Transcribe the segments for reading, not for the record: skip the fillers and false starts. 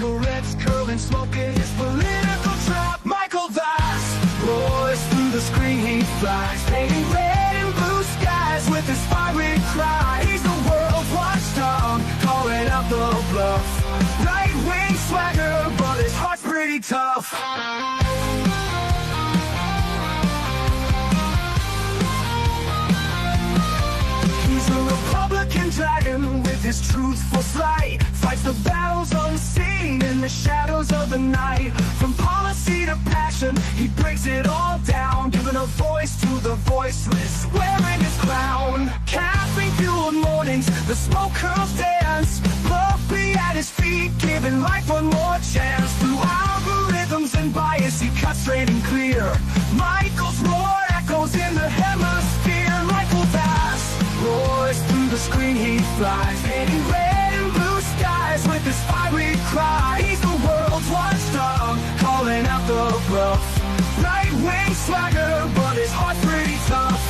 cigarettes, curling, smoking his political trap. Michael Vass roars through the screen, he flies, painting red and blue skies with his fiery cry. He's the world's watchdog, calling out the bluff. Right-wing swagger, but his heart's pretty tough. He's a Republican dragon with his truthful slight, fights the battles unseen in the shadows of the night. From policy to passion, he breaks it all down, giving a voice to the voiceless, wearing his crown. Caffeine-fueled mornings, the smoke curls dance, Fluffy at his feet, giving life one more chance. Through algorithms and bias, he cuts straight and clear. Michael's roar echoes in the hemisphere. Michael Vass roars through the screen, he flies, painting red and blue skies with his fiery cry. He's the world's watchdog, calling out the bluff. Right-wing swagger, but his heart's pretty tough.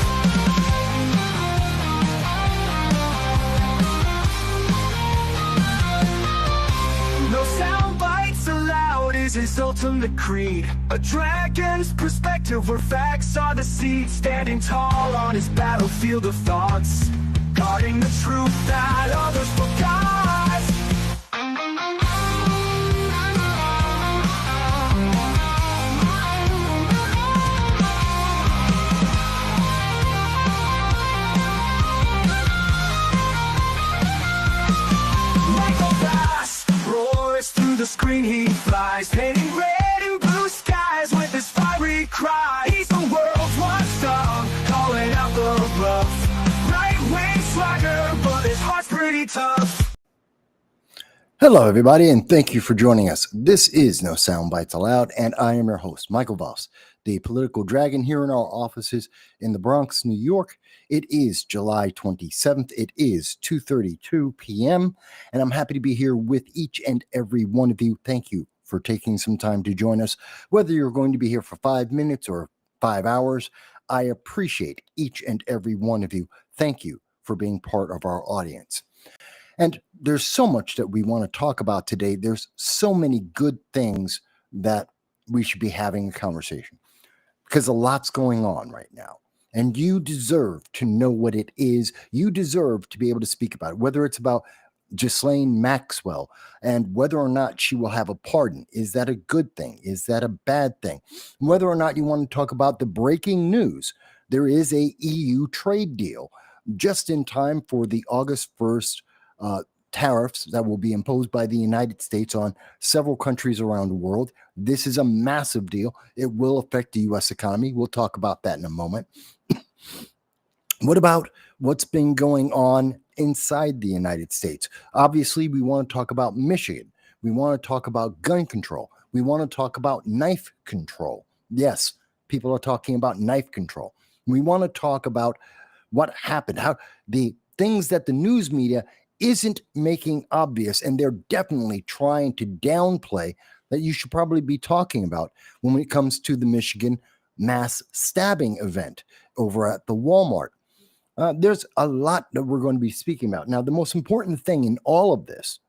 No sound bites allowed is his ultimate creed. A dragon's perspective where facts are the seed. Standing tall on his battlefield of thoughts, guarding the truth that others forgot. Michael Vass roars through the screen, he flies, painting red and blue skies with his fiery cry. He's the world's watchdog, calling out the bluff. Right-wing swagger, but his heart's pretty tough. Hello, everybody, and thank you for joining us. This is No Sound Bites Allowed, and I am your host, Michael Voss, the political dragon here in our offices in the Bronx, New York. It is July 27th. It is 2:32 p.m., and I'm happy to be here with each and every one of you. Thank you for taking some time to join us. Whether you're going to be here for 5 minutes or 5 hours, I appreciate each and every one of you. Thank you for being part of our audience. And there's so much that we want to talk about today. There's so many good things that we should be having a conversation, because a lot's going on right now. And you deserve to know what it is. You deserve to be able to speak about it, whether it's about Ghislaine Maxwell and whether or not she will have a pardon. Is that a good thing? Is that a bad thing? Whether or not you want to talk about the breaking news. There is a EU trade deal just in time for the August 1st tariffs that will be imposed by the United States on several countries around the world. This is a massive deal. It will affect the U.S. economy. We'll talk about that in a moment. What about what's been going on inside the United States? Obviously, we want to talk about Michigan. We want to talk about gun control. We want to talk about knife control. Yes, people are talking about knife control. We want to talk about what happened, how the things that the news media isn't making obvious, and they're definitely trying to downplay, that you should probably be talking about when it comes to the Michigan mass stabbing event over at the Walmart. There's a lot that we're going to be speaking about. Now, the most important thing in all of this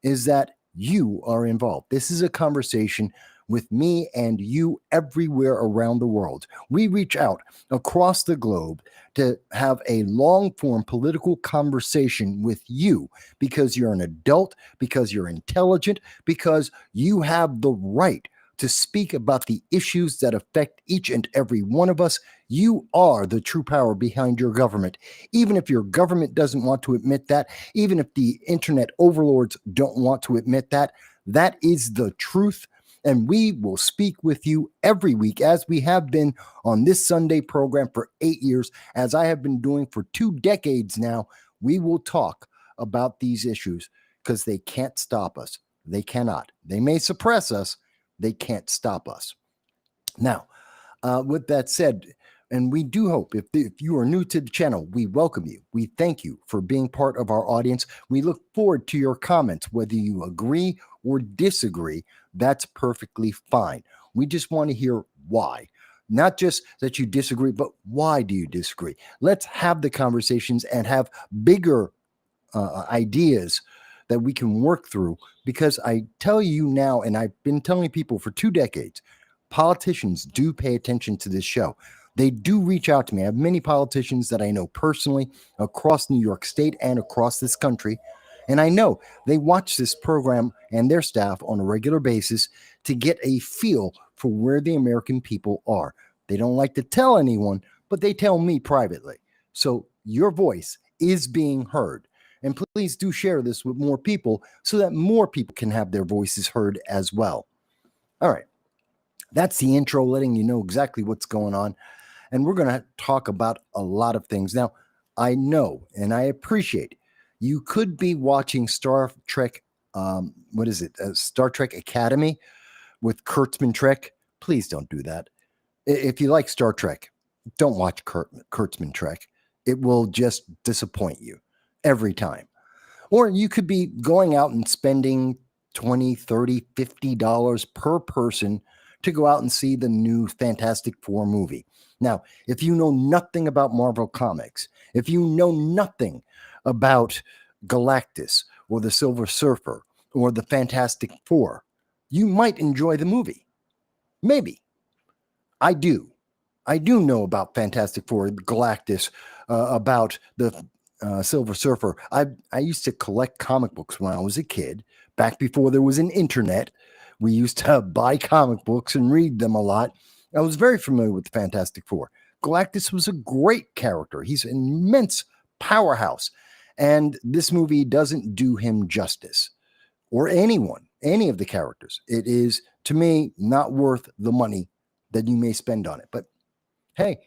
is that you are involved. This is a conversation with me and you everywhere around the world. We reach out across the globe to have a long-form political conversation with you because you're an adult, because you're intelligent, because you have the right to speak about the issues that affect each and every one of us. You are the true power behind your government. Even if your government doesn't want to admit that, even if the internet overlords don't want to admit that, that is the truth. And we will speak with you every week, as we have been on this Sunday program for 8 years, as I have been doing for 2 decades now. We will talk about these issues because they can't stop us. They cannot. They may suppress us. They can't stop us. Now, with that said, and we do hope, if you are new to the channel, we welcome you. We thank you for being part of our audience. We look forward to your comments, whether you agree or disagree. That's perfectly fine. We just want to hear why. Not just that you disagree, but why do you disagree? Let's have the conversations and have bigger ideas that we can work through, because I tell you now, and I've been telling people for 2 decades, politicians do pay attention to this show. They do reach out to me. I have many politicians that I know personally across New York State and across this country. And I know they watch this program and their staff on a regular basis to get a feel for where the American people are. They don't like to tell anyone, but they tell me privately. So your voice is being heard. And please do share this with more people so that more people can have their voices heard as well. All right. That's the intro, letting you know exactly what's going on. And we're going to talk about a lot of things. Now, I know and I appreciate you could be watching Star Trek, Star Trek Academy with Kurtzman Trek. Please don't do that. If you like Star Trek, don't watch Kurtzman Trek. It will just disappoint you every time. Or you could be going out and spending $20, $30, $50 per person to go out and see the new Fantastic Four movie. Now, if you know nothing about Marvel Comics, if you know nothing about Galactus or the Silver Surfer or the Fantastic Four, you might enjoy the movie. Maybe. I do. I do know about Fantastic Four, Galactus, about the Silver Surfer. I used to collect comic books when I was a kid, back before there was an internet. We used to buy comic books and read them a lot. I was very familiar with the Fantastic Four. Galactus was a great character. He's an immense powerhouse. And this movie doesn't do him justice, or anyone, any of the characters. It is, to me, not worth the money that you may spend on it. But hey,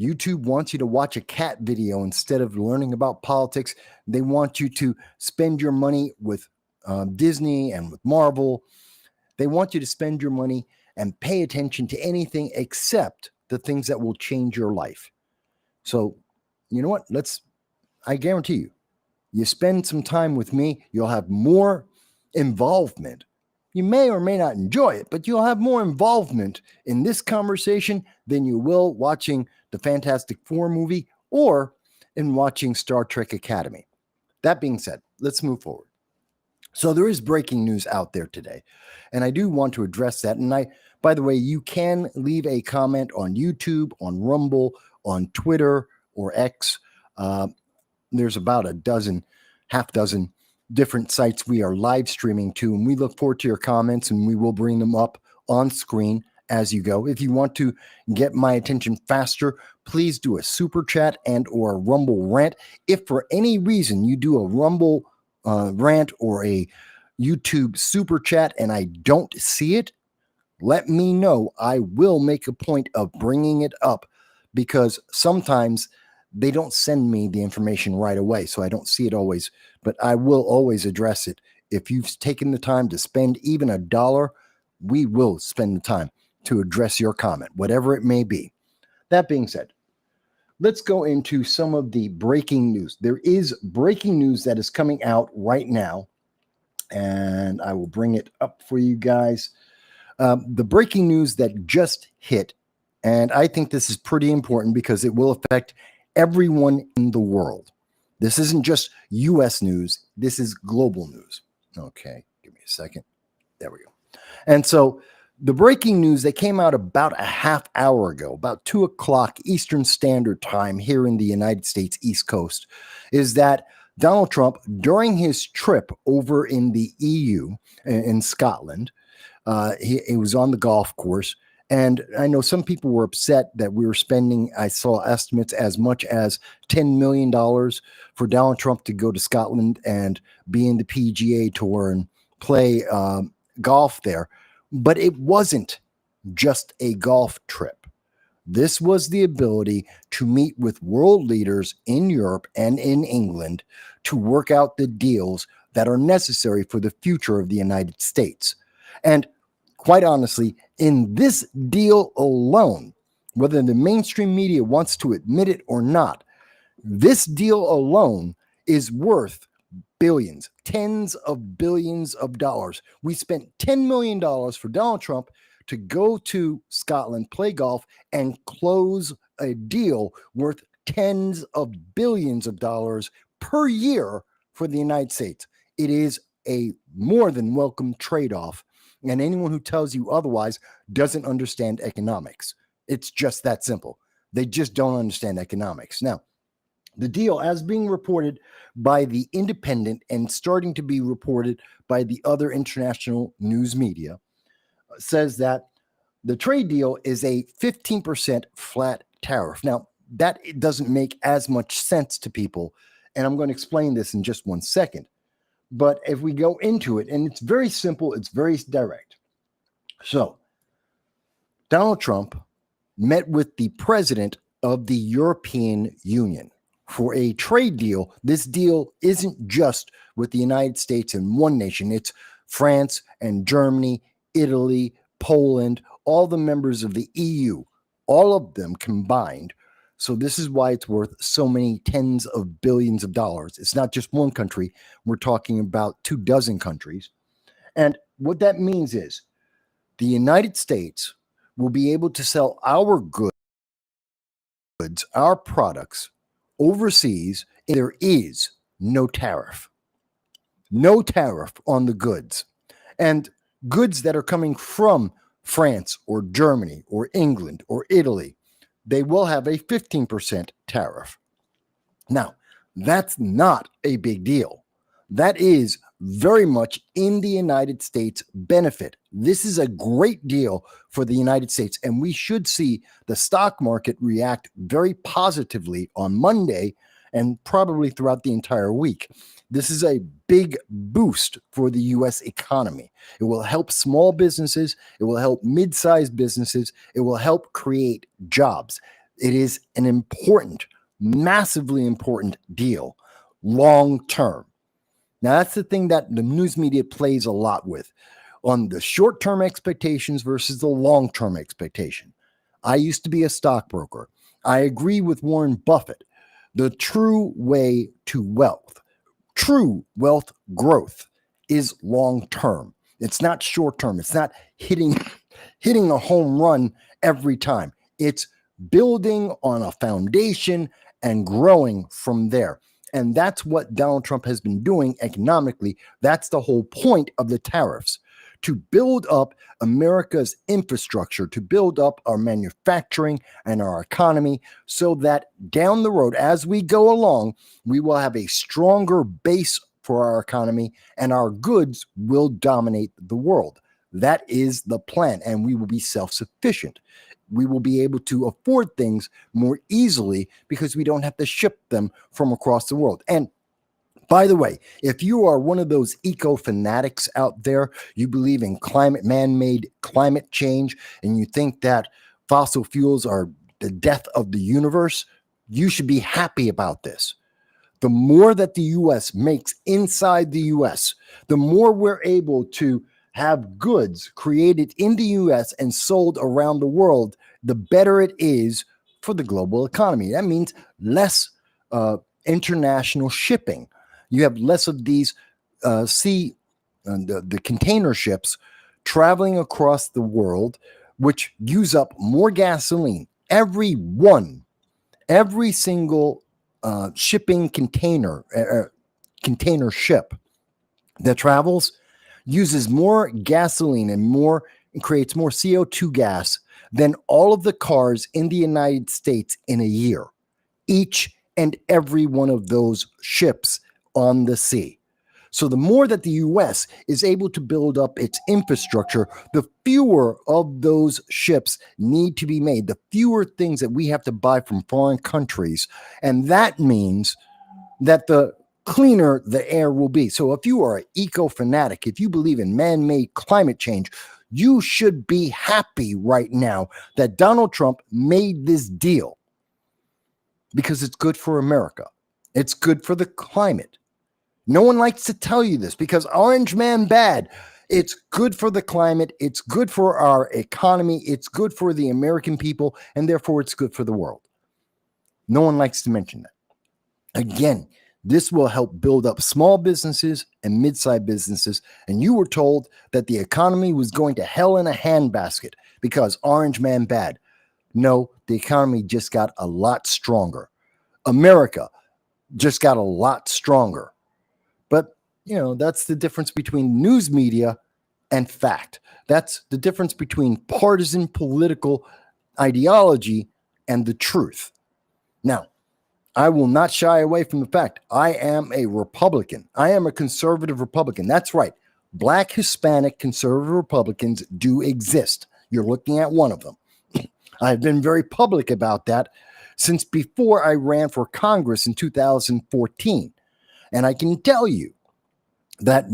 YouTube wants you to watch a cat video instead of learning about politics. They want you to spend your money with Disney and with Marvel. They want you to spend your money and pay attention to anything except the things that will change your life. So, you know what? I guarantee you spend some time with me, you'll have more involvement. You may or may not enjoy it, but you'll have more involvement in this conversation than you will watching the Fantastic Four movie or in watching Star Trek Academy. That being said, let's move forward. So there is breaking news out there today, and I do want to address that. And by the way, you can leave a comment on YouTube, on Rumble, on Twitter, or X. There's about half dozen different sites we are live streaming to, and we look forward to your comments, and we will bring them up on screen as you go. If you want to get my attention faster, please do a super chat and or a Rumble rant. If for any reason you do a Rumble rant or a YouTube super chat and I don't see it, let me know. I will make a point of bringing it up, because sometimes they don't send me the information right away, so I don't see it always, but I will always address it. If you've taken the time to spend even $1, we will spend the time to address your comment, whatever it may be. That being said, let's go into some of the breaking news. There is breaking news that is coming out right now, and I will bring it up for you guys. The breaking news that just hit, and I think this is pretty important because it will affect everyone in the world. This isn't just U.S. news. This is global news. Okay, give me a second. There we go. And so the breaking news that came out about a half hour ago, about 2 o'clock Eastern Standard Time here in the United States East Coast, is that Donald Trump, during his trip over in the EU in Scotland, he was on the golf course. And I know some people were upset that we were spending, I saw estimates as much as $10 million for Donald Trump to go to Scotland and be in the PGA Tour and play golf there. But it wasn't just a golf trip. This was the ability to meet with world leaders in Europe and in England to work out the deals that are necessary for the future of the United States. And quite honestly, in this deal alone, whether the mainstream media wants to admit it or not, this deal alone is worth billions, tens of billions of dollars. We spent $10 million for Donald Trump to go to Scotland, play golf, and close a deal worth tens of billions of dollars per year for the United States. It is a more than welcome trade-off. And anyone who tells you otherwise doesn't understand economics. It's just that simple. They just don't understand economics. Now, the deal, as being reported by the Independent and starting to be reported by the other international news media, says that the trade deal is a 15% flat tariff. Now, that doesn't make as much sense to people, and I'm going to explain this in just 1 second. But if we go into it, and it's very simple, it's very direct. So, Donald Trump met with the president of the European Union for a trade deal. This deal isn't just with the United States and one nation, it's France and Germany, Italy, Poland, all the members of the EU, all of them combined. So this is why it's worth so many tens of billions of dollars. It's not just one country. We're talking about 24 countries. And what that means is the United States will be able to sell our goods, our products overseas. There is no tariff. No tariff on the goods. And goods that are coming from France or Germany or England or Italy, they will have a 15% tariff. Now, that's not a big deal. That is very much in the United States' benefit. This is a great deal for the United States, and we should see the stock market react very positively on Monday and probably throughout the entire week. This is a big boost for the U.S. economy. It will help small businesses. It will help mid-sized businesses. It will help create jobs. It is an important, massively important deal long term. Now, that's the thing that the news media plays a lot with, on the short-term expectations versus the long-term expectation. I used to be a stockbroker. I agree with Warren Buffett. The true way to wealth, true wealth growth, is long-term. It's not short-term. It's not hitting a home run every time. It's building on a foundation and growing from there. And that's what Donald Trump has been doing economically. That's the whole point of the tariffs, to build up America's infrastructure, to build up our manufacturing and our economy, so that down the road, as we go along, we will have a stronger base for our economy and our goods will dominate the world. That is the plan, and we will be self-sufficient. We will be able to afford things more easily because we don't have to ship them from across the world. And by the way, if you are one of those eco-fanatics out there, you believe in man-made climate change, and you think that fossil fuels are the death of the universe, you should be happy about this. The more that the U.S. makes inside the U.S., the more we're able to have goods created in the U.S. and sold around the world, the better it is for the global economy. That means less international shipping. You have less of these the container ships traveling across the world, which use up more gasoline. Every single shipping container ship that travels uses more gasoline and creates more CO2 gas than all of the cars in the United States in a year. Each and every one of those ships on the sea. So the more that the U.S. is able to build up its infrastructure, the fewer of those ships need to be made, the fewer things that we have to buy from foreign countries. And that means that the cleaner the air will be. So if you are an eco-fanatic, if you believe in man-made climate change, you should be happy right now that Donald Trump made this deal, because it's good for America. It's good for the climate. No one likes to tell you this because Orange Man bad. It's good for the climate. It's good for our economy. It's good for the American people, and therefore it's good for the world. No one likes to mention that. Again, this will help build up small businesses and mid-sized businesses. And you were told that the economy was going to hell in a handbasket because Orange Man bad. No, the economy just got a lot stronger. America just got a lot stronger. But That's the difference between news media and fact. That's the difference between partisan political ideology and the truth. Now, I will not shy away from the fact I am a Republican. I am a conservative Republican. That's right. Black, Hispanic, conservative Republicans do exist. You're looking at one of them. I've been very public about that since before I ran for Congress in 2014. And I can tell you that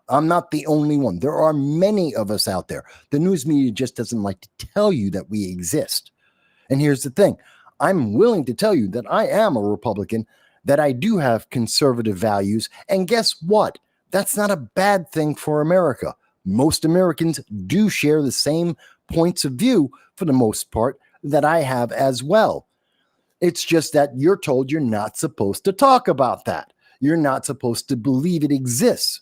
I'm not the only one. There are many of us out there. The news media just doesn't like to tell you that we exist. And here's the thing. I'm willing to tell you that I am a Republican, that I do have conservative values. And guess what? That's not a bad thing for America. Most Americans do share the same points of view, for the most part, that I have as well. It's just that you're told you're not supposed to talk about that. You're not supposed to believe it exists.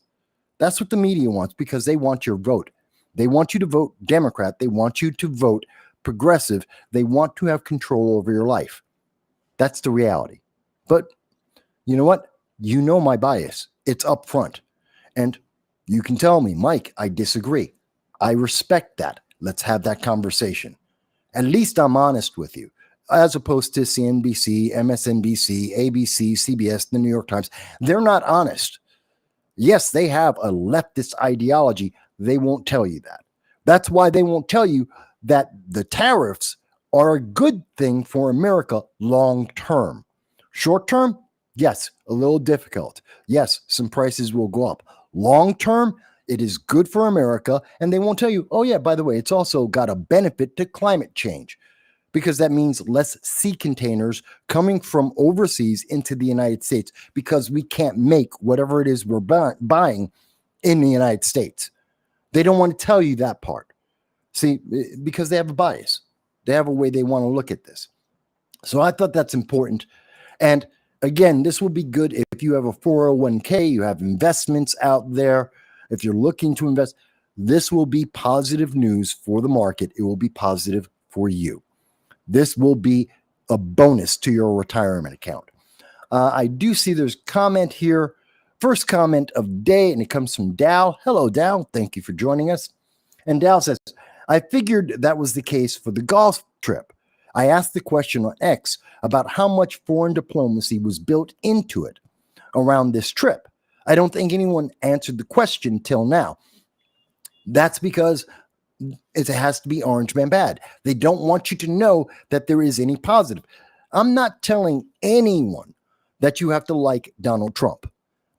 That's what the media wants, because they want your vote. They want you to vote Democrat. They want you to vote progressive. They want to have control over your life. That's the reality. But you know what? You know my bias. It's up front. And you can tell me, Mike, I disagree. I respect that. Let's have that conversation. At least I'm honest with you, as opposed to CNBC, MSNBC, ABC, CBS, the New York Times. They're not honest. Yes, they have a leftist ideology. They won't tell you that. That's why they won't tell you that the tariffs are a good thing for America long term. Short term, yes, a little difficult. Yes, some prices will go up. Long term, it is good for America. And they won't tell you, oh yeah, by the way, it's also got a benefit to climate change, because that means less sea containers coming from overseas into the United States, because we can't make whatever it is we're buying in the United States. They don't want to tell you that part. See, because they have a bias. They have a way they want to look at this. So I thought that's important. And again, this will be good if you have a 401k, you have investments out there. If you're looking to invest, this will be positive news for the market. It will be positive for you. This will be a bonus to your retirement account. I do see there's comment here. First comment of the day, and it comes from Dow. Hello, Dow. Thank you for joining us. And Dow says, I figured that was the case for the golf trip. I asked the question on X about how much foreign diplomacy was built into it around this trip. I don't think anyone answered the question till now. That's because it has to be orange man bad. They don't want you to know that there is any positive. I'm not telling anyone that you have to like Donald Trump,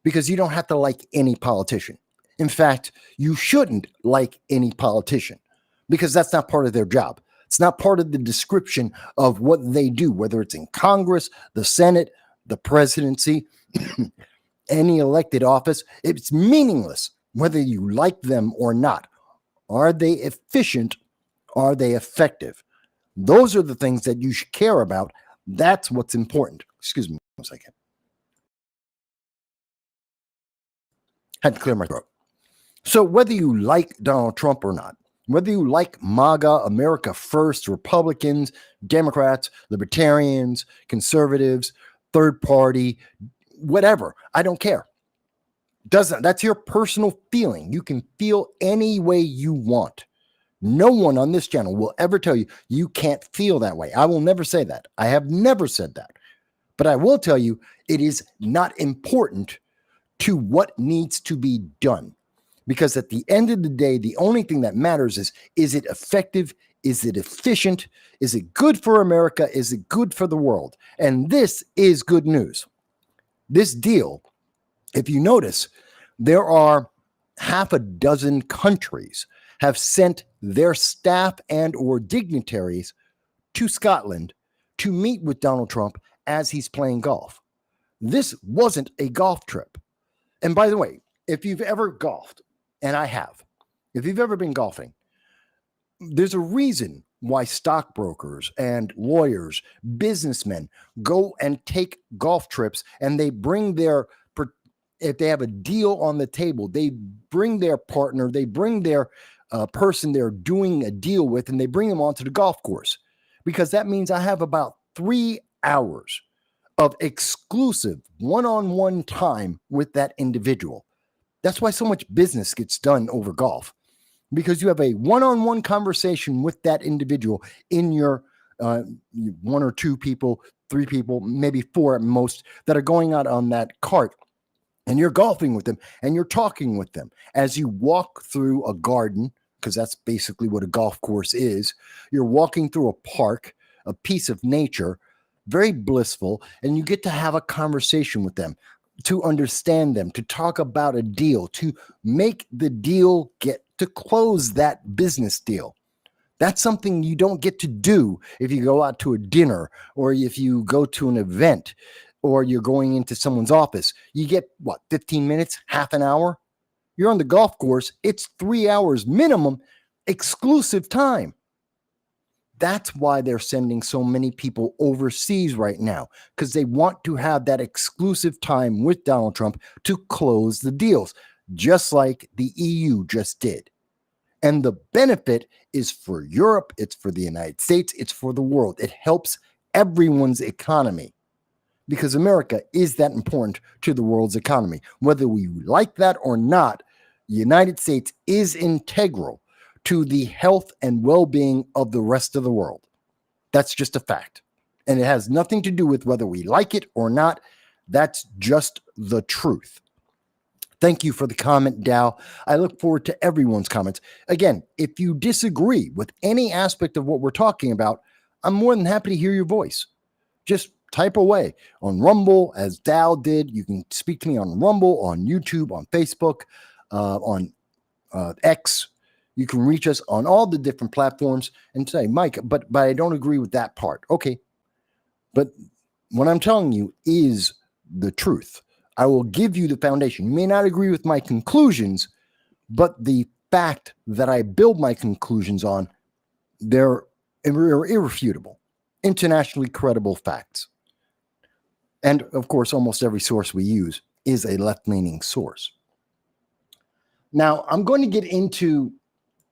because you don't have to like any politician. In fact, you shouldn't like any politician, because that's not part of their job. It's not part of the description of what they do, whether it's in Congress, the Senate, the presidency, any elected office. It's meaningless whether you like them or not. Are they efficient? Are they effective? Those are the things that you should care about. That's what's important. Excuse me one second. Had to clear my throat. So whether you like Donald Trump or not, whether you like MAGA, America First, Republicans, Democrats, Libertarians, Conservatives, third party, whatever, I don't care. That's your personal feeling. You can feel any way you want. No one on this channel will ever tell you you can't feel that way. I will never say that. I have never said that. But I will tell you it is not important to what needs to be done. Because at the end of the day, the only thing that matters is it effective? Is it efficient? Is it good for America? Is it good for the world? And this is good news. This deal, if you notice, there are half a dozen countries have sent their staff and or dignitaries to Scotland to meet with Donald Trump as he's playing golf. This wasn't a golf trip. And by the way, if you've ever golfed, and I have, if you've ever been golfing, there's a reason why stockbrokers and lawyers, businessmen go and take golf trips, and they bring their, if they have a deal on the table, they bring their partner, they bring their person they're doing a deal with, and they bring them onto the golf course, because that means I have about 3 hours of exclusive one-on-one time with that individual. That's why so much business gets done over golf, because you have a one-on-one conversation with that individual in your one or two people, three people, maybe four at most, that are going out on that cart, and you're golfing with them and you're talking with them as you walk through a garden, because that's basically what a golf course is. You're walking through a park, a piece of nature, very blissful, and you get to have a conversation with them, to understand them, to talk about a deal, to make the deal, get to close that business deal. That's something you don't get to do if you go out to a dinner, or if you go to an event, or you're going into someone's office. You get, 15 minutes, half an hour? You're on the golf course, it's 3 hours minimum exclusive time. That's why they're sending so many people overseas right now, because they want to have that exclusive time with Donald Trump to close the deals, just like the EU just did. And the benefit is for Europe, it's for the United States, it's for the world. It helps everyone's economy, because America is that important to the world's economy. Whether we like that or not, the United States is integral to the health and well-being of the rest of the world. That's just a fact. And it has nothing to do with whether we like it or not. That's just the truth. Thank you for the comment, Dow. I look forward to everyone's comments. Again, if you disagree with any aspect of what we're talking about, I'm more than happy to hear your voice. Just type away on Rumble, as Dow did. You can speak to me on Rumble, on YouTube, on Facebook, on X. You can reach us on all the different platforms and say, Mike, but I don't agree with that part. Okay. But what I'm telling you is the truth. I will give you the foundation. You may not agree with my conclusions, but the fact that I build my conclusions on, they're irrefutable, internationally credible facts. And of course, almost every source we use is a left-leaning source. Now, I'm going to get into,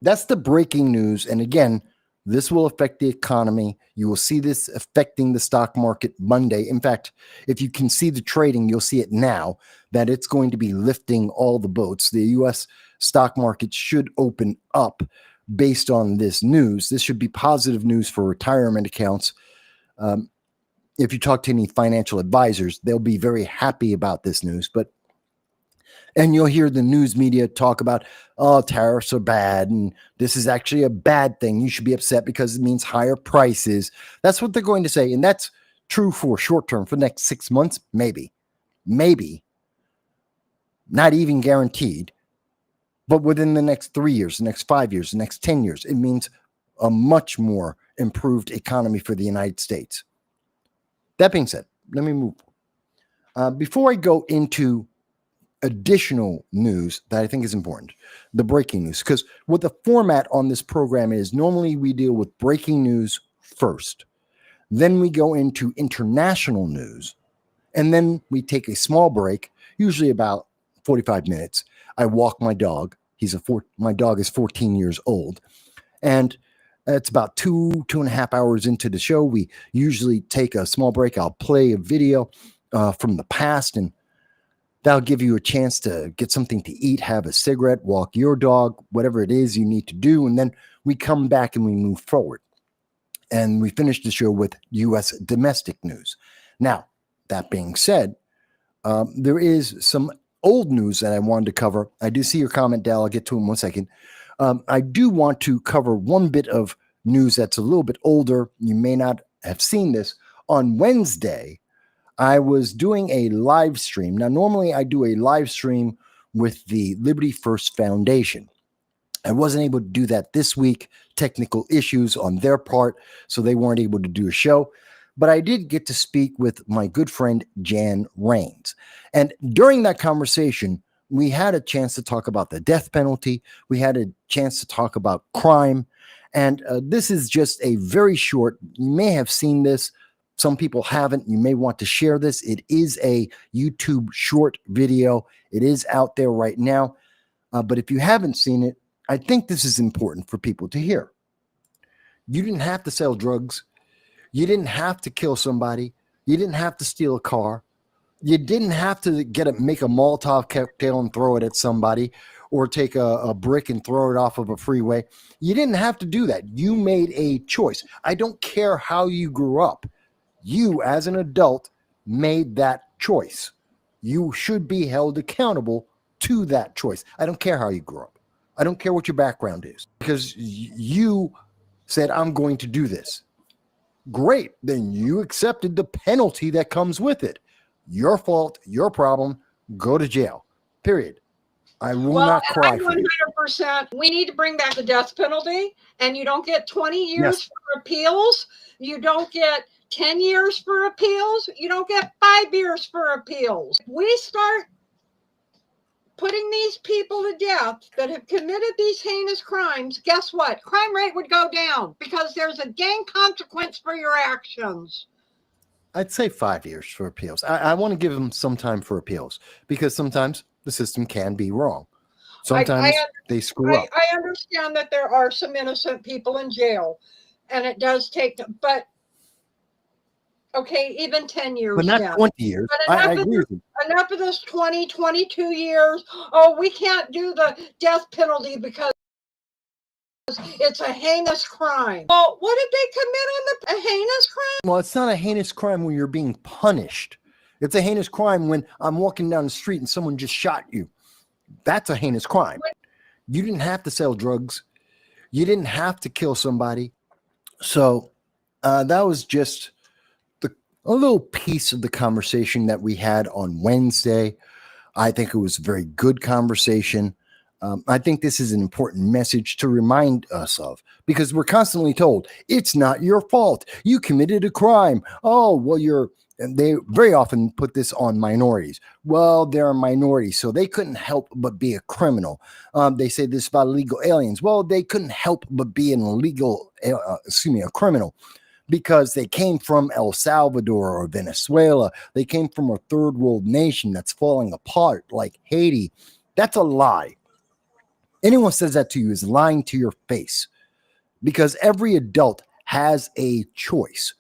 that's the breaking news. And again, this will affect the economy. You will see this affecting the stock market Monday. In fact, if you can see the trading, you'll see it now, that it's going to be lifting all the boats. The U.S. stock market should open up based on this news. This should be positive news for retirement accounts. If you talk to any financial advisors, they'll be very happy about this news. And you'll hear the news media talk about, oh, tariffs are bad, and this is actually a bad thing. You should be upset because it means higher prices. That's what they're going to say. And that's true for short term, for the next 6 months, maybe. Not even guaranteed. But within the next 3 years, the next 5 years, the next 10 years, it means a much more improved economy for the United States. That being said, let me move on. Before I go into additional news that I think is important, the breaking news, because what the format on this program is, normally we deal with breaking news first, then we go into international news, and then we take a small break, usually about 45 minutes. I walk my dog. My dog is 14 years old, and it's about 2.5 hours into the show. We usually take a small break. I'll play a video from the past, and that'll give you a chance to get something to eat, have a cigarette, walk your dog, whatever it is you need to do. And then we come back and we move forward. And we finish the show with U.S. domestic news. Now, that being said, there is some old news that I wanted to cover. I do see your comment, Dal. I'll get to it in 1 second. I do want to cover one bit of news that's a little bit older. You may not have seen this. On Wednesday, I was doing a live stream. Now, normally I do a live stream with the Liberty First Foundation. I wasn't able to do that this week. Technical issues on their part, so they weren't able to do a show. But I did get to speak with my good friend, Jan Rains. And during that conversation, we had a chance to talk about the death penalty. We had a chance to talk about crime. And this is just a very short, you may have seen this. Some people haven't. You may want to share this. It is a YouTube short video. It is out there right now. But if you haven't seen it, I think this is important for people to hear. You didn't have to sell drugs. You didn't have to kill somebody. You didn't have to steal a car. You didn't have to make a Molotov cocktail and throw it at somebody, or take a brick and throw it off of a freeway. You didn't have to do that. You made a choice. I don't care how you grew up. You, as an adult, made that choice. You should be held accountable to that choice. I don't care how you grew up. I don't care what your background is, because you said, I'm going to do this. Great. Then you accepted the penalty that comes with it. Your fault, your problem, go to jail. Period. I will not cry for you. 100%. We need to bring back the death penalty, and you don't get 20 years for appeals. You don't get 10 years for appeals. You don't get 5 years for appeals. We start putting these people to death that have committed these heinous crimes. Guess what? Crime rate would go down, because there's a dang consequence for your actions. I'd say 5 years for appeals. I want to give them some time for appeals, because sometimes the system can be wrong. Sometimes they screw up. I understand that there are some innocent people in jail, and it does take, but okay, even 10 years. But not 20 years. I agree with you. Enough of this 20, 22 years. Oh, we can't do the death penalty because it's a heinous crime. Well, what did they commit on a heinous crime? Well, it's not a heinous crime when you're being punished. It's a heinous crime when I'm walking down the street and someone just shot you. That's a heinous crime. You didn't have to sell drugs. You didn't have to kill somebody. So that was just a little piece of the conversation that we had on Wednesday. I think it was a very good conversation. I think this is an important message to remind us of, because we're constantly told it's not your fault. You committed a crime. Oh, well, and they very often put this on minorities. Well, they're a minority, so they couldn't help but be a criminal. They say this about illegal aliens. Well, they couldn't help but be a criminal, because they came from El Salvador or Venezuela. They came from a third world nation that's falling apart, like Haiti. That's a lie. Anyone says that to you is lying to your face, because every adult has a choice.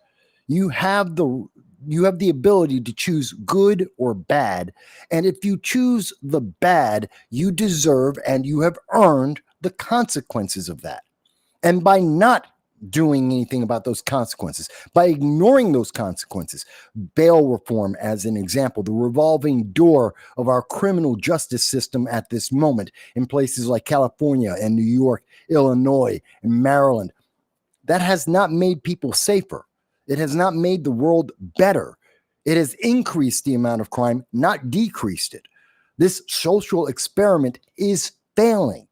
You have the ability to choose good or bad. And if you choose the bad, you deserve and you have earned the consequences of that. And by not doing anything about those consequences, by ignoring those consequences, bail reform as an example, the revolving door of our criminal justice system at this moment in places like California and New York, Illinois, and Maryland, that has not made people safer. It has not made the world better. It has increased the amount of crime, not decreased it. This social experiment is failing.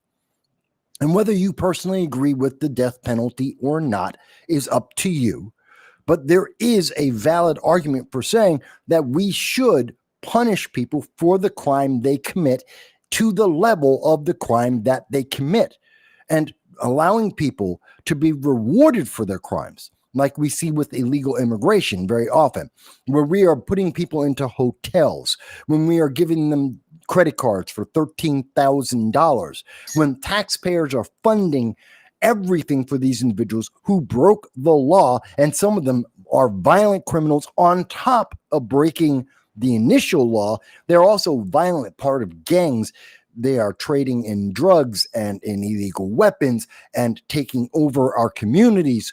And whether you personally agree with the death penalty or not is up to you. But there is a valid argument for saying that we should punish people for the crime they commit to the level of the crime that they commit, and allowing people to be rewarded for their crimes, like we see with illegal immigration very often, where we are putting people into hotels, when we are giving them credit cards for $13,000, when taxpayers are funding everything for these individuals who broke the law, and some of them are violent criminals on top of breaking the initial law. They're also violent part of gangs. They are trading in drugs and in illegal weapons and taking over our communities.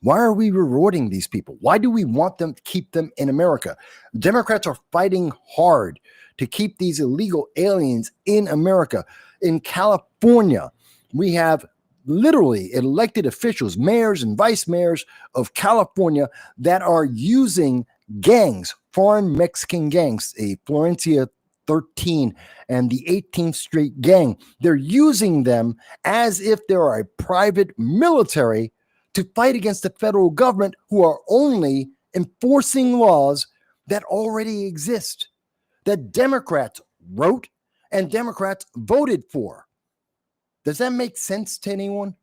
Why are we rewarding these people? Why do we want them to keep them in America? Democrats are fighting hard to keep these illegal aliens in America. In California, we have literally elected officials, mayors and vice mayors of California, that are using gangs, foreign Mexican gangs, a Florencia 13 and the 18th Street Gang. They're using them as if they're a private military to fight against the federal government, who are only enforcing laws that already exist, that Democrats wrote and Democrats voted for. Does that make sense to anyone?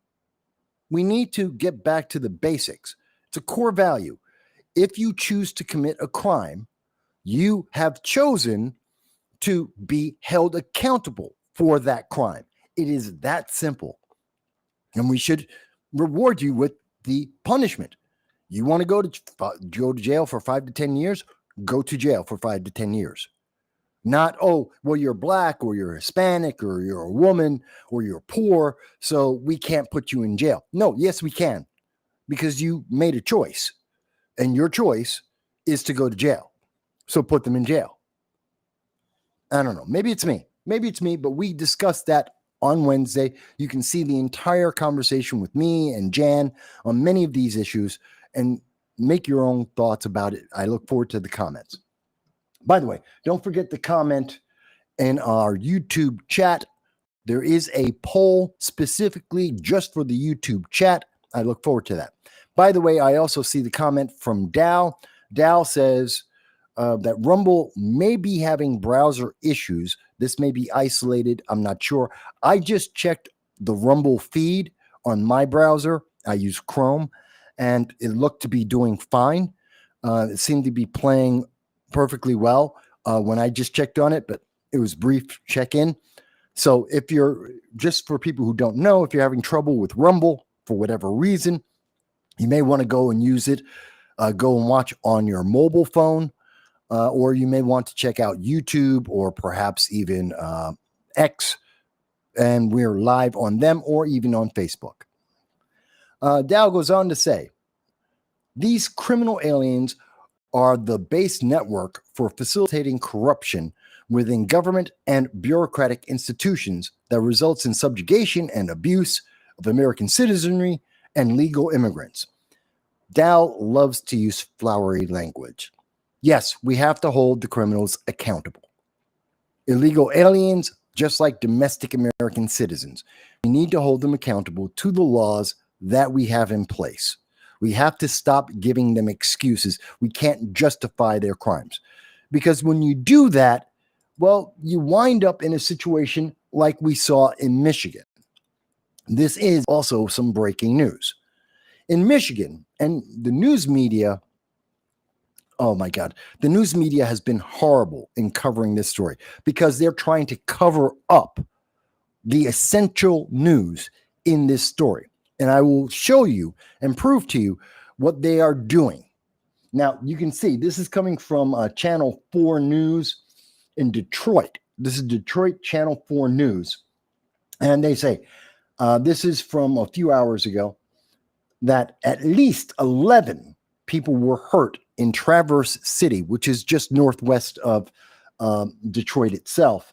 We need to get back to the basics. It's a core value. If you choose to commit a crime, you have chosen to be held accountable for that crime. It is that simple. And we should reward you with the punishment. You want to go to jail for 5 to 10 years? Go to jail for 5 to 10 years. Not, oh, well, you're black or you're Hispanic or you're a woman or you're poor, so we can't put you in jail. No, yes, we can, because you made a choice, and your choice is to go to jail. So put them in jail. I don't know. Maybe it's me. But we discussed that on Wednesday. You can see the entire conversation with me and Jan on many of these issues and make your own thoughts about it. I look forward to the comments. By the way, don't forget to comment in our YouTube chat. There is a poll specifically just for the YouTube chat. I look forward to that. By the way, I also see the comment from Dow. Dow says that Rumble may be having browser issues. This may be isolated. I'm not sure. I just checked the Rumble feed on my browser. I use Chrome, and it looked to be doing fine. It seemed to be playing perfectly well when I just checked on it, but it was brief check-in. So if you're, just for people who don't know, if you're having trouble with Rumble for whatever reason, you may want to go and use it. Go and watch on your mobile phone, or you may want to check out YouTube or perhaps even X, and we're live on them, or even on Facebook. Dow goes on to say, these criminal aliens are the base network for facilitating corruption within government and bureaucratic institutions that results in subjugation and abuse of American citizenry and legal immigrants. Dow loves to use flowery language. Yes, we have to hold the criminals accountable. Illegal aliens, just like domestic American citizens, we need to hold them accountable to the laws that we have in place. We have to stop giving them excuses. We can't justify their crimes. Because when you do that, well, you wind up in a situation like we saw in Michigan. This is also some breaking news. In Michigan, and the news media, oh my God, the news media has been horrible in covering this story because they're trying to cover up the essential news in this story. And I will show you and prove to you what they are doing. Now, you can see this is coming from Channel 4 News in Detroit. This is Detroit Channel 4 News. And they say, this is from a few hours ago, that at least 11 people were hurt in Traverse City, which is just northwest of Detroit itself.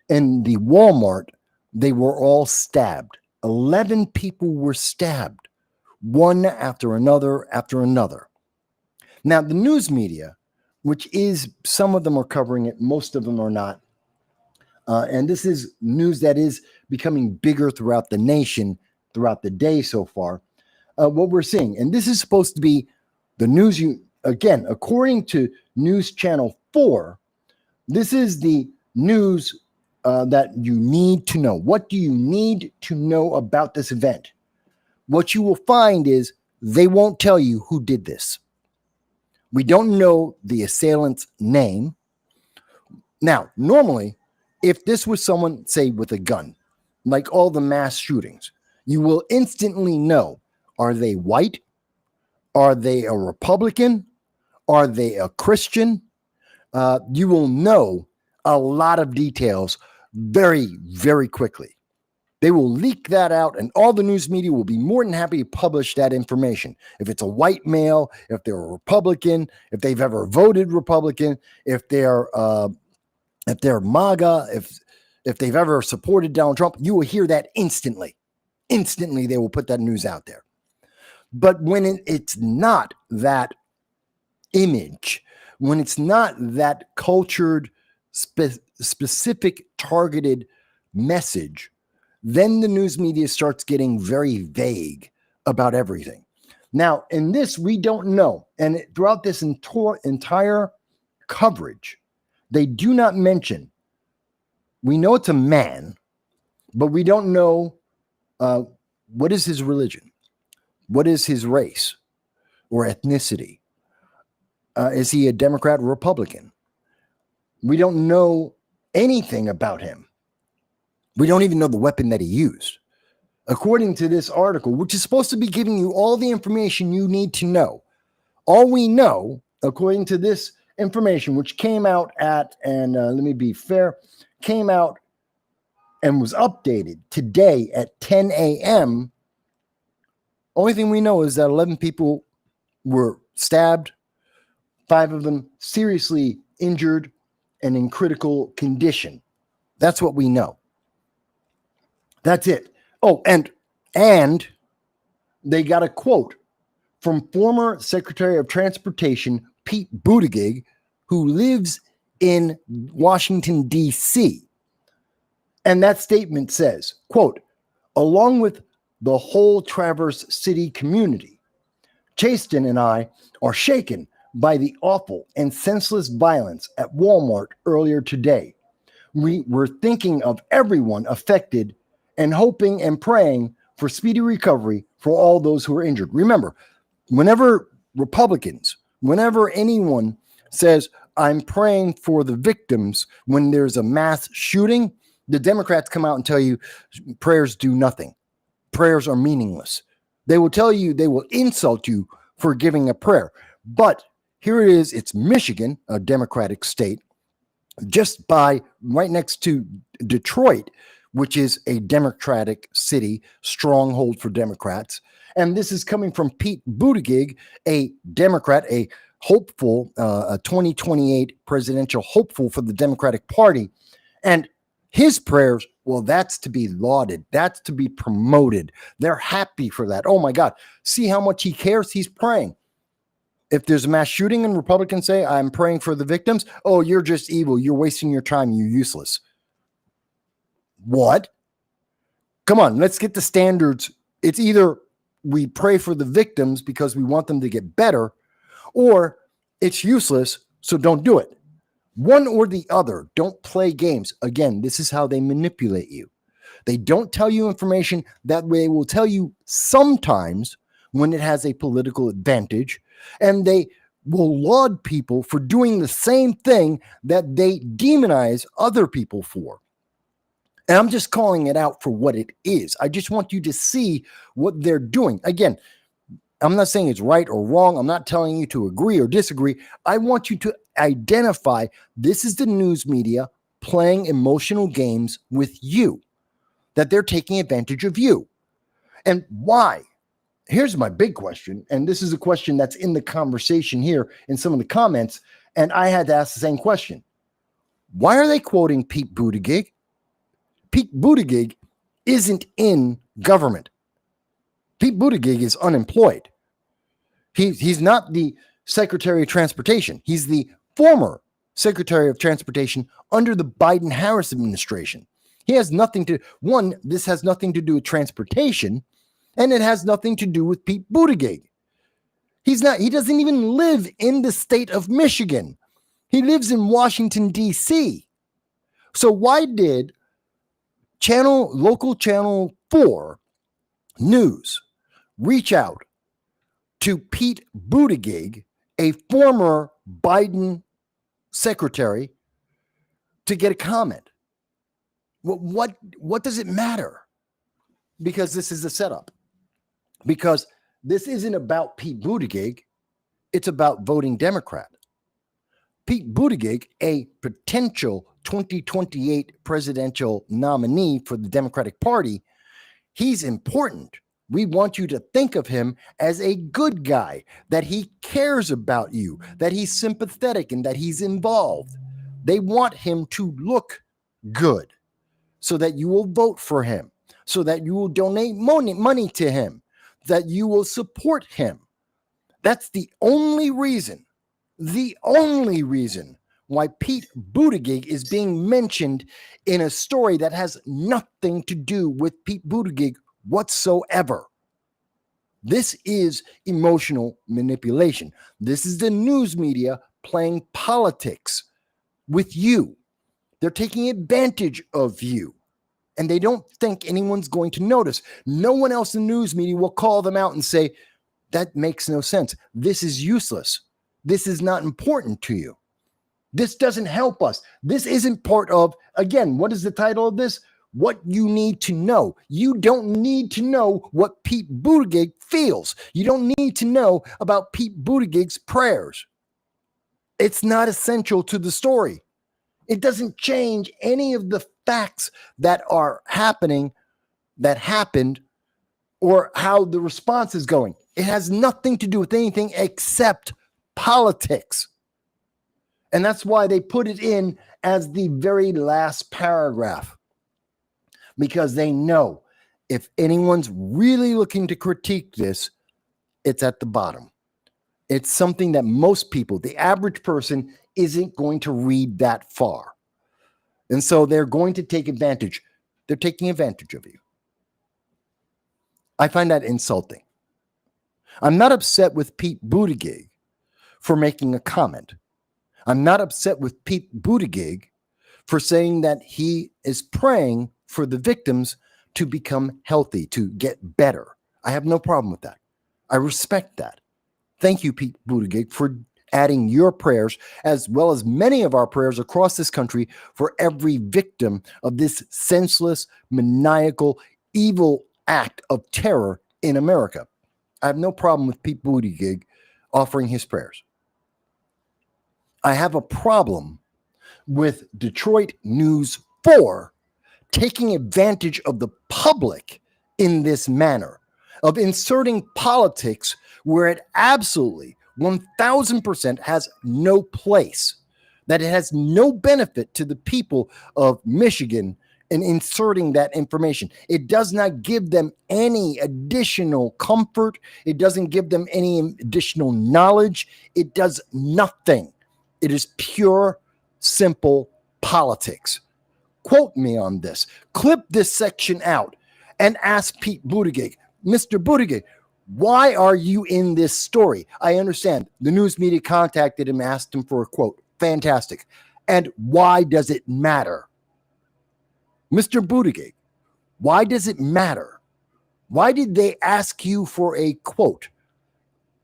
In the Walmart, they were all stabbed. 11 people were stabbed, one after another after another. Now, the news media, which is, some of them are covering it, most of them are not. And this is news that is becoming bigger throughout the nation, throughout the day so far. What we're seeing, and this is supposed to be the news, again, according to News Channel 4, this is the news that you need to know. What do you need to know about this event? What you will find is they won't tell you who did this. We don't know the assailant's name. Now, normally, if this was someone, say, with a gun, like all the mass shootings, you will instantly know, are they white? Are they a Republican? Are they a Christian? You will know a lot of details very, very quickly. They will leak that out, and all the news media will be more than happy to publish that information. If it's a white male, if they're a Republican, if they've ever voted Republican, if they're MAGA, if they've ever supported Donald Trump, you will hear that instantly. Instantly, they will put that news out there. But when it's not that image, when it's not that cultured, specific, targeted message, then the news media starts getting very vague about everything. Now, in this, we don't know. And throughout this entire coverage, they do not mention, we know it's a man, but we don't know what is his religion, what is his race or ethnicity. Is he a Democrat or Republican? We don't know anything about him. We don't even know the weapon that he used. According to this article, which is supposed to be giving you all the information you need to know, All we know, according to this information, which came out at, and let me be fair, came out and was updated today at 10 a.m. Only thing we know is that 11 people were stabbed, 5 of them seriously injured and in critical condition. That's what we know. That's it. Oh, and they got a quote from former Secretary of Transportation Pete Buttigieg, who lives in Washington, D.C. And that statement says, quote, along with the whole Traverse City community, Chasten and I are shaken by the awful and senseless violence at Walmart earlier today. We were thinking of everyone affected and hoping and praying for speedy recovery for all those who are injured. Remember, whenever Republicans, whenever anyone says, I'm praying for the victims when there's a mass shooting, the Democrats come out and tell you prayers do nothing. Prayers are meaningless. They will tell you, they will insult you for giving a prayer. But here it is, it's Michigan, a Democratic state, just by right next to Detroit, which is a Democratic city, stronghold for Democrats. And this is coming from Pete Buttigieg, a Democrat, a hopeful, a 2028 presidential hopeful for the Democratic Party. And his prayers, well, that's to be lauded. That's to be promoted. They're happy for that. Oh my God. See how much he cares? He's praying. If there's a mass shooting and Republicans say, I'm praying for the victims, oh, you're just evil. You're wasting your time. You're useless. What? Come on, let's get the standards. It's either we pray for the victims because we want them to get better, or it's useless, so don't do it. One or the other. Don't play games. Again, this is how they manipulate you. They don't tell you information that they will tell you sometimes when it has a political advantage, and they will laud people for doing the same thing that they demonize other people for. And I'm just calling it out for what it is. I just want you to see what they're doing. Again, I'm not saying it's right or wrong. I'm not telling you to agree or disagree. I want you to identify this is the news media playing emotional games with you, that they're taking advantage of you. And why? Here's my big question, and this is a question that's in the conversation here in some of the comments, and I had to ask the same question. Why are they quoting Pete Buttigieg? Pete Buttigieg isn't in government. Pete Buttigieg is unemployed. He's not the Secretary of Transportation. He's the former Secretary of Transportation under the Biden-Harris administration. He has nothing to, one, this has nothing to do with transportation, and it has nothing to do with Pete Buttigieg. He doesn't even live in the state of Michigan. He lives in Washington, D.C. So why did local channel 4 news reach out to Pete Buttigieg, a former Biden secretary, to get a comment? What does it matter? Because this is a setup. Because this isn't about Pete Buttigieg. It's about voting Democrat. Pete Buttigieg, a potential 2028 presidential nominee for the Democratic Party, he's important. We want you to think of him as a good guy, that he cares about you, that he's sympathetic, and that he's involved. They want him to look good so that you will vote for him, so that you will donate money to him, that you will support him. That's the only reason why Pete Buttigieg is being mentioned in a story that has nothing to do with Pete Buttigieg whatsoever. This is emotional manipulation. This is the news media playing politics with you. They're taking advantage of you, and they don't think anyone's going to notice. No one else in the news media will call them out and say, that makes no sense. This is useless. This is not important to you. This doesn't help us. This isn't part of, again, what is the title of this? what you need to know. You don't need to know what Pete Buttigieg feels. You don't need to know about Pete Buttigieg's prayers. It's not essential to the story. It doesn't change any of the facts that are happening, that happened, or how the response is going. It has nothing to do with anything except politics. And that's why they put it in as the very last paragraph, because they know if anyone's really looking to critique this, it's at the bottom. It's something that most people, the average person, isn't going to read that far. And so they're going to take advantage. They're taking advantage of you. I find that insulting. I'm not upset with Pete Buttigieg for making a comment. I'm not upset with Pete Buttigieg for saying that he is praying for the victims to become healthy, to get better. I have no problem with that. I respect that. Thank you, Pete Buttigieg, for adding your prayers, as well as many of our prayers across this country, for every victim of this senseless, maniacal, evil act of terror in America. I have no problem with Pete Buttigieg offering his prayers. I have a problem with Detroit News 4 taking advantage of the public in this manner, of inserting politics where it absolutely 1000% has no place, that it has no benefit to the people of Michigan in inserting that information. It does not give them any additional comfort. It doesn't give them any additional knowledge. It does nothing. It is pure, simple politics. Quote me on this. Clip this section out and ask Pete Buttigieg, Mr. Buttigieg, why are you in this story? I understand the news media contacted him, asked him for a quote. Fantastic. And why does it matter? Mr. Buttigieg, why does it matter? Why did they ask you for a quote?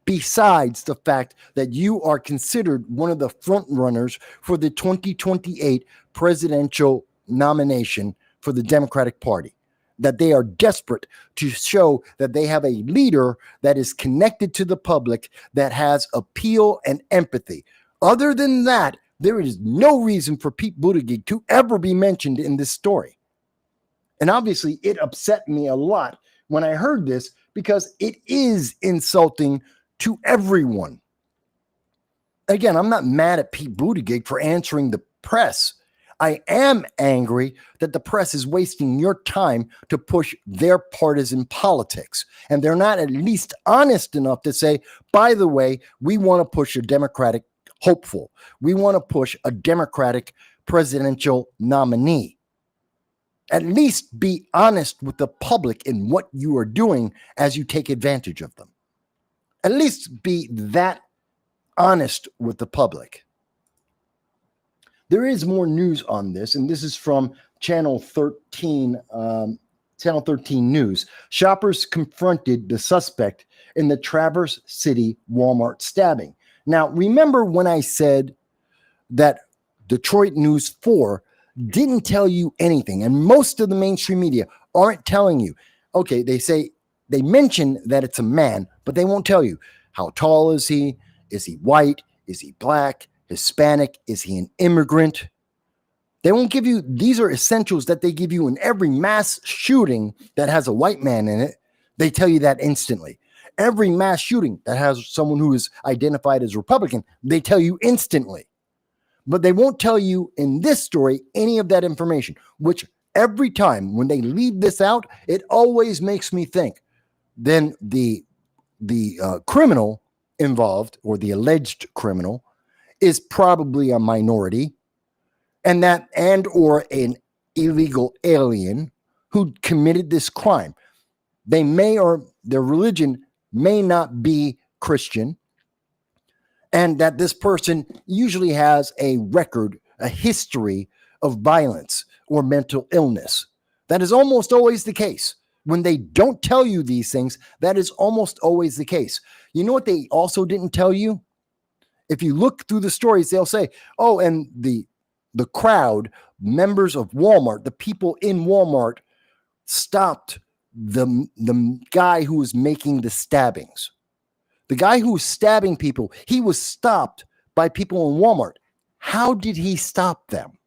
Besides the fact that you are considered one of the front runners for the 2028 presidential nomination for the Democratic Party, that they are desperate to show that they have a leader that is connected to the public, that has appeal and empathy. Other than that, there is no reason for Pete Buttigieg to ever be mentioned in this story. And obviously, it upset me a lot when I heard this, because it is insulting to everyone. Again, I'm not mad at Pete Buttigieg for answering the press. I am angry that the press is wasting your time to push their partisan politics. And they're not at least honest enough to say, by the way, we want to push a Democratic hopeful. We want to push a Democratic presidential nominee. At least be honest with the public in what you are doing as you take advantage of them. At least be that honest with the public. There is more news on this, and this is from Channel 13, Channel 13 News. Shoppers confronted the suspect in the Traverse City Walmart stabbing. Now, remember when I said that Detroit News 4 didn't tell you anything, and most of the mainstream media aren't telling you. Okay, they mention that it's a man, but they won't tell you how tall is he? Is he white? Is he black? Hispanic? Is he an immigrant? They won't give you, these are essentials that they give you in every mass shooting that has a white man in it. They tell you that instantly. Every mass shooting that has someone who is identified as Republican, they tell you instantly. But they won't tell you in this story any of that information, which every time when they leave this out, it always makes me think then the criminal involved, or the alleged criminal, is probably a minority, and or an illegal alien who committed this crime. They may, or their religion may not be Christian, and that this person usually has a record, a history of violence or mental illness. That is almost always the case. When they don't tell you these things, that is almost always the case. You know what they also didn't tell you? If you look through the stories, they'll say, oh, and the the crowd, members of Walmart, the people in Walmart stopped the guy who was making the stabbings. The guy who was stabbing people, he was stopped by people in Walmart. How did he stop them?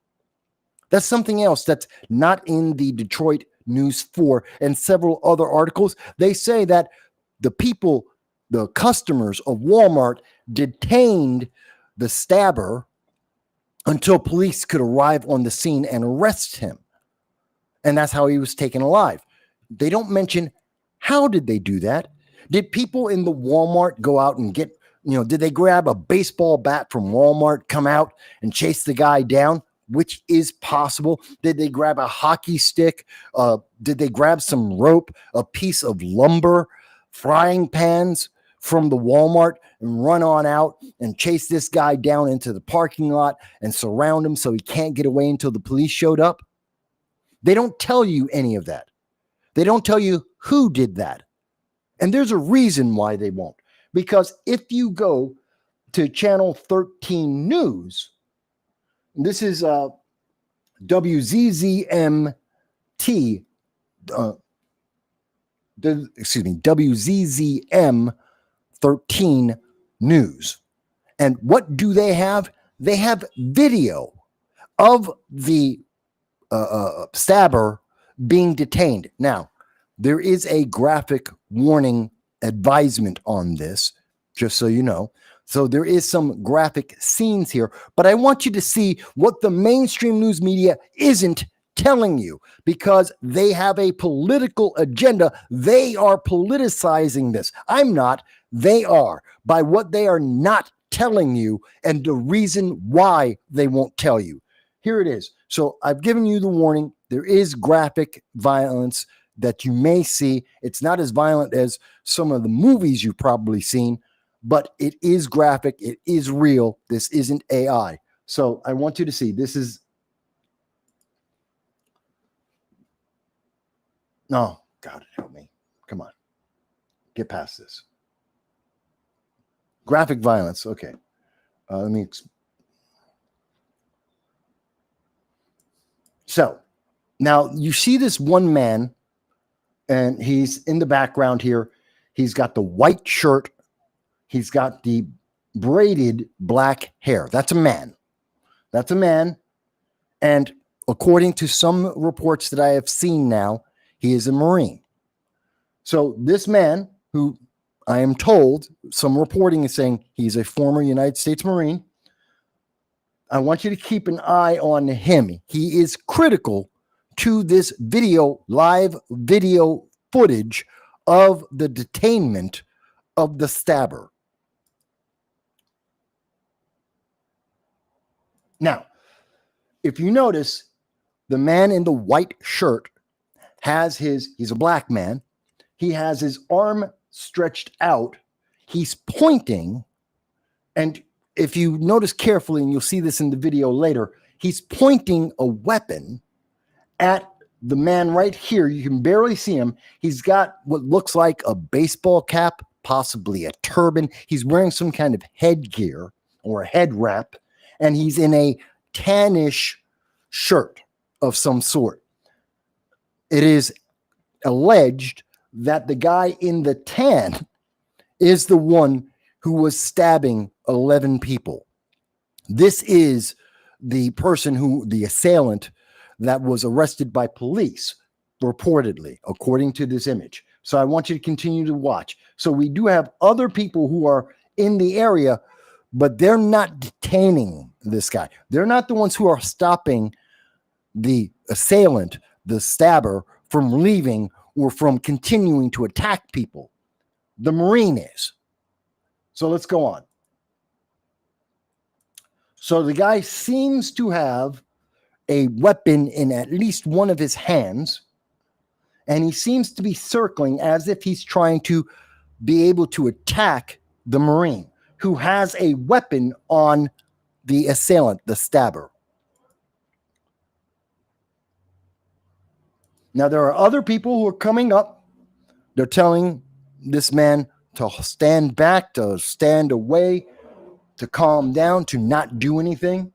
That's something else that's not in the Detroit News 4 and several other articles. They say that the people, the customers of Walmart detained the stabber until police could arrive on the scene and arrest him. And that's how he was taken alive. They don't mention how did they do that? Did people in the Walmart go out and get, did they grab a baseball bat from Walmart, come out and chase the guy down, which is possible? Did they grab a hockey stick? Did they grab some rope, a piece of lumber, frying pans from the Walmart and run on out and chase this guy down into the parking lot and surround him so he can't get away until the police showed up? They don't tell you any of that. They don't tell you who did that. And there's a reason why they won't. Because if you go to Channel 13 News, this is WZZM WZZM 13 News. And what do they have? They have video of the stabber being detained. Now, there is a graphic warning advisement on this, just so you know. So there is some graphic scenes here, but I want you to see what the mainstream news media isn't telling you, because they have a political agenda. They are politicizing this. I'm not. They are, by what they are not telling you and the reason why they won't tell you. Here it is. So I've given you the warning. There is graphic violence that you may see. It's not as violent as some of the movies you've probably seen, but it is graphic. It is real. This isn't AI. So I want you to see. This is... No, God help me. Come on. Get past this. Graphic violence. Okay. Let me... So now you see this one man, and he's in the background here. He's got the white shirt. He's got the braided black hair. That's a man. That's a man. And according to some reports that I have seen now, he is a Marine. So this man, who I am told, some reporting is saying he's a former United States Marine. I want you to keep an eye on him. He is critical to this video, live video footage of the detainment of the stabber. Now, if you notice, the man in the white shirt has he's a black man. He has his arm stretched out. He's pointing, and if you notice carefully, and you'll see this in the video later, he's pointing a weapon at the man right here. You can barely see him. He's got what looks like a baseball cap, possibly a turban. He's wearing some kind of headgear or a head wrap, and he's in a tannish shirt of some sort. It is alleged that the guy in the tan is the one who was stabbing 11 people. This is the person the assailant that was arrested by police, reportedly, according to this image. So I want you to continue to watch. So we do have other people who are in the area, but they're not detaining this guy. They're not the ones who are stopping the assailant, the stabber, from leaving or from continuing to attack people. The Marine is. So let's go on. So the guy seems to have a weapon in at least one of his hands, and he seems to be circling as if he's trying to be able to attack the Marine, who has a weapon on the assailant, the stabber. Now, there are other people who are coming up. They're telling this man to stand back, to stand away, to calm down, to not do anything.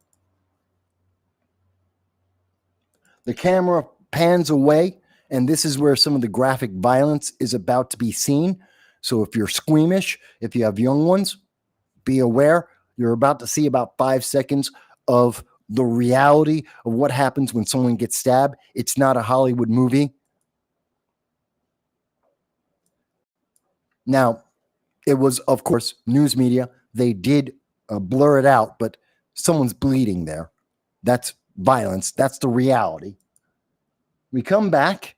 The camera pans away, and this is where some of the graphic violence is about to be seen. So if you're squeamish, if you have young ones, be aware. You're about to see about 5 seconds of the reality of what happens when someone gets stabbed. It's not a Hollywood movie. Now, it was, of course, news media. They did blur it out, but someone's bleeding there. That's violence. That's the reality. We come back,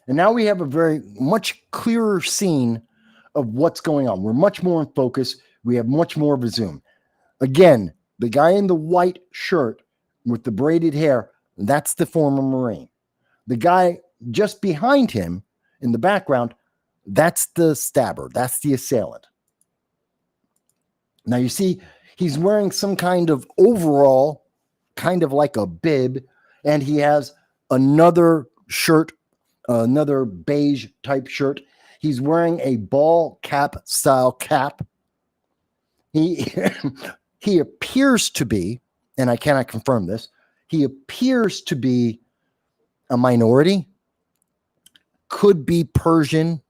and now we have a very much clearer scene of what's going on. We're much more in focus. We have much more of a zoom. Again, the guy in the white shirt with the braided hair, that's the former Marine. The guy just behind him in the background, that's the stabber. That's the assailant. Now you see, he's wearing some kind of overall, kind of like a bib, and he has another shirt, another beige type shirt. He's wearing a ball cap style cap. He appears to be, and I cannot confirm this, he appears to be a minority, could be Persian,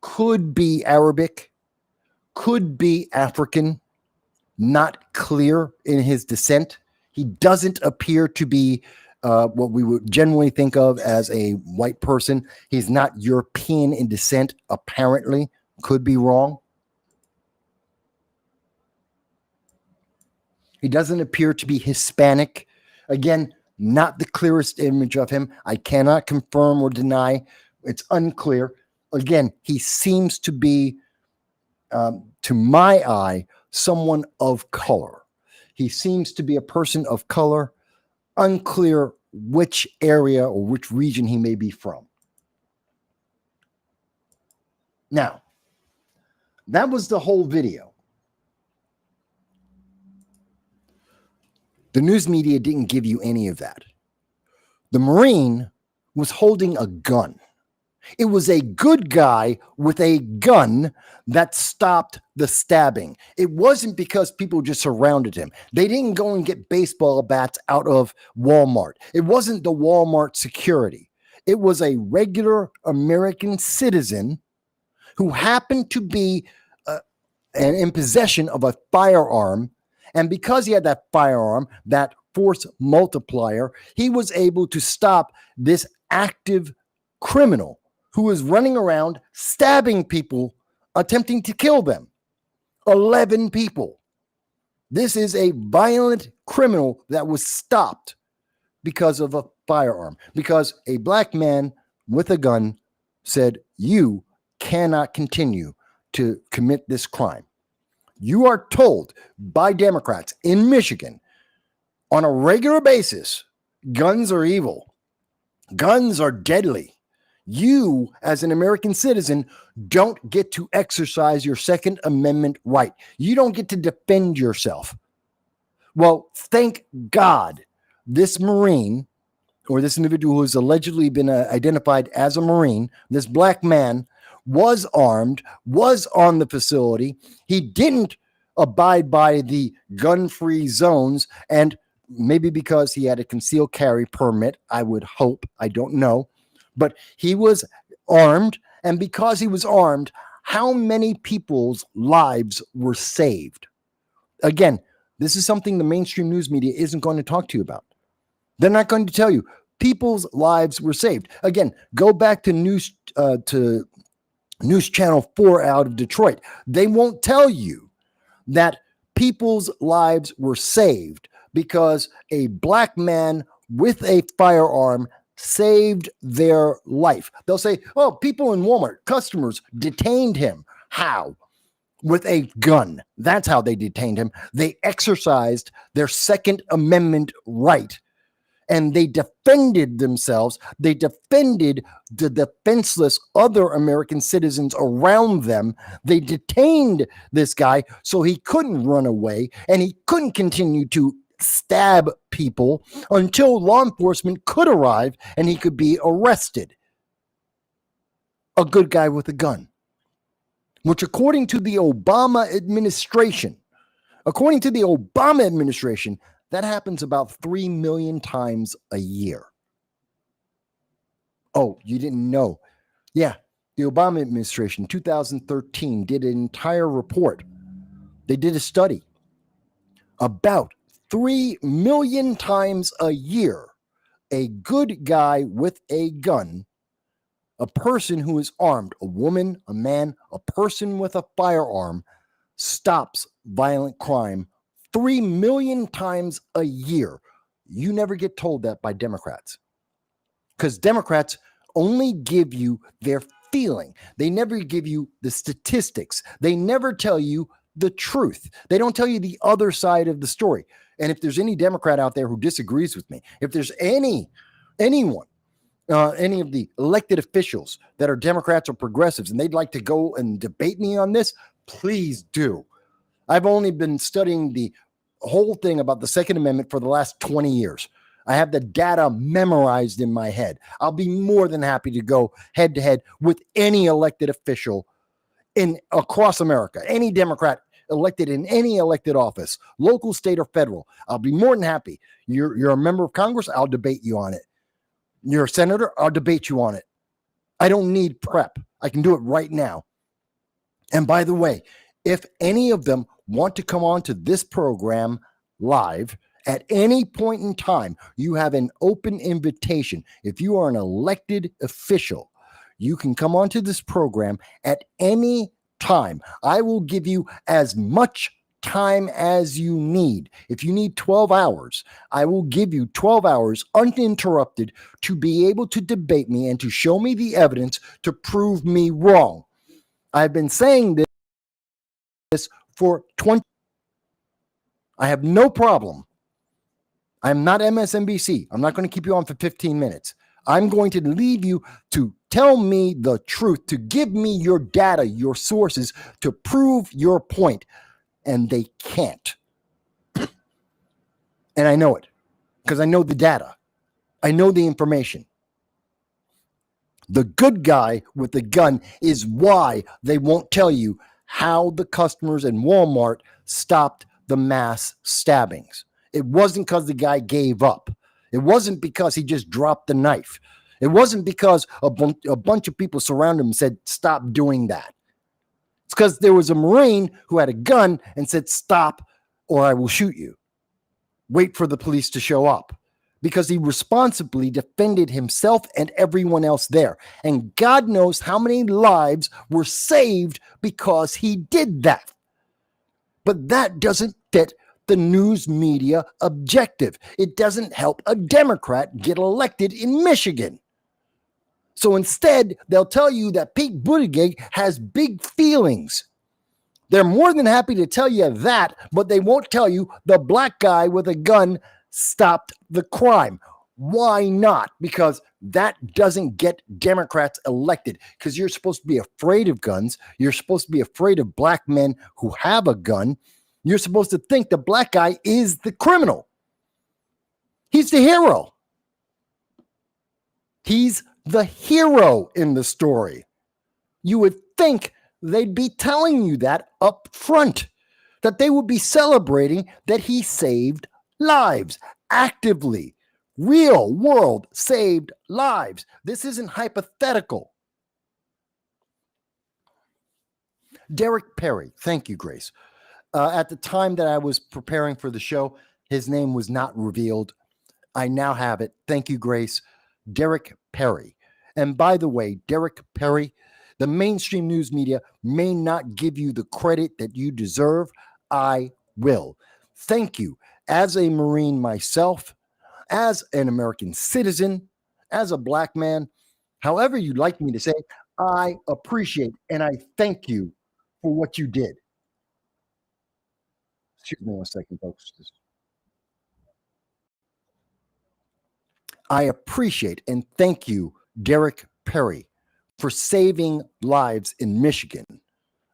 could be Arabic, could be African, not clear in his descent. He doesn't appear to be what we would generally think of as a white person. He's not European in descent, apparently. Could be wrong. He doesn't appear to be Hispanic. Again, not the clearest image of him. I cannot confirm or deny. It's unclear. Again, he seems to be, to my eye, someone of color. He seems to be a person of color. Unclear which area or which region he may be from. Now, that was the whole video. The news media didn't give you any of that. The Marine was holding a gun. It was a good guy with a gun that stopped the stabbing. It wasn't because people just surrounded him. They didn't go and get baseball bats out of Walmart. It wasn't the Walmart security. It was a regular American citizen who happened to be in possession of a firearm. And because he had that firearm, that force multiplier, he was able to stop this active criminal who was running around stabbing people, attempting to kill them. 11 people. This is a violent criminal that was stopped because of a firearm. Because a black man with a gun said, you cannot continue to commit this crime. You are told by Democrats in Michigan on a regular basis, guns are evil. Guns are deadly. You, as an American citizen, don't get to exercise your Second Amendment right. You don't get to defend yourself. Well, thank God this Marine, or this individual who has allegedly been identified as a Marine, this black man, was armed, was on the facility. He didn't abide by the gun-free zones, and maybe because he had a concealed carry permit, I would hope, I don't know, but he was armed, and because he was armed, how many people's lives were saved? Again, this is something the mainstream news media isn't going to talk to you about. They're not going to tell you people's lives were saved. Again, go back to News Channel 4 out of Detroit. They won't tell you that people's lives were saved because a black man with a firearm saved their life. They'll say, oh, people in Walmart, customers detained him. How? With a gun. That's how they detained him. They exercised their Second Amendment right. And they defended themselves. They defended the defenseless other American citizens around them. They detained this guy so he couldn't run away and he couldn't continue to stab people until law enforcement could arrive and he could be arrested. A good guy with a gun, which according to the Obama administration, That happens about 3 million times a year. Oh, you didn't know? Yeah, the Obama administration, 2013, did an entire report. They did a study about 3 million times a year. A good guy with a gun, a person who is armed, a woman, a man, a person with a firearm, stops violent crime 3 million times a year. You never get told that by Democrats, because Democrats only give you their feeling. They never give you the statistics. They never tell you the truth. They don't tell you the other side of the story. And if there's any Democrat out there who disagrees with me, if there's anyone, any of the elected officials that are Democrats or progressives, and they'd like to go and debate me on this, please do. I've only been studying the whole thing about the Second Amendment for the last 20 years. I have the data memorized in my head. I'll be more than happy to go head to head with any elected official across America, any Democrat elected in any elected office, local, state, or federal. I'll be more than happy. You're a member of Congress, I'll debate you on it. You're a senator, I'll debate you on it. I don't need prep. I can do it right now. And by the way, if any of them want to come on to this program live at any point in time, you have an open invitation. If you are an elected official, you can come onto this program at any time. I will give you as much time as you need. If you need 12 hours, I will give you 12 hours uninterrupted to be able to debate me and to show me the evidence to prove me wrong. I've been saying this for 20. I have no problem. I'm not MSNBC. I'm not going to keep you on for 15 minutes. I'm going to leave you to tell me the truth, to give me your data, your sources to prove your point. And they can't. And I know it because I know the data. I know the information. The good guy with the gun is why they won't tell you how the customers in Walmart stopped the mass stabbings. It wasn't because the guy gave up. It wasn't because he just dropped the knife. It wasn't because a bunch of people surrounded him and said, stop doing that. It's because there was a Marine who had a gun and said, stop or I will shoot you. Wait for the police to show up. Because he responsibly defended himself and everyone else there. And God knows how many lives were saved because he did that. But that doesn't fit the news media objective. It doesn't help a Democrat get elected in Michigan. So instead, they'll tell you that Pete Buttigieg has big feelings. They're more than happy to tell you that, but they won't tell you the black guy with a gun stopped the crime. Why not? Because that doesn't get Democrats elected. Because you're supposed to be afraid of guns. You're supposed to be afraid of black men who have a gun. You're supposed to think the black guy is the criminal. He's the hero. He's the hero in the story. You would think they'd be telling you that up front, that they would be celebrating that he saved lives actively. Real world saved lives. This isn't hypothetical. Derek Perry. Thank you, Grace. At the time that I was preparing for the show, his name was not revealed. I now have it. Thank you, Grace. Derek Perry. And by the way, Derek Perry, the mainstream news media may not give you the credit that you deserve. I will. Thank you. As a Marine myself, as an American citizen, as a black man, however you'd like me to say, I appreciate and I thank you for what you did. Excuse me 1 second, folks. I appreciate and thank you, Derek Perry, for saving lives in Michigan.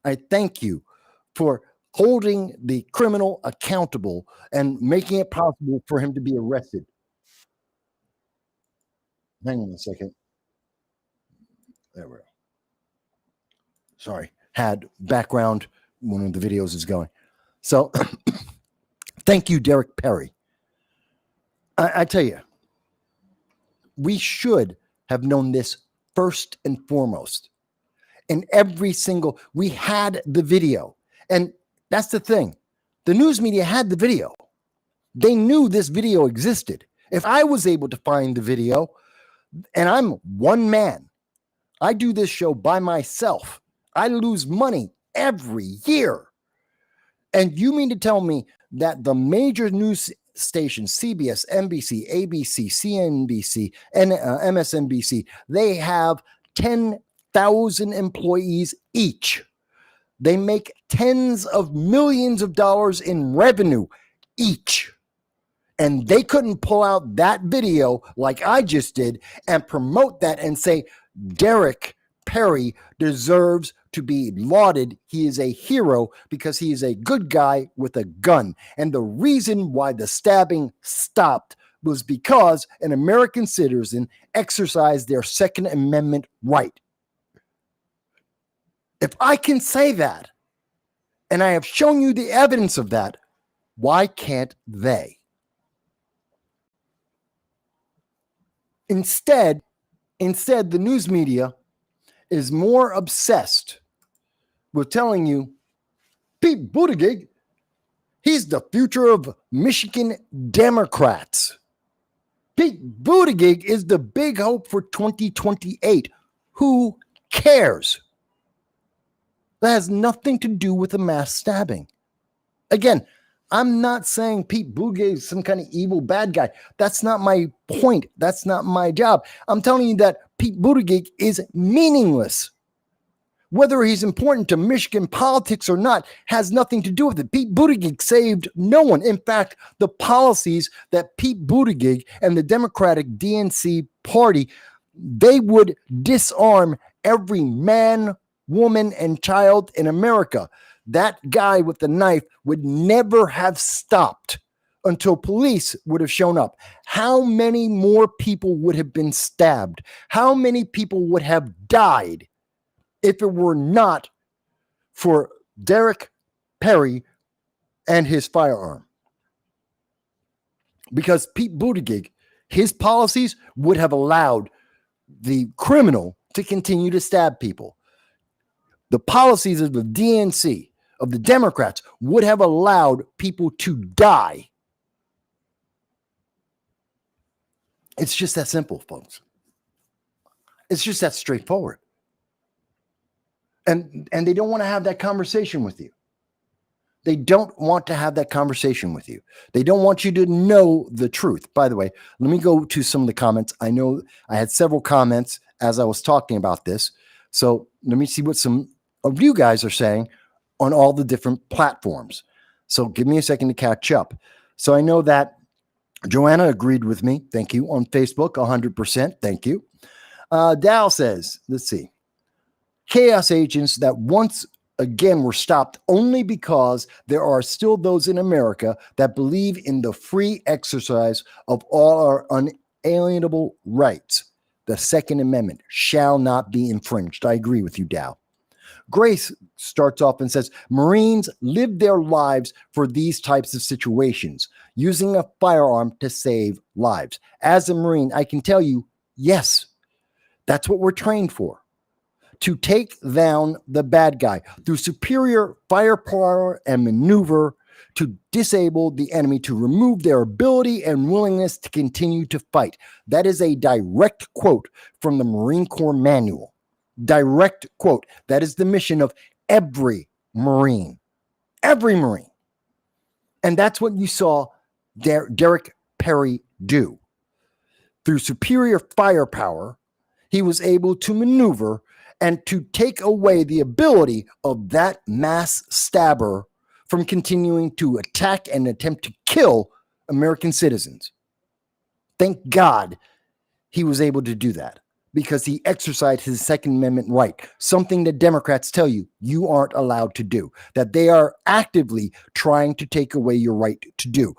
I thank you for holding the criminal accountable and making it possible for him to be arrested. Hang on a second. There we go. Sorry, had background. One of the videos is going. So thank you, Derek Perry. I tell you, we should have known this first and foremost. And we had the video. And that's the thing. The news media had the video. They knew this video existed. If I was able to find the video, and I'm one man, I do this show by myself, I lose money every year. And you mean to tell me that the major news stations, CBS, NBC, ABC, CNBC, and MSNBC, they have 10,000 employees each. They make tens of millions of dollars in revenue each. And they couldn't pull out that video like I just did and promote that and say, Derek Perry deserves to be lauded. He is a hero because he is a good guy with a gun. And the reason why the stabbing stopped was because an American citizen exercised their Second Amendment right. If I can say that, and I have shown you the evidence of that, why can't they? Instead, the news media is more obsessed with telling you, Pete Buttigieg, he's the future of Michigan Democrats. Pete Buttigieg is the big hope for 2028. Who cares? That has nothing to do with a mass stabbing. Again, I'm not saying Pete Buttigieg is some kind of evil bad guy. That's not my point. That's not my job. I'm telling you that Pete Buttigieg is meaningless. Whether he's important to Michigan politics or not has nothing to do with it. Pete Buttigieg saved no one. In fact, the policies that Pete Buttigieg and the Democratic DNC party, they would disarm every man, woman, and child in America. That guy with the knife would never have stopped until police would have shown up. How many more people would have been stabbed? How many people would have died if it were not for Derek Perry and his firearm? Because Pete Buttigieg, his policies would have allowed the criminal to continue to stab people. The policies of the DNC, of the Democrats, would have allowed people to die. It's just that simple, folks. It's just that straightforward. And they don't want to have that conversation with you. They don't want to have that conversation with you. They don't want you to know the truth. By the way, let me go to some of the comments. I know I had several comments as I was talking about this. So let me see what some of you guys are saying on all the different platforms. So give me a second to catch up. So I know that Joanna agreed with me. Thank you. On Facebook, 100%. Thank you. Dal says, let's see. Chaos agents that once again were stopped only because there are still those in America that believe in the free exercise of all our unalienable rights. The Second Amendment shall not be infringed. I agree with you, Dal. Grace starts off and says, Marines live their lives for these types of situations, using a firearm to save lives. As a Marine, I can tell you, yes, that's what we're trained for. To take down the bad guy through superior firepower and maneuver, to disable the enemy, to remove their ability and willingness to continue to fight. That is a direct quote from the Marine Corps manual. Direct quote. That is the mission of every Marine. Every Marine. And that's what you saw Derek Perry do. Through superior firepower, he was able to maneuver and to take away the ability of that mass stabber from continuing to attack and attempt to kill American citizens. Thank God he was able to do that, because he exercised his Second Amendment right, something that Democrats tell you you aren't allowed to do, that they are actively trying to take away your right to do.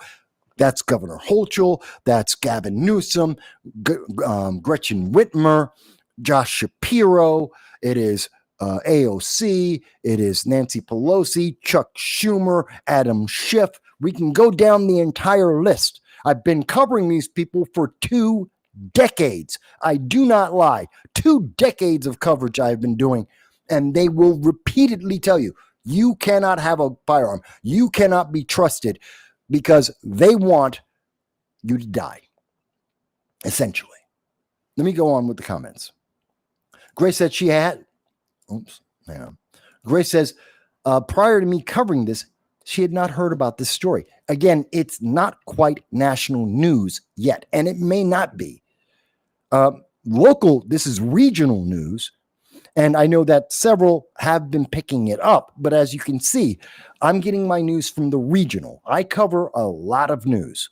That's Governor Hochul, that's Gavin Newsom, Gretchen Whitmer, Josh Shapiro, it is AOC, it is Nancy Pelosi, Chuck Schumer, Adam Schiff. We can go down the entire list I've been covering these people for 2 decades. I do not lie. 2 decades of coverage I've been doing, and they will repeatedly tell you, you cannot have a firearm. You cannot be trusted because they want you to die, essentially. Let me go on with the comments. Grace said she had, Grace says, prior to me covering this, she had not heard about this story. Again, it's not quite national news yet, and it may not be. Local, this is regional news, and I know that several have been picking it up, but as you can see, I'm getting my news from the regional. I cover a lot of news,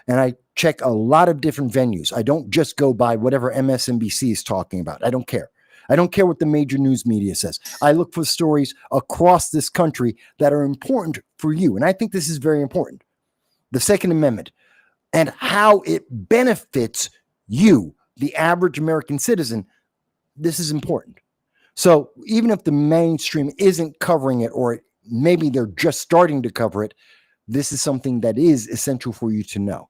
and I check a lot of different venues. I don't just go by whatever MSNBC is talking about. I don't care. I don't care what the major news media says. I look for stories across this country that are important for you. And I think this is very important. The Second Amendment and how it benefits you, the average American citizen. This is important. So even if the mainstream isn't covering it, or maybe they're just starting to cover it, this is something that is essential for you to know.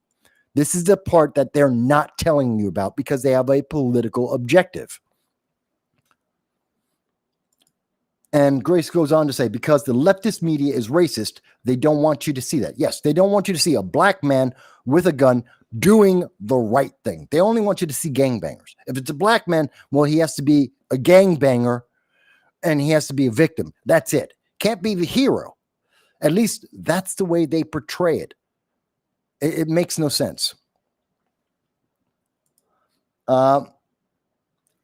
This is the part that they're not telling you about because they have a political objective. And Grace goes on to say, because the leftist media is racist, they don't want you to see that. Yes, they don't want you to see a black man with a gun doing the right thing. They only want you to see gangbangers. If it's a black man, well, he has to be a gangbanger and he has to be a victim. That's it. Can't be the hero. At least that's the way they portray it. It makes no sense.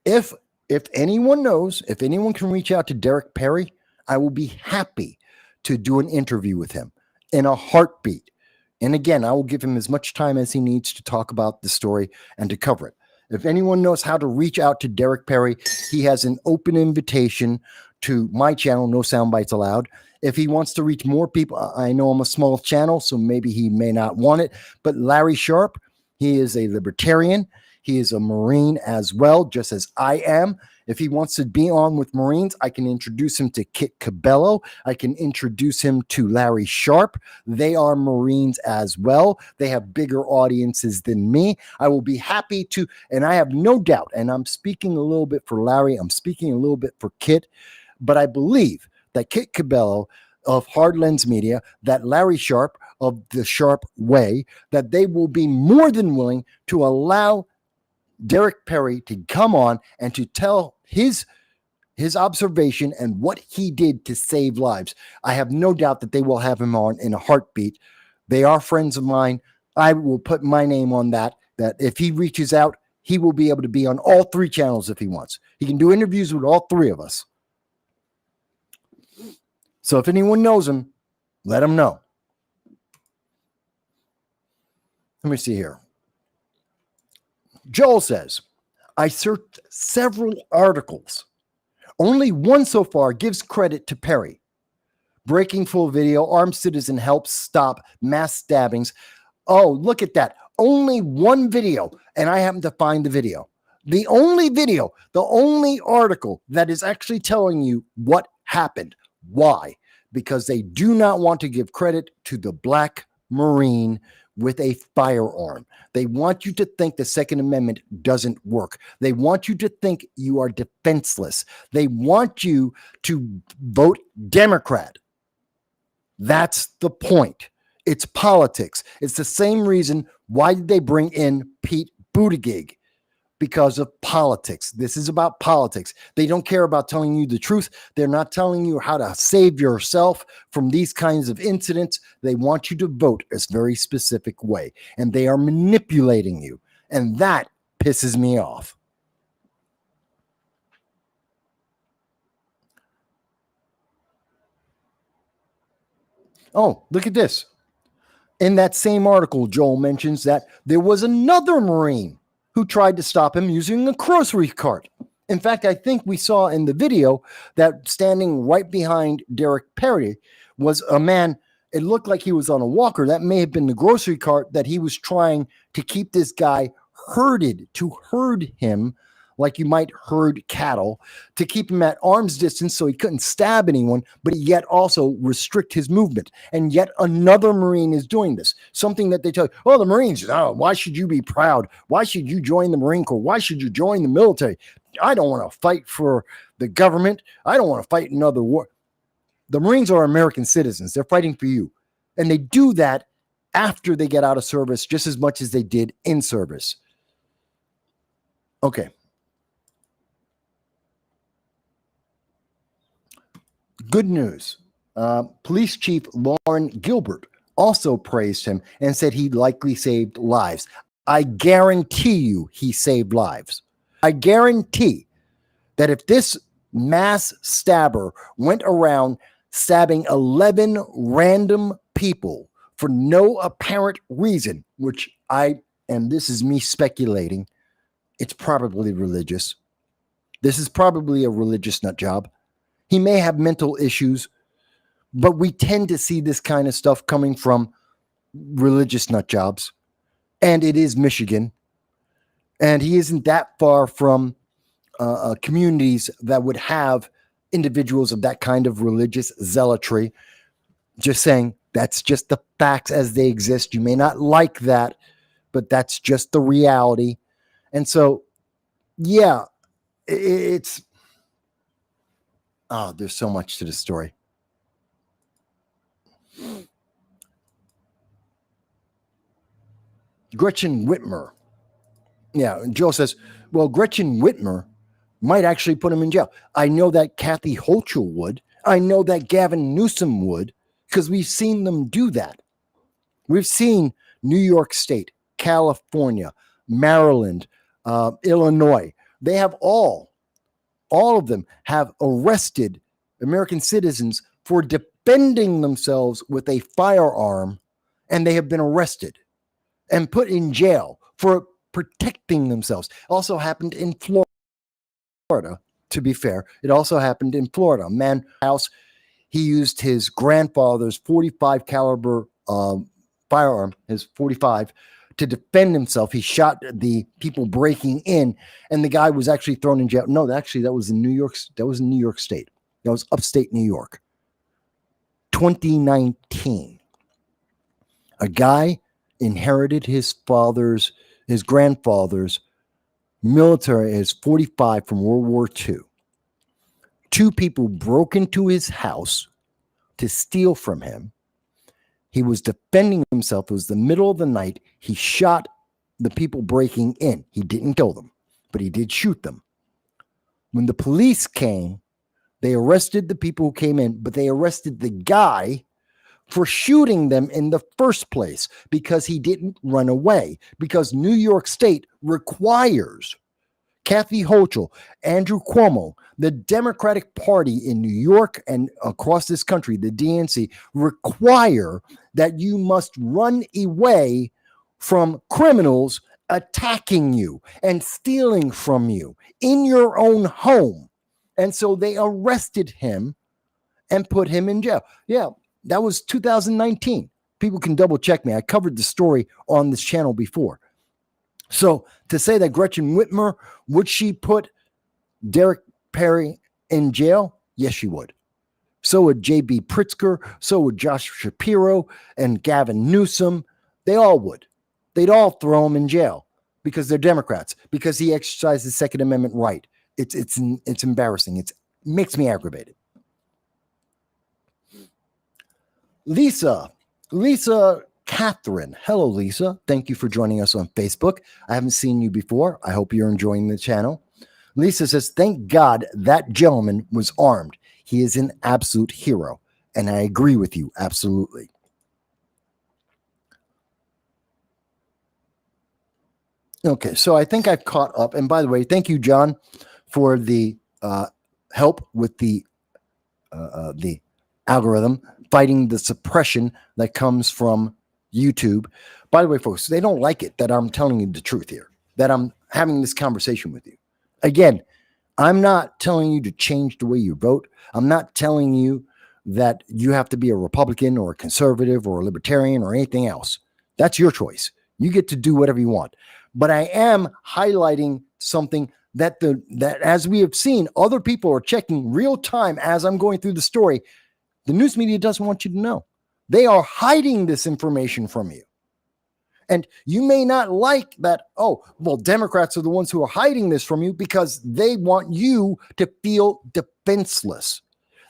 If anyone knows, if anyone can reach out to Derek Perry, I will be happy to do an interview with him in a heartbeat. And again, I will give him as much time as he needs to talk about the story and to cover it. If anyone knows how to reach out to Derek Perry, he has an open invitation to my channel, No Soundbites Allowed. If he wants to reach more people, I know I'm a small channel, so maybe he may not want it. But Larry Sharp, he is a libertarian. He is a Marine as well, just as I am. If he wants to be on with Marines, I can introduce him to Kit Cabello. I can introduce him to Larry Sharp. They are Marines as well. They have bigger audiences than me. I will be happy to, and I have no doubt, and I'm speaking a little bit for Larry, I'm speaking a little bit for Kit, but I believe that Kit Cabello of Hard Lens Media, that Larry Sharp of the Sharp Way, that they will be more than willing to allow Derek Perry to come on and to tell his observation and what he did to save lives. I have no doubt that they will have him on in a heartbeat. They are friends of mine. I will put my name on that if he reaches out, he will be able to be on all 3 channels if he wants. He can do interviews with all 3 of us. So if anyone knows him, let him know. Let me see here. Joel says, I searched several articles. Only one so far gives credit to Perry. Breaking full video, armed citizen helps stop mass stabbings. Oh, look at that. Only one video, and I happen to find the video. The only video, the only article that is actually telling you what happened. Why? Because they do not want to give credit to the black Marine with a firearm. They want you to think the Second Amendment doesn't work. They want you to think you are defenseless. They want you to vote Democrat. That's the point. It's politics. It's the same reason why did they bring in Pete Buttigieg? Because of politics. This is about politics. They don't care about telling you the truth. They're not telling you how to save yourself from these kinds of incidents. They want you to vote a very specific way, and they are manipulating you, and that pisses me off. Oh, look at this. In that same article, Joel mentions that there was another Marine who tried to stop him using a grocery cart. In fact, I think we saw in the video that standing right behind Derek Perry was a man. It looked like he was on a walker. That may have been the grocery cart that he was trying to keep this guy herded, to herd him like you might herd cattle, to keep him at arm's distance so he couldn't stab anyone, but yet also restrict his movement. And yet another Marine is doing this. Something that they tell you, oh, the Marines, oh, why should you be proud? Why should you join the Marine Corps? Why should you join the military? I don't want to fight for the government. I don't want to fight another war. The Marines are American citizens. They're fighting for you. And they do that after they get out of service just as much as they did in service. Okay. Good news. Police Chief Lauren Gilbert also praised him and said he likely saved lives. I guarantee you he saved lives. I guarantee that if this mass stabber went around stabbing 11 random people for no apparent reason, which and this is me speculating, it's probably religious. This is probably a religious nut job. He may have mental issues, but we tend to see this kind of stuff coming from religious nut jobs. And it is Michigan. And he isn't that far from communities that would have individuals of that kind of religious zealotry. Just saying, that's just the facts as they exist. You may not like that, but that's just the reality. And so, yeah, there's so much to the story. Gretchen Whitmer. Yeah, Joe says, well, Gretchen Whitmer might actually put him in jail. I know that Kathy Hochul would. I know that Gavin Newsom would, because we've seen them do that. We've seen New York State, California, Maryland, Illinois. They have all of them have arrested American citizens for defending themselves with a firearm, and they have been arrested and put in jail for protecting themselves. Also happened in Florida, to be fair. It also happened in Florida. A man house, he used his grandfather's 45 caliber firearm, his 45, to defend himself. He shot the people breaking in, and the guy was actually thrown in jail. No, actually, that was in New York. That was in New York State. That was upstate New York. 2019. A guy inherited his grandfather's military, his 45 from World War II. Two people broke into his house to steal from him. He was defending himself. It was the middle of the night. He shot the people breaking in. He didn't kill them, but he did shoot them. When the police came, they arrested the people who came in, but they arrested the guy for shooting them in the first place because he didn't run away. Because New York State requires Kathy Hochul, Andrew Cuomo, the Democratic Party in New York and across this country, the DNC, require that you must run away from criminals attacking you and stealing from you in your own home. And so they arrested him and put him in jail. Yeah, that was 2019. People can double check me. I covered the story on this channel before. So to say that Gretchen Whitmer, would she put Derek Perry in jail? Yes, she would. So would J.B. Pritzker. So would Josh Shapiro and Gavin Newsom. They all would. They'd all throw him in jail because they're Democrats, because he exercised the Second Amendment right. It's embarrassing. It makes me aggravated. Lisa Catherine. Hello, Lisa. Thank you for joining us on Facebook. I haven't seen you before. I hope you're enjoying the channel. Lisa says, thank God that gentleman was armed. He is an absolute hero. And I agree with you. Absolutely. Okay, so I think I've caught up. And by the way, thank you, John, for the help with the algorithm, fighting the suppression that comes from YouTube. By the way, folks, they don't like it that I'm telling you the truth here, that I'm having this conversation with you. Again, I'm not telling you to change the way you vote. I'm not telling you that you have to be a Republican or a conservative or a libertarian or anything else. That's your choice. You get to do whatever you want. But I am highlighting something that as we have seen, other people are checking real time as I'm going through the story. The news media doesn't want you to know. They are hiding this information from you. And you may not like that. Oh, well, Democrats are the ones who are hiding this from you because they want you to feel defenseless.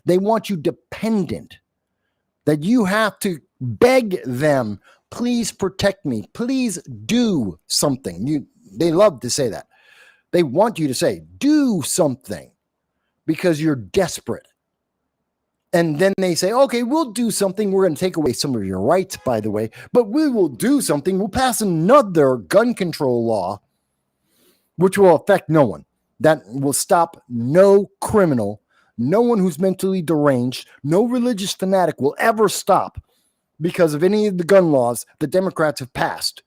They want you dependent, that you have to beg them, please protect me, please do something. They love to say that. They want you to say, do something, because you're desperate. And then they say, okay, we'll do something. We're going to take away some of your rights, by the way, but we will do something. We'll pass another gun control law, which will affect no one. That will stop no criminal, no one who's mentally deranged, no religious fanatic will ever stop because of any of the gun laws the Democrats have passed.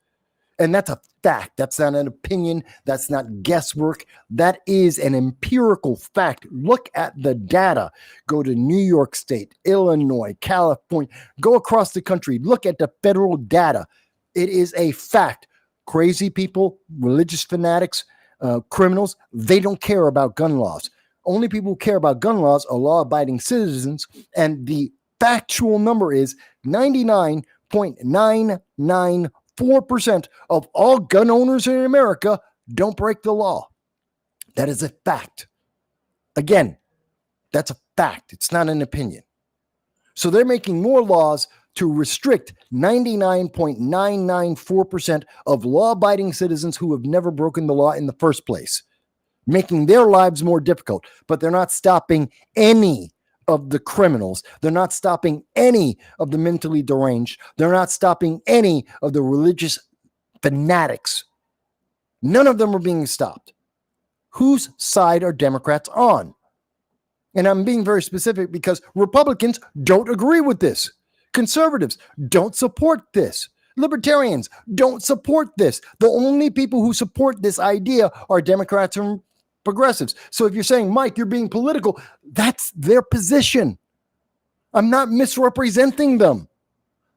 And that's a fact. That's not an opinion. That's not guesswork. That is an empirical fact. Look at the data. Go to New York State, Illinois, California. Go across the country. Look at the federal data. It is a fact. Crazy people, religious fanatics, criminals, they don't care about gun laws. Only people who care about gun laws are law-abiding citizens. And the factual number is 99.994% of all gun owners in America don't break the law. That is a fact. Again, that's a fact. It's not an opinion. So they're making more laws to restrict 99.994% of law-abiding citizens who have never broken the law in the first place, making their lives more difficult. But they're not stopping any of the criminals. They're not stopping any of the mentally deranged. They're not stopping any of the religious fanatics. None of them are being stopped. Whose side are Democrats on? And I'm being very specific because Republicans don't agree with this. Conservatives don't support this. Libertarians don't support this. The only people who support this idea are Democrats and progressives. So if you're saying, Mike, you're being political, that's their position. I'm not misrepresenting them.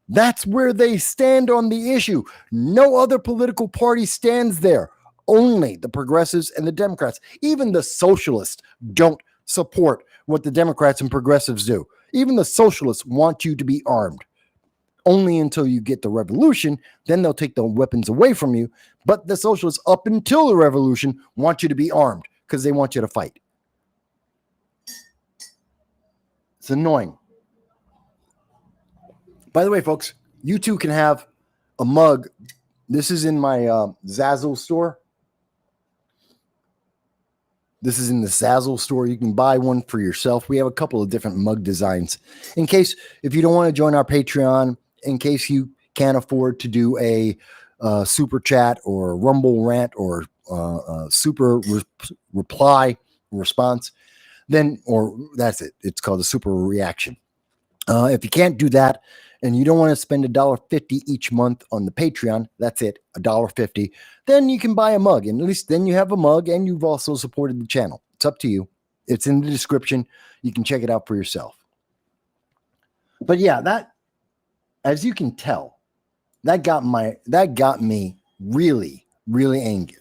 That's where they stand on the issue. No other political party stands there. Only the progressives and the Democrats. Even the socialists don't support what the Democrats and progressives do. Even the socialists want you to be armed. Only until you get the revolution, then they'll take the weapons away from you. But the socialists, up until the revolution, want you to be armed because they want you to fight. It's annoying. By the way, folks, you too can have a mug. This is in my Zazzle store. This is in the Zazzle store. You can buy one for yourself. We have a couple of different mug designs. In case, if you don't want to join our Patreon, in case you can't afford to do a super chat or rumble rant or super reply response, then, or that's it. It's called a super reaction. If you can't do that and you don't want to spend $1.50 each month on the Patreon, that's it, $1.50, then you can buy a mug. And at least then you have a mug and you've also supported the channel. It's up to you. It's in the description. You can check it out for yourself. But yeah, that, as you can tell, that got me really, really angry.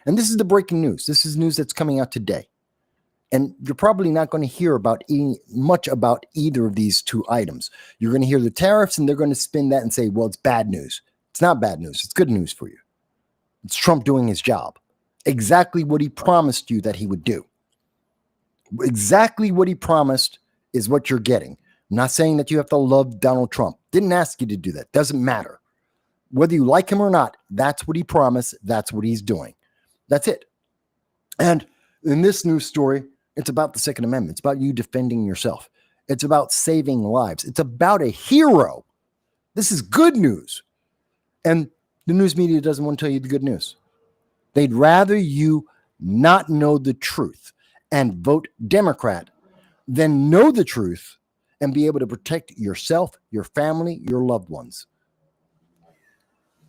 And this is the breaking news. This is news that's coming out today. And you're probably not going to hear much about either of these two items. You're going to hear the tariffs, and they're going to spin that and say, well, it's bad news. It's not bad news. It's good news for you. It's Trump doing his job. Exactly what he promised you that he would do. Exactly what he promised is what you're getting. I'm not saying that you have to love Donald Trump. Didn't ask you to do that. Doesn't matter. Whether you like him or not, that's what he promised. That's what he's doing. That's it. And in this news story, it's about the Second Amendment. It's about you defending yourself. It's about saving lives. It's about a hero. This is good news. And the news media doesn't want to tell you the good news. They'd rather you not know the truth and vote Democrat than know the truth and be able to protect yourself, your family, your loved ones.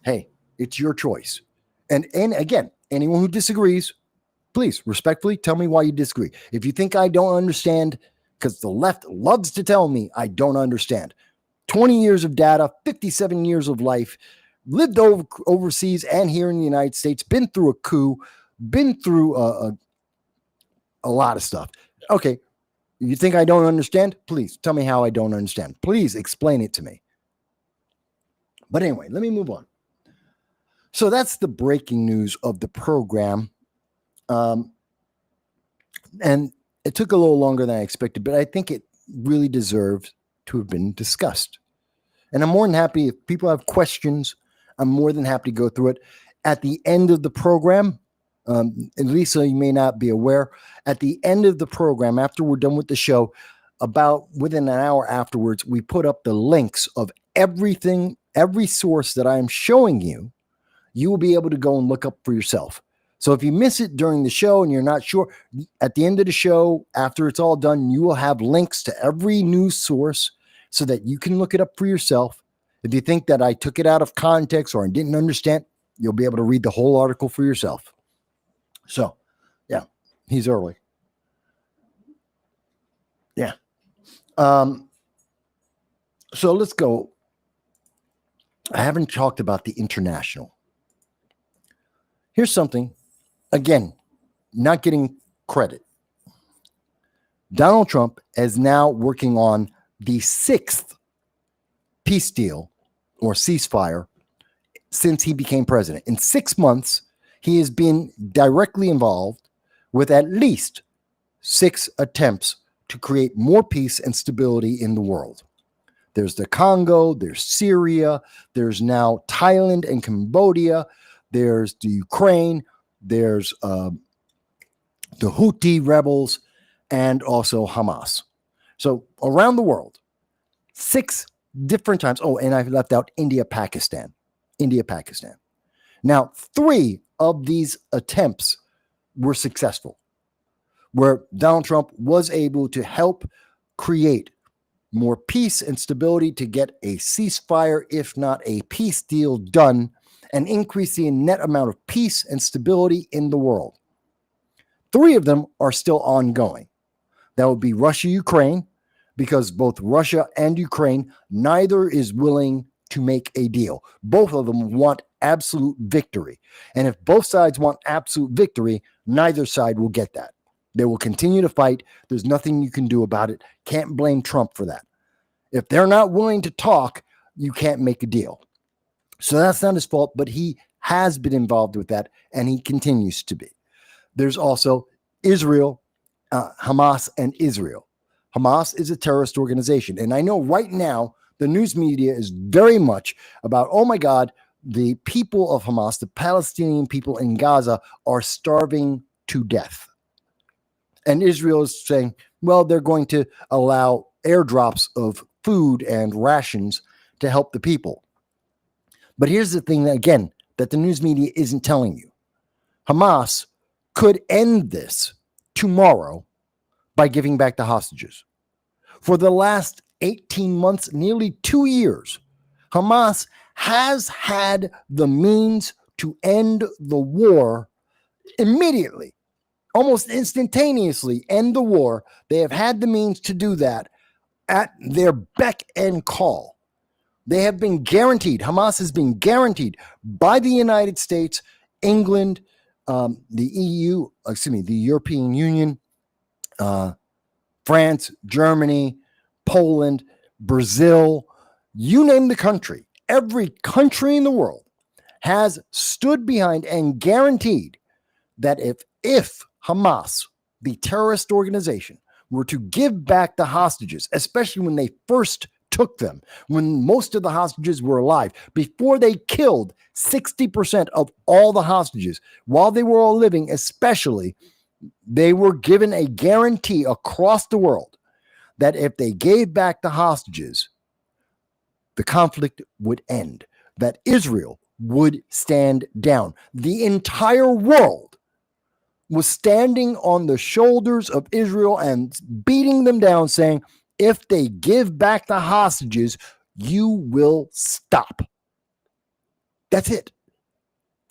Hey, it's your choice. And again, anyone who disagrees, please respectfully tell me why you disagree. If you think I don't understand, because the left loves to tell me I don't understand. 20 years of data, 57 years of life, lived overseas and here in the United States, been through a coup, been through a lot of stuff. Okay, you think I don't understand? Please tell me how I don't understand. Please explain it to me. But anyway, let me move on. So that's the breaking news of the program. And it took a little longer than I expected, but I think it really deserves to have been discussed. And I'm more than happy if people have questions, I'm more than happy to go through it. At the end of the program, at least so you may not be aware, at the end of the program, after we're done with the show, about within an hour afterwards, we put up the links of everything, every source that I'm showing you. You will be able to go and look up for yourself. So if you miss it during the show and you're not sure, at the end of the show, after it's all done, you will have links to every news source so that you can look it up for yourself. If you think that I took it out of context or I didn't understand, you'll be able to read the whole article for yourself. So, yeah, he's early. Yeah. So let's go. I haven't talked about the international. Here's something, again, not getting credit. Donald Trump is now working on the 6th peace deal or ceasefire since he became president. In 6 months, he has been directly involved with at least 6 attempts to create more peace and stability in the world. There's the Congo, there's Syria, there's now Thailand and Cambodia, there's the Ukraine, there's the Houthi rebels, and also Hamas. So around the world, 6 different times. Oh, and I've left out India, Pakistan. Now, 3 of these attempts were successful, where Donald Trump was able to help create more peace and stability to get a ceasefire, if not a peace deal, done and increase the net amount of peace and stability in the world. 3 of them are still ongoing. That would be Russia, Ukraine, because both Russia and Ukraine, neither is willing to make a deal. Both of them want absolute victory. And if both sides want absolute victory, neither side will get that. They will continue to fight. There's nothing you can do about it. Can't blame Trump for that. If they're not willing to talk, you can't make a deal. So that's not his fault, but he has been involved with that, and he continues to be. There's also Israel, Hamas, and Israel. Hamas is a terrorist organization. And I know right now the news media is very much about, oh my God, the people of Hamas, the Palestinian people in Gaza, are starving to death. And Israel is saying, well, they're going to allow airdrops of food and rations to help the people. But here's the thing that, again, that the news media isn't telling you. Hamas could end this tomorrow by giving back the hostages. For the last 18 months, nearly 2 years, Hamas has had the means to end the war immediately, almost instantaneously end the war. They have had the means to do that at their beck and call. They have been guaranteed, Hamas has been guaranteed by the United States, England, the EU, the European Union, France, Germany, Poland, Brazil, you name the country. Every country in the world has stood behind and guaranteed that if Hamas, the terrorist organization, were to give back the hostages, especially when they first took them, when most of the hostages were alive, before they killed 60% of all the hostages, while they were all living, especially, they were given a guarantee across the world that if they gave back the hostages, the conflict would end, that Israel would stand down. The entire world was standing on the shoulders of Israel and beating them down, saying, if they give back the hostages, you will stop. That's it.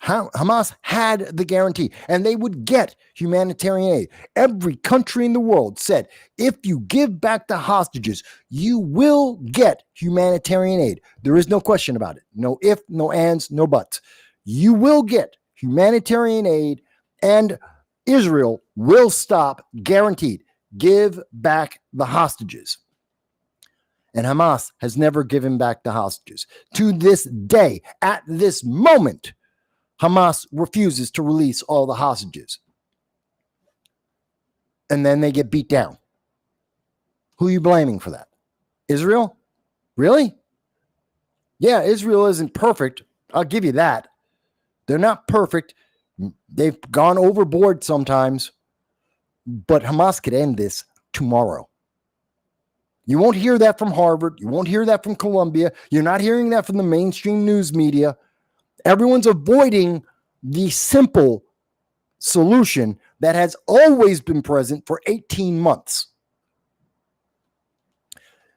Hamas had the guarantee, and they would get humanitarian aid. Every country in the world said, if you give back the hostages, you will get humanitarian aid. There is no question about it. No if, no ands, no buts. You will get humanitarian aid, and Israel will stop, guaranteed. Give back the hostages. And Hamas has never given back the hostages. To this day, at this moment, Hamas refuses to release all the hostages. And then they get beat down. Who are you blaming for that? Israel? Really? Yeah, Israel isn't perfect. I'll give you that. They're not perfect. They've gone overboard sometimes. But Hamas could end this tomorrow. You won't hear that from Harvard. You won't hear that from Columbia. You're not hearing that from the mainstream news media. Everyone's avoiding the simple solution that has always been present for 18 months.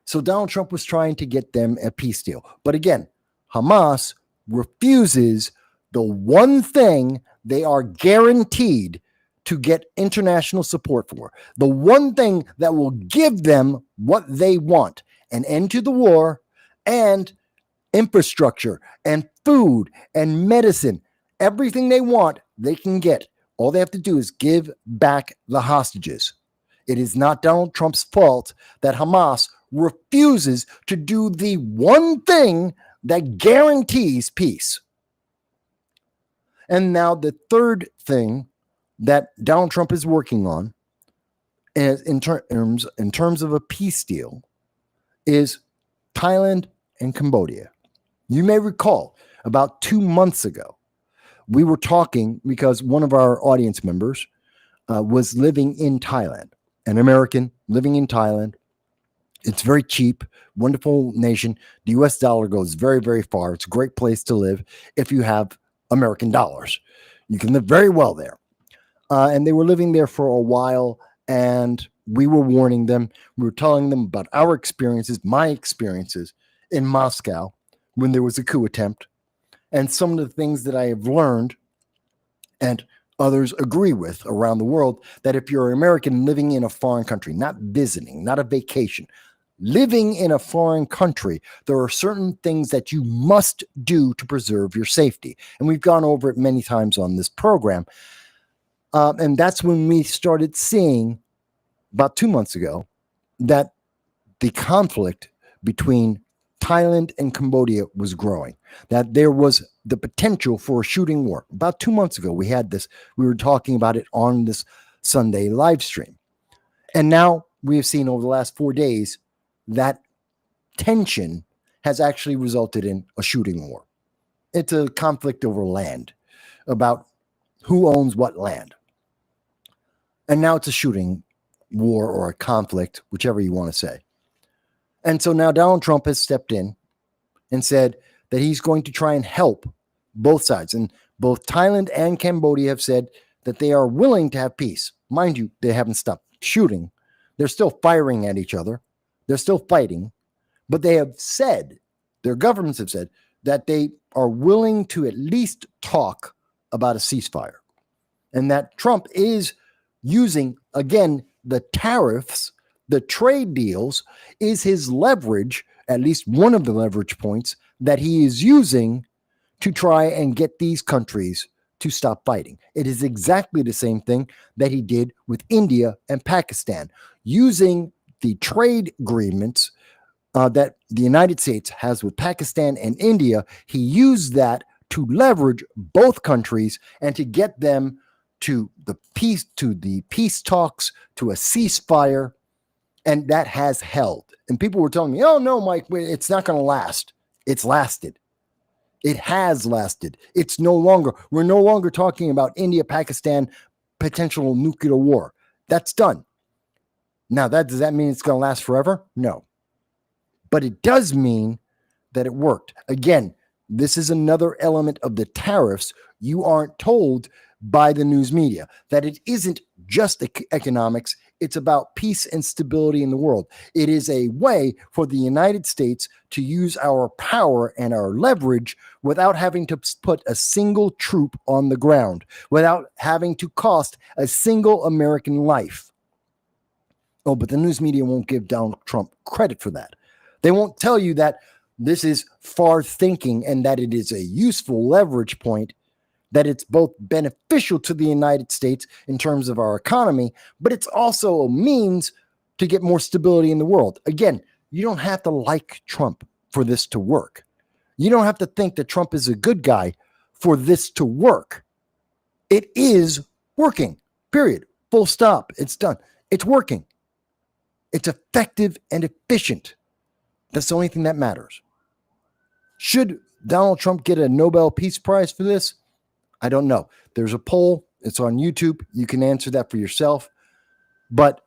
So Donald Trump was trying to get them a peace deal. But again, Hamas refuses the one thing they are guaranteed to get international support for. The one thing that will give them what they want, an end to the war and infrastructure and food and medicine. Everything they want, they can get. All they have to do is give back the hostages. It is not Donald Trump's fault that Hamas refuses to do the one thing that guarantees peace. And now the third thing that Donald Trump is working on is in terms of a peace deal is Thailand and Cambodia. You may recall about 2 months ago, we were talking because one of our audience members was living in Thailand, an American living in Thailand. It's very cheap, wonderful nation. The US dollar goes very, very far. It's a great place to live if you have American dollars. You can live very well there. And they were living there for a while, and we were warning them. We were telling them about our experiences, my experiences in Moscow when there was a coup attempt, and some of the things that I have learned and others agree with around the world, that if you're an American living in a foreign country, not visiting, not a vacation, living in a foreign country, there are certain things that you must do to preserve your safety. And we've gone over it many times on this program. And that's when we started seeing, about 2 months ago, that the conflict between Thailand and Cambodia was growing, that there was the potential for a shooting war. About 2 months ago, we had this. We were talking about it on this Sunday live stream. And now we have seen over the last 4 days that tension has actually resulted in a shooting war. It's a conflict over land, about who owns what land. And now it's a shooting war or a conflict, whichever you want to say. And so now Donald Trump has stepped in and said that he's going to try and help both sides. And both Thailand and Cambodia have said that they are willing to have peace. Mind you, they haven't stopped shooting. They're still firing at each other. They're still fighting. But they have said, their governments have said, that they are willing to at least talk about a ceasefire. And that Trump is using, again, the tariffs, the trade deals, is his leverage, at least one of the leverage points that he is using to try and get these countries to stop fighting. It is exactly the same thing that he did with India and Pakistan, using the trade agreements that the United States has with Pakistan and India. He used that to leverage both countries and to get them to the peace talks, to a ceasefire, and that has held. And people were telling me, "Oh no, Mike, it's not going to last." It's lasted. It has lasted. It's no longer. We're no longer talking about India, Pakistan, potential nuclear war. That's done. Now, does that mean it's going to last forever? No. But it does mean that it worked. Again, this is another element of the tariffs. You aren't told by the news media that it isn't just economics. It's about peace and stability in the world. It is a way for the United States to use our power and our leverage without having to put a single troop on the ground, without having to cost a single American life. Oh, but the news media won't give Donald Trump credit for that. They won't tell you that this is far thinking and that it is a useful leverage point that it's both beneficial to the United States in terms of our economy, but it's also a means to get more stability in the world. Again, you don't have to like Trump for this to work. You don't have to think that Trump is a good guy for this to work. It is working, period. Full stop. It's done. It's working. It's effective and efficient. That's the only thing that matters. Should Donald Trump get a Nobel Peace Prize for this? I don't know. There's a poll. It's on YouTube. You can answer that for yourself. But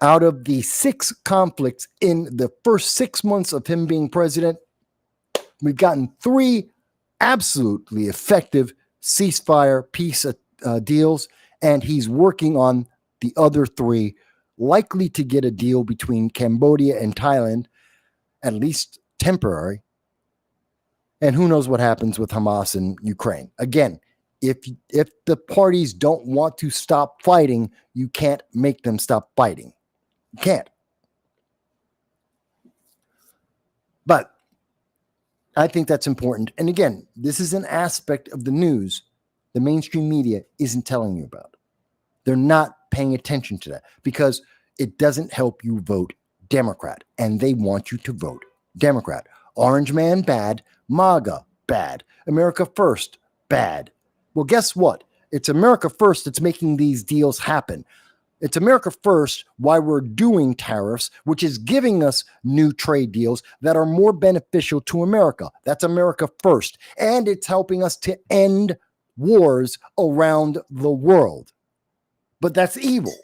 out of the 6 conflicts in the first 6 months of him being president, we've gotten 3 absolutely effective ceasefire peace deals, and he's working on the other 3, likely to get a deal between Cambodia and Thailand, at least temporary. And who knows what happens with Hamas and Ukraine. Again, if the parties don't want to stop fighting, you can't make them stop fighting. You can't. But I think that's important. And again, this is an aspect of the news the mainstream media isn't telling you about. They're not paying attention to that because it doesn't help you vote Democrat, and they want you to vote Democrat. Orange man, bad. MAGA, bad. America First, bad. Well, guess what? It's America First that's making these deals happen. It's America First why we're doing tariffs, which is giving us new trade deals that are more beneficial to America. That's America First. And it's helping us to end wars around the world. But that's evil.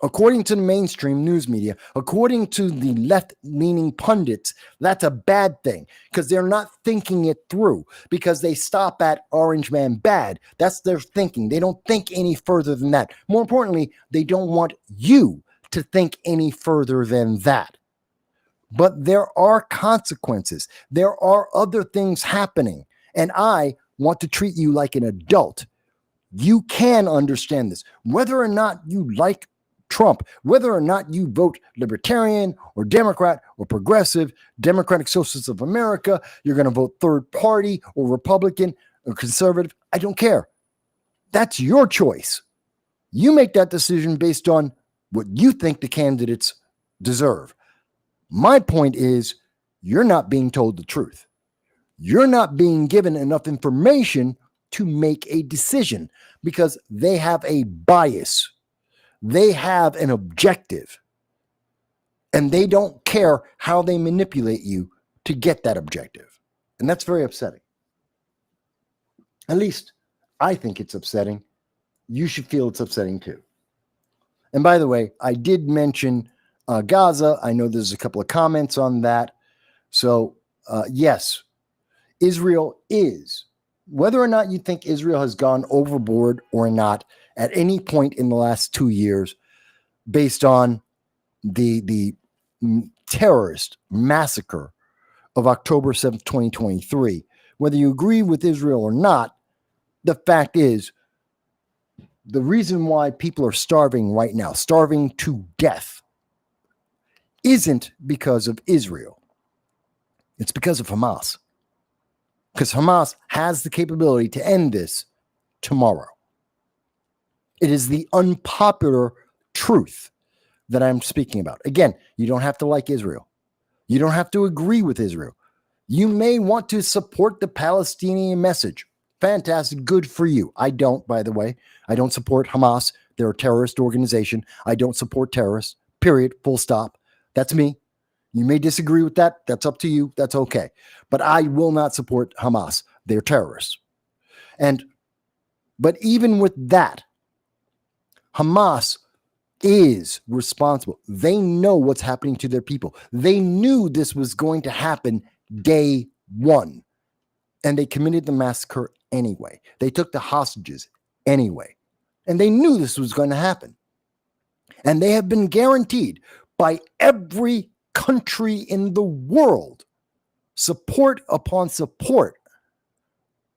According to the mainstream news media, according to the left-leaning pundits, that's a bad thing because they're not thinking it through because they stop at orange man bad. That's their thinking. They don't think any further than that. More importantly, they don't want you to think any further than that. But there are consequences. There are other things happening, and I want to treat you like an adult. You can understand this. Whether or not you like Trump, whether or not you vote Libertarian or Democrat or Progressive, Democratic Socialists of America, you're going to vote third party or Republican or conservative. I don't care. That's your choice. You make that decision based on what you think the candidates deserve. My point is, you're not being told the truth. You're not being given enough information to make a decision because they have a bias. They have an objective, and they don't care how they manipulate you to get that objective. And that's very upsetting. At least I think it's upsetting. You should feel it's upsetting too. And by the way, I did mention Gaza. I know there's a couple of comments on that. So yes, Israel is, whether or not you think Israel has gone overboard or not, at any point in the last 2 years, based on the terrorist massacre of October 7th, 2023, whether you agree with Israel or not, the fact is, the reason why people are starving right now, starving to death, isn't because of Israel. It's because of Hamas. Because Hamas has the capability to end this tomorrow. It is the unpopular truth that I'm speaking about. Again, you don't have to like Israel. You don't have to agree with Israel. You may want to support the Palestinian message. Fantastic. Good for you. I don't, by the way. I don't support Hamas. They're a terrorist organization. I don't support terrorists. Period. Full stop. That's me. You may disagree with that. That's up to you. That's okay. But I will not support Hamas. They're terrorists. But even with that, Hamas is responsible. They know what's happening to their people. They knew this was going to happen day one, and they committed the massacre anyway. They took the hostages anyway, and they knew this was going to happen. And they have been guaranteed by every country in the world support upon support,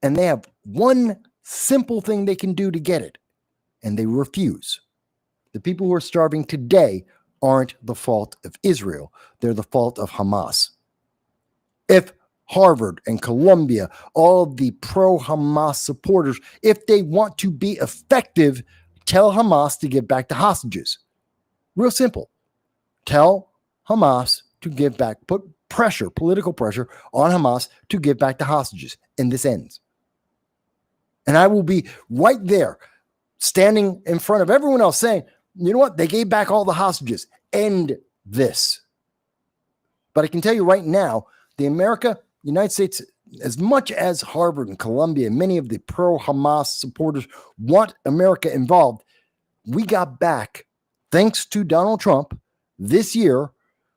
and they have one simple thing they can do to get it, and they refuse. The people who are starving today aren't the fault of Israel. They're the fault of Hamas. If Harvard and Columbia, all of the pro-Hamas supporters, if they want to be effective, tell Hamas to give back the hostages. Real simple. Tell Hamas to give back, put pressure, political pressure on Hamas to give back the hostages, and this ends. And I will be right there, standing in front of everyone else saying, you know what? They gave back all the hostages. End this. But I can tell you right now, United States, as much as Harvard and Columbia and many of the pro-Hamas supporters want America involved, we got back, thanks to Donald Trump, this year,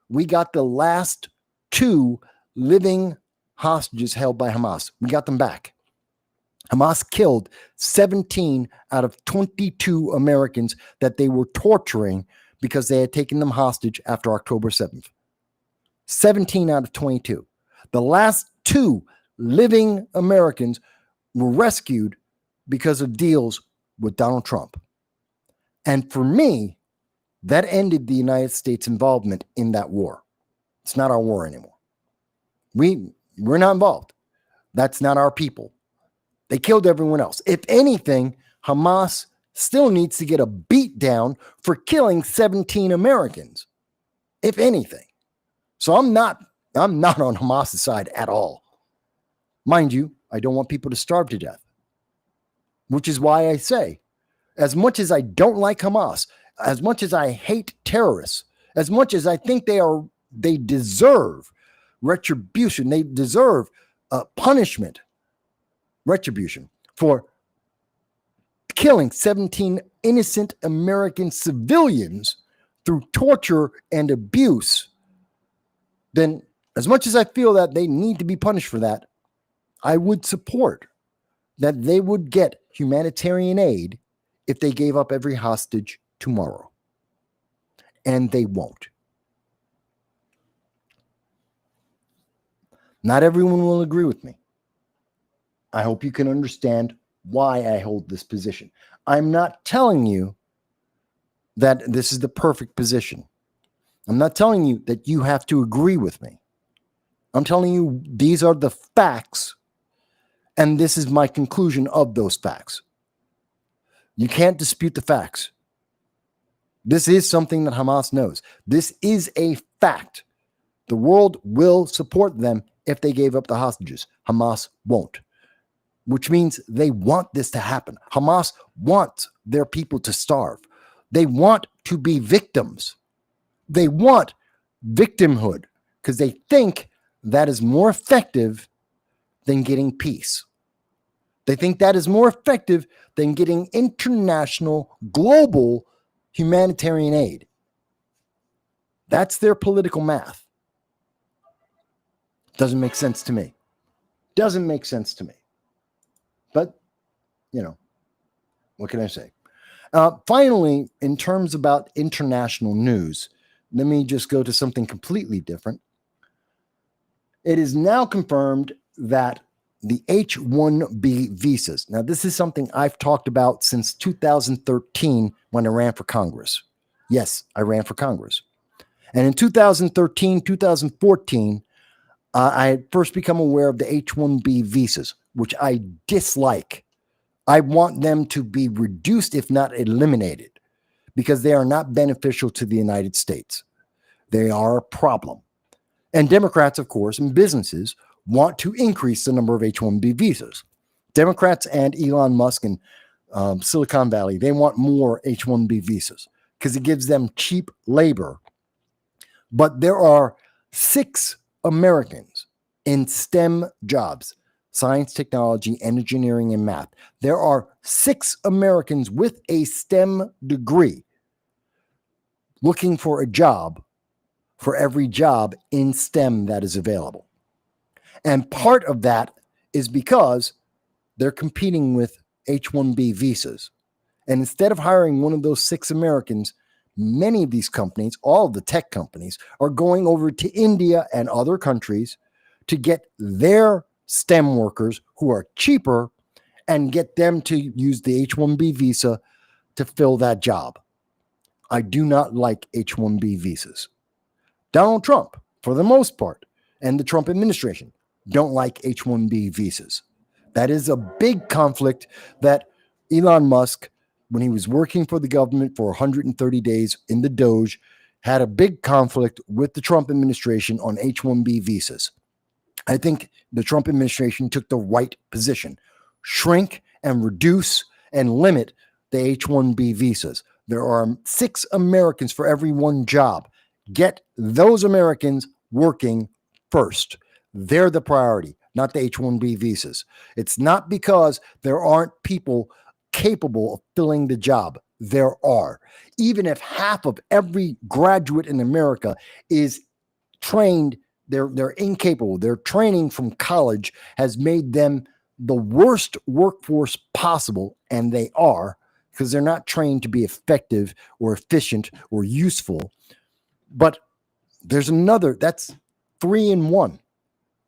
we got the last 2 living hostages held by Hamas. We got them back. Hamas killed 17 out of 22 Americans that they were torturing because they had taken them hostage after October 7th. 17 out of 22. The last 2 living Americans were rescued because of deals with Donald Trump. And for me, that ended the United States' involvement in that war. It's not our war anymore. We're not involved. That's not our people. They killed everyone else. If anything, Hamas still needs to get a beat down for killing 17 Americans. If anything. So I'm not on Hamas's side at all. Mind you, I don't want people to starve to death. Which is why I say, as much as I don't like Hamas, as much as I hate terrorists, as much as I think they deserve retribution, they deserve punishment, retribution for killing 17 innocent American civilians through torture and abuse, then as much as I feel that they need to be punished for that, I would support that they would get humanitarian aid if they gave up every hostage tomorrow. And they won't. Not everyone will agree with me. I hope you can understand why I hold this position. I'm not telling you that this is the perfect position. I'm not telling you that you have to agree with me. I'm telling you these are the facts, and this is my conclusion of those facts. You can't dispute the facts. This is something that Hamas knows. This is a fact. The world will support them if they gave up the hostages. Hamas won't, which means they want this to happen. Hamas wants their people to starve. They want to be victims. They want victimhood because they think that is more effective than getting peace. They think that is more effective than getting international, global humanitarian aid. That's their political math. Doesn't make sense to me. Doesn't make sense to me. But, what can I say? Finally, in terms about international news, let me just go to something completely different. It is now confirmed that the H-1B visas. Now, this is something I've talked about since 2013 when I ran for Congress. Yes, I ran for Congress. And in 2013, 2014, I had first become aware of the H-1B visas, which I dislike. I want them to be reduced, if not eliminated, because they are not beneficial to the United States. They are a problem. And Democrats, of course, and businesses want to increase the number of H-1B visas. Democrats and Elon Musk and Silicon Valley, they want more H-1B visas because it gives them cheap labor. But there are 6 Americans in STEM jobs, science, technology, engineering, and math. There are 6 Americans with a STEM degree looking for a job for every job in STEM that is available. And part of that is because they're competing with H-1B visas. And instead of hiring one of those 6 Americans, many of these companies, all of the tech companies, are going over to India and other countries to get their STEM workers who are cheaper and get them to use the H-1B visa to fill that job. I do not like H-1B visas. Donald Trump, for the most part, and the Trump administration don't like H-1B visas. That is a big conflict that Elon Musk, when he was working for the government for 130 days in the Doge, had a big conflict with the Trump administration on H-1B visas. I think the Trump administration took the right position. Shrink and reduce and limit the H-1B visas. There are 6 Americans for every 1 job. Get those Americans working first. They're the priority, not the H-1B visas. It's not because there aren't people capable of filling the job. There are. Even if half of every graduate in America is trained, they're incapable. Their training from college has made them the worst workforce possible, and they are, because they're not trained to be effective or efficient or useful. But there's another, that's 3 in 1.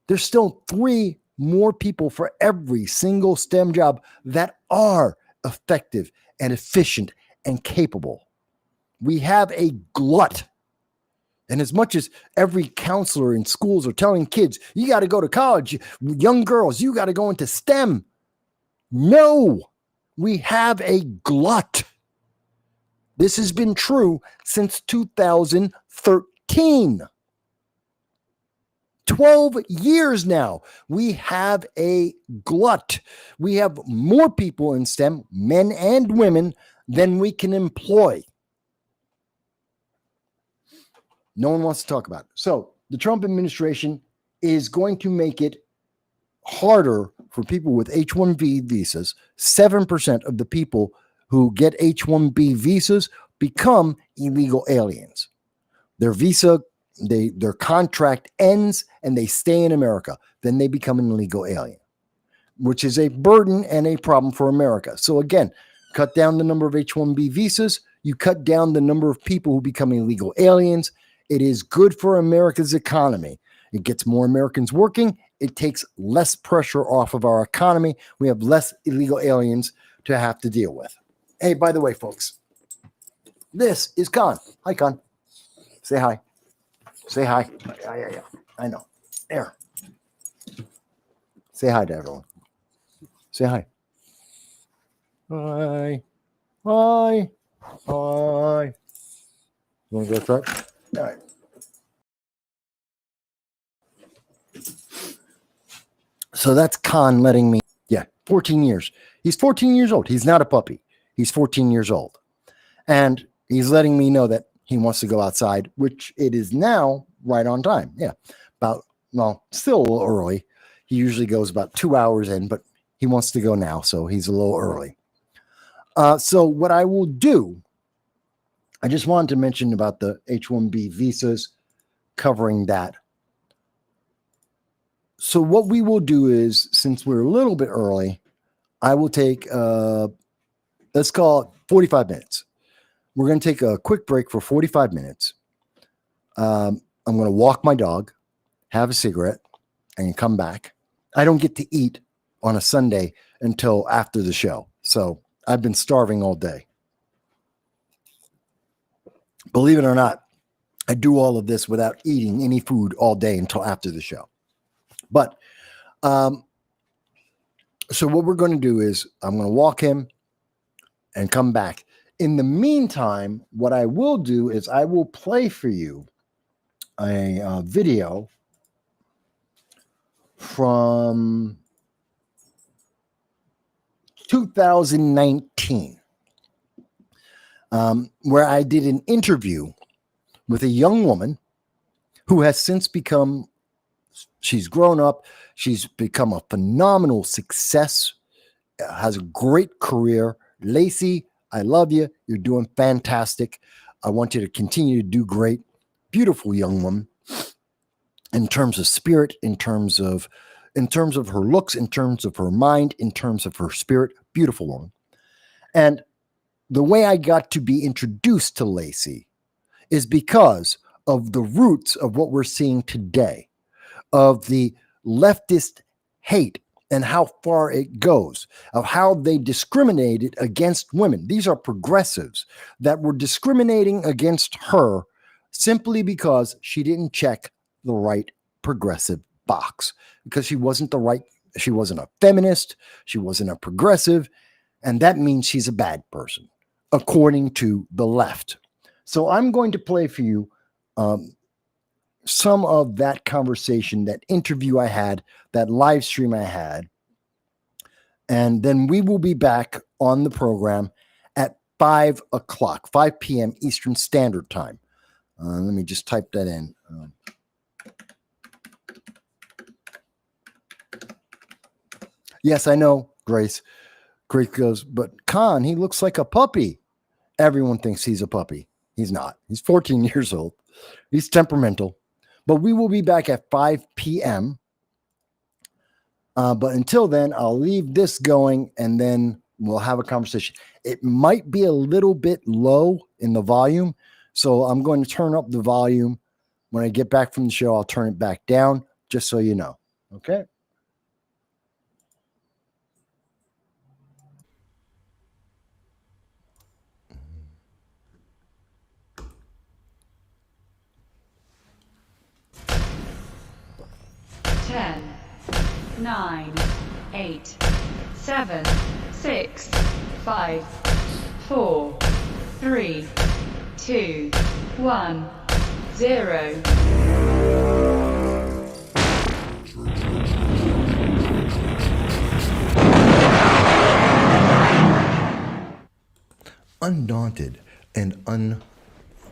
There's still 3 more people for every single STEM job that are effective and efficient and capable. We have a glut. And as much as every counselor in schools are telling kids, you got to go to college, young girls, you got to go into STEM. No, we have a glut. This has been true since 2013. 12 years now. We have a glut. We have more people in STEM, men and women, than we can employ. No one wants to talk about it. So the Trump administration is going to make it harder for people with H-1B visas. 7% of the people who get H-1B visas become illegal aliens. Their visa, their contract ends and they stay in America. Then they become an illegal alien, which is a burden and a problem for America. So again, cut down the number of H-1B visas. You cut down the number of people who become illegal aliens. It is good for America's economy. It gets more Americans working. It takes less pressure off of our economy. We have less illegal aliens to have to deal with. Hey, by the way, folks, this is Con. Hi, Con. Say hi. Say hi. Yeah. I know. There. Say hi to everyone. Say hi. Hi. Hi. Hi. You want to go start? All right. So that's Khan letting me, 14 years. He's 14 years old. He's not a puppy. He's 14 years old. And he's letting me know that he wants to go outside, which it is now right on time. Yeah. Still a little early. He usually goes about 2 hours in, but he wants to go now. So he's a little early. So what I will do, I just wanted to mention about the H-1B visas, covering that. So what we will do is, since we're a little bit early, I will take, let's call it 45 minutes. We're going to take a quick break for 45 minutes. I'm going to walk my dog, have a cigarette, and come back. I don't get to eat on a Sunday until after the show. So I've been starving all day. Believe it or not, I do all of this without eating any food all day until after the show. But so what we're going to do is I'm going to walk him and come back. In the meantime, what I will do is I will play for you a video from 2019 where I did an interview with a young woman who has since become, she's grown up, she's become a phenomenal success, has a great career. Lacey, I love you. You're doing fantastic. I want you to continue to do great. Beautiful young woman in terms of spirit, in terms of her looks, in terms of her mind, in terms of her spirit. Beautiful woman. And the way I got to be introduced to Lacey is because of the roots of what we're seeing today, of the leftist hate and how far it goes, of how they discriminated against women. These are progressives that were discriminating against her simply because she didn't check the right progressive box because she wasn't a feminist, she wasn't a progressive, and that means she's a bad person, according to the left. So I'm going to play for you some of that conversation, that interview I had, that live stream I had, and then we will be back on the program at 5 p.m. Eastern Standard Time. Let me just type that in. Yes, I know, Grace. Grace goes, but Khan, he looks like a puppy. Everyone thinks he's a puppy. He's not. He's 14 years old. He's temperamental. But we will be back at 5 p.m. But until then, I'll leave this going and then we'll have a conversation. It might be a little bit low in the volume, so I'm going to turn up the volume. When I get back from the show, I'll turn it back down, just so you know. Okay? Ten, 9, 8, 7, 6, 5, 4, 3, 2, 1, 0. Undaunted and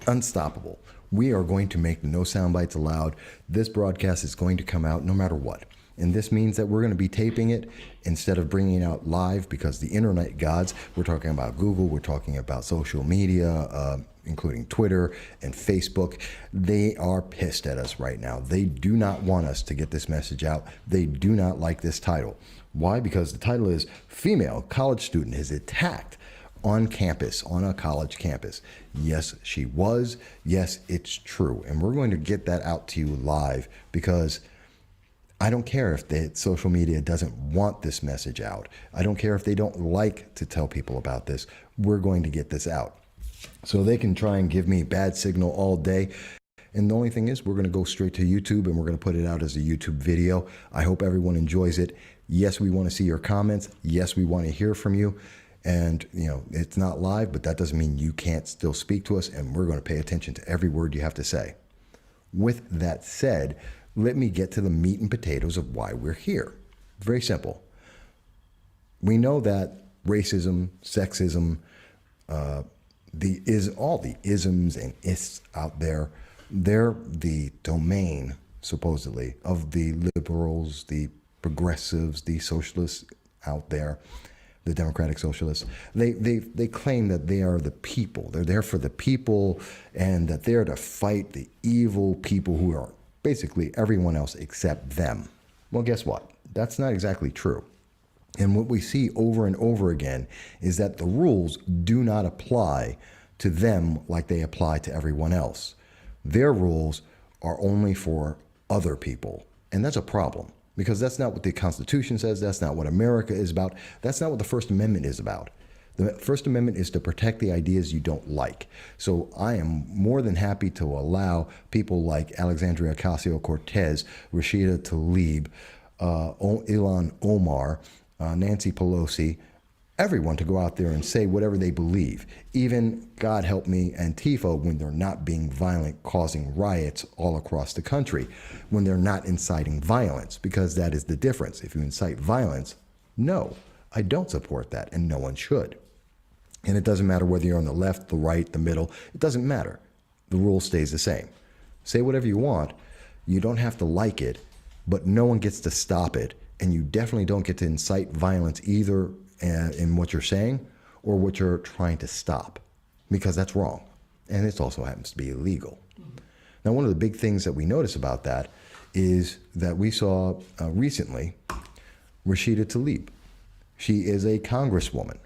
unstoppable. We are going to make no sound bites allowed. This broadcast is going to come out no matter what. And this means that we're going to be taping it instead of bringing it out live, because the internet gods, we're talking about Google, we're talking about social media, including Twitter and Facebook, they are pissed at us right now. They do not want us to get this message out. They do not like this title. Why? Because the title is Female College Student is Attacked on Campus, on a college campus. Yes, she was. Yes, it's true. And we're going to get that out to you live, because I don't care if the social media doesn't want this message out. I don't care if they don't like to tell people about this. We're going to get this out. So they can try and give me bad signal all day. And the only thing is, we're going to go straight to YouTube and we're going to put it out as a YouTube video. I hope everyone enjoys it. Yes, we want to see your comments. Yes, we want to hear from you. And, you know, it's not live, but that doesn't mean you can't still speak to us, and we're going to pay attention to every word you have to say. With that said, let me get to the meat and potatoes of why we're here. Very simple. We know that racism, sexism, all the isms and ists out there, they're the domain, supposedly, of the liberals, the progressives, the socialists out there. The democratic socialists, they claim that they are the people. They're there for the people, and that they're to fight the evil people who are basically everyone else except them. Well, guess what? That's not exactly true. And what we see over and over again is that the rules do not apply to them like they apply to everyone else. Their rules are only for other people, and that's a problem. Because that's not what the Constitution says. That's not what America is about. That's not what the First Amendment is about. The First Amendment is to protect the ideas you don't like. So I am more than happy to allow people like Alexandria Ocasio-Cortez, Rashida Tlaib, Ilhan Omar, Nancy Pelosi, everyone to go out there and say whatever they believe. Even, God help me, Antifa, when they're not being violent, causing riots all across the country, when they're not inciting violence, because that is the difference. If you incite violence, no, I don't support that, and no one should. And it doesn't matter whether you're on the left, the right, the middle. It doesn't matter. The rule stays the same. Say whatever you want. You don't have to like it, but no one gets to stop it. And you definitely don't get to incite violence either in what you're saying or what you're trying to stop, because that's wrong. And it also happens to be illegal. Now, one of the big things that we notice about that is that we saw recently Rashida Tlaib. She is a congresswoman.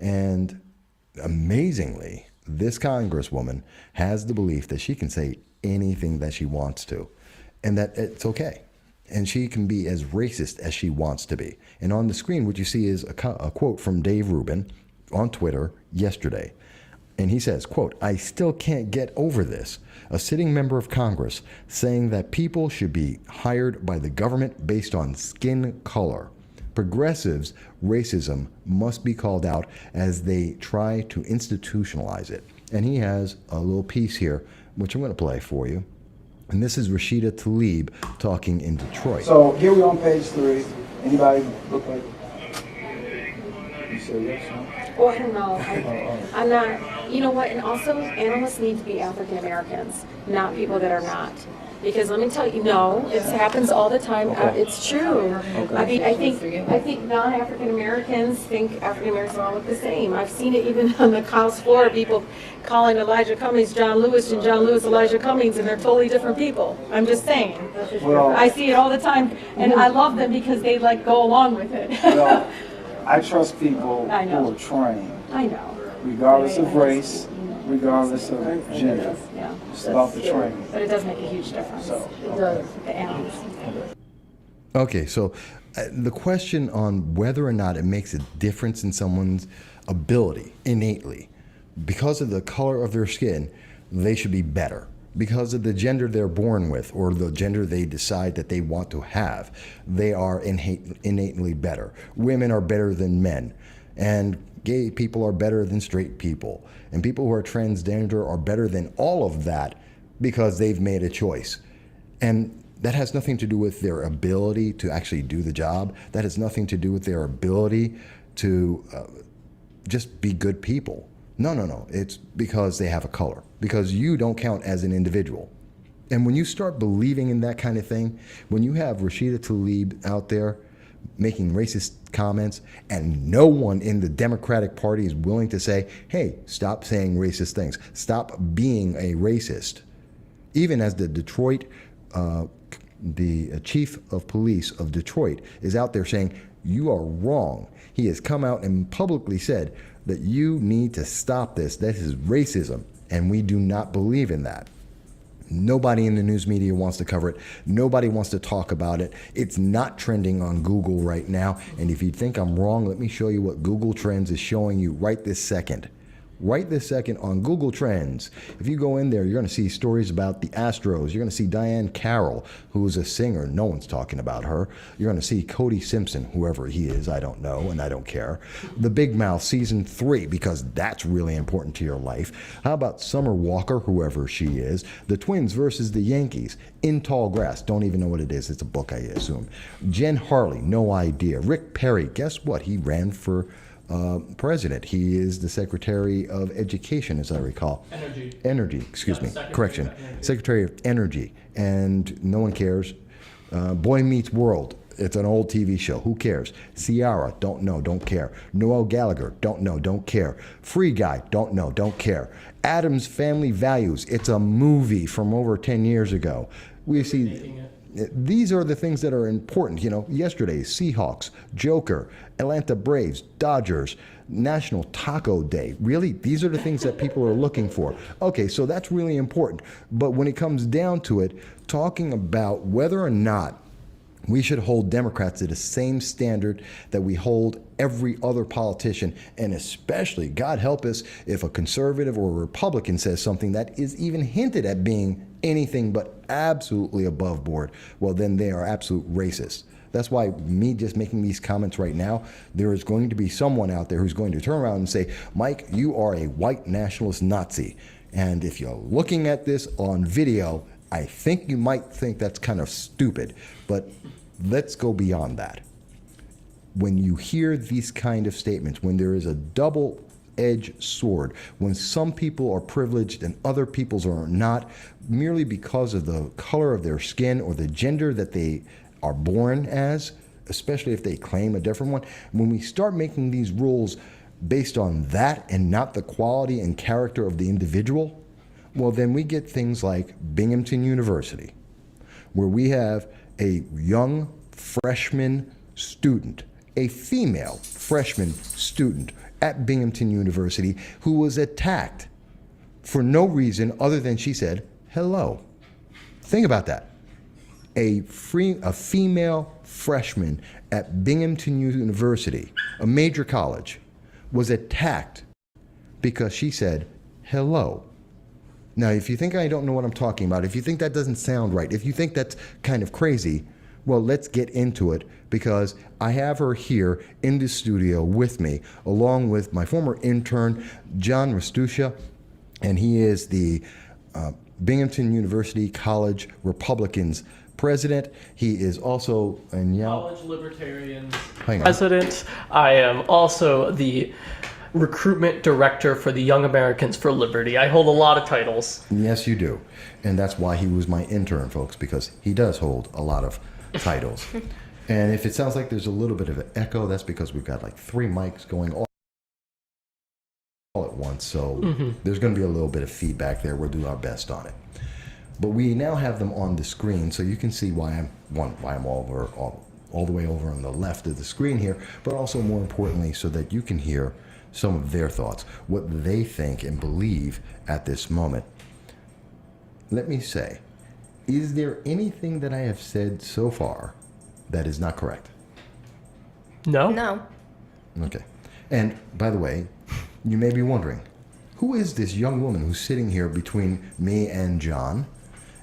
And amazingly, this congresswoman has the belief that she can say anything that she wants to, and that it's okay. And she can be as racist as she wants to be. And on the screen, what you see is a quote from Dave Rubin on Twitter yesterday. And he says, quote, "I still can't get over this. A sitting member of Congress saying that people should be hired by the government based on skin color. Progressives' racism must be called out as they try to institutionalize it." And he has a little piece here, which I'm going to play for you. And this is Rashida Tlaib talking in Detroit. So here we're on page 3. Anybody look like? You said yes, no? Well, I don't know. I'm not, you know what, and also analysts need to be African Americans, not people that are not. Because let me tell you, no, it happens all the time. Okay. It's true. Okay. I mean, I think non-African Americans think African Americans all look the same. I've seen it even on the House floor, people calling Elijah Cummings John Lewis and John Lewis Elijah Cummings, and they're totally different people. I'm just saying. Well, I see it all the time, and I love them because they like go along with it. well, I trust people I know. who are trained, I know. regardless of race, regardless of gender. Yeah. It's about the training. But it does make a huge difference. So. It does. The animals. Okay, so the question on whether or not it makes a difference in someone's ability innately, because of the color of their skin, they should be better. Because of the gender they're born with or the gender they decide that they want to have, they are innately better. Women are better than men, and gay people are better than straight people, and people who are transgender are better than all of that because they've made a choice. And that has nothing to do with their ability to actually do the job. That has nothing to do with their ability to just be good people. No. It's because they have a color. Because you don't count as an individual. And when you start believing in that kind of thing, when you have Rashida Tlaib out there making racist comments and no one in the Democratic Party is willing to say, hey, stop saying racist things. Stop being a racist. Even as the Detroit, the chief of police of Detroit is out there saying, you are wrong. He has come out and publicly said that you need to stop this. This is racism, and we do not believe in that. Nobody in the news media wants to cover it. Nobody wants to talk about it. It's not trending on Google right now. And if you think I'm wrong, let me show you what Google Trends is showing you right this second. Right this second on Google Trends. If you go in there, you're going to see stories about the Astros. You're going to see Diane Carroll, who's a singer. No one's talking about her. You're going to see Cody Simpson, whoever he is. I don't know, and I don't care. The Big Mouth Season 3, because that's really important to your life. How about Summer Walker, whoever she is? The Twins versus the Yankees. In Tall Grass. Don't even know what it is. It's a book, I assume. Jen Harley, no idea. Rick Perry, guess what? He ran for president. He is the Secretary of Education, as I recall. Energy, excuse me. Correction. Secretary of Energy. And no one cares. Boy Meets World. It's an old TV show. Who cares? Ciara, don't know, don't care. Noel Gallagher, don't know, don't care. Free Guy, don't know, don't care. Adam's Family Values. It's a movie from over 10 years ago. We see... These are the things that are important. You know, yesterday, Seahawks, Joker, Atlanta Braves, Dodgers, National Taco Day. Really? These are the things that people are looking for. Okay, so that's really important. But when it comes down to it, talking about whether or not we should hold Democrats to the same standard that we hold every other politician, and especially, God help us, if a conservative or a Republican says something that is even hinted at being anything but absolutely above board, well, then they are absolute racists. That's why me just making these comments right now, there is going to be someone out there who's going to turn around and say, Mike, you are a white nationalist Nazi. And if you're looking at this on video, I think you might think that's kind of stupid, but let's go beyond that. When you hear these kind of statements, when there is a double-edged sword, when some people are privileged and other peoples are not, merely because of the color of their skin or the gender that they are born as, especially if they claim a different one, when we start making these rules based on that and not the quality and character of the individual, well, then we get things like Binghamton University, where we have a young freshman student, a female freshman student at Binghamton University who was attacked for no reason other than she said hello. Think about that. A female freshman at Binghamton University, a major college, was attacked because she said hello. Now, if you think I don't know what I'm talking about, if you think that doesn't sound right, if you think that's kind of crazy, well, let's get into it, because I have her here in the studio with me, along with my former intern, John Restucia, and he is the Binghamton University College Republicans president. He is also a College Libertarians president. I am also the recruitment director for the Young Americans for Liberty. I hold a lot of titles. Yes, you do. And that's why he was my intern, folks, because he does hold a lot of titles. And if it sounds like there's a little bit of an echo, that's because we've got like 3 mics going all at once. So there's going to be a little bit of feedback there. We'll do our best on it. But we now have them on the screen, so you can see why I'm all the way over on the left of the screen here, but also more importantly so that you can hear some of their thoughts, what they think and believe at this moment. Let me say, is there anything that I have said so far that is not correct? No? No. Okay. And by the way, you may be wondering, who is this young woman who's sitting here between me and John,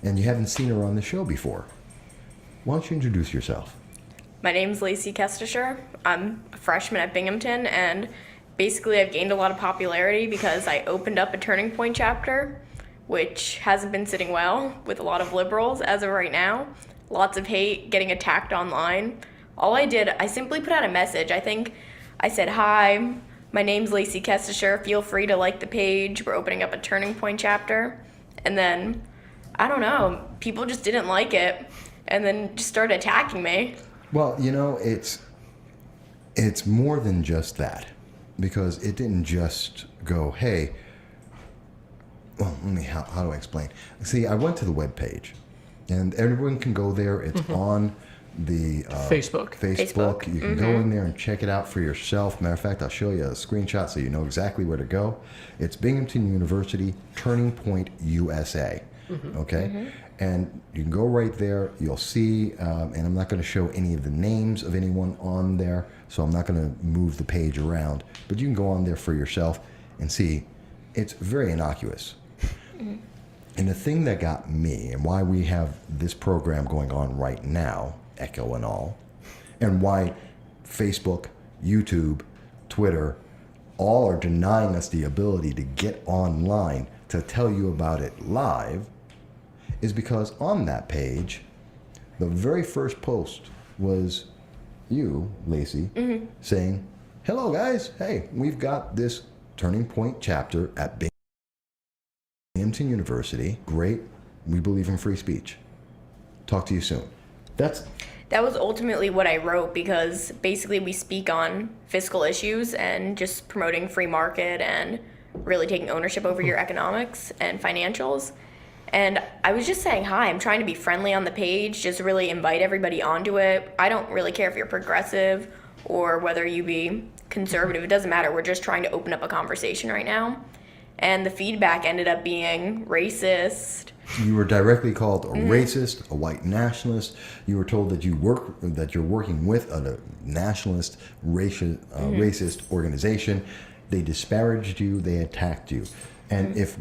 and you haven't seen her on the show before? Why don't you introduce yourself? My name's Lacey Kestisher. I'm a freshman at Binghamton, and basically I've gained a lot of popularity because I opened up a Turning Point chapter, which hasn't been sitting well with a lot of liberals as of right now. Lots of hate, getting attacked online. All I did, I simply put out a message. I think I said, "Hi, my name's Lacey Kestisher. Feel free to like the page. We're opening up a Turning Point chapter." And then, I don't know, people just didn't like it and then just started attacking me. Well, you know, it's more than just that, because it didn't just go, hey, well, how do I explain? See, I went to the webpage, and everyone can go there. It's on the Facebook. You can go in there and check it out for yourself. Matter of fact, I'll show you a screenshot so you know exactly where to go. It's Binghamton University Turning Point USA. Okay? And you can go right there. You'll see, and I'm not going to show any of the names of anyone on there, so I'm not going to move the page around. But you can go on there for yourself and see. It's very innocuous. And the thing that got me, and why we have this program going on right now, echo and all, and why Facebook, YouTube, Twitter, all are denying us the ability to get online to tell you about it live, is because on that page, the very first post was you, Lacey, saying, "Hello guys, hey, we've got this Turning Point chapter at Binghamton University. Great, we believe in free speech. Talk to you soon." That was ultimately what I wrote, because basically we speak on fiscal issues and just promoting free market and really taking ownership over your economics and financials. And I was just saying, hi, I'm trying to be friendly on the page, just really invite everybody onto it. I don't really care if you're progressive or whether you be conservative. It doesn't matter. We're just trying to open up a conversation right now. And the feedback ended up being racist. You were directly called a racist, a white nationalist. You were told that you're working with a nationalist, racist organization. They disparaged you. They attacked you. And if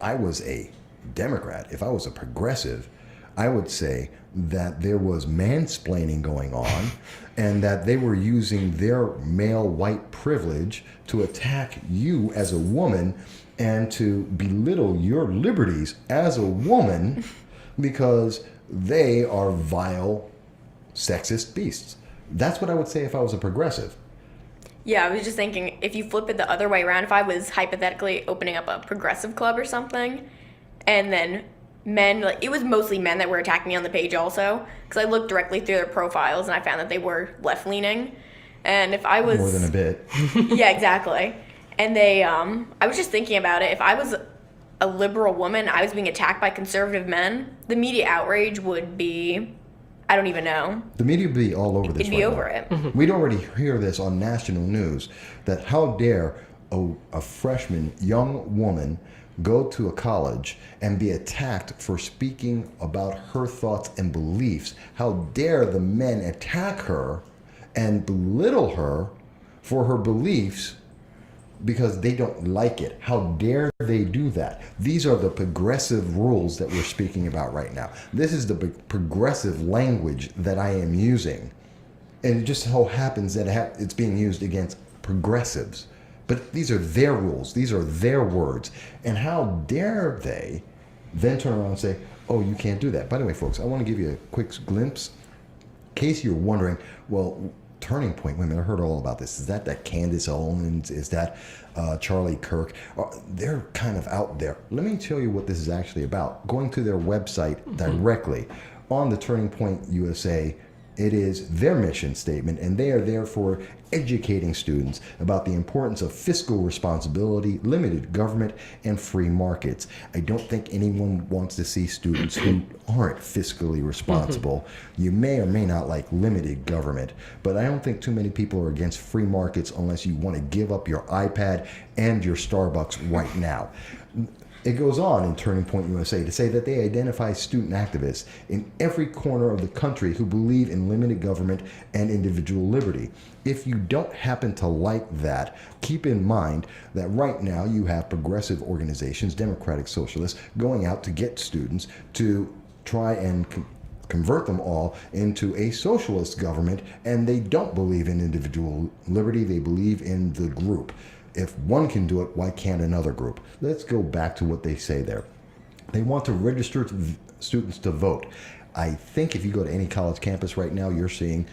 I was a Democrat, if I was a progressive, I would say that there was mansplaining going on and that they were using their male white privilege to attack you as a woman and to belittle your liberties as a woman because they are vile, sexist beasts. That's what I would say if I was a progressive. Yeah, I was just thinking, if you flip it the other way around, if I was hypothetically opening up a progressive club or something, and then men, like, it was mostly men that were attacking me on the page also, because I looked directly through their profiles and I found that they were left-leaning. And if I was... More than a bit. Yeah, exactly. And they, I was just thinking about it. If I was a liberal woman, I was being attacked by conservative men, the media outrage would be... I don't even know. The media would be all over this. It'd be over it. We'd already hear this on national news, that how dare a freshman young woman go to a college and be attacked for speaking about her thoughts and beliefs. How dare the men attack her and belittle her for her beliefs because they don't like it. How dare they do that? These are the progressive rules that we're speaking about right now. This is the progressive language that I am using. And it just so happens that it's being used against progressives. But these are their rules. These are their words. And how dare they then turn around and say, oh, you can't do that. By the way, folks, I want to give you a quick glimpse. In case you're wondering, well, Turning Point women, I heard all about this. Is that Candace Owens? Is that Charlie Kirk? They're kind of out there. Let me tell you what this is actually about. Going to their website directly on the Turning Point USA, it is their mission statement, and they are there for educating students about the importance of fiscal responsibility, limited government, and free markets. I don't think anyone wants to see students who aren't fiscally responsible. You may or may not like limited government, but I don't think too many people are against free markets unless you want to give up your iPad and your Starbucks right now. It goes on in Turning Point USA to say that they identify student activists in every corner of the country who believe in limited government and individual liberty. If you don't happen to like that, keep in mind that right now you have progressive organizations, democratic socialists, going out to get students to try and convert them all into a socialist government, and they don't believe in individual liberty, they believe in the group. If one can do it, why can't another group? Let's go back to what they say there. They want to register students to vote. I think if you go to any college campus right now, you're seeing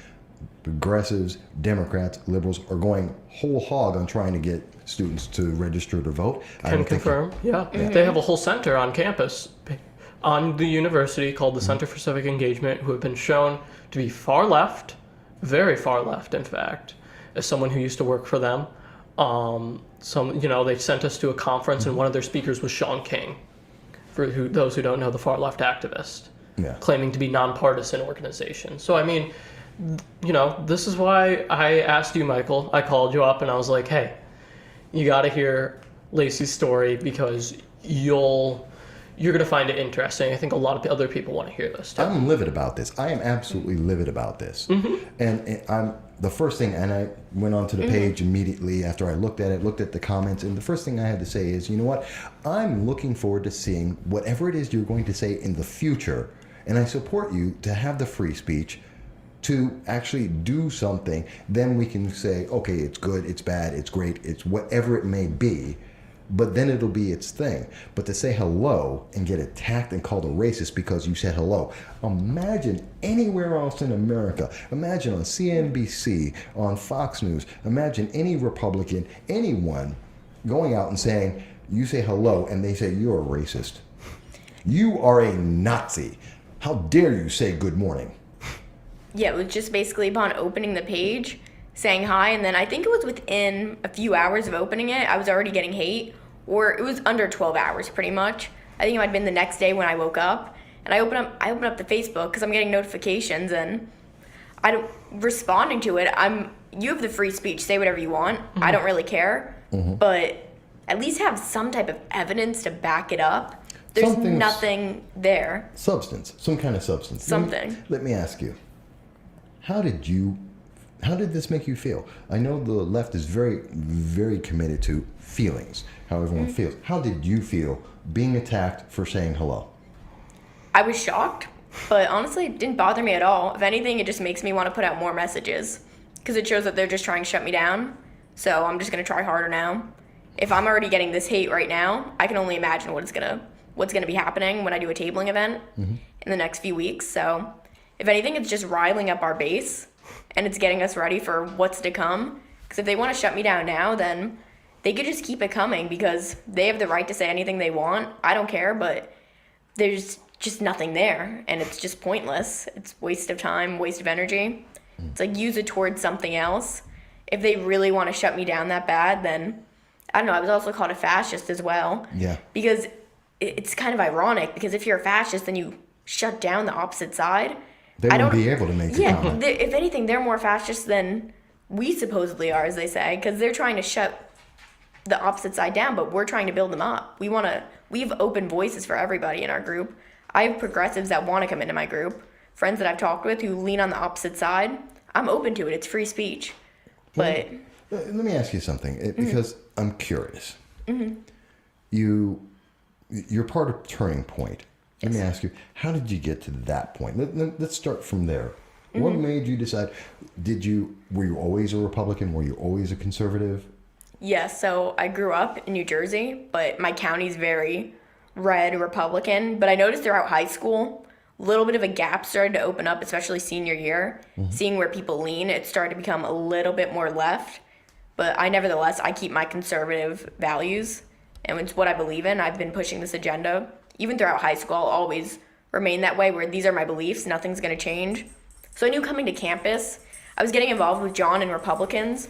progressives, Democrats, liberals are going whole hog on trying to get students to register to vote. Can confirm. Yeah. They have a whole center on campus on the university called the Center for Civic Engagement, who have been shown to be far left, very far left, in fact, as someone who used to work for them. They sent us to a conference, and one of their speakers was Sean King, for those who don't know, the far left activist, claiming to be nonpartisan organization. So I mean, this is why I asked you, Michael. I called you up and I was like, hey, you got to hear Lacey's story because you're going to find it interesting. I think a lot of other people want to hear this too. I'm livid about this. I am absolutely livid about this. And I'm the first thing, and I went onto the page immediately after I looked at the comments, and the first thing I had to say is, you know what? I'm looking forward to seeing whatever it is you're going to say in the future, and I support you to have the free speech to actually do something. Then we can say, okay, it's good, it's bad, it's great, it's whatever it may be, but then it'll be its thing. But to say hello and get attacked and called a racist because you said hello, imagine anywhere else in America, imagine on CNBC, on Fox News, imagine any Republican, anyone going out and saying, you say hello and they say you're a racist. You are a Nazi. How dare you say good morning? Yeah, it was just basically upon opening the page, saying hi, and then I think it was within a few hours of opening it, I was already getting hate, or it was under 12 hours pretty much. I think it might have been the next day when I woke up, and I opened up the Facebook because I'm getting notifications, and I'm responding to it. You have the free speech, say whatever you want. I don't really care, but at least have some type of evidence to back it up. There's nothing there. Substance, some kind of substance. Something. Let me ask you, how did this make you feel? I know the left is very, very committed to feelings, how everyone feels. How did you feel being attacked for saying hello? I was shocked, but honestly, it didn't bother me at all. If anything, it just makes me want to put out more messages because it shows that they're just trying to shut me down. So I'm just going to try harder now. If I'm already getting this hate right now, I can only imagine what's going to be happening when I do a tabling event in the next few weeks. So if anything, it's just riling up our base, and it's getting us ready for what's to come. Because if they want to shut me down now, then they could just keep it coming because they have the right to say anything they want. I don't care, but there's just nothing there, and it's just pointless. It's waste of time, waste of energy. It's like use it towards something else. If they really want to shut me down that bad, then, I don't know, I was also called a fascist as well. Yeah. Because it's kind of ironic, because if you're a fascist, then you shut down the opposite side. They won't be able to make a comment. If anything, they're more fascist than we supposedly are, as they say, because they're trying to shut the opposite side down, but we're trying to build them up. We have open voices for everybody in our group. I have progressives that want to come into my group, friends that I've talked with who lean on the opposite side. I'm open to it. It's free speech. But Let me ask you something, because I'm curious. You're part of Turning Point. Let me ask you, how did you get to that point? Let's start from there. What made you decide? Were you always a Republican? Were you always a conservative? Yes, so I grew up in New Jersey, but my county's very red Republican. But I noticed throughout high school, a little bit of a gap started to open up, especially senior year. Seeing where people lean, it started to become a little bit more left. But nevertheless, I keep my conservative values, and it's what I believe in. I've been pushing this agenda. Even throughout high school, I'll always remain that way, where these are my beliefs, nothing's going to change. So I knew coming to campus, I was getting involved with John and Republicans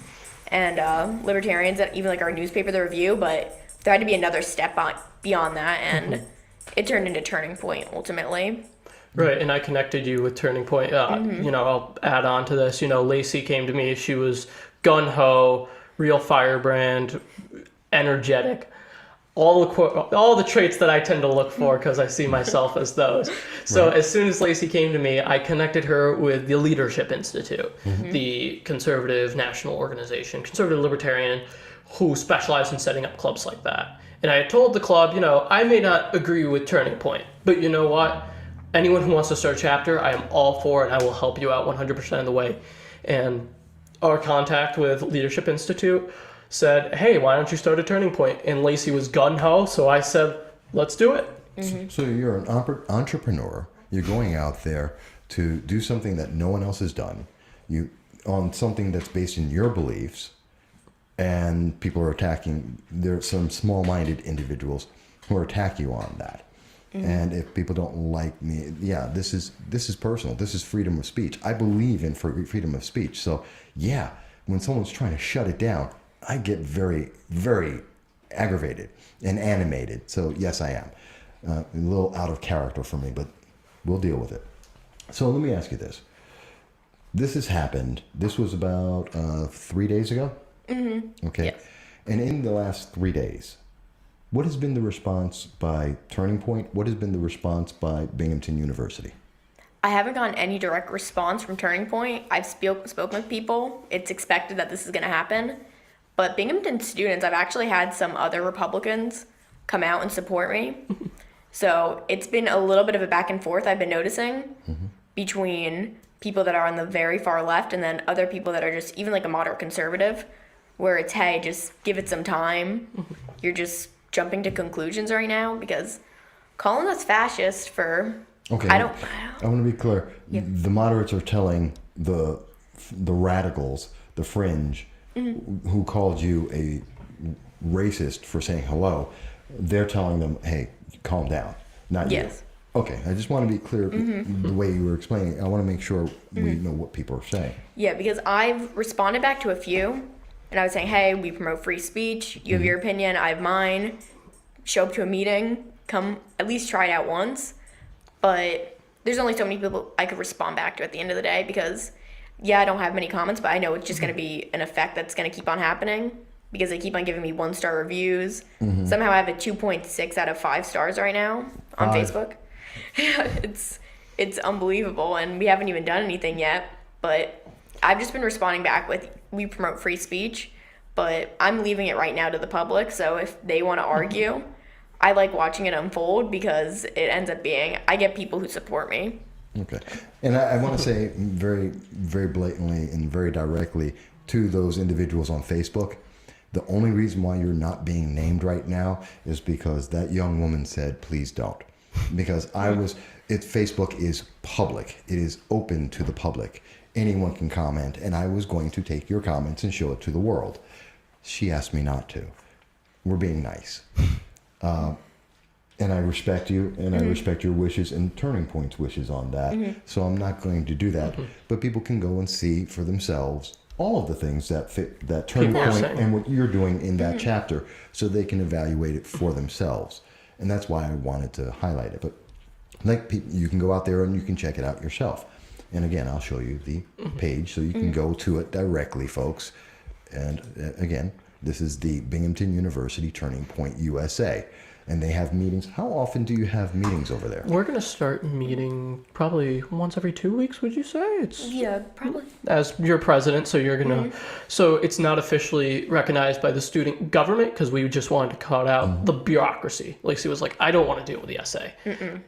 and libertarians, and even like our newspaper, The Review, but there had to be another step beyond that, and it turned into Turning Point ultimately. Right, and I connected you with Turning Point. You know, I'll add on to this. You know, Lacey came to me. She was gun-ho, real firebrand, energetic. All the traits that I tend to look for because I see myself as those. So as soon as Lacey came to me, I connected her with the Leadership Institute, the conservative national organization, conservative libertarian, who specialized in setting up clubs like that. And I had told the club, you know, I may not agree with Turning Point, but you know what? Anyone who wants to start a chapter, I am all for it. I will help you out 100% of the way. And our contact with Leadership Institute said, hey, why don't you start a Turning Point? And Lacey was gun-ho, so I said, let's do it. So you're an entrepreneur. You're going out there to do something that no one else has done. On something that's based in your beliefs, and people are attacking. There are some small-minded individuals who are attacking you on that. And if people don't like me, this is personal. This is freedom of speech. I believe in freedom of speech. So when someone's trying to shut it down, I get very, very aggravated and animated. So yes, I am. A little out of character for me, but we'll deal with it. So let me ask you this. This has happened. This was about 3 days ago? Okay. Yes. And in the last 3 days, what has been the response by Turning Point? What has been the response by Binghamton University? I haven't gotten any direct response from Turning Point. I've spoken with people. It's expected that this is going to happen. But Binghamton students, I've actually had some other Republicans come out and support me. So it's been a little bit of a back and forth I've been noticing between people that are on the very far left and then other people that are just even like a moderate conservative, where it's, hey, just give it some time. You're just jumping to conclusions right now, because calling us fascist for... Okay, I want to be clear. The moderates are telling the radicals, the fringe, who called you a racist for saying hello, they're telling them, hey, calm down. Not you. Okay, I just want to be clear the way you were explaining. I want to make sure we know what people are saying. Yeah, because I've responded back to a few, and I was saying, hey, we promote free speech. You have your opinion, I have mine. Show up to a meeting, come at least try it out once. But there's only so many people I could respond back to at the end of the day, because I don't have many comments, but I know it's just going to be an effect that's going to keep on happening, because they keep on giving me 1-star reviews. Somehow I have a 2.6 out of 5 stars right now on Facebook. It's unbelievable, and we haven't even done anything yet. But I've just been responding back with, we promote free speech, but I'm leaving it right now to the public. So if they want to argue, I like watching it unfold, because it ends up being, I get people who support me. Okay. And I want to say very, very blatantly and very directly to those individuals on Facebook, the only reason why you're not being named right now is because that young woman said, please don't. Because Facebook is public. It is open to the public. Anyone can comment, and I was going to take your comments and show it to the world. She asked me not to. We're being nice. And I respect you, and I respect your wishes and Turning Point's wishes on that. So I'm not going to do that. But people can go and see for themselves all of the things that fit that Turning Point and what you're doing in that chapter, so they can evaluate it for themselves. And that's why I wanted to highlight it. But you can go out there and you can check it out yourself. And again, I'll show you the page so you can go to it directly, folks. And again, this is the Binghamton University Turning Point USA. and they have meetings. How often do you have meetings over there? We're going to start meeting probably once every 2 weeks, would you say? Yeah, probably. As your president, so you're going to... So it's not officially recognized by the student government because we just wanted to cut out the bureaucracy. Lacey was like, I don't want to deal with the essay.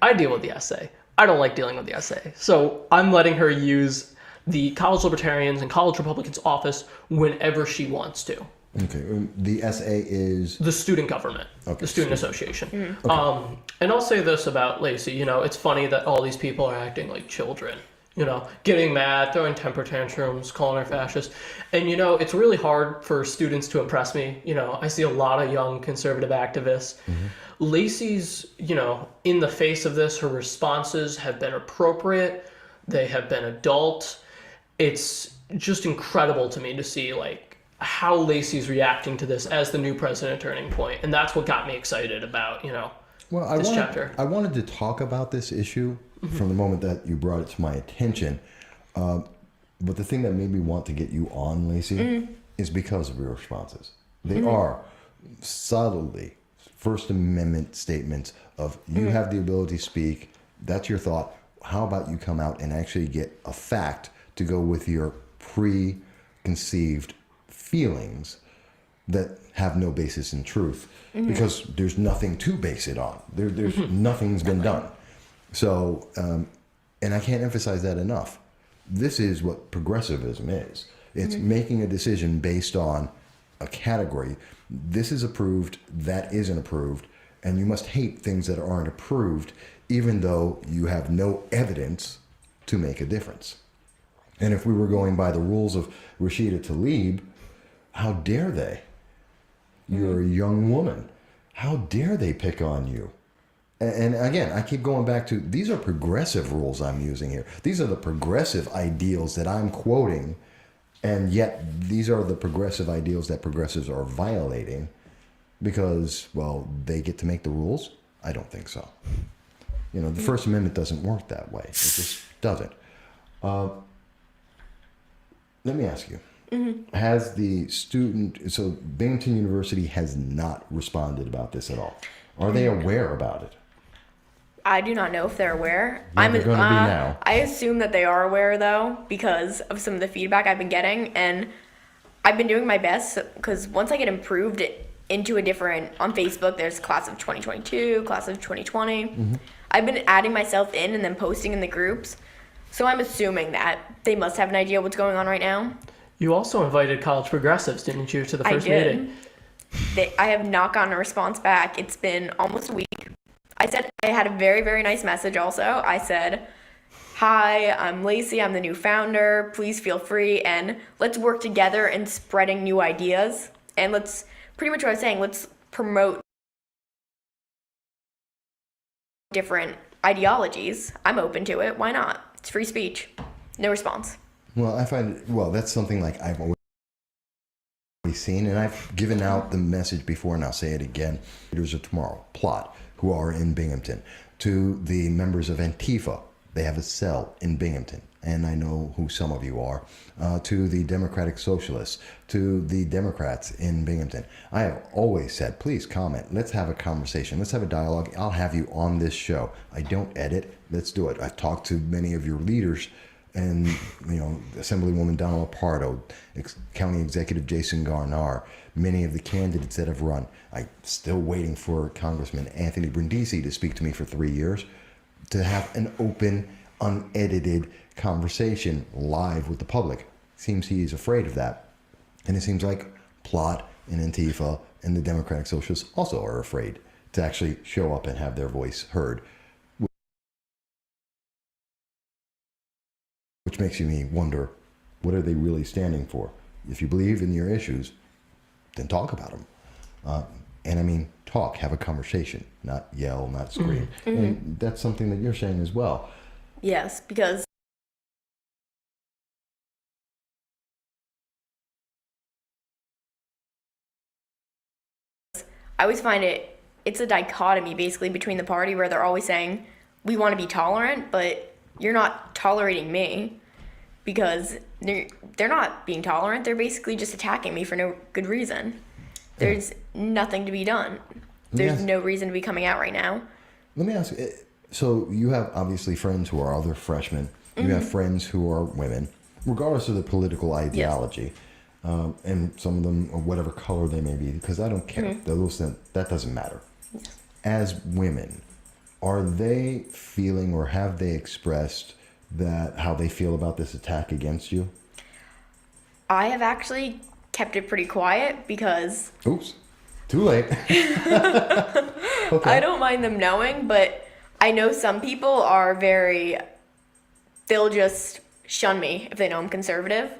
I deal with the essay. I don't like dealing with the essay. So I'm letting her use the College Libertarians and College Republicans office whenever she wants to. Okay, the SA is... The student government, okay, the student association. Okay. And I'll say this about Lacey, you know, it's funny that all these people are acting like children, you know, getting mad, throwing temper tantrums, calling her fascist. And, you know, it's really hard for students to impress me. You know, I see a lot of young conservative activists. Lacey's, you know, in the face of this, her responses have been appropriate. They have been adult. It's just incredible to me to see, like, how Lacey's reacting to this as the new president turning point. And that's what got me excited about, you know, this chapter. I wanted to talk about this issue from the moment that you brought it to my attention. But the thing that made me want to get you on, Lacey, is because of your responses. They are subtly First Amendment statements of you have the ability to speak. That's your thought. How about you come out and actually get a fact to go with your preconceived feelings that have no basis in truth, because there's nothing to base it on. There's nothing's been done. So, and I can't emphasize that enough. This is what progressivism is. It's making a decision based on a category. This is approved, that isn't approved, and you must hate things that aren't approved, even though you have no evidence to make a difference. And if we were going by the rules of Rashida Tlaib, how dare they? You're a young woman. How dare they pick on you? And again, I keep going back to, these are progressive rules I'm using here. These are the progressive ideals that I'm quoting, and yet these are the progressive ideals that progressives are violating because, well, they get to make the rules? I don't think so. You know, the First Amendment doesn't work that way. It just doesn't. Let me ask you. Has the student, so Binghamton University has not responded about this at all. Are they aware about it? I do not know if they're aware. Yeah, they're going to be now. I assume that they are aware, though, because of some of the feedback I've been getting. And I've been doing my best, because once I get improved into a different, on Facebook, there's class of 2022, class of 2020. I've been adding myself in and then posting in the groups. So I'm assuming that they must have an idea what's going on right now. You also invited college progressives, didn't you, to the first meeting? I have not gotten a response back. It's been almost a week. I said, I had a very, very nice message also. I said, hi, I'm Lacey. I'm the new founder. Please feel free, and let's work together in spreading new ideas. And let's, pretty much what I was saying, let's promote different ideologies. I'm open to it. Why not? It's free speech. No response. Well, I find, well, that's something like I've always seen, and I've given out the message before, and I'll say it again. Leaders of Tomorrow, Plot, who are in Binghamton, to the members of Antifa, they have a cell in Binghamton, and I know who some of you are, to the Democratic Socialists, to the Democrats in Binghamton. I have always said, please comment. Let's have a conversation. Let's have a dialogue. I'll have you on this show. I don't edit. Let's do it. I've talked to many of your leaders, and, you know, Assemblywoman Donna Lapardo, County Executive Jason Garnar, many of the candidates that have run. I'm still waiting for Congressman Anthony Brindisi to speak to me for 3 years, to have an open, unedited conversation live with the public. Seems he is afraid of that. And it seems like Plot and Antifa and the Democratic Socialists also are afraid to actually show up and have their voice heard. Which makes me wonder, what are they really standing for? If you believe in your issues, then talk about them. And I mean, talk, have a conversation, not yell, not scream. And that's something that you're saying as well. Yes, because I always find it's a dichotomy basically between the party where they're always saying, we want to be tolerant, but you're not tolerating me, because they're not being tolerant. They're basically just attacking me for no good reason. There's nothing to be done. there's no reason to be coming out right now. Let me ask you, so you have obviously friends who are other freshmen. You have friends who are women, regardless of the political ideology. Yes. And some of them are whatever color they may be, because I don't care. That doesn't matter. Yes. As women, are they feeling or have they expressed that how they feel about this attack against you? I have actually kept it pretty quiet because... Oops, too late. Okay. I don't mind them knowing, but I know some people are they'll just shun me if they know I'm conservative.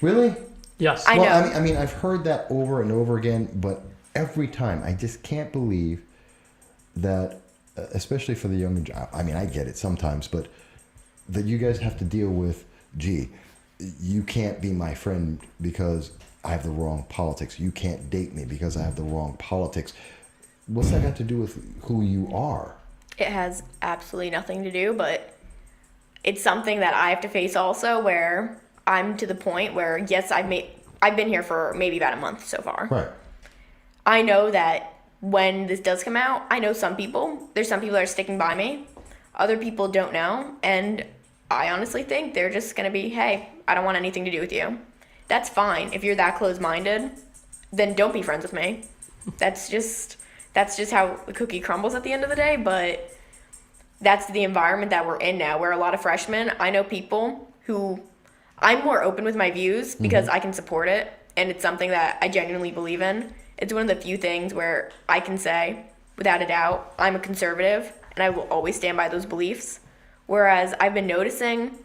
Really? Yes. I know. I mean, I've heard that over and over again, but every time I just can't believe that, especially for the younger, I mean, I get it sometimes, but that you guys have to deal with, gee, you can't be my friend because I have the wrong politics. You can't date me because I have the wrong politics. What's that got to do with who you are? It has absolutely nothing to do, but it's something that I have to face also, where I'm to the point where, yes, I've been here for maybe about a month so far. Right. I know that when this does come out, I know there's some people that are sticking by me. Other people don't know, and I honestly think they're just going to be, hey, I don't want anything to do with you. That's fine. If you're that close-minded, then don't be friends with me. That's just how the cookie crumbles at the end of the day, but that's the environment that we're in now, where a lot of freshmen, I know people who, I'm more open with my views because I can support it, and it's something that I genuinely believe in. It's one of the few things where I can say, without a doubt, I'm a conservative, and I will always stand by those beliefs. Whereas I've been noticing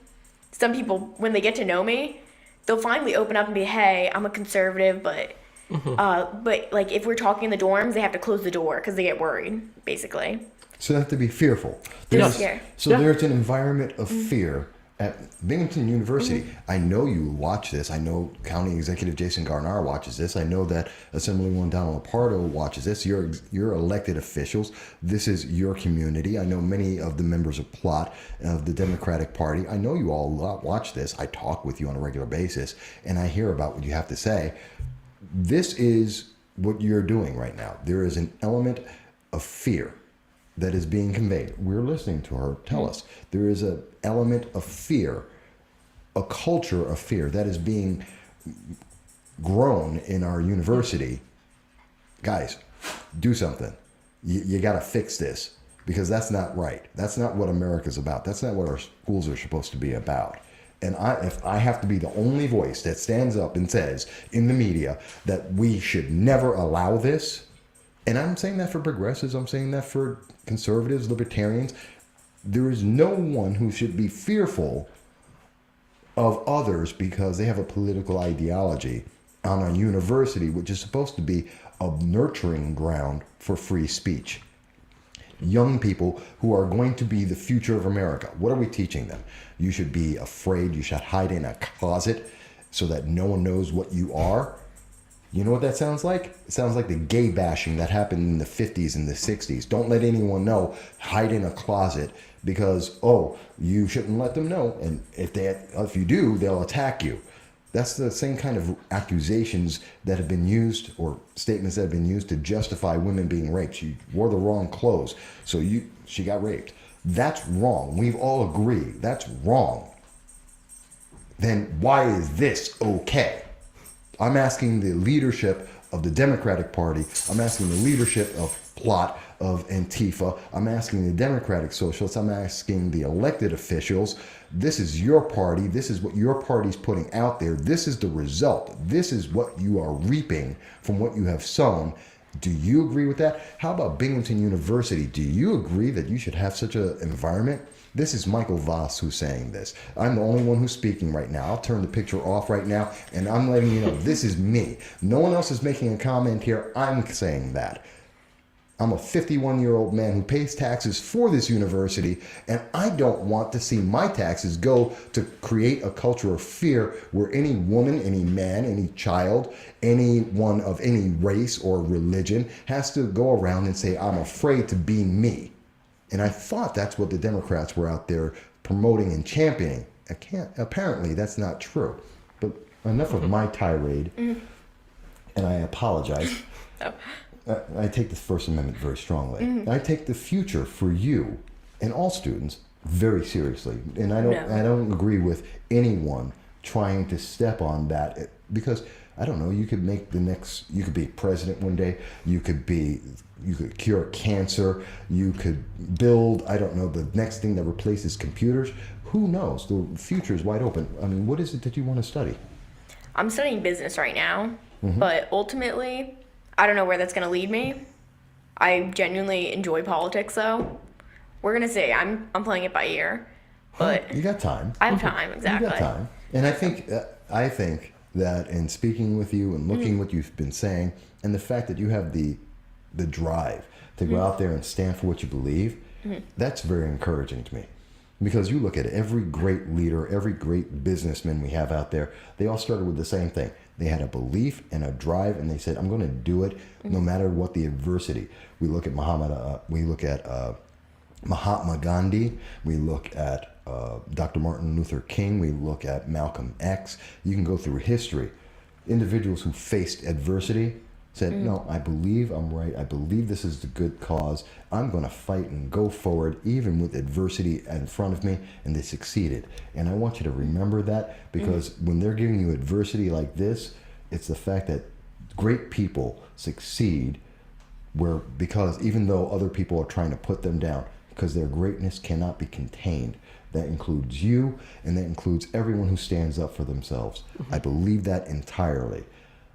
some people, when they get to know me, they'll finally open up and be, hey, I'm a conservative, but like if we're talking in the dorms, they have to close the door because they get worried, basically. So they have to be fearful. There's an environment of fear at Binghamton University. I know you watch this. I know County Executive Jason Garnar watches this. I know that Assemblywoman Donald Pardo watches this. Your elected officials. This is your community. I know many of the members of Plot of the Democratic Party. I know you all watch this. I talk with you on a regular basis, and I hear about what you have to say. This is what you're doing right now. There is an element of fear that is being conveyed. We're listening to her tell us. There is an element of fear, a culture of fear that is being grown in our university. Guys, do something. You got to fix this, because that's not right. That's not what America's about. That's not what our schools are supposed to be about. And if I have to be the only voice that stands up and says in the media that we should never allow this, and I'm saying that for progressives, I'm saying that for conservatives, libertarians, there is no one who should be fearful of others because they have a political ideology on a university, which is supposed to be a nurturing ground for free speech. Young people who are going to be the future of America. What are we teaching them? You should be afraid. You should hide in a closet so that no one knows what you are. You know what that sounds like? It sounds like the gay bashing that happened in the 50s and the 60s. Don't let anyone know. Hide in a closet because, you shouldn't let them know. And if you do, they'll attack you. That's the same kind of accusations that have been used, or statements that have been used to justify women being raped. She wore the wrong clothes, so she got raped. That's wrong. We've all agreed that's wrong. Then why is this okay? I'm asking the leadership of the Democratic Party. I'm asking the leadership of Plot, of Antifa. I'm asking the Democratic Socialists. I'm asking the elected officials. This is your party. This is what your party's putting out there. This is the result. This is what you are reaping from what you have sown. Do you agree with that? How about Binghamton University? Do you agree that you should have such an environment? This is Michael Voss who's saying this. I'm the only one who's speaking right now. I'll turn the picture off right now, and I'm letting you know this is me. No one else is making a comment here. I'm saying that. I'm a 51-year-old man who pays taxes for this university, and I don't want to see my taxes go to create a culture of fear where any woman, any man, any child, anyone of any race or religion has to go around and say, I'm afraid to be me. And I thought that's what the Democrats were out there promoting and championing. Apparently, that's not true. But enough of my tirade, and I apologize. I take the First Amendment very strongly. I take the future for you and all students very seriously, and I don't agree with anyone trying to step on that, because I don't know, you could be president one day, you could cure cancer, you could build, I don't know, the next thing that replaces computers. Who knows? The future is wide open. I mean, what is it that you want to study? I'm studying business right now, but ultimately, I don't know where that's going to lead me. I genuinely enjoy politics, though. We're going to see. I'm playing it by ear, but you got time. I have time, exactly. You got time. And I think that in speaking with you and looking what you've been saying, and the fact that you have the drive to go out there and stand for what you believe, that's very encouraging to me. Because you look at every great leader, every great businessman we have out there, they all started with the same thing. They had a belief and a drive, and they said, I'm going to do it no matter what the adversity. We look at Mahatma Gandhi, we look at Dr. Martin Luther King, we look at Malcolm X. You can go through history. Individuals who faced adversity said, no, I believe I'm right. I believe this is the good cause. I'm going to fight and go forward, even with adversity in front of me, and they succeeded. And I want you to remember that, because when they're giving you adversity like this, it's the fact that great people succeed because even though other people are trying to put them down, because their greatness cannot be contained. That includes you, and that includes everyone who stands up for themselves. I believe that entirely,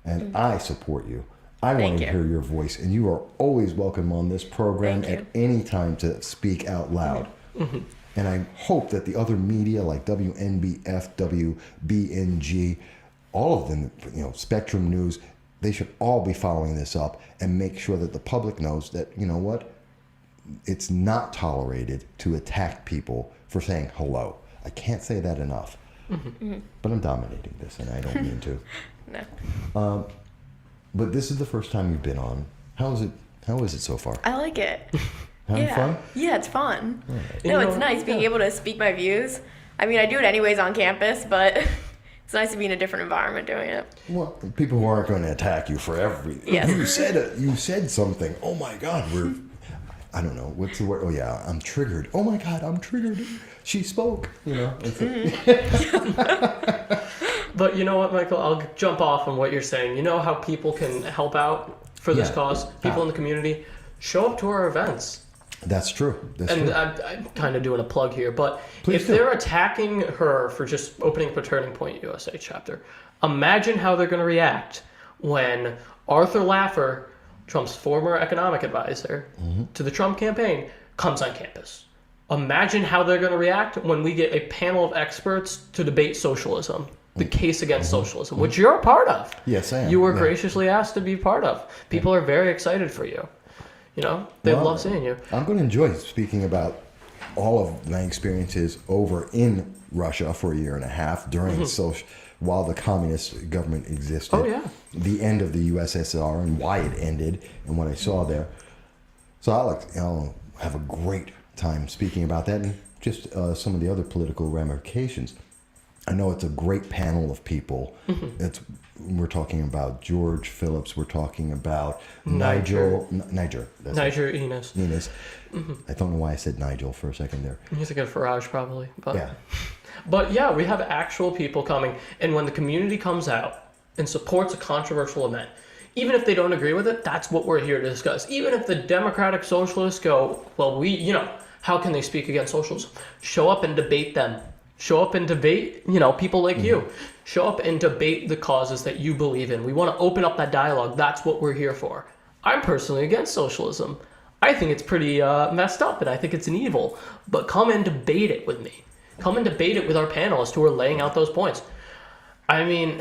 and I support you. I want to hear your voice, and you are always welcome on this program at any time to speak out loud. And I hope that the other media like WNBF, WBNG, all of them, Spectrum News, they should all be following this up and make sure that the public knows that, you know what, it's not tolerated to attack people for saying hello. I can't say that enough. But I'm dominating this, and I don't mean to. No. But this is the first time you've been on. How is it so far? I like it. Having fun? Yeah, it's fun. Right. No, it's nice being able to speak my views. I mean, I do it anyways on campus, but it's nice to be in a different environment doing it. Well, people who aren't going to attack you for everything. Yes. You said something. Oh my God, I don't know, what's the word? Oh yeah, I'm triggered. Oh my God, I'm triggered. She spoke, But you know what, Michael? I'll jump off on what you're saying. You know how people can help out for this cause? People in the community, show up to our events. That's true. I'm kind of doing a plug here, but if they're attacking her for just opening up a Turning Point USA chapter, imagine how they're going to react when Arthur Laffer, Trump's former economic advisor to the Trump campaign, comes on campus. Imagine how they're going to react when we get a panel of experts to debate socialism, the case against socialism, which you're a part of. Yes, I am. You were graciously asked to be part of. People are very excited for you. They love seeing you. I'm going to enjoy speaking about all of my experiences over in Russia for a year and a half during while the communist government existed. Oh, yeah. The end of the USSR and why it ended and what I saw there. So I'll have a great time speaking about that and just some of the other political ramifications. I know it's a great panel of people. We're talking about George Phillips. We're talking about Niger. Niger Enos. I don't know why I said Nigel for a second there. He's a good Farage, probably. But, yeah. But yeah, we have actual people coming. And when the community comes out and supports a controversial event, even if they don't agree with it, that's what we're here to discuss. Even if the Democratic Socialists go, well, how can they speak against socialism? Show up and debate them. Show up and debate, people like you. Show up and debate the causes that you believe in. We want to open up that dialogue. That's what we're here for. I'm personally against socialism. I think it's pretty messed up, and I think it's an evil. But come and debate it with me. Come and debate it with our panelists who are laying out those points. I mean...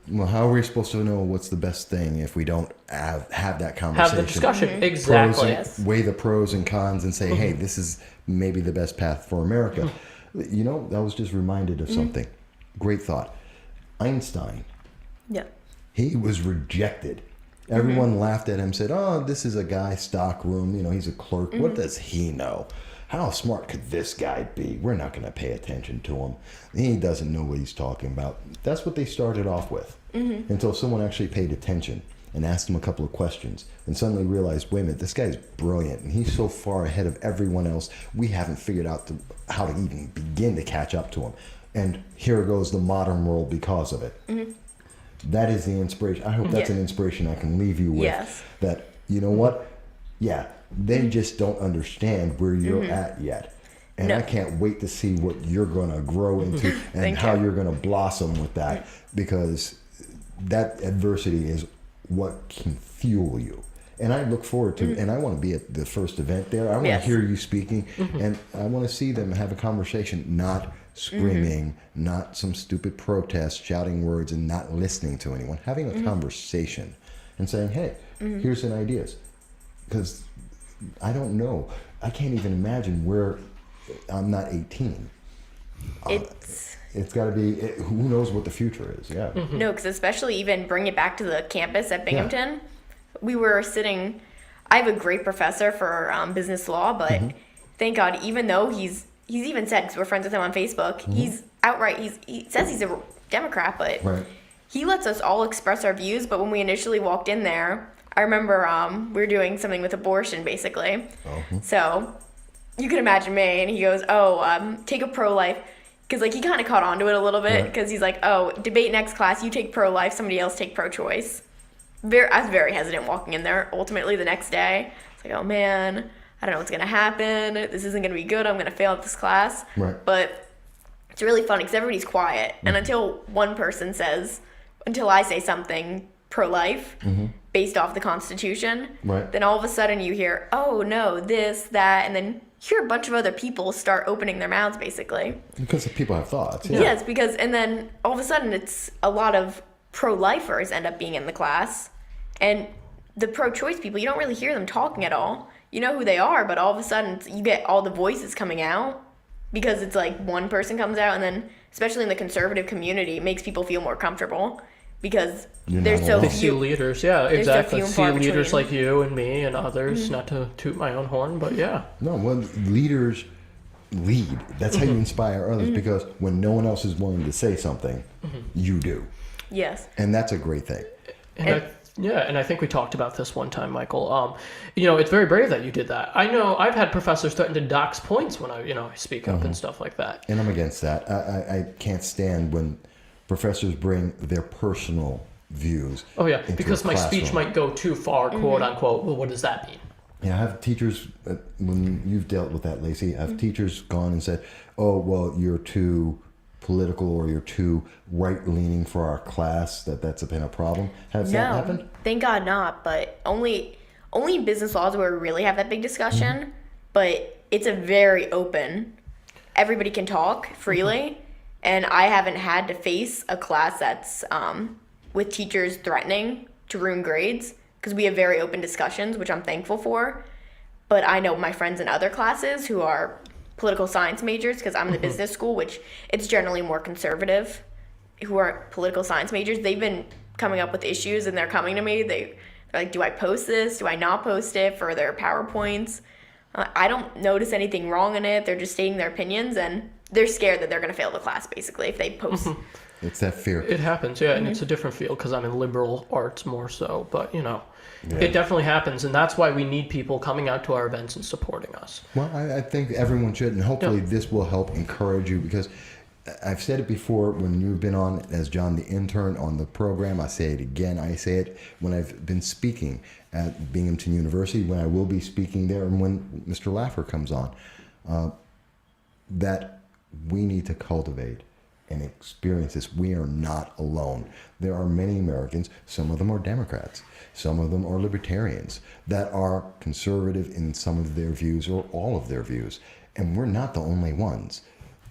Well, how are we supposed to know what's the best thing if we don't have that conversation? Have the discussion. Exactly. Weigh the pros and cons and say, hey, this is maybe the best path for America. I was just reminded of something. Great thought. Einstein. Yeah. He was rejected. Everyone laughed at him, said, oh, this is a guy stock room. He's a clerk. What does he know? How smart could this guy be? We're not going to pay attention to him. He doesn't know what he's talking about. That's what they started off with until someone actually paid attention. and asked him a couple of questions and suddenly realized, wait a minute, this guy's brilliant and he's so far ahead of everyone else, we haven't figured out how to even begin to catch up to him. And here goes the modern world because of it. That is the inspiration. I hope that's an inspiration I can leave you with. Yes. That, you know what? Yeah, they just don't understand where you're at yet. And I can't wait to see what you're going to grow into and how you're going to blossom with that, because that adversity is what can fuel you. And I look forward to, and I want to be at the first event there. I want to hear you speaking, and I want to see them have a conversation, not screaming, not some stupid protest, shouting words, and not listening to anyone. Having a conversation and saying, hey, here's some ideas. Because I don't know. I can't even imagine where I'm not 18. It's got to be, who knows what the future is. Yeah. No, because especially even bring it back to the campus at Binghamton. We were sitting, I have a great professor for business law, but thank God, even though he's even said, because we're friends with him on Facebook, he's outright, he says he's a Democrat, but he lets us all express our views. But when we initially walked in there, I remember we were doing something with abortion, basically. So you can imagine me, and he goes, take a pro-life, because like he kind of caught on to it a little bit, because he's like, debate next class, you take pro-life, somebody else take pro-choice. I was very hesitant walking in there. Ultimately, the next day, it's like, oh man, I don't know what's going to happen. This isn't going to be good. I'm going to fail at this class. But it's really funny because everybody's quiet. And until one person until I say something pro-life based off the Constitution, then all of a sudden you hear, oh no, this, that, and then you hear a bunch of other people start opening their mouths, basically. Because the people have thoughts. Yes, and then all of a sudden it's a lot of pro-lifers end up being in the class. And the pro-choice people, you don't really hear them talking at all. You know who they are, but all of a sudden you get all the voices coming out, because it's like one person comes out, and then especially in the conservative community, it makes people feel more comfortable because there's so few. They see leaders, exactly. So see leaders like you and me and others, not to toot my own horn, but No, well, leaders lead. That's how you inspire others, because when no one else is willing to say something, you do. Yes. And that's a great thing. And I think we talked about this one time, Michael. It's very brave that you did that. I know I've had professors threaten to dox points when I speak up and stuff like that. And I'm against that. I can't stand when professors bring their personal views. Oh yeah, because my speech might go too far, quote unquote. Well, what does that mean? Yeah, I have teachers, when you've dealt with that, Lacey, I have teachers gone and said, oh, well, you're too political, or you're too right-leaning for our class, that's been a problem. Has that happened? Thank God not, but only in business laws where we really have that big discussion, but it's a very open, everybody can talk freely, and I haven't had to face a class that's with teachers threatening to ruin grades, because we have very open discussions, which I'm thankful for. But I know my friends in other classes who are political science majors, because I'm in the business school, which it's generally more conservative, who are political science majors, they've been coming up with issues, and they're coming to me. They're like, do I post this? Do I not post it for their PowerPoints? I don't notice anything wrong in it. They're just stating their opinions, and they're scared that they're going to fail the class, basically, if they post. It's that fear. It happens, and it's a different field because I'm in liberal arts more so, but it definitely happens, and that's why we need people coming out to our events and supporting us. Well, I think everyone should, and hopefully this will help encourage you, because I've said it before when you've been on as John the intern on the program. I say it again. I say it when I've been speaking at Binghamton University, when I will be speaking there, and when Mr. Laffer comes on, that we need to cultivate and experience this. We are not alone. There are many Americans, some of them are Democrats, some of them are libertarians, that are conservative in some of their views or all of their views. And we're not the only ones.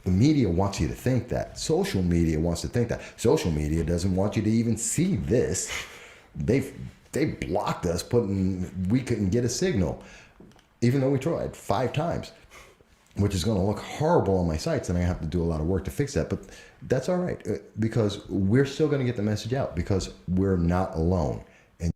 The media wants you to think that. Social media wants to think that. Social media doesn't want you to even see this. They blocked us, we couldn't get a signal, even though we tried 5 times. Which is going to look horrible on my sites, and I have to do a lot of work to fix that. But that's all right, because we're still going to get the message out, because we're not alone. And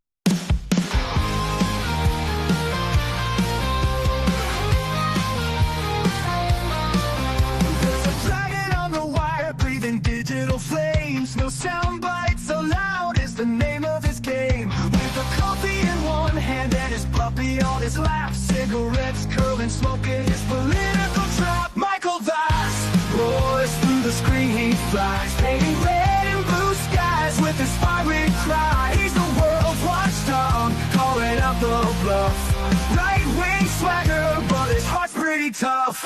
there's a dragon on the wire, breathing digital flames. No sound bites allowed is the name of his game. With a the screen he flies, painting red and blue skies with his fiery cry. He's the world's watchdog, calling out the bluff. Right-wing swagger, but his heart's pretty tough.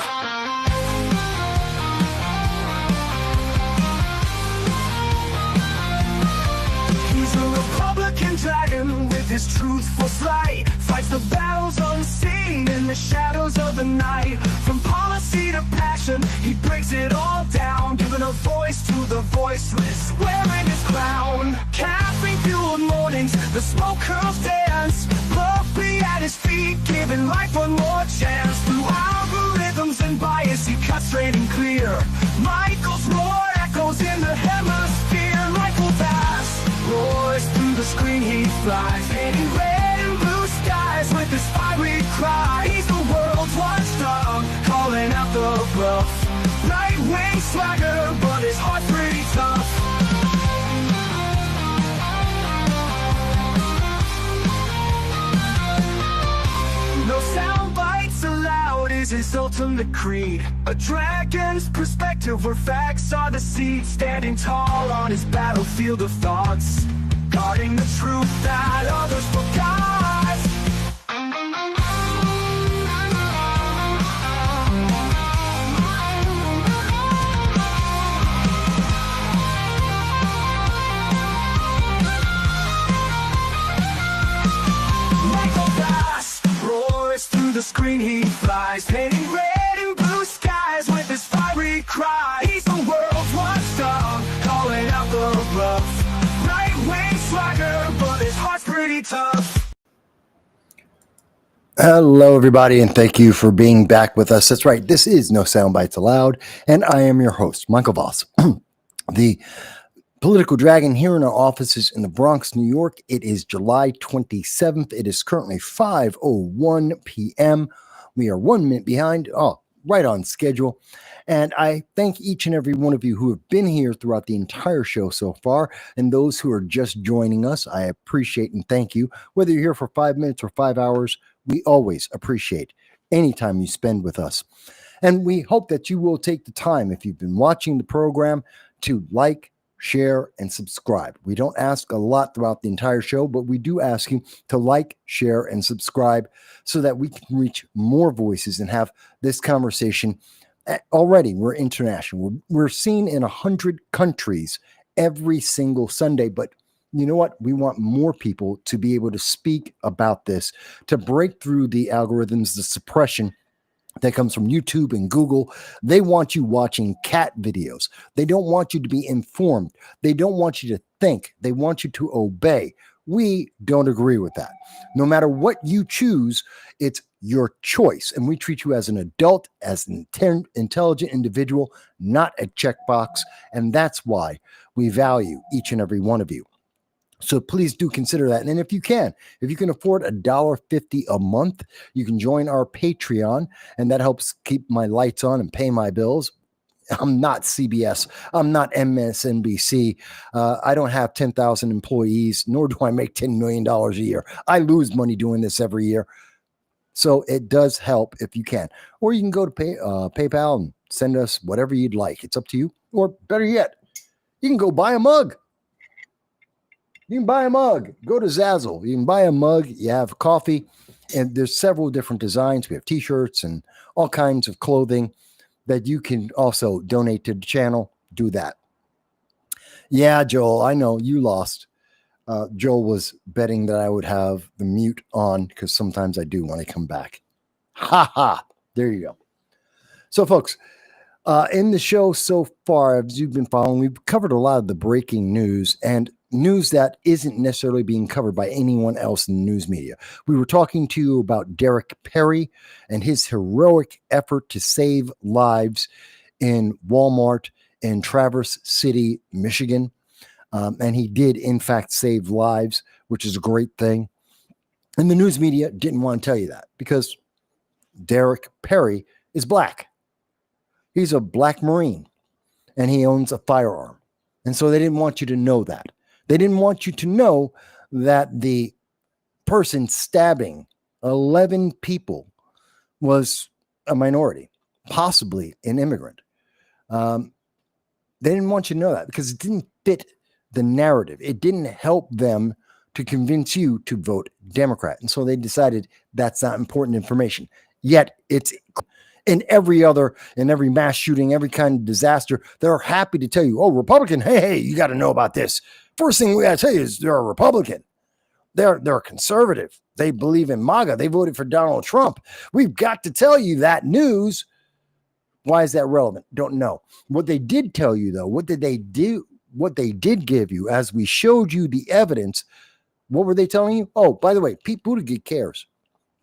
He's a Republican dragon with his truthful slight. Fights the battles unseen in the shadows of the night. From policy to passion, he breaks it all down, giving a voice to the voiceless, wearing his crown. Caffeine-fueled mornings, the smoke curls dance. Fluffy at his feet, giving life one more chance. Through algorithms and bias, he cuts straight and clear. Michael's roar echoes in the hemisphere. Michael Bass roars through the screen he flies, painting red and blue skies with his fiery cry. He's the world's watchdog, calling out the bluff. Right-wing swagger, but his heart's pretty tough. No sound bites allowed is his ultimate creed. A dragon's perspective where facts are the seed. Standing tall on his battlefield of thoughts, guarding the truth that others forgot. Michael Bass roars through the screen he flies, painting red and blue skies with his fiery cry. He's the world's watchdog, calling out the bluff. Right-wing swagger, but his heart's pretty tough. Hello, everybody, and thank you for being back with us. That's right. This is No Soundbites Allowed, and I am your host, Michael Voss, the Political Dragon here in our offices in the Bronx, New York. It is July 27th. It is currently 5:01 p.m. We are 1 minute behind. Oh, right on schedule. And I thank each and every one of you who have been here throughout the entire show so far, and those who are just joining us. I appreciate and thank you. Whether you're here for 5 minutes or 5 hours, we always appreciate any time you spend with us. And we hope that you will take the time, if you've been watching the program, to like, share, and subscribe. We don't ask a lot throughout the entire show, but we do ask you to like, share, and subscribe so that we can reach more voices and have this conversation. Already, we're international. We're seen in 100 countries every single Sunday, but you know what? We want more people to be able to speak about this, to break through the algorithms, the suppression that comes from YouTube and Google. They want you watching cat videos. They don't want you to be informed. They don't want you to think. They want you to obey. We don't agree with that. No matter what you choose, it's your choice. And we treat you as an adult, as an intelligent individual, not a checkbox. And that's why we value each and every one of you. So please do consider that. And if you can afford $1.50 a month, you can join our Patreon, and that helps keep my lights on and pay my bills. I'm not CBS. I'm not MSNBC. I don't have 10,000 employees, nor do I make $10 million a year. I lose money doing this every year. So it does help if you can. Or you can go to PayPal and send us whatever you'd like. It's up to you. Or better yet, you can go buy a mug. You can buy a mug. Go to Zazzle. You can buy a mug. You have coffee. And there's several different designs. We have T-shirts and all kinds of clothing that you can also donate to the channel. Do that. Yeah, Joel, I know you lost. Joel was betting that I would have the mute on because sometimes I do when I come back. Ha ha. There you go. So, folks, in the show so far, as you've been following, we've covered a lot of the breaking news and news that isn't necessarily being covered by anyone else in the news media. We were talking to you about Derek Perry and his heroic effort to save lives in Walmart in Traverse City, Michigan. And he did, in fact, save lives, which is a great thing. And the news media didn't want to tell you that because Derek Perry is black. He's a black Marine, and he owns a firearm. And so they didn't want you to know that. They didn't want you to know that the person stabbing 11 people was a minority, possibly an immigrant. They didn't want you to know that because it didn't fit the narrative. It didn't help them to convince you to vote Democrat. And so they decided that's not important information. Yet it's in every mass shooting, every kind of disaster, they're happy to tell you, oh, Republican, hey, you got to know about this. First thing we got to tell you is they're a Republican. They're a conservative. They believe in MAGA. They voted for Donald Trump. We've got to tell you that news. Why is that relevant? Don't know. What they did tell you, though, what did they do? What they did give you, as we showed you the evidence, what were they telling you? Oh, by the way, Pete Buttigieg cares.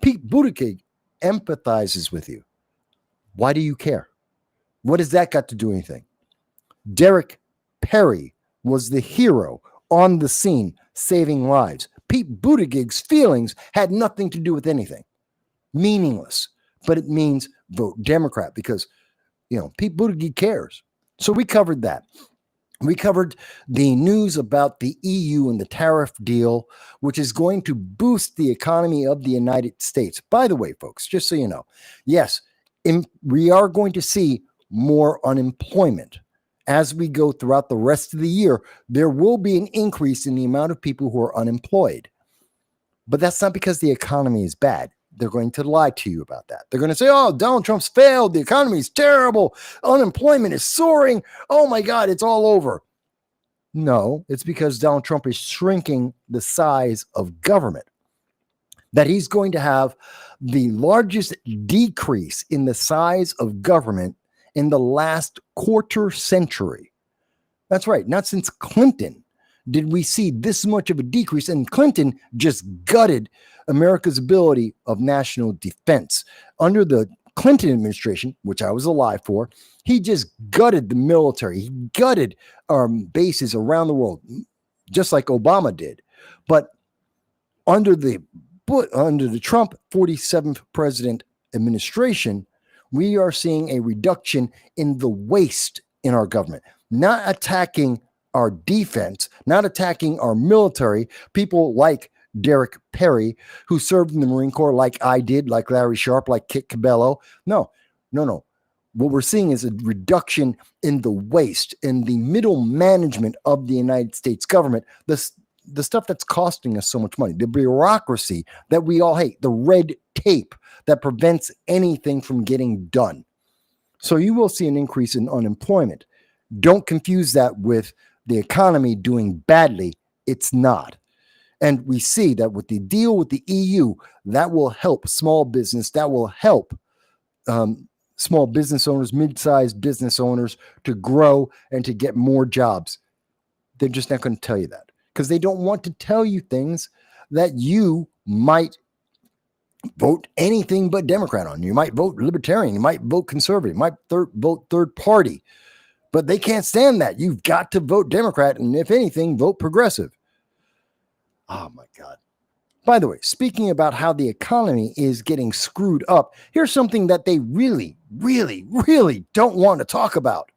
Pete Buttigieg empathizes with you. Why do you care? What has that got to do anything? Derek Perry was the hero on the scene saving lives. Pete Buttigieg's feelings had nothing to do with anything. Meaningless. But it means vote Democrat because, Pete Buttigieg cares. So we covered that. We covered the news about the EU and the tariff deal, which is going to boost the economy of the United States. By the way, folks, just so you know, yes, we are going to see more unemployment. As we go throughout the rest of the year, there will be an increase in the amount of people who are unemployed. But that's not because the economy is bad. They're going to lie to you about that. They're going to say, oh, Donald Trump's failed. The economy is terrible. Unemployment is soaring. Oh, my God, it's all over. No, it's because Donald Trump is shrinking the size of government. That he's going to have the largest decrease in the size of government in the last quarter century. That's right. Not since Clinton did we see this much of a decrease. And Clinton just gutted America's ability of national defense. Under the Clinton administration, which I was alive for, he just gutted the military. He gutted bases around the world, just like Obama did. But under the Trump 47th president administration, we are seeing a reduction in the waste in our government, not attacking our defense, not attacking our military, people like Derek Perry, who served in the Marine Corps like I did, like Larry Sharp, like Kit Cabello. No. What we're seeing is a reduction in the waste, in the middle management of the United States government, the stuff that's costing us so much money, the bureaucracy that we all hate, the red tape that prevents anything from getting done. So you will see an increase in unemployment. Don't confuse that with the economy doing badly. It's not. And we see that with the deal with the EU, that will help small business, that will help small business owners, mid-sized business owners to grow and to get more jobs. They're just not going to tell you that because they don't want to tell you things that you might vote anything but Democrat on. You might vote Libertarian, you might vote Conservative, you might vote third party, but they can't stand that. You've got to vote Democrat, and if anything, vote progressive. Oh my God. By the way, speaking about how the economy is getting screwed up, here's something that they really, really, really don't want to talk about.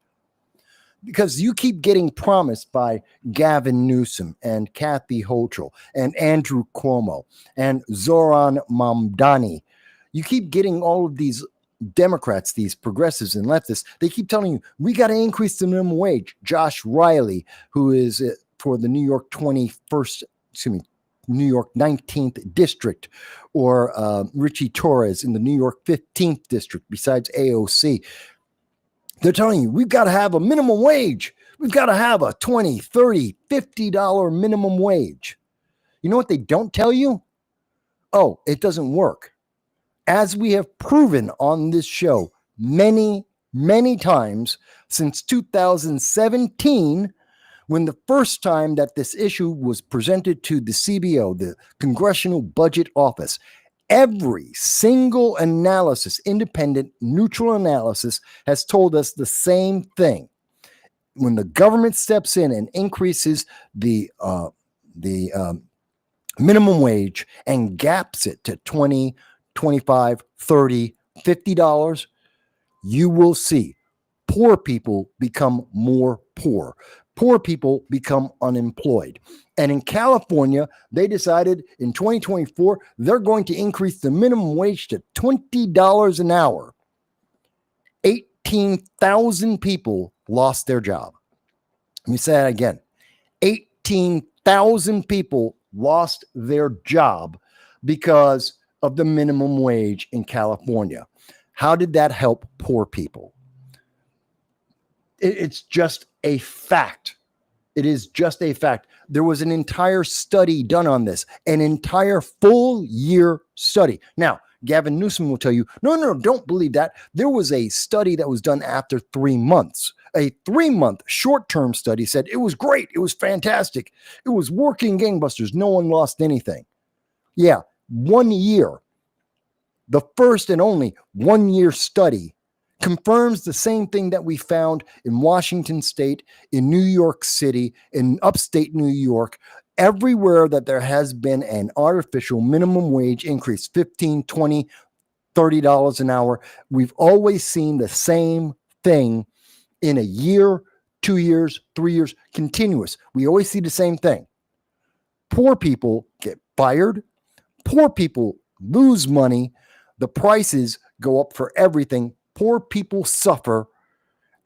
Because you keep getting promised by Gavin Newsom and Kathy Hochul and Andrew Cuomo and Zoran Mamdani. You keep getting all of these Democrats, these progressives and leftists. They keep telling you, we got to increase the minimum wage. Josh Riley, who is for the New York 19th district, or Richie Torres in the New York 15th district, besides AOC. They're telling you, we've got to have a minimum wage. We've got to have a $20, $30, $50 minimum wage. You know what they don't tell you? Oh, it doesn't work. As we have proven on this show many, many times since 2017, when the first time that this issue was presented to the CBO, the Congressional Budget Office, every single analysis, independent, neutral analysis, has told us the same thing. When the government steps in and increases the minimum wage and gaps it to $20, $25, $30, $50, you will see poor people become more poor. Poor people become unemployed. And in California, they decided in 2024, they're going to increase the minimum wage to $20 an hour. 18,000 people lost their job. Let me say that again. 18,000 people lost their job because of the minimum wage in California. How did that help poor people? It's just a fact. It is just a fact. There was an entire study done on this, an entire full year study. Now, Gavin Newsom will tell you, no, don't believe that. There was a study that was done after 3 months. A 3-month short-term study said it was great. It was fantastic. It was working gangbusters. No one lost anything. Yeah, 1 year. The first and only 1 year study confirms the same thing that we found in Washington State, in New York City, in upstate New York, everywhere that there has been an artificial minimum wage increase, $15, $20, $30 an hour. We've always seen the same thing in a year, 2 years, 3 years, continuous. We always see the same thing. Poor people get fired. Poor people lose money. The prices go up for everything. Poor people suffer,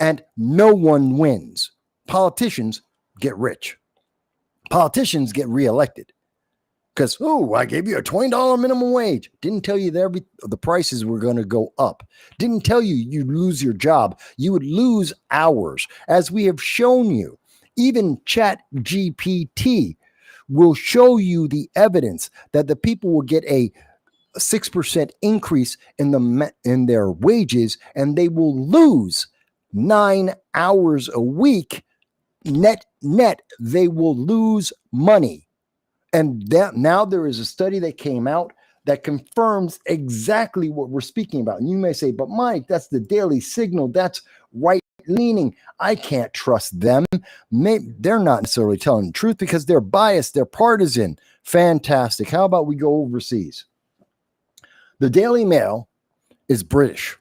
and no one wins. Politicians get rich. Politicians get reelected because, I gave you a $20 minimum wage. Didn't tell you that the prices were going to go up. Didn't tell you you'd lose your job. You would lose hours. As we have shown you, even Chat GPT will show you the evidence that the people will get a 6% increase in their wages, and they will lose 9 hours a week. Net, they will lose money. And that now there is a study that came out that confirms exactly what we're speaking about. And you may say, but Mike, that's the Daily Signal. That's right leaning. I can't trust them. They're not necessarily telling the truth because they're biased. They're partisan. Fantastic. How about we go overseas? The Daily Mail is British.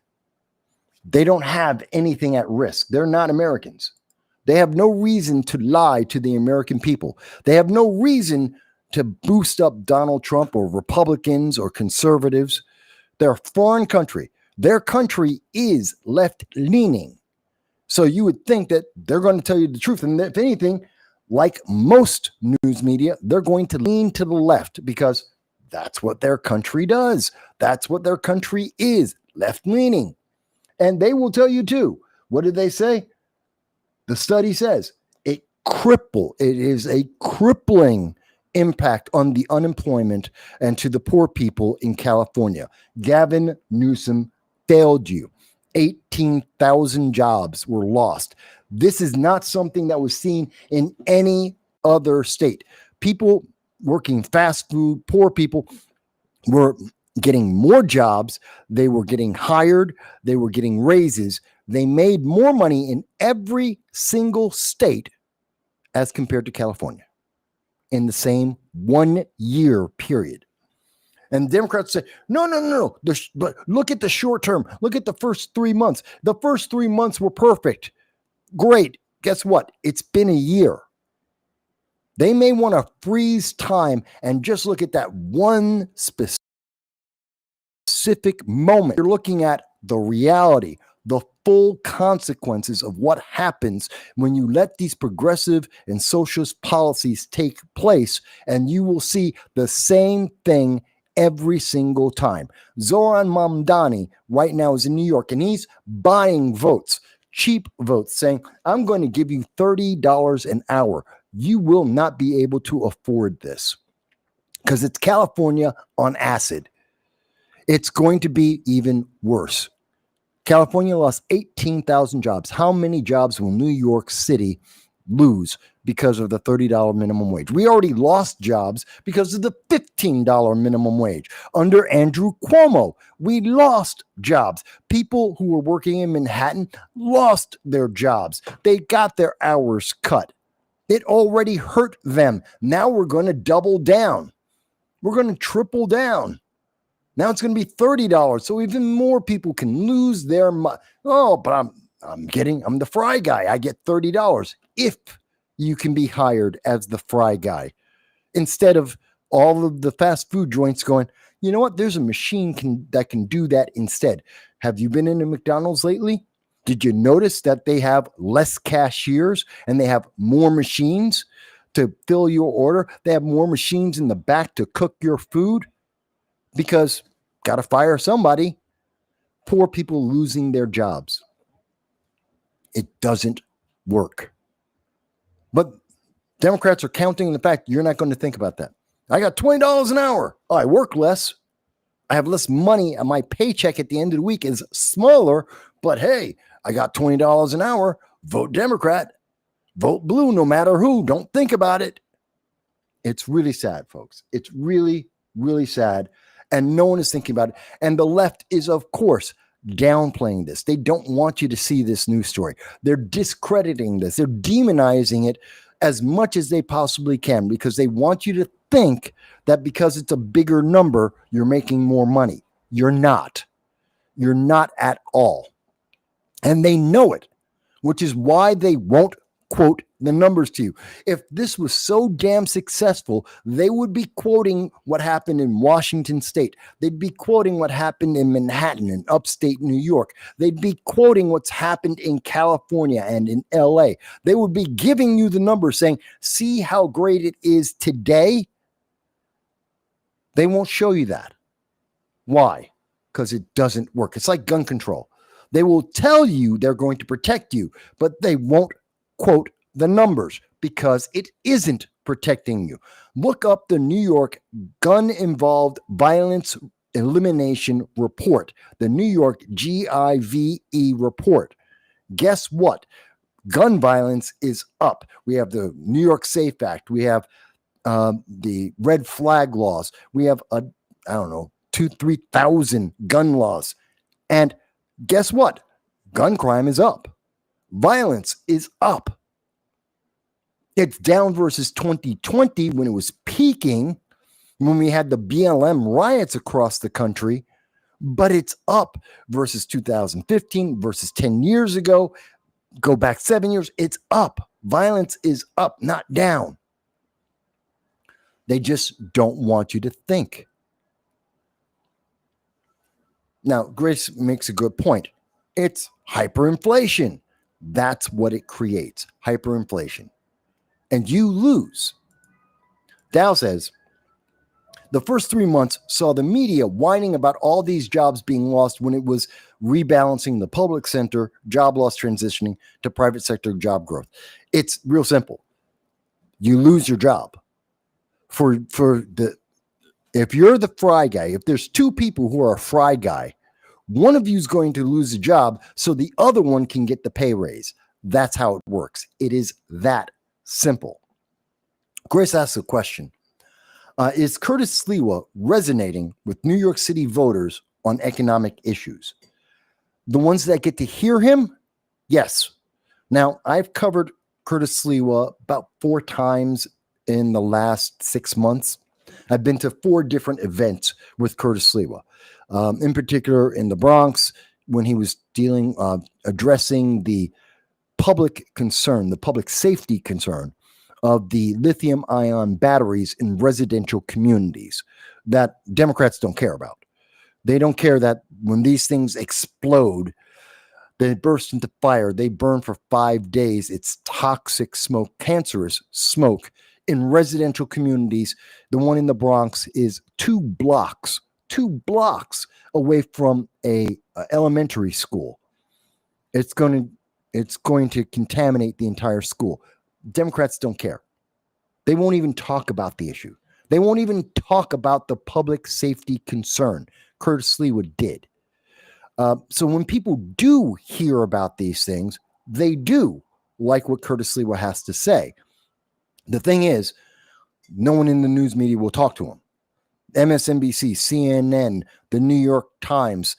They don't have anything at risk. They're not Americans. They have no reason to lie to the American people. They have no reason to boost up Donald Trump or Republicans or conservatives. They're a foreign country. Their country is left-leaning. So you would think that they're going to tell you the truth. And if anything, like most news media, they're going to lean to the left because that's what their country does. That's what their country is, left-leaning. And they will tell you too. What did they say? The study says it is a crippling impact on the unemployment and to the poor people in California. Gavin Newsom failed you. 18,000 jobs were lost. This is not something that was seen in any other state. People working fast food, poor people were getting more jobs. They were getting hired. They were getting raises. They made more money in every single state as compared to California in the same 1 year period. And Democrats say, no. But look at the short term. Look at the first 3 months. The first 3 months were perfect. Great. Guess what? It's been a year. They may want to freeze time and just look at that one specific moment. You're looking at the reality, the full consequences of what happens when you let these progressive and socialist policies take place, and you will see the same thing every single time. Zoran Mamdani right now is in New York, and he's buying votes, cheap votes, saying, I'm going to give you $30 an hour. You will not be able to afford this because it's California on acid. It's going to be even worse. California lost 18,000 jobs. How many jobs will New York City lose because of the $30 minimum wage? We already lost jobs because of the $15 minimum wage. Under Andrew Cuomo, we lost jobs. People who were working in Manhattan lost their jobs. They got their hours cut. It already hurt them. Now we're going to double down. We're going to triple down. Now it's going to be $30, so even more people can lose their money. Oh, but I'm the fry guy. I get $30 if you can be hired as the fry guy, instead of all of the fast food joints going, you know what? There's a machine that can do that instead. Have you been into McDonald's lately? Did you notice that they have less cashiers and they have more machines to fill your order? They have more machines in the back to cook your food because got to fire somebody. Poor people losing their jobs. It doesn't work. But Democrats are counting on the fact you're not going to think about that. I got $20 an hour. Oh, I work less. I have less money, and my paycheck at the end of the week is smaller. But hey, I got $20 an hour. Vote Democrat. Vote blue no matter who. Don't think about it. It's really sad, folks. It's really, really sad. And no one is thinking about it. And the left is, of course, downplaying this. They don't want you to see this news story. They're discrediting this. They're demonizing it as much as they possibly can because they want you to think that because it's a bigger number, you're making more money. You're not. You're not at all. And they know it, which is why they won't quote the numbers to you. If this was so damn successful, they would be quoting what happened in Washington State. They'd be quoting what happened in Manhattan and upstate New York. They'd be quoting what's happened in California and in LA. They would be giving you the numbers saying, see how great it is today. They won't show you that. Why? Because it doesn't work. It's like gun control. They will tell you they're going to protect you, but they won't quote the numbers because it isn't protecting you. Look up the New York Gun-Involved Violence Elimination Report, the New York GIVE report. Guess what? Gun violence is up. We have the New York SAFE Act. We have the red flag laws. We have 2,000-3,000 gun laws. And guess what? Gun crime is up. Violence is up. It's down versus 2020 when it was peaking, when we had the BLM riots across the country, but it's up versus 2015 versus 10 years ago. Go back 7 years, it's up. Violence is up, not down. They just don't want you to think. Now, Grace makes a good point. It's hyperinflation. That's what it creates, hyperinflation. And you lose. Dow says, the first 3 months saw the media whining about all these jobs being lost when it was rebalancing the public sector job loss transitioning to private sector job growth. It's real simple. You lose your job. If you're the fry guy, if there's two people who are a fry guy, one of you is going to lose a job so the other one can get the pay raise. That's how it works. It is that simple. Grace asks a question. Is Curtis Sliwa resonating with New York City voters on economic issues? The ones that get to hear him? Yes. Now, I've covered Curtis Sliwa about 4 times in the last 6 months. I've been to 4 different events with Curtis Sliwa. In particular, in the Bronx, when he was addressing the public concern, the public safety concern of the lithium-ion batteries in residential communities that Democrats don't care about. They don't care that when these things explode, they burst into fire, they burn for 5 days. It's toxic smoke, cancerous smoke in residential communities. The one in the Bronx is 2 blocks away from a elementary school. It's going to contaminate the entire school. Democrats don't care. They won't even talk about the issue. They won't even talk about the public safety concern. Curtis Sliwa did. So when people do hear about these things, they do like what Curtis Sliwa has to say. The thing is, no one in the news media will talk to him. MSNBC, CNN, the New York Times,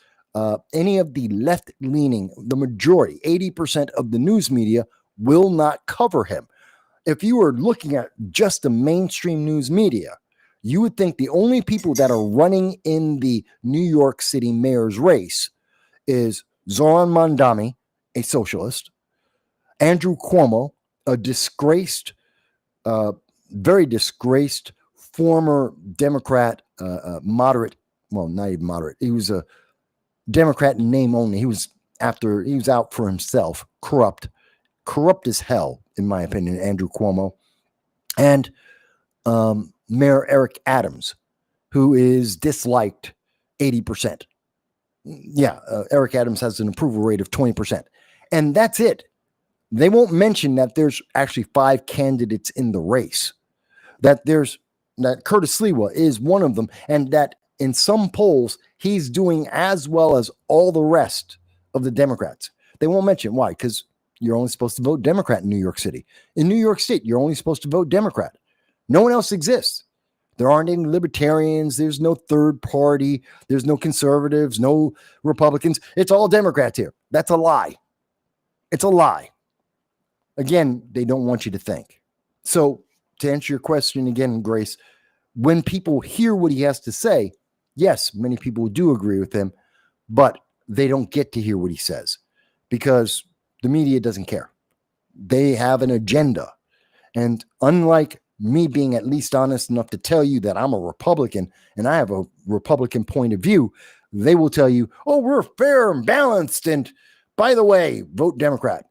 any of the left-leaning, the majority, 80% of the news media will not cover him. If you were looking at just the mainstream news media, you would think the only people that are running in the New York City mayor's race is Zoran Mandami, a socialist, Andrew Cuomo, a disgraced, very disgraced former Democrat, moderate, well, not even moderate. He was a Democrat in name only. He was after he was out for himself, corrupt as hell, in my opinion, Andrew Cuomo, and Mayor Eric Adams, who is disliked 80%. Yeah, Eric Adams has an approval rate of 20%. And that's it. They won't mention that there's actually 5 candidates in the race, that Curtis Sliwa is one of them, and that in some polls, he's doing as well as all the rest of the Democrats. They won't mention why, because you're only supposed to vote Democrat in New York City. In New York State, you're only supposed to vote Democrat. No one else exists. There aren't any libertarians. There's no third party. There's no conservatives, no Republicans. It's all Democrats here. That's a lie. It's a lie. Again, they don't want you to think. So to answer your question again, Grace, when people hear what he has to say, yes, many people do agree with him, but they don't get to hear what he says because the media doesn't care. They have an agenda. And unlike me being at least honest enough to tell you that I'm a Republican and I have a Republican point of view, they will tell you, oh, we're fair and balanced. And by the way, vote Democrat.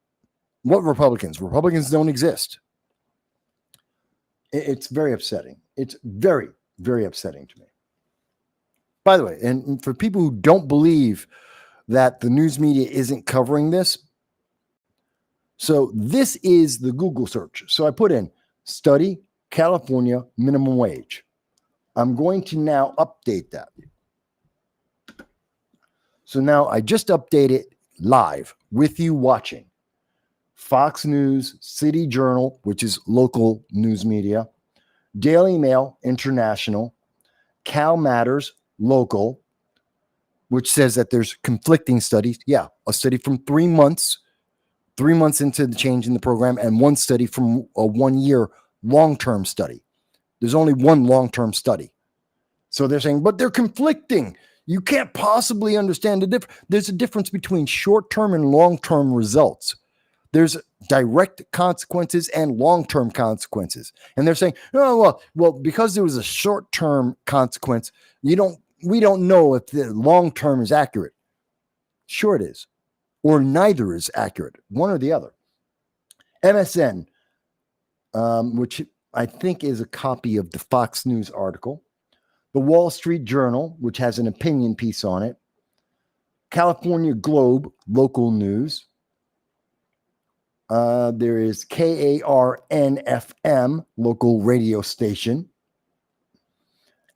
What Republicans? Republicans don't exist. It's very upsetting. It's very, very upsetting to me. By the way, and for people who don't believe that the news media isn't covering this, so this is the Google search. So I put in study California minimum wage. I'm going to now update that. So now I just update it live with you watching. Fox News, City Journal, which is local news media, Daily Mail, international, Cal Matters, local, which says that there's conflicting studies. Yeah, a study from 3 months into the change in the program, and one study from a 1-year long-term study. There's only one long-term study. So they're saying, but they're conflicting. You can't possibly understand the difference. There's a difference between short-term and long-term results. There's direct consequences and long-term consequences. And they're saying, oh, well, because there was a short-term consequence, we don't know if the long-term is accurate. Sure it is. Or neither is accurate, one or the other. MSN, which I think is a copy of the Fox News article. The Wall Street Journal, which has an opinion piece on it. California Globe, local news. There is KARN-FM, local radio station.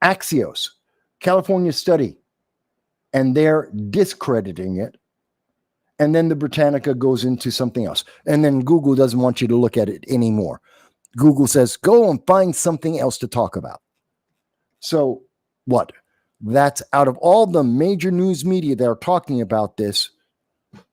Axios, California study, and they're discrediting it. And then the Britannica goes into something else. And then Google doesn't want you to look at it anymore. Google says, go and find something else to talk about. So what? That's out of all the major news media that are talking about this,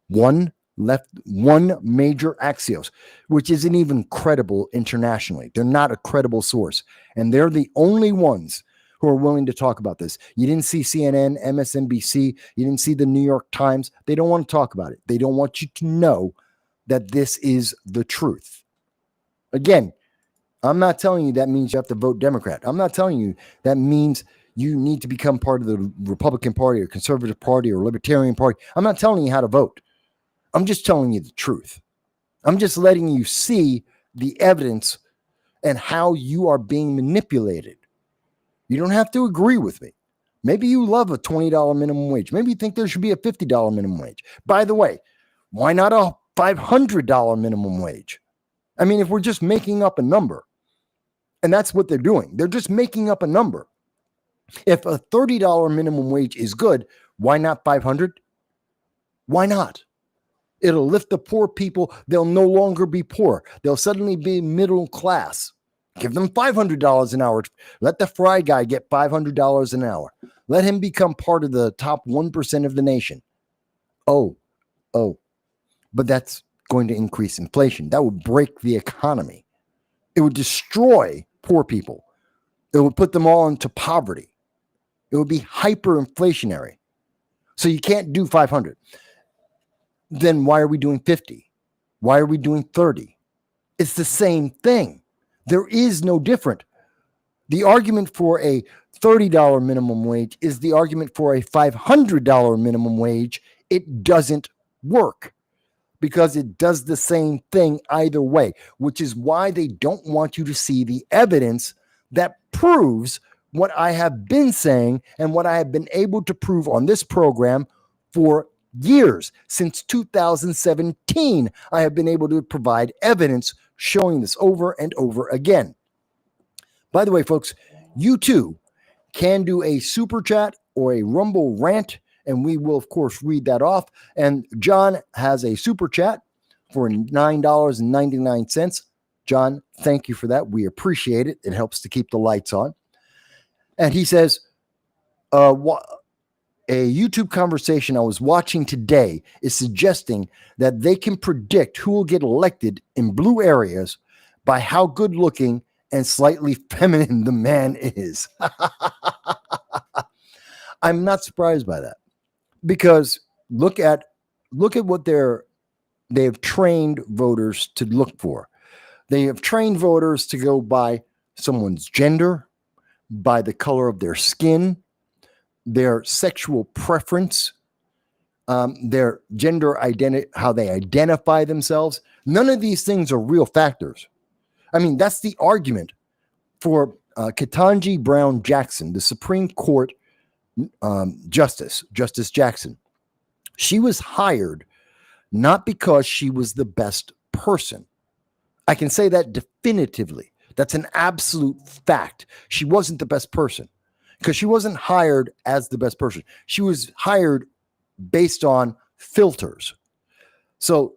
one major Axios, which isn't even credible internationally. They're not a credible source. And they're the only ones who are willing to talk about this. You didn't see CNN, MSNBC. You didn't see the New York Times. They don't want to talk about it. They don't want you to know that this is the truth. Again, I'm not telling you that means you have to vote Democrat. I'm not telling you that means you need to become part of the Republican Party or Conservative Party or Libertarian Party. I'm not telling you how to vote. I'm just telling you the truth. I'm just letting you see the evidence and how you are being manipulated. You don't have to agree with me. Maybe you love a $20 minimum wage. Maybe you think there should be a $50 minimum wage. By the way, why not a $500 minimum wage? I mean, if we're just making up a number, and that's what they're doing. They're just making up a number. If a $30 minimum wage is good, why not $500? Why not? It'll lift the poor people. They'll no longer be poor. They'll suddenly be middle class. Give them $500 an hour. Let the fry guy get $500 an hour. Let him become part of the top 1% of the nation. Oh, but that's going to increase inflation. That would break the economy. It would destroy poor people. It would put them all into poverty. It would be hyperinflationary. So you can't do 500. Then why are we doing 50? Why are we doing 30? It's the same thing. There is no different. The argument for a $30 minimum wage is the argument for a $500 minimum wage. It doesn't work because it does the same thing either way, which is why they don't want you to see the evidence that proves what I have been saying and what I have been able to prove on this program for years. Since 2017, I have been able to provide evidence showing this over and over again. By the way, folks, you too can do a super chat or a Rumble rant, and we will, of course, read that off. And John has a super chat for $9.99. John, thank you for that. We appreciate it. It helps to keep the lights on. And he says, a YouTube conversation I was watching today is suggesting that they can predict who will get elected in blue areas by how good looking and slightly feminine the man is. I'm not surprised by that, because look at what they have trained voters to look for. They have trained voters to go by someone's gender, by the color of their skin, their sexual preference, their gender identity, how they identify themselves. None of these things are real factors. I mean, that's the argument for Ketanji Brown Jackson, the Supreme Court Justice Jackson. She was hired not because she was the best person. I can say that definitively. That's an absolute fact. She wasn't the best person because she wasn't hired as the best person. She was hired based on filters. So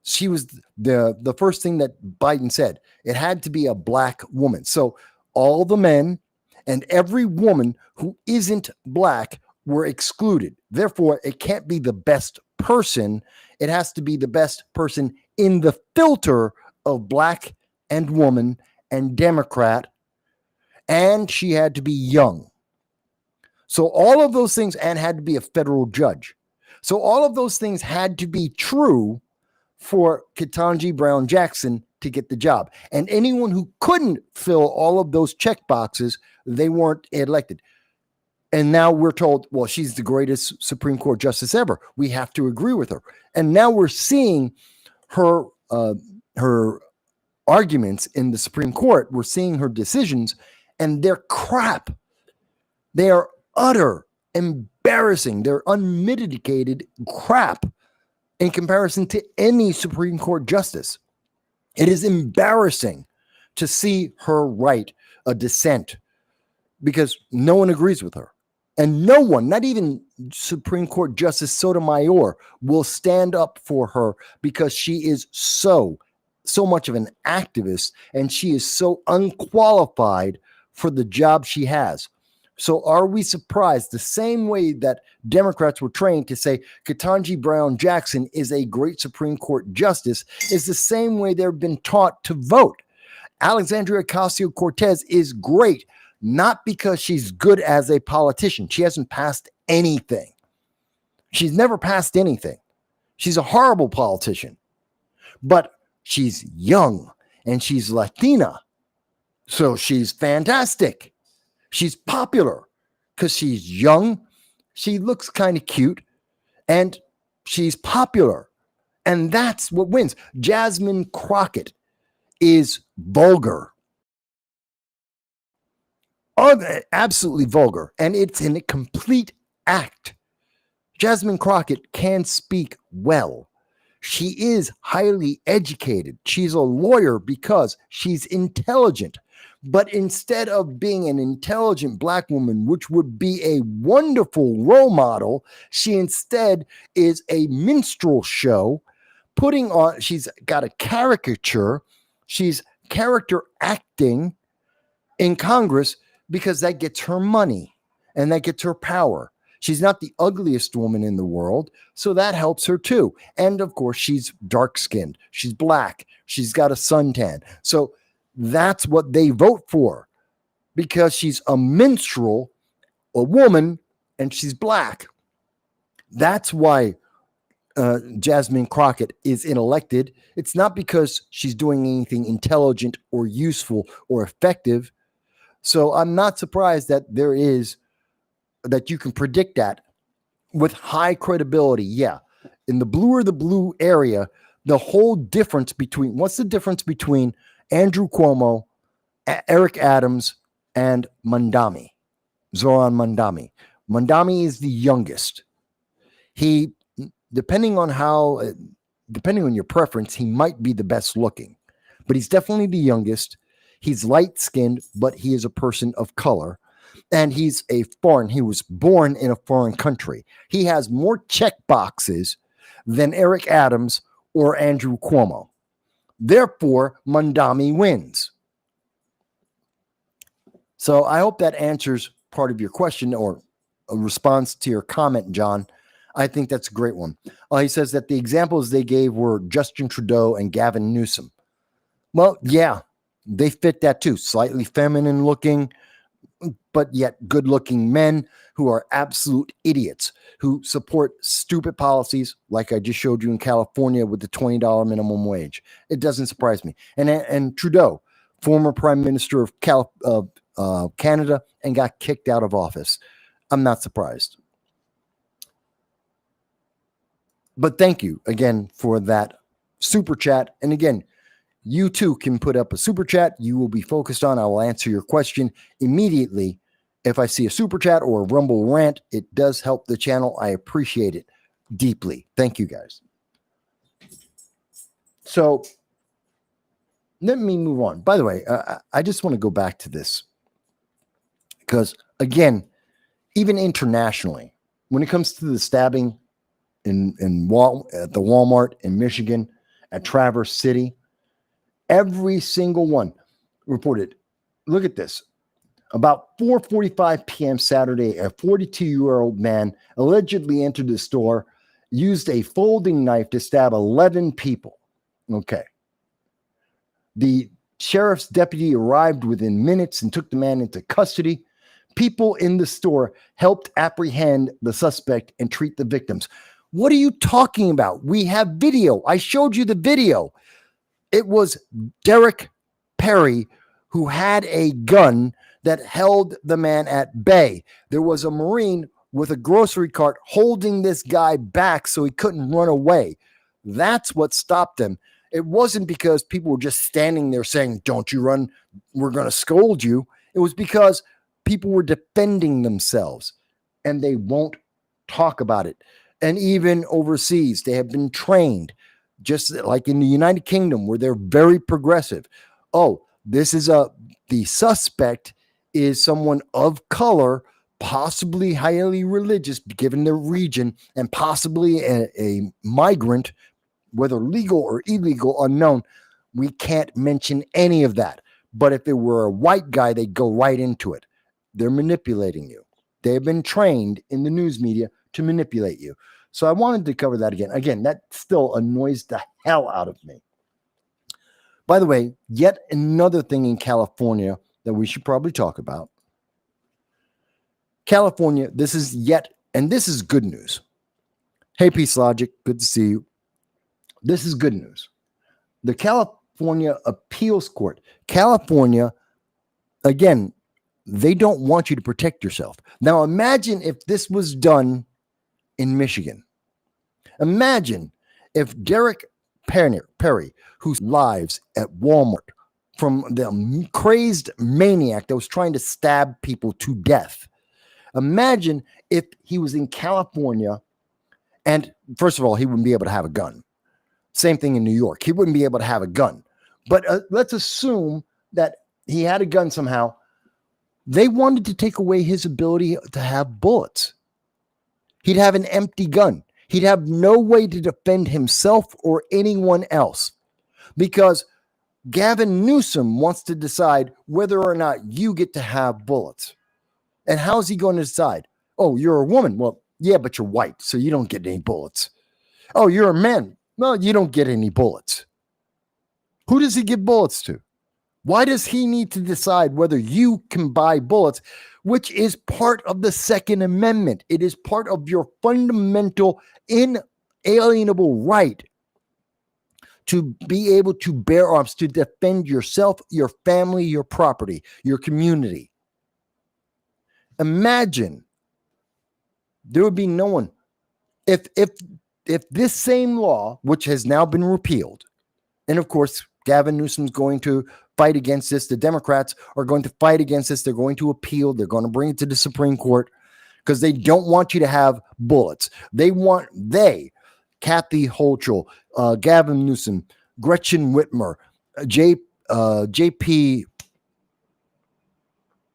she was the first thing that Biden said. It had to be a black woman. So all the men and every woman who isn't black were excluded. Therefore, it can't be the best person. It has to be the best person in the filter of black and woman and Democrat, and she had to be young. So all of those things, and had to be a federal judge. So all of those things had to be true for Ketanji Brown Jackson to get the job. And anyone who couldn't fill all of those check boxes, they weren't elected. And now we're told, well, she's the greatest Supreme Court justice ever. We have to agree with her. And now we're seeing her arguments in the Supreme Court. We're seeing her decisions, and they're crap. They are utter embarrassing. They're unmitigated crap in comparison to any Supreme Court justice. It is embarrassing to see her write a dissent because no one agrees with her. And no one, not even Supreme Court Justice Sotomayor, will stand up for her because she is so much of an activist, and she is so unqualified for the job she has. So are we surprised? The same way that Democrats were trained to say Ketanji Brown Jackson is a great Supreme Court justice is the same way they've been taught to vote. Alexandria Ocasio-Cortez is great, not because she's good as a politician. She hasn't passed anything. She's never passed anything. She's a horrible politician. But she's young and she's Latina. So she's fantastic. She's popular because she's young. She looks kind of cute and she's popular. And that's what wins. Jasmine Crockett is vulgar. Absolutely vulgar. And it's in a complete act. Jasmine Crockett can speak well. She is highly educated. She's a lawyer because she's intelligent. But instead of being an intelligent black woman, which would be a wonderful role model, she instead is a minstrel show putting on, she's got a caricature. She's character acting in Congress because that gets her money and that gets her power. She's not the ugliest woman in the world, so that helps her too. And of course, she's dark-skinned. She's black. She's got a suntan. So that's what they vote for because she's a minstrel, a woman, and she's black. That's why Jasmine Crockett is elected. It's not because she's doing anything intelligent or useful or effective. So I'm not surprised that that you can predict that with high credibility. Yeah, in the bluer the blue area, the whole difference between what's the difference between Andrew Cuomo, Eric Adams, and Mandami, Zoran Mandami. Mandami is the youngest. He, depending on your preference, he might be the best looking, but he's definitely the youngest. He's light skinned, but he is a person of color. And he was born in a foreign country. He has more check boxes than Eric Adams or Andrew Cuomo. Therefore, Mandami wins. So I hope that answers part of your question or a response to your comment, John. I think that's a great one. He says that the examples they gave were Justin Trudeau and Gavin Newsom. Well, yeah, they fit that too. Slightly feminine looking, but yet good looking men who are absolute idiots, who support stupid policies like I just showed you in California with the $20 minimum wage. It doesn't surprise me. And Trudeau, former prime minister of Canada, and got kicked out of office. I'm not surprised. But thank you again for that super chat. And again, you too can put up a super chat you will be focused on. I will answer your question immediately. If I see a super chat or a Rumble rant, it does help the channel. I appreciate it deeply. Thank you guys. So let me move on. By the way, I just want to go back to this because, again, even internationally, when it comes to the stabbing at the Walmart in Michigan, at Traverse City, every single one reported. Look at this. About 4:45 p.m. Saturday, a 42-year-old man allegedly entered the store, used a folding knife to stab 11 people. Okay. The sheriff's deputy arrived within minutes and took the man into custody. People in the store helped apprehend the suspect and treat the victims. What are you talking about? We have video. I showed you the video. It was Derek Perry who had a gun that held the man at bay. There was a Marine with a grocery cart holding this guy back so he couldn't run away. That's what stopped him. It wasn't because people were just standing there saying, "Don't you run, we're going to scold you." It was because people were defending themselves and they won't talk about it. And even overseas, they have been trained, just like in the United Kingdom, where they're very progressive. Oh, the suspect is someone of color, possibly highly religious, given their region, and possibly a migrant, whether legal or illegal, unknown. We can't mention any of that. But if it were a white guy, they'd go right into it. They're manipulating you. They've been trained in the news media to manipulate you. So I wanted to cover that again. Again, that still annoys the hell out of me. By the way, yet another thing in California that we should probably talk about. California, this is good news. Hey, Peace Logic, good to see you. This is good news. The California Appeals Court, California, again, they don't want you to protect yourself. Now, imagine if this was done in Michigan. Imagine if Derek Perry, whose lives at Walmart from the crazed maniac that was trying to stab people to death. Imagine if he was in California, and first of all, he wouldn't be able to have a gun. Same thing in New York. He wouldn't be able to have a gun. But let's assume that he had a gun somehow. They wanted to take away his ability to have bullets. He'd have an empty gun. He'd have no way to defend himself or anyone else because Gavin Newsom wants to decide whether or not you get to have bullets. And how's he going to decide? Oh, you're a woman. Well, yeah, but you're white, so you don't get any bullets. Oh, you're a man. Well, you don't get any bullets. Who does he give bullets to? Why does he need to decide whether you can buy bullets, which is part of the Second Amendment? It is part of your fundamental, inalienable right to be able to bear arms, to defend yourself, your family, your property, your community. Imagine there would be no one. If if this same law, which has now been repealed, and of course, Gavin Newsom's going to fight against this. The Democrats are going to fight against this. They're going to appeal. They're going to bring it to the Supreme Court because they don't want you to have bullets. Kathy Hochul, Gavin Newsom, Gretchen Whitmer, JP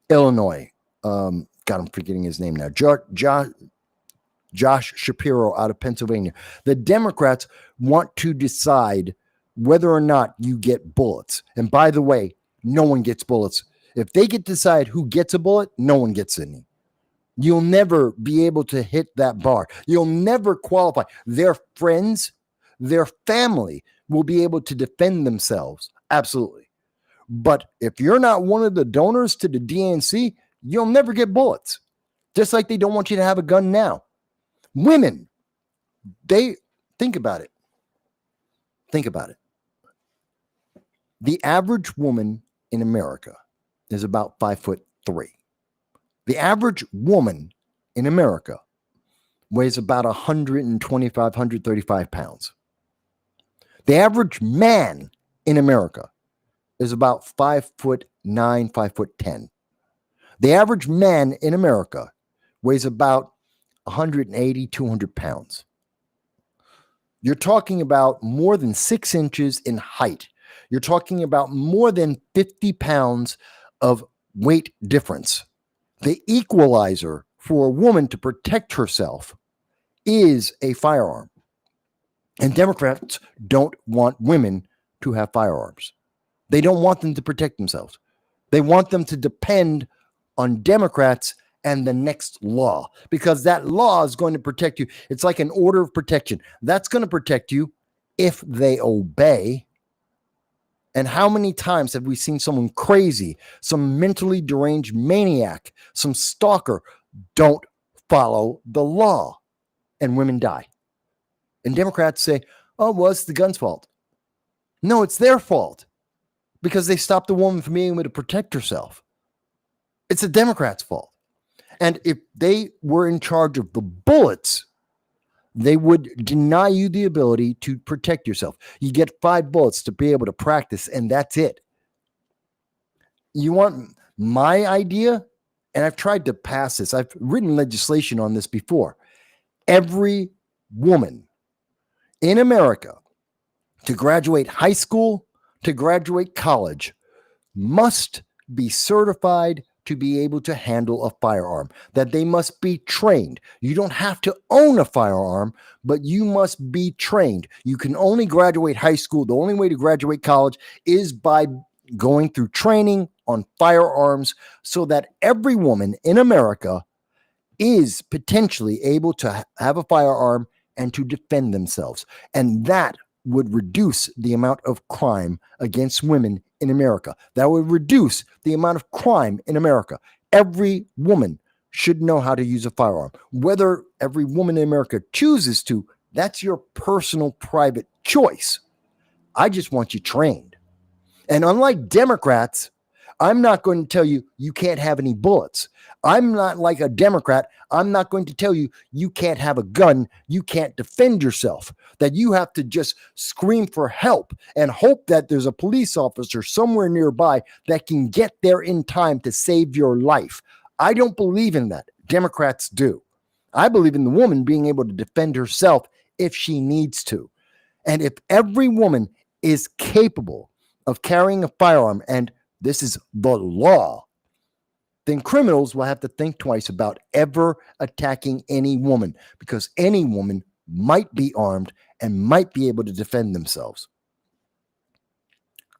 Illinois. God, I'm forgetting his name now. Josh Shapiro out of Pennsylvania. The Democrats want to decide whether or not you get bullets. And by the way, no one gets bullets. If they get to decide who gets a bullet, no one gets any. You'll never be able to hit that bar. You'll never qualify. Their friends, their family will be able to defend themselves. Absolutely. But if you're not one of the donors to the DNC, you'll never get bullets. Just like they don't want you to have a gun now. Women, think about it. Think about it. The average woman in America is about 5'3". The average woman in America weighs about 125, 135 pounds. The average man in America is about 5'9", 5'10". The average man in America weighs about 180, 200 pounds. You're talking about more than 6 inches in height. You're talking about more than 50 pounds of weight difference. The equalizer for a woman to protect herself is a firearm. And Democrats don't want women to have firearms. They don't want them to protect themselves. They want them to depend on Democrats and the next law, because that law is going to protect you. It's like an order of protection. That's going to protect you if they obey. And how many times have we seen someone crazy, some mentally deranged maniac, some stalker don't follow the law and women die? And Democrats say, oh, well, it's the gun's fault. No, it's their fault because they stopped the woman from being able to protect herself. It's the Democrats' fault. And if they were in charge of the bullets, they would deny you the ability to protect yourself. You get 5 bullets to be able to practice, and that's it. You want my idea? And I've tried to pass this. I've written legislation on this before. Every woman in America to graduate high school, to graduate college, must be certified to be able to handle a firearm, that they must be trained. You don't have to own a firearm, but you must be trained. You can only graduate high school. The only way to graduate college is by going through training on firearms so that every woman in America is potentially able to have a firearm and to defend themselves. And that would reduce the amount of crime against women in America. That would reduce the amount of crime in America. Every woman should know how to use a firearm. Whether every woman in America chooses to, that's your personal private choice. I just want you trained. And unlike Democrats, I'm not going to tell you you can't have any bullets. I'm not like a Democrat. I'm not going to tell you you can't have a gun, you can't defend yourself, that you have to just scream for help and hope that there's a police officer somewhere nearby that can get there in time to save your life. I don't believe in that. Democrats do. I believe in the woman being able to defend herself if she needs to. And if every woman is capable of carrying a firearm, and this is the law, then criminals will have to think twice about ever attacking any woman, because any woman might be armed and might be able to defend themselves.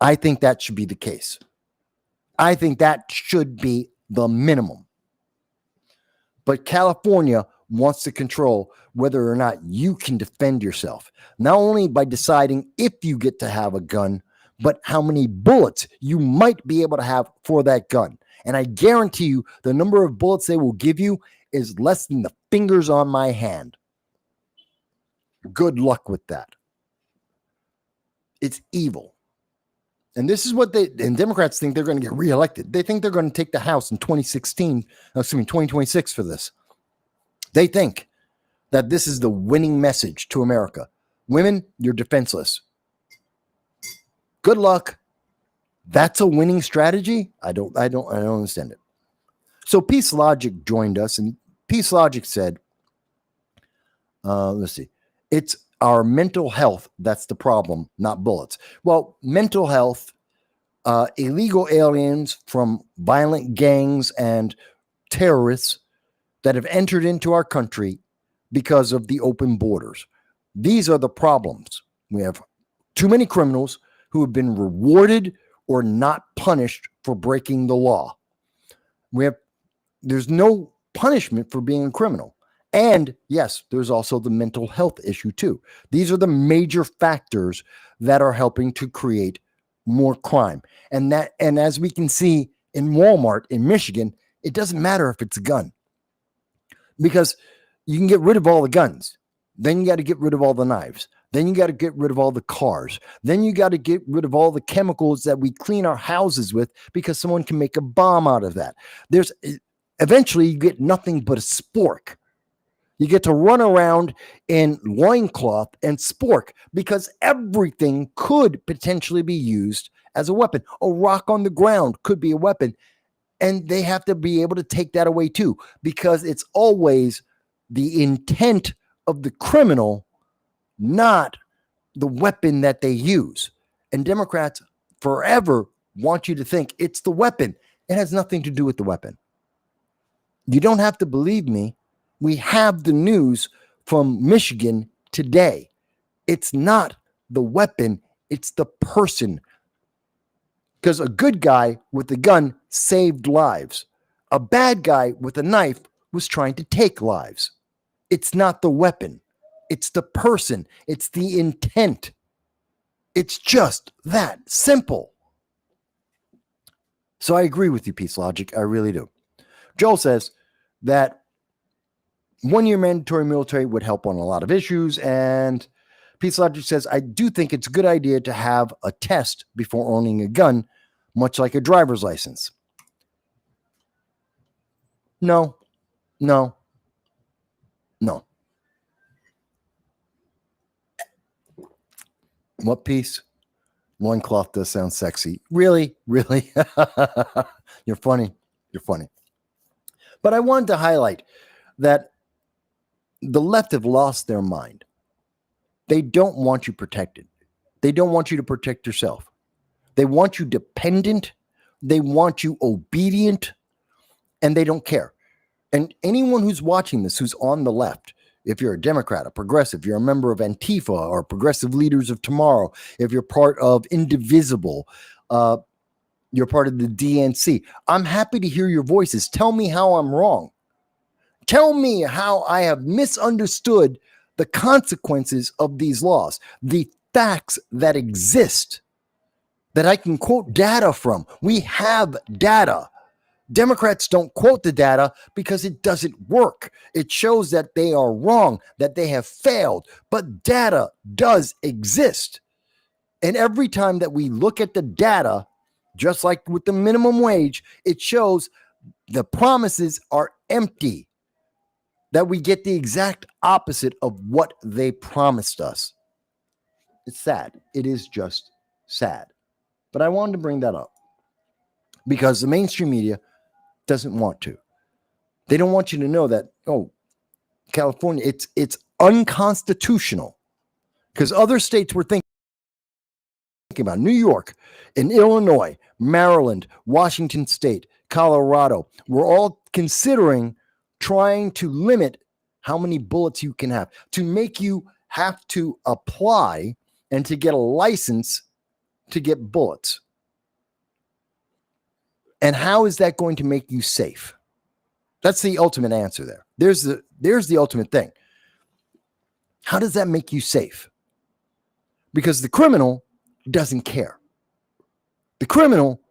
I think that should be the case. I think that should be the minimum. But California wants to control whether or not you can defend yourself, not only by deciding if you get to have a gun, but how many bullets you might be able to have for that gun. And I guarantee you the number of bullets they will give you is less than the fingers on my hand. Good luck with that. It's evil. And this is what Democrats think they're going to get reelected. They think they're going to take the House in 2026 for this. They think that this is the winning message to America. Women, you're defenseless. Good luck. That's a winning strategy? I don't understand it. So Peace Logic joined us, and Peace Logic said, let's see, it's our mental health that's the problem, not bullets. Well, mental health, illegal aliens from violent gangs and terrorists that have entered into our country because of the open borders. These are the problems. We have too many criminals who have been rewarded or not punished for breaking the law. There's no punishment for being a criminal. And yes, there's also the mental health issue too. These are the major factors that are helping to create more crime. And as we can see in Walmart in Michigan, it doesn't matter if it's a gun, because you can get rid of all the guns. Then you got to get rid of all the knives. Then you got to get rid of all the cars. Then you got to get rid of all the chemicals that we clean our houses with, because someone can make a bomb out of that. Eventually you get nothing but a spork. You get to run around in loincloth and spork, because everything could potentially be used as a weapon. A rock on the ground could be a weapon. And they have to be able to take that away too, because it's always the intent of the criminal, not the weapon that they use. And Democrats forever want you to think it's the weapon. It has nothing to do with the weapon. You don't have to believe me. We have the news from Michigan today. It's not the weapon, it's the person. Because a good guy with a gun saved lives. A bad guy with a knife was trying to take lives. It's not the weapon. It's the person. It's the intent. It's just that simple. So I agree with you, Peace Logic. I really do. Joel says that 1 year mandatory military would help on a lot of issues. And Peace Logic says, I do think it's a good idea to have a test before owning a gun, much like a driver's license. No. What piece? Loincloth does sound sexy. Really? You're funny. But I wanted to highlight that the left have lost their mind. They don't want you protected. They don't want you to protect yourself. They want you dependent. They want you obedient. And they don't care. And anyone who's watching this, who's on the left, if you're a Democrat, a progressive, you're a member of Antifa or Progressive Leaders of Tomorrow, if you're part of Indivisible, you're part of the DNC, I'm happy to hear your voices. Tell me how I'm wrong. Tell me how I have misunderstood the consequences of these laws, the facts that exist that I can quote data from. We have data. Democrats don't quote the data because it doesn't work. It shows that they are wrong, that they have failed, but data does exist. And every time that we look at the data, just like with the minimum wage, it shows the promises are empty, that we get the exact opposite of what they promised us. It's sad. It is just sad. But I wanted to bring that up because the mainstream media doesn't want to. They don't want you to know that, California, it's unconstitutional, because other states were thinking about New York and Illinois, Maryland, Washington State, Colorado. We're all considering trying to limit how many bullets you can have, to make you have to apply and to get a license to get bullets. And how is that going to make you safe? That's the ultimate answer there. There's the ultimate thing. How does that make you safe? Because the criminal doesn't care. The criminal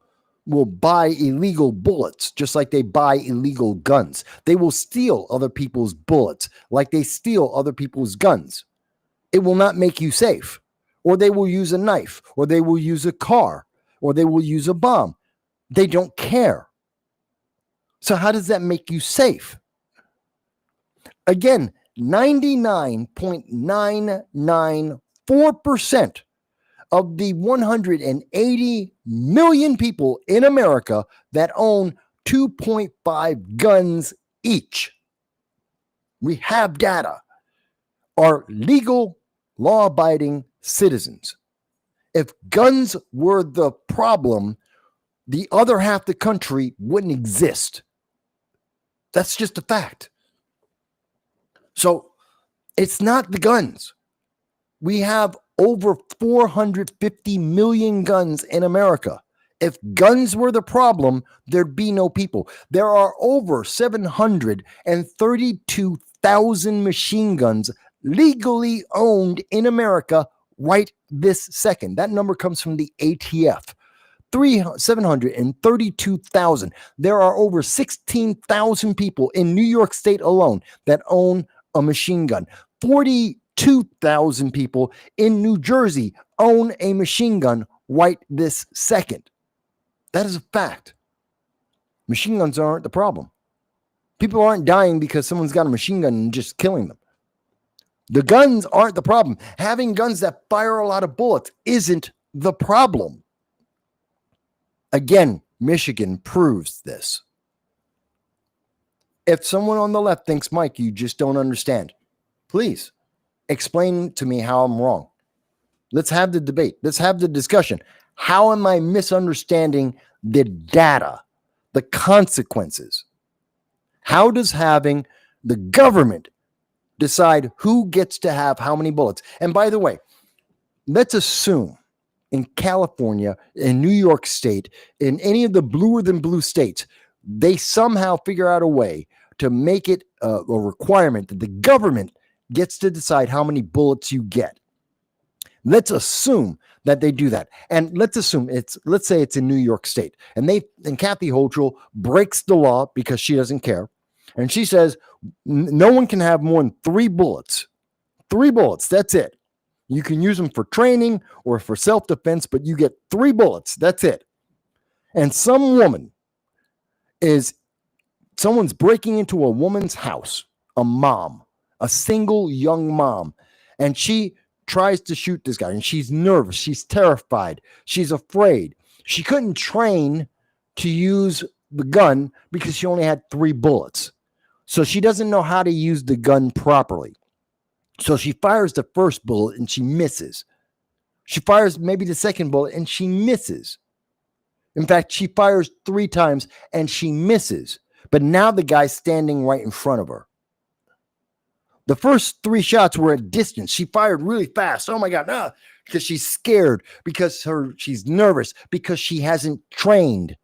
will buy illegal bullets just like they buy illegal guns. They will steal other people's bullets like they steal other people's guns. It will not make you safe. Or they will use a knife, or they will use a car, or they will use a bomb. They don't care. So how does that make you safe? Again, 99.994% of the 180 million people in America that own 2.5 guns each, we have data, are legal, law-abiding citizens. If guns were the problem, the other half of the country wouldn't exist. That's just a fact. So it's not the guns. We have over 450 million guns in America. If guns were the problem, there'd be no people. There are over 732,000 machine guns legally owned in America right this second. That number comes from the ATF. 732,000. There are over 16,000 people in New York State alone that own a machine gun. 42,000 people in New Jersey own a machine gun right this second. That is a fact. Machine guns aren't the problem. People aren't dying because someone's got a machine gun and just killing them. The guns aren't the problem. Having guns that fire a lot of bullets isn't the problem. Again, Michigan proves this. If someone on the left thinks, Mike, you just don't understand, please explain to me how I'm wrong. Let's have the debate. Let's have the discussion. How am I misunderstanding the data, the consequences? How does having the government decide who gets to have how many bullets? And by the way, let's assume in California, in New York State, in any of the bluer than blue states, they somehow figure out a way to make it a requirement that the government gets to decide how many bullets you get. Let's assume that they do that. And let's say it's in New York State. And Kathy Hochul breaks the law because she doesn't care. And she says, no one can have more than 3 bullets. 3 bullets, that's it. You can use them for training or for self-defense, but you get 3 bullets, that's it. And someone's breaking into a woman's house, a mom, a single young mom, and she tries to shoot this guy, and she's nervous, she's terrified, she's afraid. She couldn't train to use the gun because she only had 3 bullets. So she doesn't know how to use the gun properly. So she fires the first bullet and she misses. She fires maybe the second bullet and she misses. In fact, she fires 3 times and she misses. But now the guy's standing right in front of her. The first 3 shots were at distance. She fired really fast. Oh my God, because she's scared, because she's nervous, because she hasn't trained.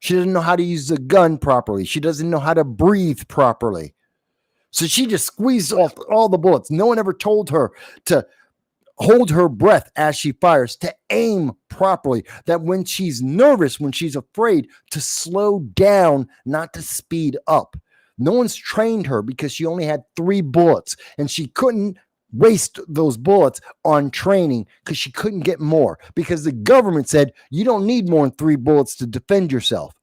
She doesn't know how to use the gun properly. She doesn't know how to breathe properly. So she just squeezed off all the bullets. No one ever told her to hold her breath as she fires, to aim properly, that when she's nervous, when she's afraid, to slow down, not to speed up. No one's trained her because she only had 3 bullets and she couldn't waste those bullets on training because she couldn't get more, because the government said you don't need more than 3 bullets to defend yourself.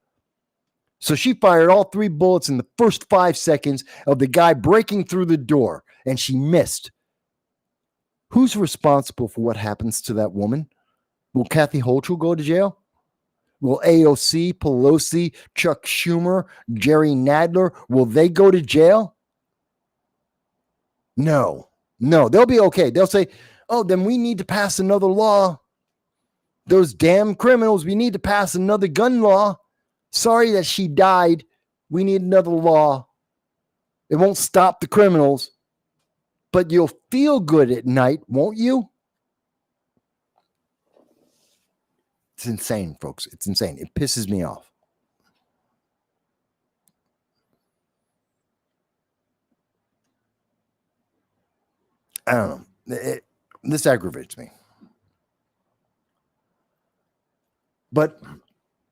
So she fired all 3 bullets in the first 5 seconds of the guy breaking through the door, and she missed. Who's responsible for what happens to that woman? Will Kathy Hochul go to jail? Will AOC, Pelosi, Chuck Schumer, Jerry Nadler, will they go to jail? No, they'll be okay. They'll say, oh, then we need to pass another law. Those damn criminals, we need to pass another gun law. Sorry that she died. We need another law. It won't stop the criminals, but you'll feel good at night, won't you? It's insane, folks. It's insane. It pisses me off. I don't know. This aggravates me. But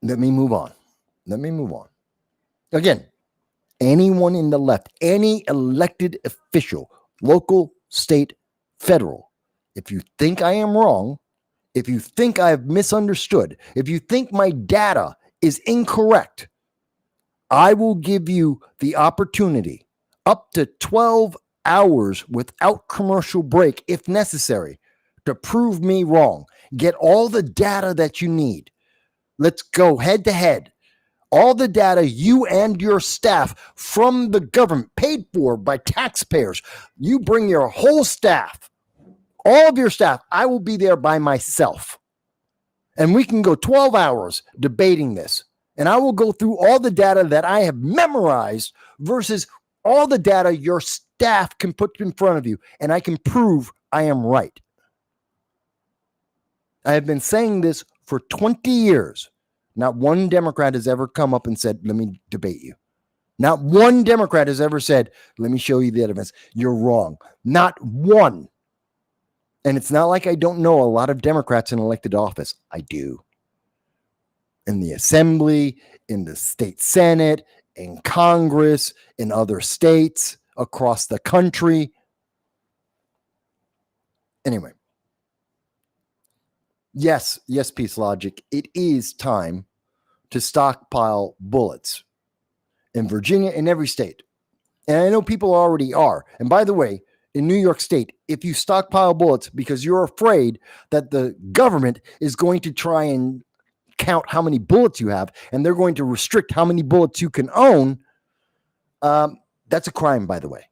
let me move on. Again, anyone in the left, any elected official, local, state, federal, if you think I am wrong, if you think I've misunderstood, if you think my data is incorrect, I will give you the opportunity up to 12 hours without commercial break if necessary to prove me wrong. Get all the data that you need. Let's go head to head. All the data you and your staff from the government, paid for by taxpayers. You bring your whole staff, all of your staff. I will be there by myself. And we can go 12 hours debating this. And I will go through all the data that I have memorized versus all the data your staff can put in front of you. And I can prove I am right. I have been saying this for 20 years. Not one Democrat has ever come up and said, let me debate you. Not one Democrat has ever said, let me show you the evidence. You're wrong. Not one. And it's not like I don't know a lot of Democrats in elected office. I do. In the assembly, in the state senate, in Congress, in other states, across the country. Anyway. Yes, Peace Logic. It is time to stockpile bullets in Virginia, in every state. And I know people already are. And by the way, in New York State, if you stockpile bullets because you're afraid that the government is going to try and count how many bullets you have, and they're going to restrict how many bullets you can own, that's a crime, by the way.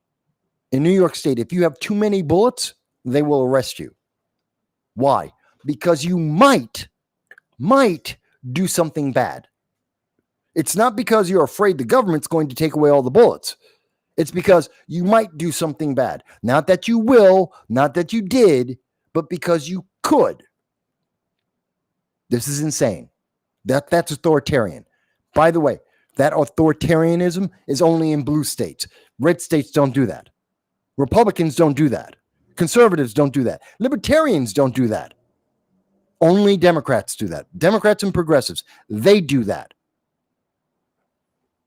In New York State, if you have too many bullets, they will arrest you. Why? Because you might do something bad. It's not because you're afraid the government's going to take away all the bullets. It's because you might do something bad. Not that you will, not that you did, but because you could. This is insane. That's authoritarian. By the way, that authoritarianism is only in blue states. Red states don't do that. Republicans don't do that. Conservatives don't do that. Libertarians don't do that. Only Democrats do that. Democrats and progressives, they do that.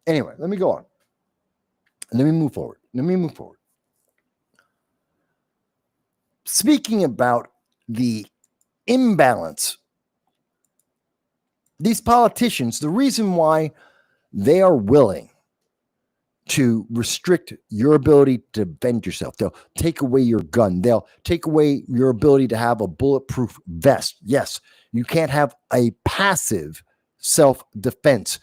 Anyway, let me go on. Let me move forward. Speaking about the imbalance, these politicians, the reason why they are willing to restrict your ability to defend yourself. They'll take away your gun. They'll take away your ability to have a bulletproof vest. Yes, you can't have a passive self-defense.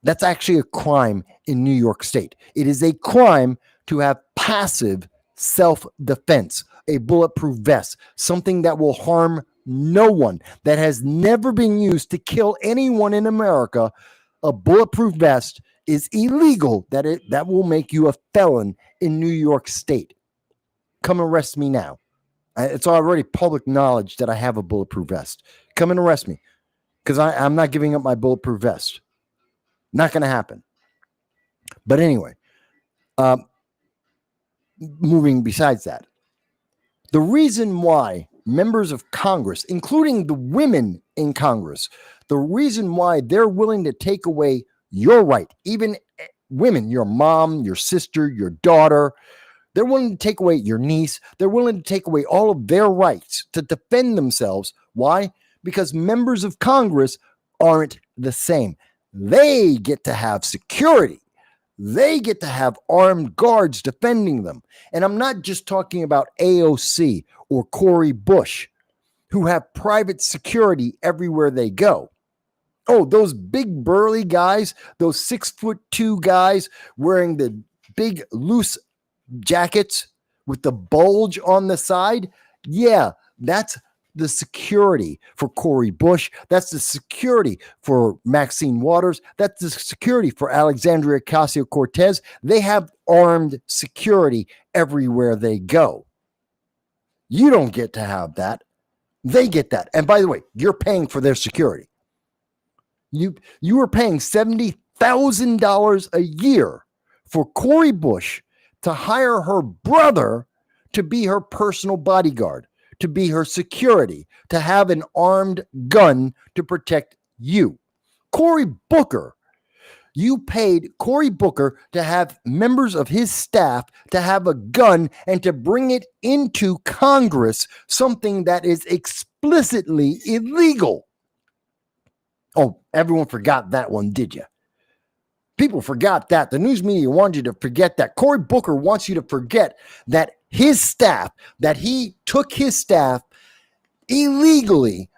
That's actually a crime in New York State. It is a crime to have passive self-defense, a bulletproof vest, something that will harm no one, that has never been used to kill anyone in America. A bulletproof vest is illegal. That will make you a felon in New York State. Come arrest me now. It's already public knowledge that I have a bulletproof vest. Come and arrest me, because I'm not giving up my bulletproof vest. Not going to happen. But anyway, moving besides that, the reason why members of Congress, including the women in Congress, the reason why they're willing to take away your right, even women, your mom, your sister, your daughter, they're willing to take away your niece. They're willing to take away all of their rights to defend themselves. Why? Because members of Congress aren't the same. They get to have security. They get to have armed guards defending them. And I'm not just talking about AOC or Cori Bush, who have private security everywhere they go. Oh, those big burly guys, those 6'2" guys wearing the big loose jackets with the bulge on the side. Yeah, that's the security for Cori Bush. That's the security for Maxine Waters. That's the security for Alexandria Ocasio-Cortez. They have armed security everywhere they go. You don't get to have that. They get that. And by the way, you're paying for their security. You are paying $70,000 a year for Cori Bush to hire her brother to be her personal bodyguard, to be her security, to have an armed gun to protect you. Cory Booker, you paid Cory Booker to have members of his staff to have a gun and to bring it into Congress, something that is explicitly illegal. Oh, everyone forgot that one, did you? People forgot that. The news media wanted you to forget that. Cory Booker wants you to forget that his staff, that he took his staff illegally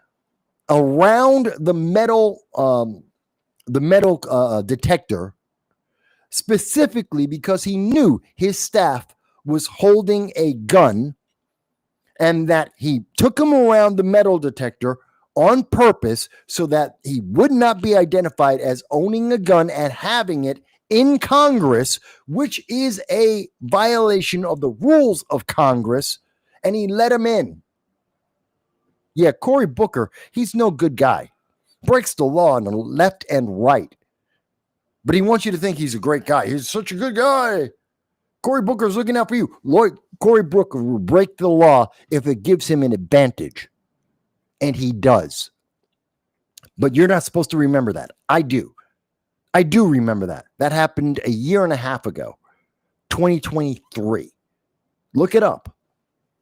around the metal detector, specifically because he knew his staff was holding a gun, and that he took him around the metal detector on purpose so that he would not be identified as owning a gun and having it in Congress, which is a violation of the rules of Congress, and he let him in. Yeah, Cory Booker, he's no good guy. Breaks the law on the left and right. But he wants you to think he's a great guy. He's such a good guy. Cory Booker's looking out for you. Cory Booker will break the law if it gives him an advantage. And he does. But you're not supposed to remember that. I do. I do remember that. That happened a year and a half ago, 2023. Look it up.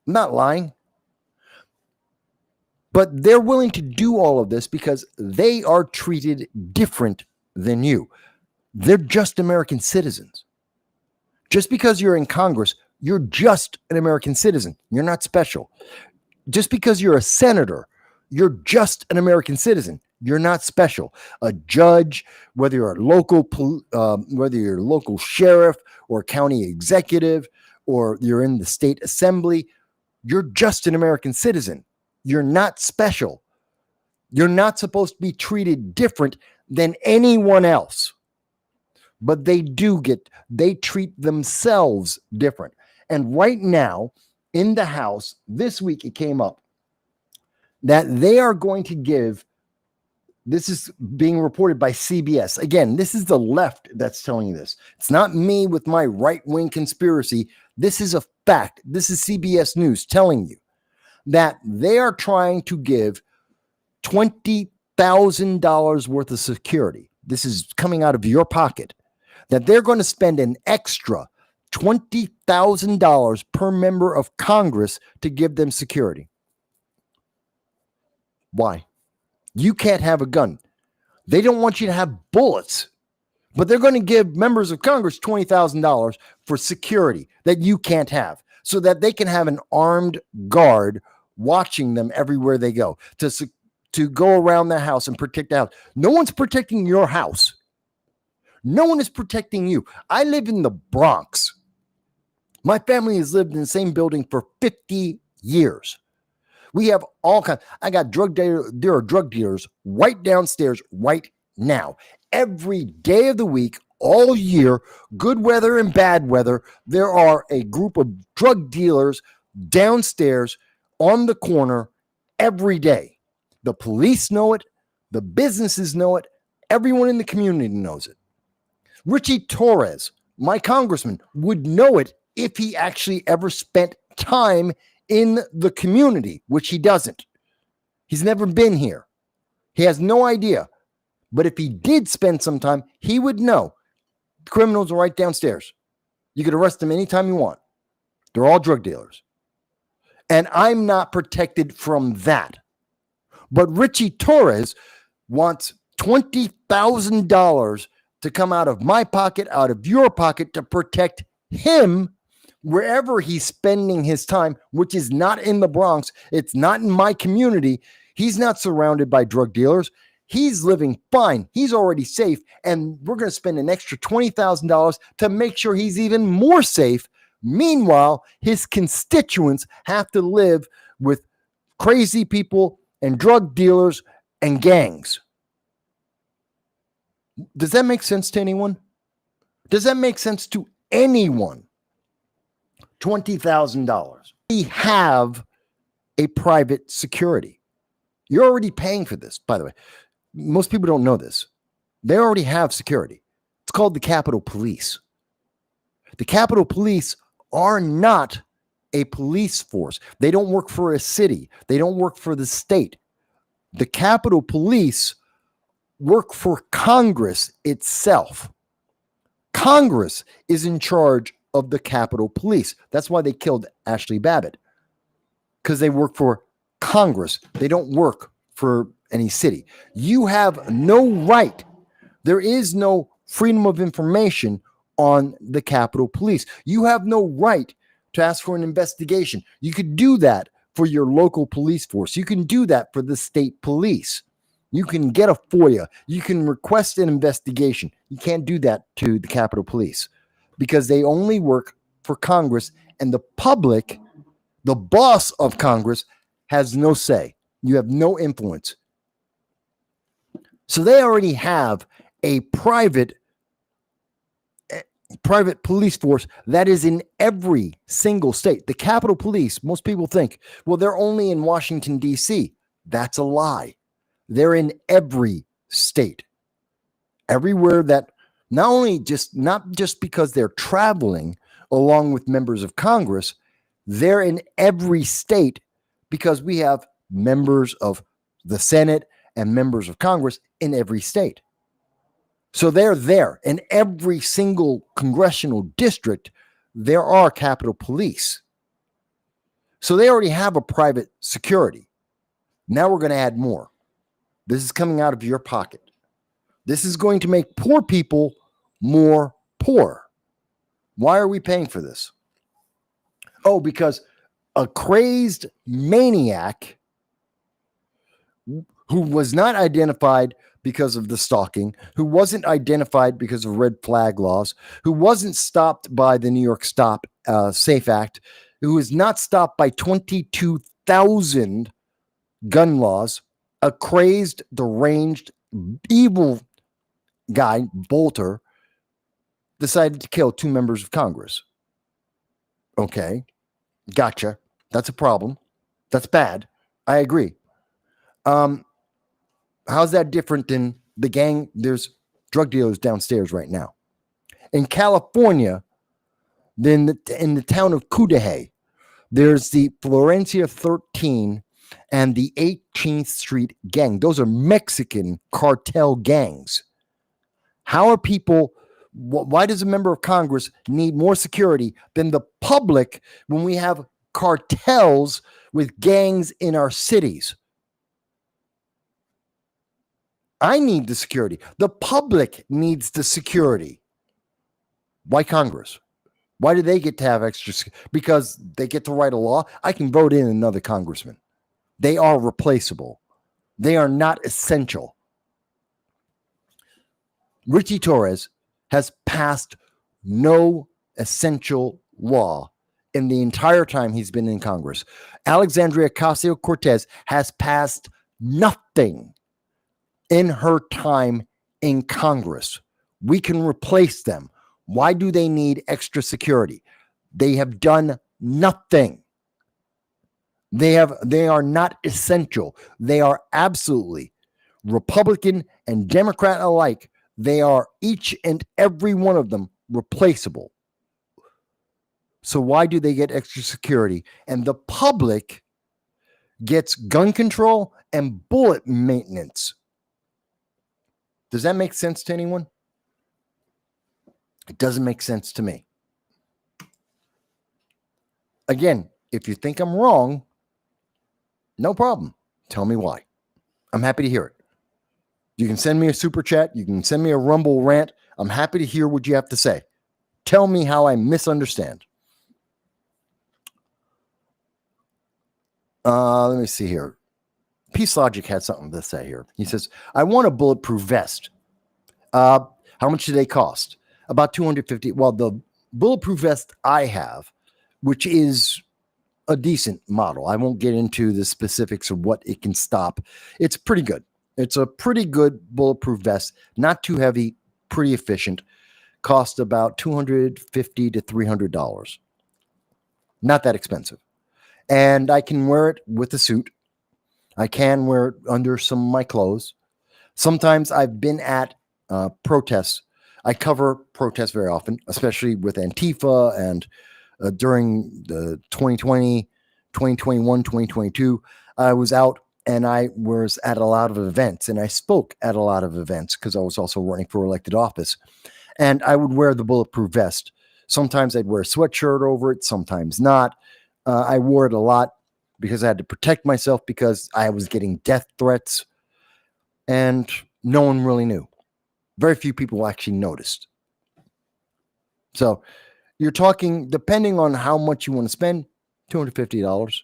I'm not lying. But they're willing to do all of this because they are treated different than you. They're just American citizens. Just because you're in Congress, you're just an American citizen. You're not special. Just because you're a senator, you're just an American citizen. You're not special. A judge, whether you're a local sheriff or county executive, or you're in the state assembly, you're just an American citizen. You're not special. You're not supposed to be treated different than anyone else. But they treat themselves different. And right now, in the House, this week it came up that they are going to give, this is being reported by CBS. Again, this is the left that's telling you this. It's not me with my right-wing conspiracy. This is a fact. This is CBS News telling you that they are trying to give $20,000 worth of security. This is coming out of your pocket. That they're going to spend an extra $20,000 per member of Congress to give them security. Why? You can't have a gun. They don't want you to have bullets, but they're going to give members of Congress $20,000 for security that you can't have, so that they can have an armed guard watching them everywhere they go to go around the house and protect the house. No one's protecting your house. No one is protecting you. I live in the Bronx. My family has lived in the same building for 50 years. We have all kinds. I got there are drug dealers right downstairs right now. Every day of the week, all year, good weather and bad weather, there are a group of drug dealers downstairs on the corner every day. The police know it. The businesses know it. Everyone in the community knows it. Richie Torres, my congressman, would know it if he actually ever spent time in the community, which he doesn't. He's never been here. He has no idea. But if he did spend some time, he would know. The criminals are right downstairs. You could arrest them anytime you want. They're all drug dealers. And I'm not protected from that. But Richie Torres wants $20,000 to come out of my pocket, out of your pocket, to protect him wherever he's spending his time, which is not in the Bronx. It's not in my community. He's not surrounded by drug dealers. He's living fine. He's already safe. And we're going to spend an extra $20,000 to make sure he's even more safe. Meanwhile, his constituents have to live with crazy people and drug dealers and gangs. Does that make sense to anyone? Does that make sense to anyone? $20,000. We have a private security. You're already paying for this, by the way. Most people don't know this. They already have security. It's called the Capitol Police. The Capitol Police are not a police force. They don't work for a city. They don't work for the state. The Capitol Police work for Congress itself. Congress is in charge of the Capitol Police. That's why they killed Ashley Babbitt, because they work for Congress. They don't work for any city. You have no right. There is no freedom of information on the Capitol Police. You have no right to ask for an investigation. You could do that for your local police force. You can do that for the state police. You can get a FOIA. You can request an investigation. You can't do that to the Capitol Police because they only work for Congress, and the public, the boss of Congress, has no say. You have no influence. So they already have a private police force that is in every single state. The Capitol Police, most people think, well, they're only in Washington, D.C. That's a lie. They're in every state. Everywhere that not just because they're traveling along with members of Congress, they're in every state because we have members of the Senate and members of Congress in every state. So they're there in every single congressional district. There are Capitol Police. So they already have a private security. Now we're going to add more. This is coming out of your pocket. This is going to make poor people more poor. Why are we paying for this? Oh, because a crazed maniac who was not identified because of the stalking, who wasn't identified because of red flag laws, who wasn't stopped by the New York Safe Act, who was not stopped by 22,000 gun laws, a crazed, deranged, evil guy, Bolter, decided to kill 2 members of Congress. Okay, gotcha. That's a problem. That's bad. I agree. How's that different than the gang? There's drug dealers downstairs right now. In California, then in the town of Cudahy, there's the Florencia 13 and the 18th Street gang. Those are Mexican cartel gangs. How are people, why does a member of Congress need more security than the public when we have cartels with gangs in our cities? I need the security. The public needs the security. Why Congress? Why do they get to have extra? Because they get to write a law? I can vote in another congressman. They are replaceable. They are not essential. Richie Torres has passed no essential law in the entire time he's been in Congress. Alexandria Ocasio-Cortez has passed nothing in her time in Congress. We can replace them. Why do they need extra security? They have done nothing. They are not essential. They are absolutely, Republican and Democrat alike, they are each and every one of them replaceable. So why do they get extra security? And the public gets gun control and bullet maintenance. Does that make sense to anyone? It doesn't make sense to me. Again, if you think I'm wrong, no problem. Tell me why. I'm happy to hear it. You can send me a super chat. You can send me a Rumble rant. I'm happy to hear what you have to say. Tell me how I misunderstand. Let me see here. Peace Logic had something to say here. He says, I want a bulletproof vest. How much do they cost? About $250. Well, the bulletproof vest I have, which is a decent model. I won't get into the specifics of what it can stop. It's pretty good. It's a pretty good bulletproof vest. Not too heavy, pretty efficient. Cost about $250 to $300. Not that expensive. And I can wear it with a suit. I can wear it under some of my clothes. Sometimes I've been at protests. I cover protests very often, especially with Antifa and during the 2020, 2021, 2022. I was out and I was at a lot of events and I spoke at a lot of events because I was also running for elected office. And I would wear the bulletproof vest. Sometimes I'd wear a sweatshirt over it, sometimes not. I wore it a lot because I had to protect myself because I was getting death threats and no one really knew. very few people actually noticed. So you're talking, depending on how much you want to spend, $250.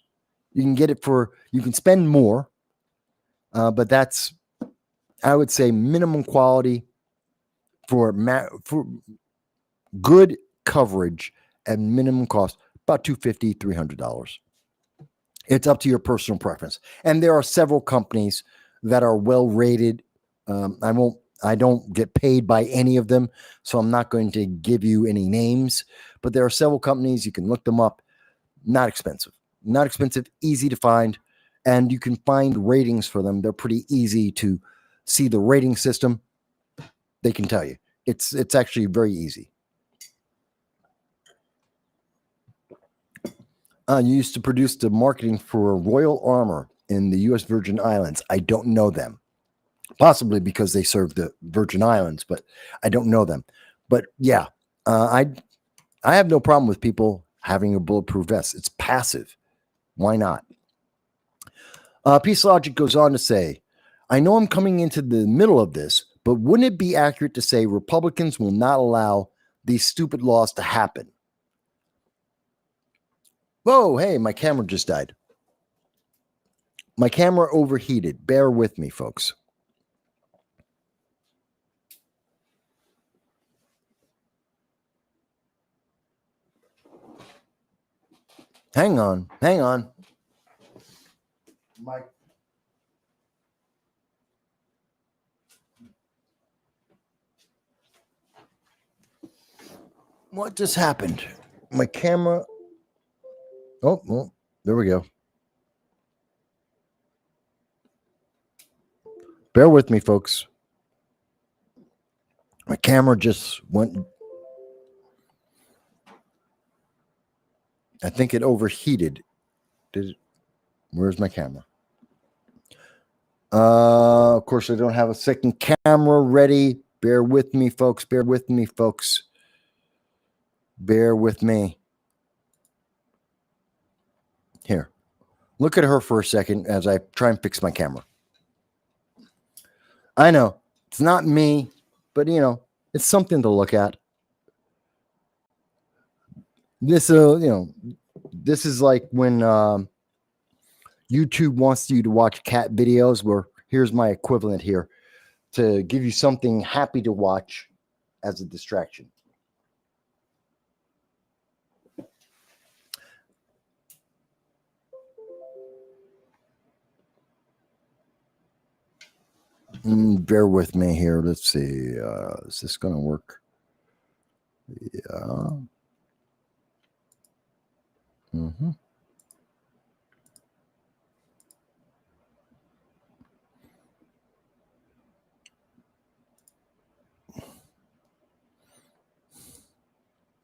You can get it for, you can spend more, but that's, I would say, minimum quality for good coverage at minimum cost, about $250, $300. It's up to your personal preference. And there are several companies that are well rated. I don't get paid by any of them, so I'm not going to give you any names, but there are several companies. You can look them up. Not expensive, easy to find, and you can find ratings for them. They're pretty easy to see the rating system. They can tell you. It's actually very easy. You used to produce the marketing for Royal Armor in the U.S. Virgin Islands. I don't know them. Possibly because they serve the Virgin Islands, but I don't know them. But yeah, I have no problem with people having a bulletproof vest. It's passive. Why not? Peace Logic goes on to say, I know I'm coming into the middle of this, but wouldn't it be accurate to say Republicans will not allow these stupid laws to happen? Whoa, hey, my camera just died. My camera overheated. Bear with me, folks. Hang on. What just happened? My camera. Oh, well, there we go. Bear with me, folks. My camera just went. I think it overheated. Where's my camera? Of course, I don't have a second camera ready. Bear with me, folks. Bear with me. Here. Look at her for a second as I try and fix my camera. I know. It's not me, but, it's something to look at. This, this is like when YouTube wants you to watch cat videos, where here's my equivalent here to give you something happy to watch as a distraction. Bear with me here. Let's see. Is this going to work? Yeah. Mm-hmm.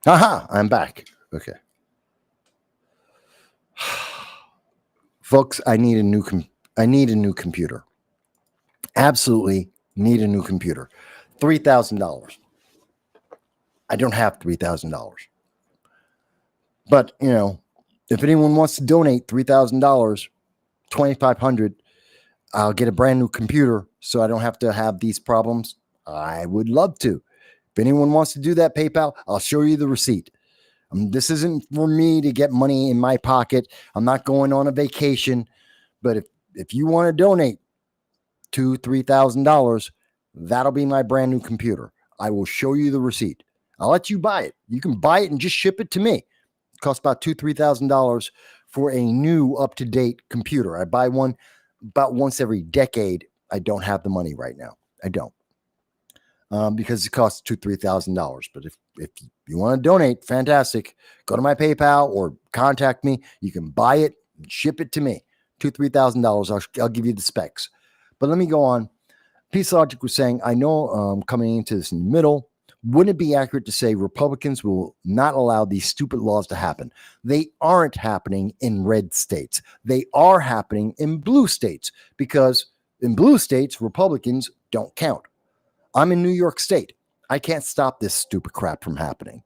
Aha, I'm back. Okay. Folks, I need a new computer. Absolutely need a new computer. $3,000. I don't have $3,000. But, if anyone wants to donate $3,000, $2,500, I'll get a brand new computer so I don't have to have these problems. I would love to. If anyone wants to do that, PayPal, I'll show you the receipt. This isn't for me to get money in my pocket. I'm not going on a vacation. But if you want to donate $2,000, $3,000, that'll be my brand new computer. I will show you the receipt. I'll let you buy it. You can buy it and just ship it to me. It costs about $2,000, $3,000 for a new up-to-date computer. I buy one about once every decade. I don't have the money right now. I don't. Because it costs $2,000, $3,000. But if you want to donate, fantastic. Go to my PayPal or contact me. You can buy it and ship it to me. $2,000, $3,000. I'll give you the specs. But let me go on. Peace Logic was saying, I know coming into this in the middle, wouldn't it be accurate to say Republicans will not allow these stupid laws to happen? They aren't happening in red states. They are happening in blue states, because in blue states, Republicans don't count. I'm in New York State. I can't stop this stupid crap from happening.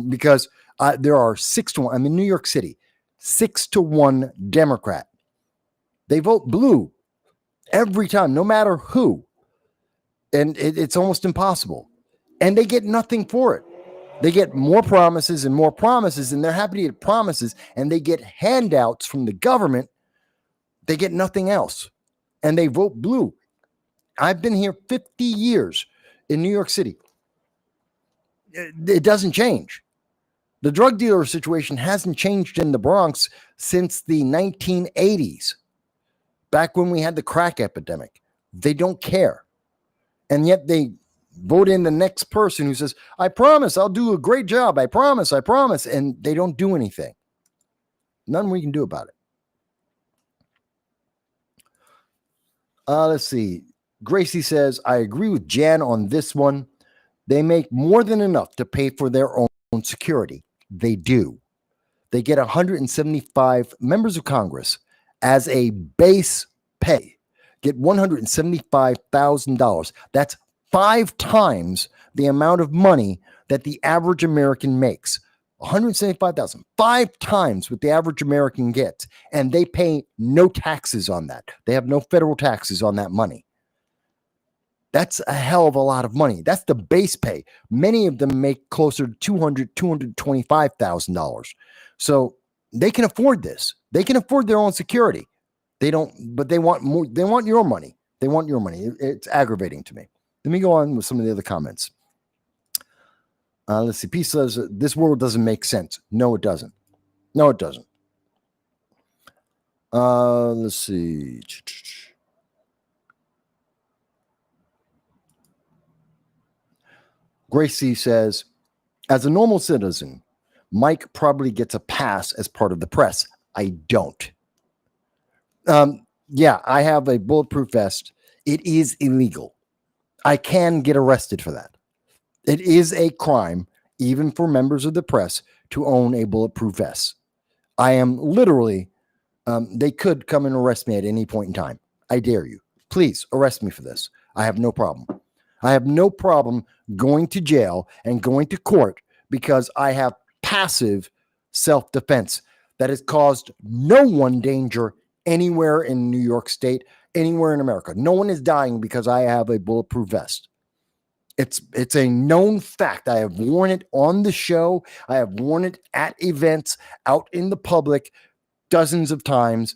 Because there are 6-1. I'm in New York City. 6-1 Democrat. They vote blue every time, no matter who. And it's almost impossible. And they get nothing for it. They get more promises and more promises, and they're happy to get promises, and they get handouts from the government. They get nothing else. And they vote blue. I've been here 50 years in New York City. It doesn't change. The drug dealer situation hasn't changed in the Bronx since the 1980s, back when we had the crack epidemic. They don't care. And yet they vote in the next person who says, I promise I'll do a great job. I promise. And they don't do anything. Nothing we can do about it. Let's see. Gracie says, I agree with Jan on this one. They make more than enough to pay for their own security. They do. They get 175 members of Congress as a base pay, get $175,000. That's 5 times the amount of money that the average American makes. 175,000, 5 times what the average American gets. And they pay no taxes on that. They have no federal taxes on that money. That's a hell of a lot of money. That's the base pay. Many of them make closer to $200,000, $225,000. So they can afford this. They can afford their own security. They don't, but they want more. They want your money. They want your money. It's aggravating to me. Let me go on with some of the other comments. Let's see. Peace says, this world doesn't make sense. No, it doesn't. No, it doesn't. Let's see. Gracie says, as a normal citizen, Mike probably gets a pass as part of the press. I don't. Yeah, I have a bulletproof vest. It is illegal. I can get arrested for that. It is a crime, even for members of the press, to own a bulletproof vest. I am literally, they could come and arrest me at any point in time. I dare you. Please arrest me for this. I have no problem. I have no problem going to jail and going to court because I have passive self-defense that has caused no one danger anywhere in New York State, anywhere in America. No one is dying because I have a bulletproof vest. It's a known fact. I have worn it on the show. I have worn it at events, out in the public, dozens of times.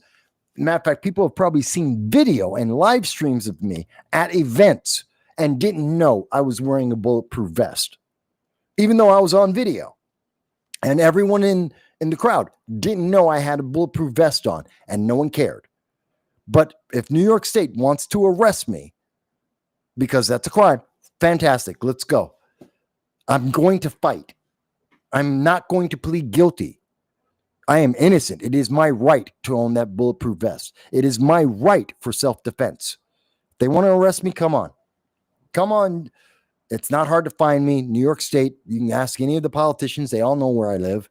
Matter of fact, people have probably seen video and live streams of me at events and didn't know I was wearing a bulletproof vest, even though I was on video. And everyone in the crowd didn't know I had a bulletproof vest on, and no one cared. But if New York State wants to arrest me, because that's a crime, fantastic, let's go. I'm going to fight. I'm not going to plead guilty. I am innocent. It is my right to own that bulletproof vest. It is my right for self-defense. If they want to arrest me, come on. Come on. It's not hard to find me. New York State. You can ask any of the politicians. They all know where I live.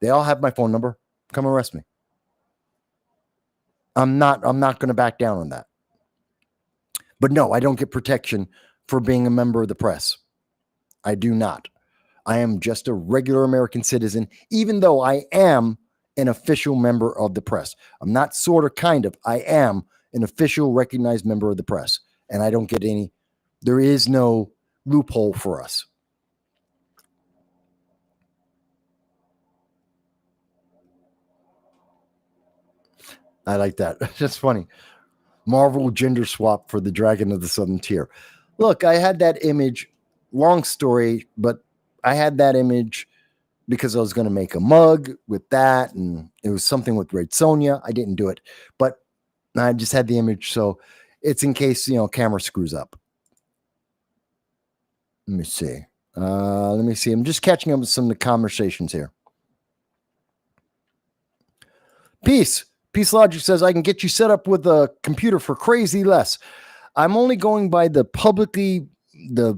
They all have my phone number. Come arrest me. I'm not going to back down on that. But no, I don't get protection for being a member of the press. I do not. I am just a regular American citizen, even though I am an official member of the press. I'm not sort of, kind of. I am an official recognized member of the press. And I don't get any, there is no loophole for us. I like that. That's funny. Marvel gender swap for the Dragon of the Southern Tier. Look, I had that image, long story, but I had that image because I was going to make a mug with that, and it was something with Red Sonja. I didn't do it, but I just had the image, so it's in case, camera screws up. Let me see. I'm just catching up with some of the conversations here. Peace Logic says, I can get you set up with a computer for crazy less. I'm only going by the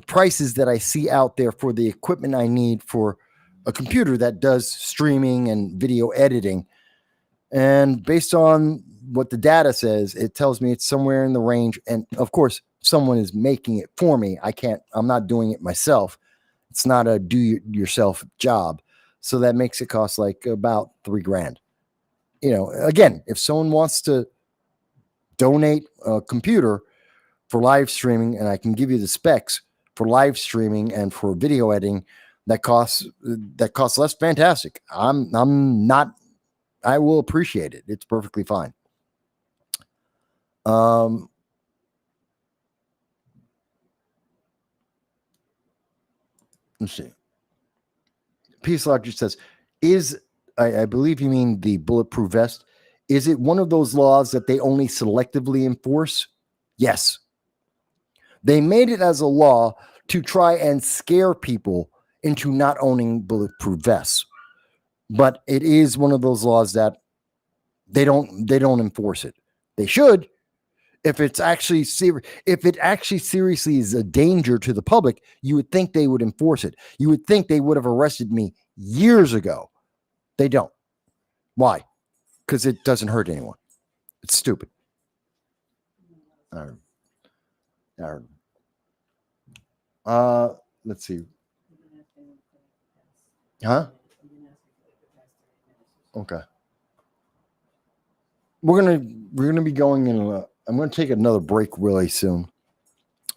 prices that I see out there for the equipment I need for a computer that does streaming and video editing. And based on what the data says, it tells me it's somewhere in the range. And of course, someone is making it for me. I'm not doing it myself. It's not a do-yourself job. So that makes it cost like about $3,000. Again, if someone wants to donate a computer for live streaming, and I can give you the specs for live streaming and for video editing that costs less. Fantastic. I will appreciate it. It's perfectly fine. Let's see. Peace Logic says, I believe you mean the bulletproof vest. Is it one of those laws that they only selectively enforce? Yes. They made it as a law to try and scare people into not owning bulletproof vests. But it is one of those laws that they don't enforce it. They should. If it actually seriously is a danger to the public, you would think they would enforce it. You would think they would have arrested me years ago. They don't. Why? Because it doesn't hurt anyone. It's stupid. Let's see. Huh? Okay. We're gonna be going in. I'm gonna take another break really soon.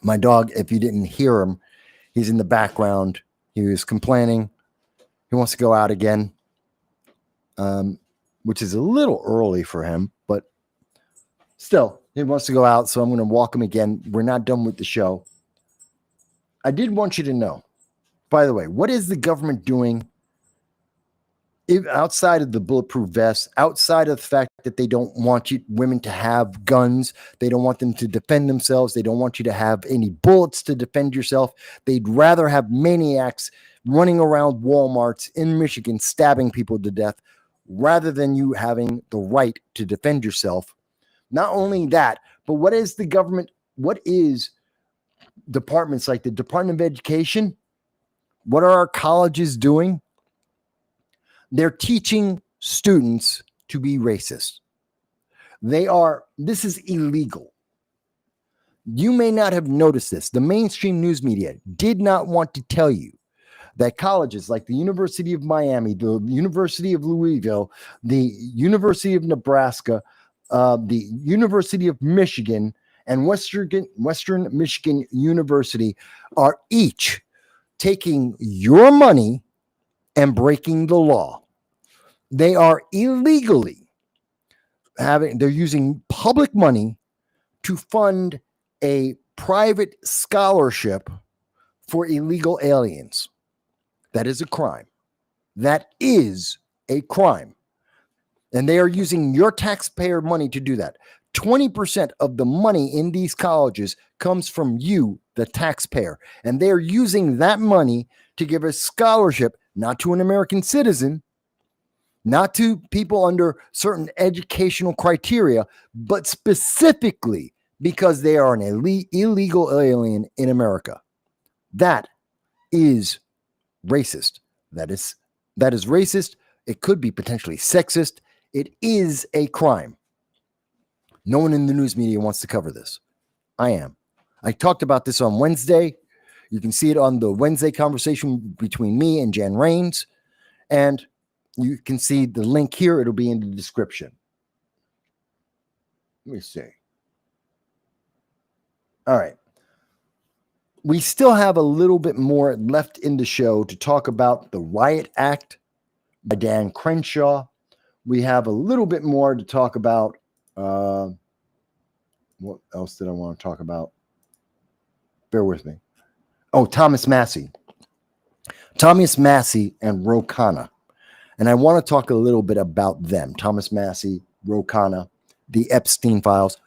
My dog, if you didn't hear him, he's in the background. He was complaining. He wants to go out again, which is a little early for him, but still, he wants to go out. So I'm gonna walk him again. We're not done with the show. I did want you to know, by the way, what is the government doing outside of the bulletproof vests, outside of the fact that they don't want women to have guns, they don't want them to defend themselves, they don't want you to have any bullets to defend yourself. They'd rather have maniacs running around Walmarts in Michigan stabbing people to death rather than you having the right to defend yourself. Not only that, but what is the government, what is departments like the Department of Education? What are our colleges doing? They're teaching students to be racist. This is illegal. You may not have noticed this. The mainstream news media did not want to tell you that colleges like the University of Miami, the University of Louisville, the University of Nebraska, the University of Michigan, and Western Michigan University are each taking your money and breaking the law. They are illegally they're using public money to fund a private scholarship for illegal aliens. That is a crime. That is a crime. And they are using your taxpayer money to do that. 20% of the money in these colleges comes from you, the taxpayer. And they are using that money to give a scholarship, not to an American citizen, not to people under certain educational criteria, but specifically because they are an illegal alien in America. That is racist. That is racist. It could be potentially sexist. It is a crime. No one in the news media wants to cover this. I am. I talked about this on Wednesday. You can see it on the Wednesday conversation between me and Jan Rains. And you can see the link here. It'll be in the description. Let me see. All right. We still have a little bit more left in the show to talk about the Riot Act by Dan Crenshaw. We have a little bit more to talk about. What else did I want to talk about? Bear with me. Oh, Thomas Massie. Thomas Massie and Ro Khanna. And I want to talk a little bit about them. Thomas Massie, Ro Khanna, the Epstein files,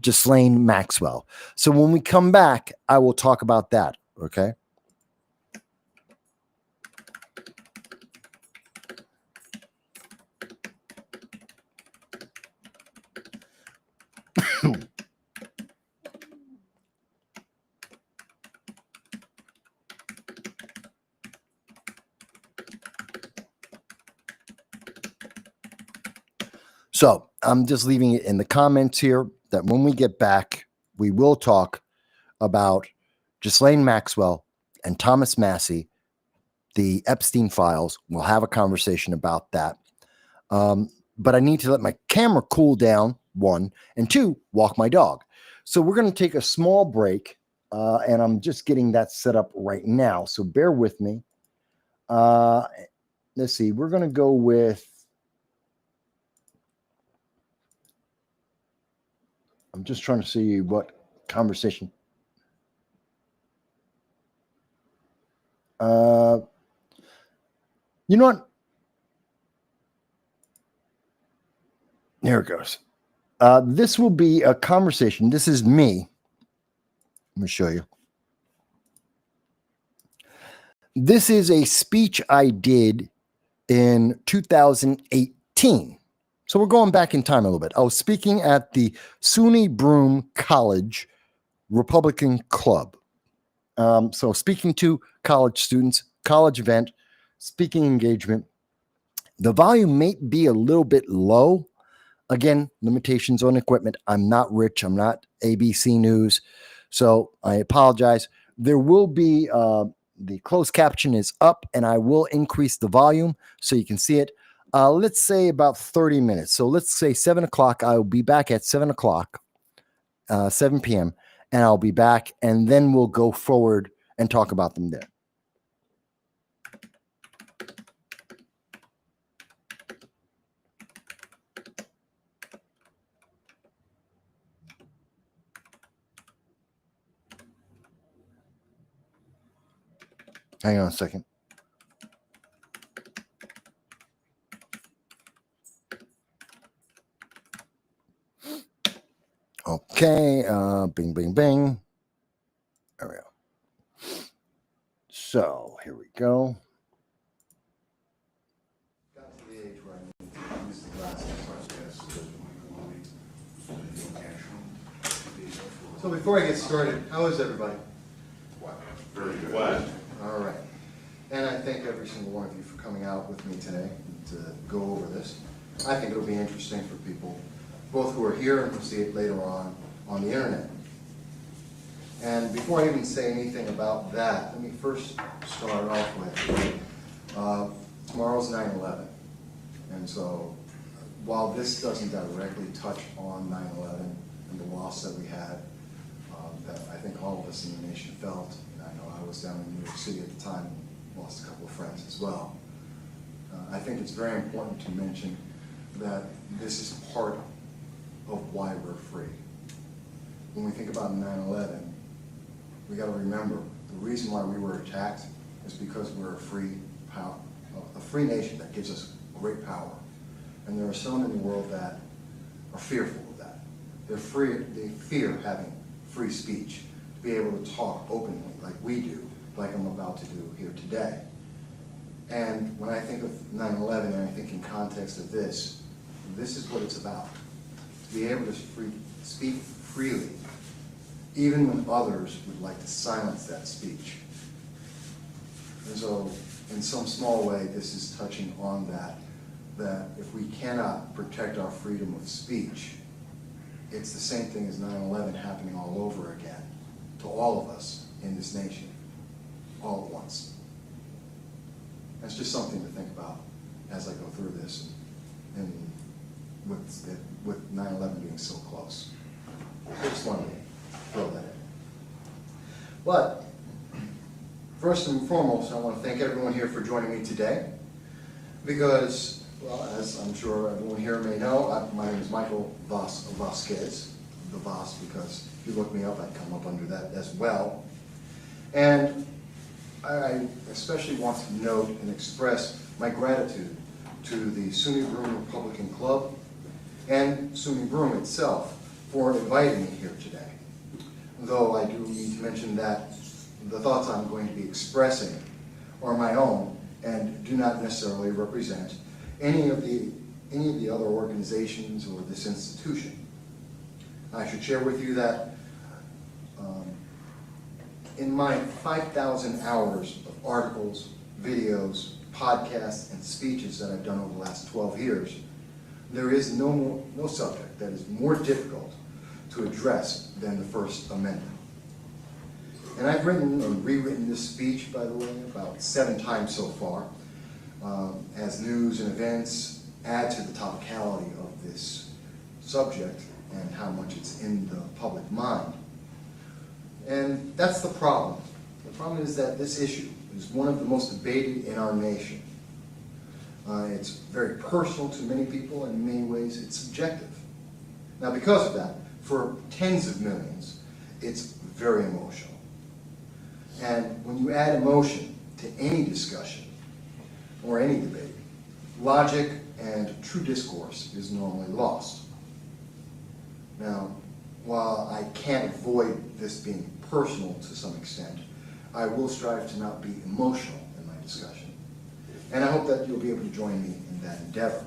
Ghislaine Maxwell. So when we come back, I will talk about that. Okay. So I'm just leaving it in the comments here that when we get back, we will talk about Ghislaine Maxwell and Thomas Massie, the Epstein files. We'll have a conversation about that. But I need to let my camera cool down one, and two, walk my dog. So we're going to take a small break, and I'm just getting that set up right now. So bear with me. Let's see. We're going to go with, I'm just trying to see what conversation. You know what? There it goes. This will be a conversation. This is me. Let me show you. This is a speech I did in 2018. So we're going back in time a little bit. I was speaking at the SUNY Broome College Republican Club. So speaking to college students, college event, speaking engagement. The volume may be a little bit low. Again, limitations on equipment. I'm not rich. I'm not ABC News. So I apologize. There will be, the closed caption is up, and I will increase the volume so you can see it. Let's say about 30 minutes. So let's say 7 o'clock. I will be back at 7 o'clock, 7 p.m., and I'll be back, and then we'll go forward and talk about them there. Hang on a second. Okay, bing, bing, bing. There we go. So here we go. Got to the age where I need to use the glasses. So before I get started, how is everybody? Very good. What? All right. And I thank every single one of you for coming out with me today to go over this. I think it'll be interesting for people, both who are here and who see it later on the internet. And before I even say anything about that, let me first start off with, tomorrow's 9/11. And so while this doesn't directly touch on 9/11 and the loss that we had, that I think all of us in the nation felt, and I know I was down in New York City at the time and lost a couple of friends as well. I think it's very important to mention that this is part of why we're free. When we think about 9/11, we got to remember the reason why we were attacked is because we're a free nation that gives us great power. And there are some in the world that are fearful of that. They fear having free speech, to be able to talk openly like we do, like I'm about to do here today. And when I think of 9/11 and I think in context of this is what it's about. To be able to speak freely, even when others would like to silence that speech. And so, in some small way, this is touching on that if we cannot protect our freedom of speech, it's the same thing as 9/11 happening all over again to all of us in this nation, all at once. That's just something to think about as I go through this, and with 9/11 being so close. I just wanted to throw that in. But first and foremost, I want to thank everyone here for joining me today, because, well, as I'm sure everyone here may know, my name is Michael Vasquez, the Voss, because if you look me up, I'd come up under that as well. And I especially want to note and express my gratitude to the SUNY Broome Republican Club and SUNY Broome itself for inviting me here today. Though I do need to mention that the thoughts I'm going to be expressing are my own and do not necessarily represent any of the other organizations or this institution. I should share with you that in my 5,000 hours of articles, videos, podcasts, and speeches that I've done over the last 12 years, there is no subject that is more difficult to address than the First Amendment. And I've written or rewritten this speech, by the way, about 7 times so far, as news and events add to the topicality of this subject and how much it's in the public mind. And that's the problem. The problem is that this issue is one of the most debated in our nation. It's very personal to many people, and in many ways it's subjective. Now, because of that, for tens of millions, it's very emotional. And when you add emotion to any discussion or any debate, logic and true discourse is normally lost. Now, while I can't avoid this being personal to some extent, I will strive to not be emotional in my discussion. And I hope that you'll be able to join me in that endeavor.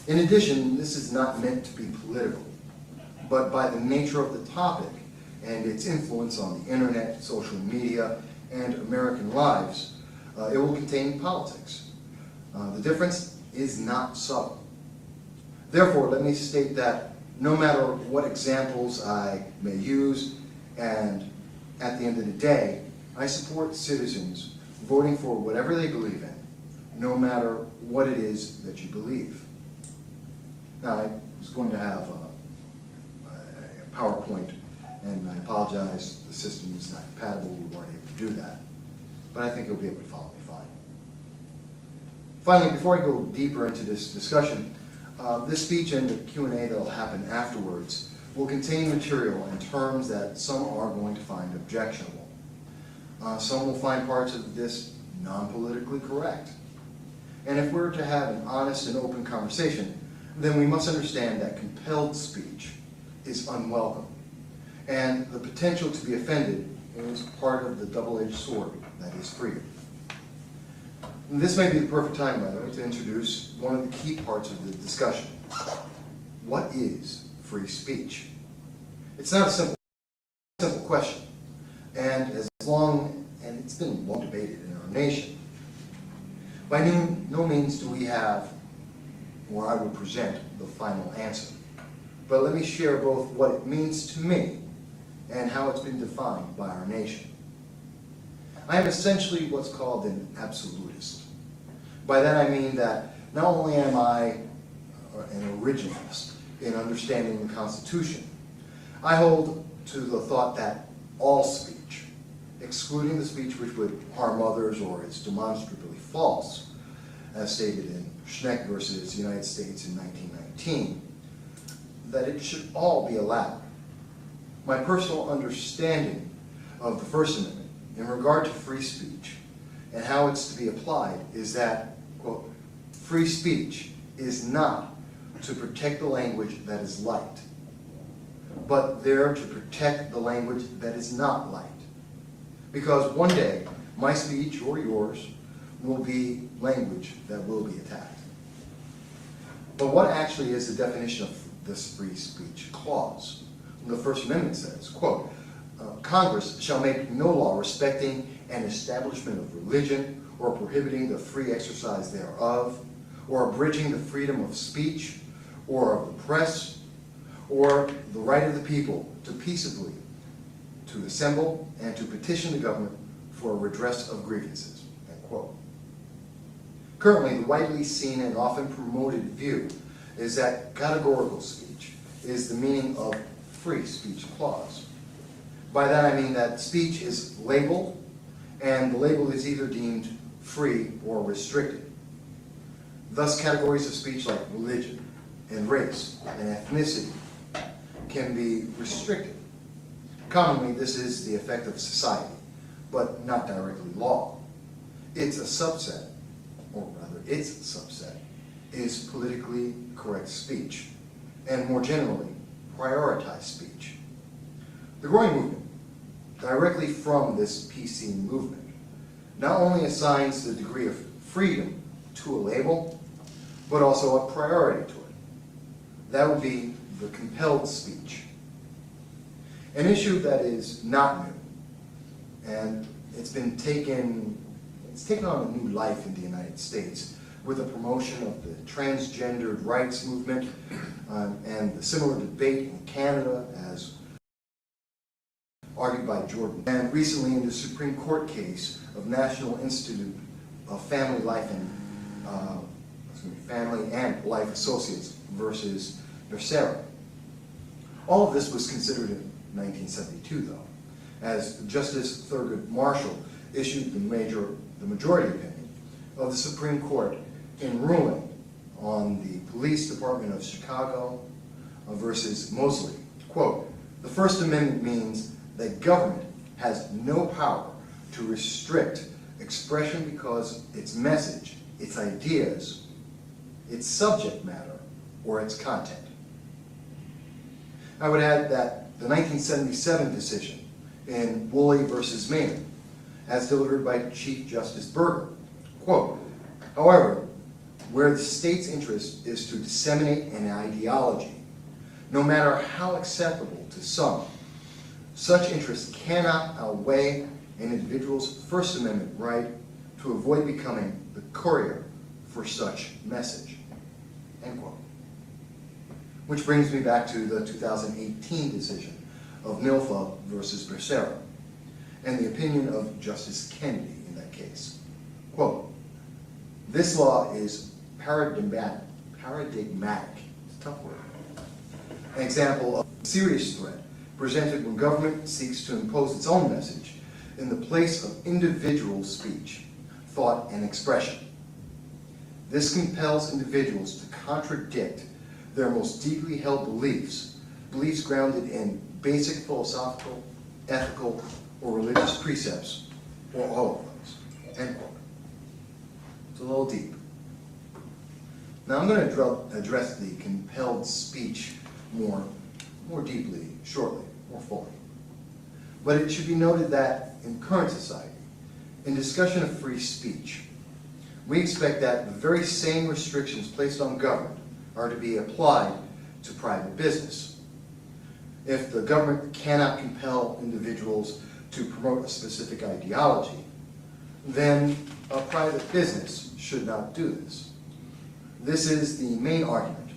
In addition, this is not meant to be political, but by the nature of the topic and its influence on the internet, social media, and American lives, it will contain politics. The difference is not subtle. Therefore, let me state that no matter what examples I may use, and at the end of the day, I support citizens voting for whatever they believe in, no matter what it is that you believe. Now, I was going to have a PowerPoint, and I apologize, the system is not compatible, we weren't able to do that. But I think you'll be able to follow me fine. Finally, before I go deeper into this discussion, this speech and the Q&A that will happen afterwards will contain material and terms that some are going to find objectionable. Some will find parts of this non-politically correct. And if we're to have an honest and open conversation, then we must understand that compelled speech is unwelcome. And the potential to be offended is part of the double-edged sword that is freedom. And this may be the perfect time, by the way, to introduce one of the key parts of the discussion. What is free speech? It's not a simple question. And it's been long debated in our nation. By no means do we have, or I will present, the final answer. But let me share both what it means to me and how it's been defined by our nation. I am essentially what's called an absolutist. By that I mean that not only am I an originalist in understanding the Constitution, I hold to the thought that all speech, excluding the speech which would harm others or is demonstrably false, as stated in Schneck versus United States in 1919, that it should all be allowed. My personal understanding of the First Amendment in regard to free speech and how it's to be applied is that, quote, free speech is not to protect the language that is liked, but there to protect the language that is not liked. Because one day, my speech or yours will be language that will be attacked. But what actually is the definition of this free speech clause? The First Amendment says, quote, Congress shall make no law respecting an establishment of religion or prohibiting the free exercise thereof, or abridging the freedom of speech or of the press, or the right of the people to peaceably to assemble and to petition the government for a redress of grievances, end quote. Currently, the widely seen and often promoted view is that categorical speech is the meaning of free speech clause. By that I mean that speech is labeled, and the label is either deemed free or restricted. Thus, categories of speech like religion and race and ethnicity can be restricted. Commonly, this is the effect of society, but not directly law. It's a subset, or rather its subset, is politically correct speech, and more generally, prioritized speech. The growing movement, directly from this PC movement, not only assigns the degree of freedom to a label, but also a priority to it. That would be the compelled speech. An issue that is not new, and it's taken on a new life in the United States with the promotion of the transgendered rights movement and the similar debate in Canada as argued by Jordan. And recently in the Supreme Court case of National Institute of Family and Life Associates versus Becerra. All of this was considered in 1972, though, as Justice Thurgood Marshall issued the majority opinion of the Supreme Court in ruling on the Police Department of Chicago versus Mosley. Quote, "The First Amendment means that government has no power to restrict expression because its message, its ideas, its subject matter, or its content." I would add that the 1977 decision in Woolley versus Maynard, as delivered by Chief Justice Berger, quote, "However, where the state's interest is to disseminate an ideology, no matter how acceptable to some, such interest cannot outweigh an individual's First Amendment right to avoid becoming the courier for such message," end quote. Which brings me back to the 2018 decision of Nilfa versus Becerra and the opinion of Justice Kennedy in that case. Quote, "This law is paradigmatic, it's a tough word, an example of a serious threat presented when government seeks to impose its own message in the place of individual speech, thought, and expression. This compels individuals to contradict their most deeply held beliefs grounded in basic philosophical, ethical, or religious precepts, or all of those," end quote. It's a little deep. Now I'm going to address the compelled speech more deeply, shortly, more fully. But it should be noted that in current society, in discussion of free speech, we expect that the very same restrictions placed on government are to be applied to private business. If the government cannot compel individuals to promote a specific ideology, then a private business should not do this. This is the main argument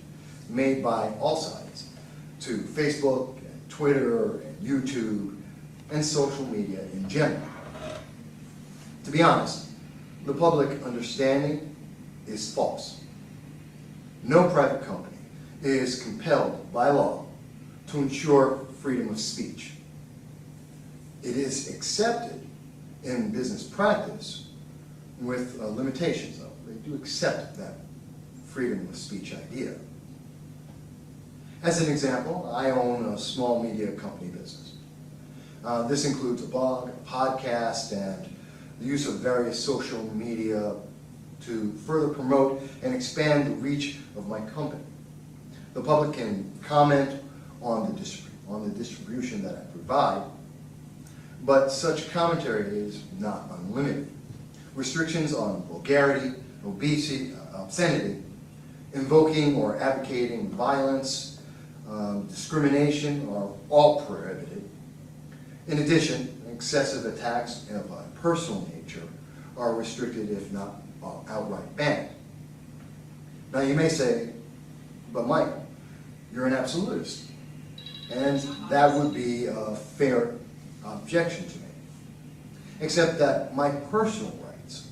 made by all sides to Facebook, and Twitter, and YouTube, and social media in general. To be honest, the public understanding is false. No private company is compelled by law to ensure freedom of speech. It is accepted in business practice with limitations, though. They do accept that freedom of speech idea. As an example, I own a small media company business. This includes a blog, a podcast, and the use of various social media to further promote and expand the reach of my company. The public can comment on the distribution that I provide, but such commentary is not unlimited. Restrictions on vulgarity, obscenity, invoking or advocating violence, discrimination are all prohibited. In addition, excessive attacks of a personal nature are restricted, if not outright banned. Now you may say, but Mike, you're an absolutist. And that would be a fair objection to me. Except that my personal rights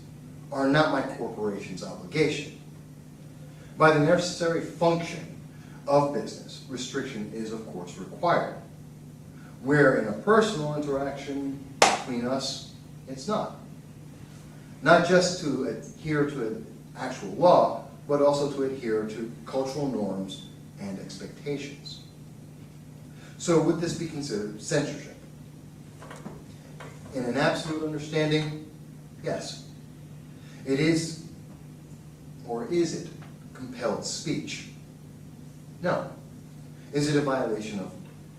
are not my corporation's obligation. By the necessary function of business, restriction is of course required. Where in a personal interaction between us, it's not. Not just to adhere to an actual law, but also to adhere to cultural norms and expectations. So would this be considered censorship? In an absolute understanding, yes. It is, or is it, compelled speech? No. Is it a violation of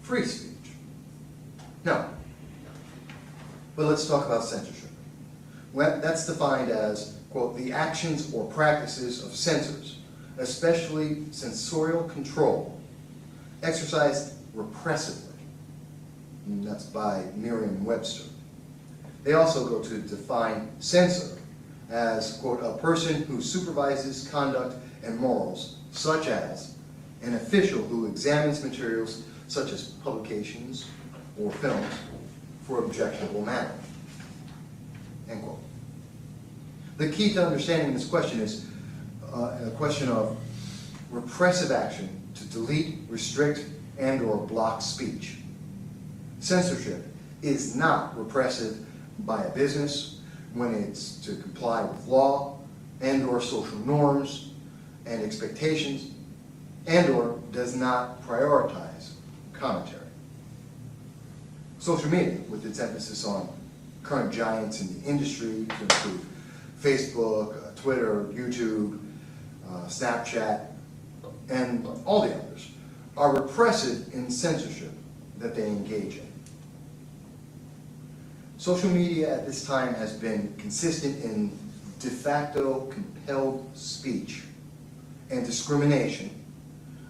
free speech? No. But let's talk about censorship. Well, that's defined as, quote, the actions or practices of censors, especially censorial control, exercised repressively. And that's by Merriam-Webster. They also go to define censor as, quote, a person who supervises conduct and morals, such as an official who examines materials such as publications or films for objectionable matter, end quote. The key to understanding this question is a question of repressive action to delete, restrict, and/or block speech. Censorship is not repressive by a business when it's to comply with law and/or social norms and expectations, and/or does not prioritize commentary. Social media, with its emphasis on current giants in the industry to include Facebook, Twitter, YouTube, Snapchat, and all the others, are repressive in censorship that they engage in. Social media at this time has been consistent in de facto compelled speech and discrimination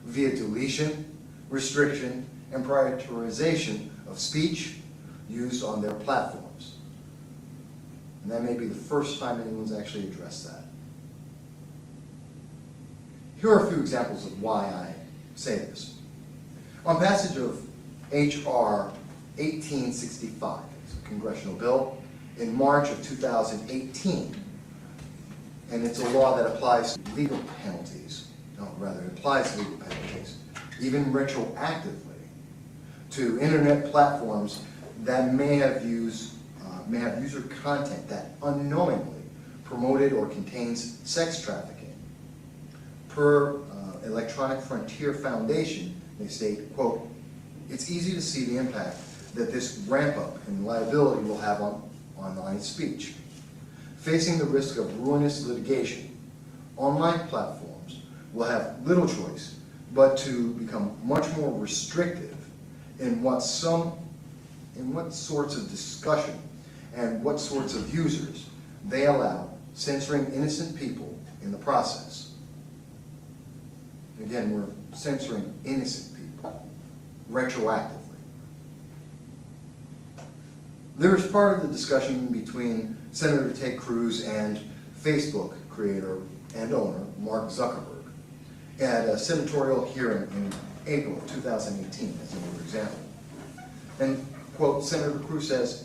via deletion, restriction, and prioritization of speech used on their platforms. And that may be the first time anyone's actually addressed that. Here are a few examples of why I say this. On passage of H.R. 1865, it's a congressional bill, in March of 2018, and it's a law that applies legal penalties, it applies legal penalties, even retroactively, to internet platforms that may have user content that unknowingly promoted or contains sex trafficking. Per Electronic Frontier Foundation, they state, quote, "It's easy to see the impact that this ramp up in liability will have on online speech. Facing the risk of ruinous litigation, online platforms will have little choice but to become much more restrictive in what sorts of discussion and what sorts of users they allow, censoring innocent people in the process." Again, we're censoring innocent people retroactively. There is part of the discussion between Senator Ted Cruz and Facebook creator and owner Mark Zuckerberg at a senatorial hearing in April of 2018, as another example. And, quote, Senator Cruz says,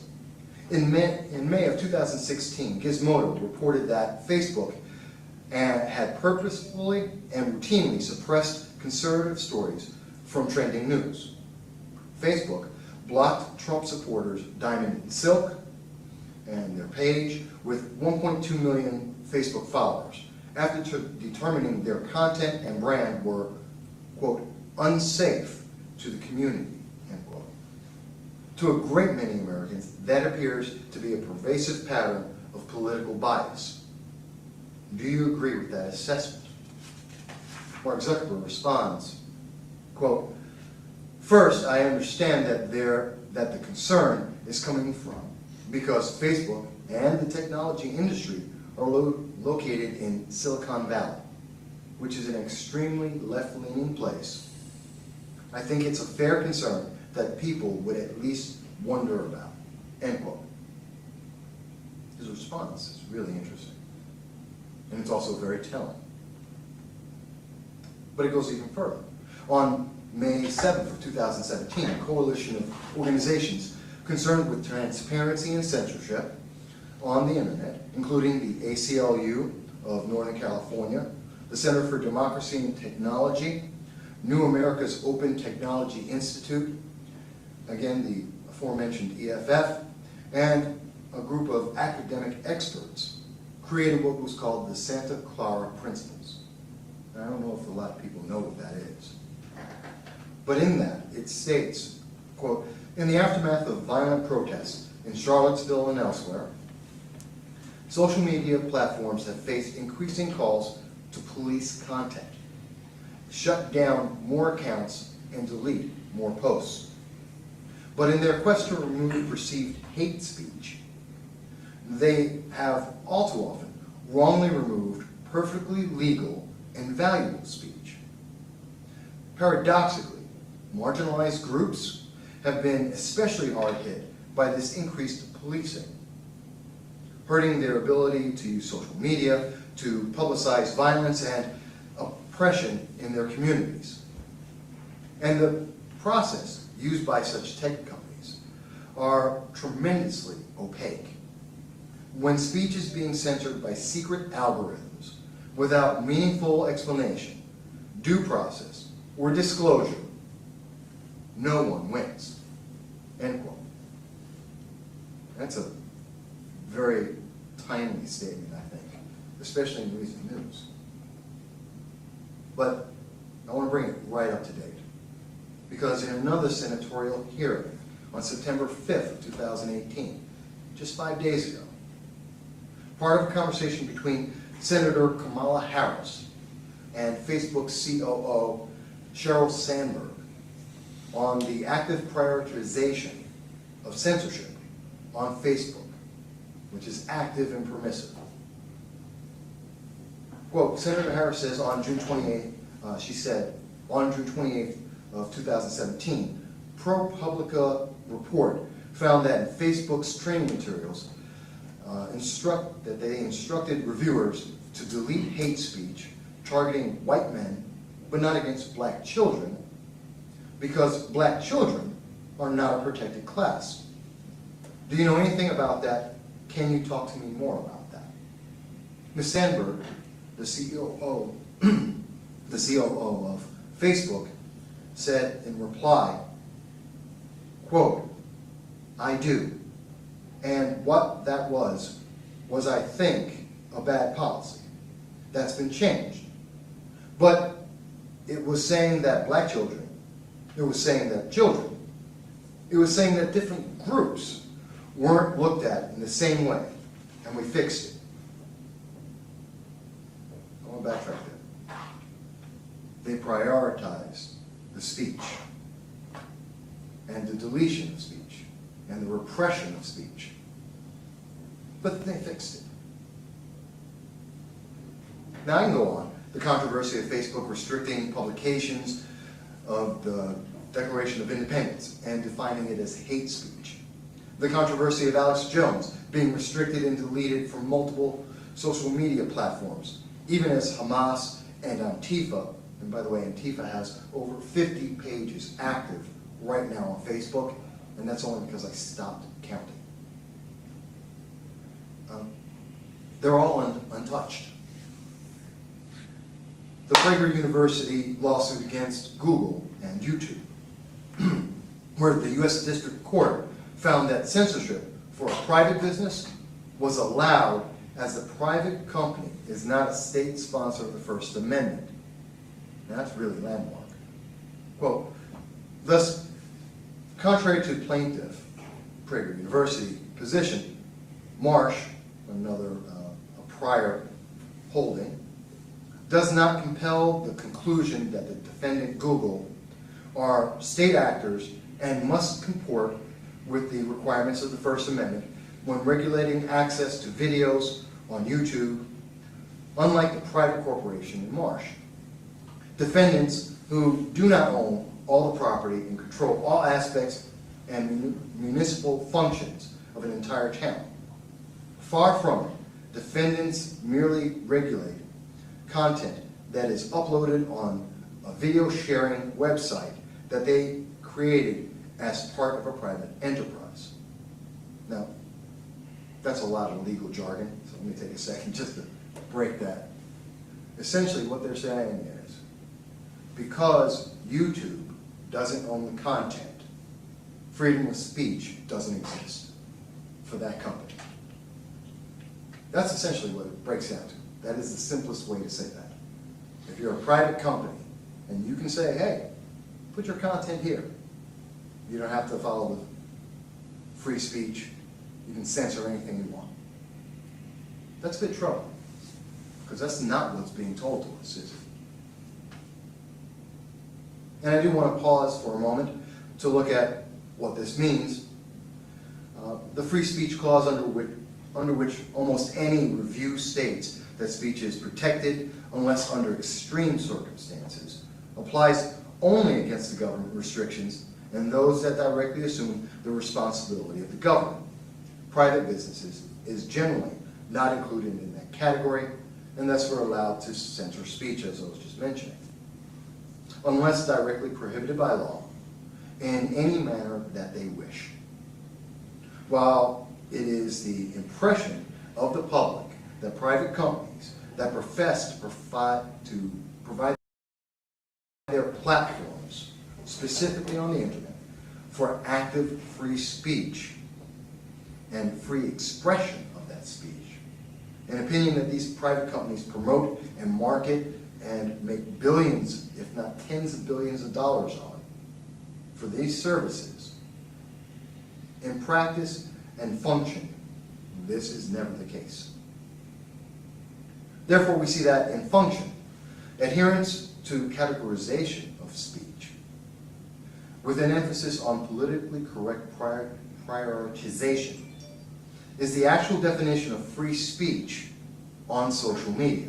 in May of 2016, Gizmodo reported that Facebook had purposefully and routinely suppressed conservative stories from trending news. Facebook blocked Trump supporters Diamond and Silk and their page with 1.2 million Facebook followers after determining their content and brand were, quote, unsafe to the community, end quote. To a great many Americans, that appears to be a pervasive pattern of political bias. Do you agree with that assessment? Mark Zuckerberg responds, quote, "First, I understand that the concern is coming from because Facebook and the technology industry are located in Silicon Valley, which is an extremely left-leaning place. I think it's a fair concern that people would at least wonder about," end quote. His response is really interesting. And it's also very telling. But it goes even further. On May 7th of 2017, a coalition of organizations concerned with transparency and censorship on the internet, including the ACLU of Northern California, the Center for Democracy and Technology, New America's Open Technology Institute, again the aforementioned EFF, and a group of academic experts created what was called the Santa Clara Principles. And I don't know if a lot of people know what that is. But in that, it states, quote, "In the aftermath of violent protests in Charlottesville and elsewhere, social media platforms have faced increasing calls to police content, shut down more accounts, and delete more posts. But in their quest to remove perceived hate speech, they have all too often wrongly removed perfectly legal and valuable speech. Paradoxically, marginalized groups have been especially hard hit by this increased policing, hurting their ability to use social media to publicize violence and oppression in their communities. And the process used by such tech companies are tremendously opaque. When speech is being censored by secret algorithms without meaningful explanation, due process, or disclosure, no one wins. End quote. That's a very timely statement, I think, especially in recent news. But I want to bring it right up to date, because in another senatorial hearing on September 5th, 2018, just 5 days ago, part of a conversation between Senator Kamala Harris and Facebook COO Sheryl Sandberg on the active prioritization of censorship on Facebook, which is active and permissive. Quote, Senator Harris says on June 28th, she said, on June 28th of 2017, ProPublica report found that in Facebook's training materials, they instructed reviewers to delete hate speech targeting white men, but not against black children, because black children are not a protected class. Do you know anything about that? Can you talk to me more about that? Ms. Sandberg, the COO of Facebook, said in reply, quote, I do. And what that was I think, a bad policy. That's been changed. But it was saying that black children, it was saying that children, it was saying that different groups weren't looked at in the same way, and we fixed it. I want to backtrack there. They prioritized the speech, and the deletion of speech, and the repression of speech. But they fixed it. Now I can go on. The controversy of Facebook restricting publications of the Declaration of Independence and defining it as hate speech. The controversy of Alex Jones being restricted and deleted from multiple social media platforms, even as Hamas and Antifa, and by the way, Antifa has over 50 pages active right now on Facebook, and that's only because I stopped counting. They're all untouched. The Prager University lawsuit against Google and YouTube, where the U.S. District Court found that censorship for a private business was allowed as the private company is not a state sponsor of the First Amendment. Now, that's really landmark. Quote, thus, contrary to plaintiff Prager University position, Marsh, another prior holding, does not compel the conclusion that the defendant Google are state actors and must comport with the requirements of the First Amendment when regulating access to videos on YouTube, unlike the private corporation in Marsh. Defendants who do not own all the property and control all aspects and municipal functions of an entire town. Far from it, defendants merely regulate content that is uploaded on a video sharing website that they created as part of a private enterprise. Now, that's a lot of legal jargon, so let me take a second just to break that. Essentially what they're saying is, because YouTube doesn't own the content, freedom of speech doesn't exist for that company. That's essentially what it breaks down to. That is the simplest way to say that. If you're a private company and you can say, hey, put your content here. You don't have to follow the free speech. You can censor anything you want. That's big trouble, because that's not what's being told to us, is it? And I do want to pause for a moment to look at what this means. The free speech clause under which almost any review states that speech is protected unless under extreme circumstances applies only against the government restrictions and those that directly assume the responsibility of the government. Private businesses is generally not included in that category, and thus we're allowed to censor speech, as I was just mentioning, unless directly prohibited by law in any manner that they wish. While it is the impression of the public that private companies that profess to provide their platforms, specifically on the internet, for active free speech and free expression of that speech. An opinion that these private companies promote and market and make billions, if not tens of billions of dollars on for these services. In practice and function, this is never the case. Therefore, we see that in function, adherence to categorization of speech, with an emphasis on politically correct prioritization, is the actual definition of free speech on social media.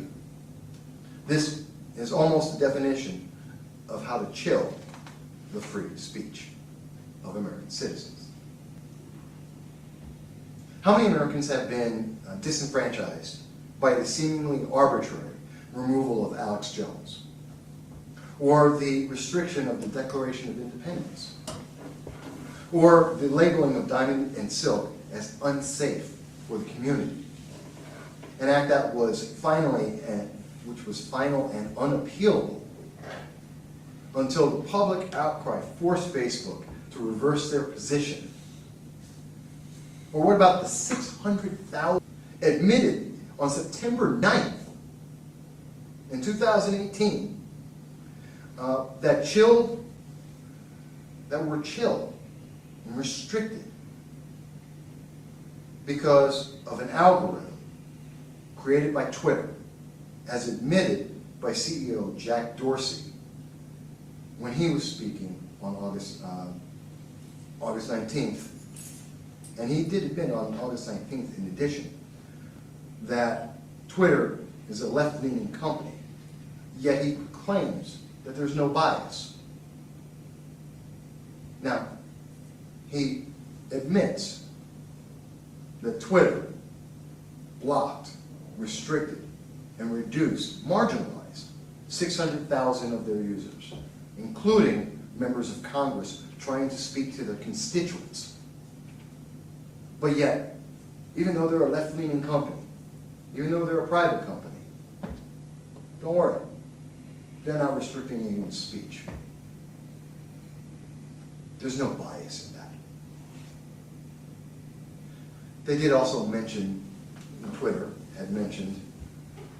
This is almost a definition of how to chill the free speech of American citizens. How many Americans have been disenfranchised by the seemingly arbitrary removal of Alex Jones, or the restriction of the Declaration of Independence, or the labeling of Diamond and Silk as unsafe for the community? An act that was final and unappealable until the public outcry forced Facebook to reverse their position. Or what about the 600,000 admitted on September 9th in 2018 that were chilled and restricted because of an algorithm created by Twitter, as admitted by CEO Jack Dorsey when he was speaking on August 19th. And he did admit on August 19th, in addition, that Twitter is a left-leaning company, yet he claims that there's no bias. Now, he admits that Twitter blocked, restricted, and reduced, marginalized 600,000 of their users, including members of Congress trying to speak to their constituents. But yet, even though they're a left-leaning company, even though they're a private company, don't worry, they're not restricting anyone's speech. There's no bias in that. They did also mention, Twitter had mentioned,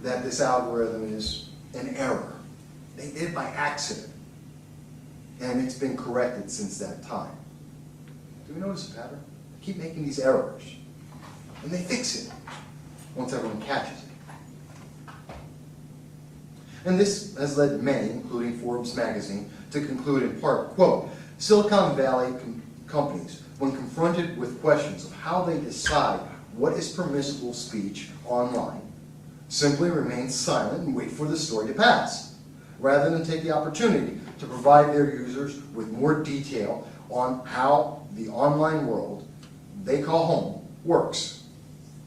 that this algorithm is an error. They did it by accident. And it's been corrected since that time. Do we notice a pattern? They keep making these errors. And they fix it once everyone catches it. And this has led many, including Forbes magazine, to conclude in part, quote, Silicon Valley companies, when confronted with questions of how they decide what is permissible speech online, simply remain silent and wait for the story to pass, rather than take the opportunity to provide their users with more detail on how the online world they call home works,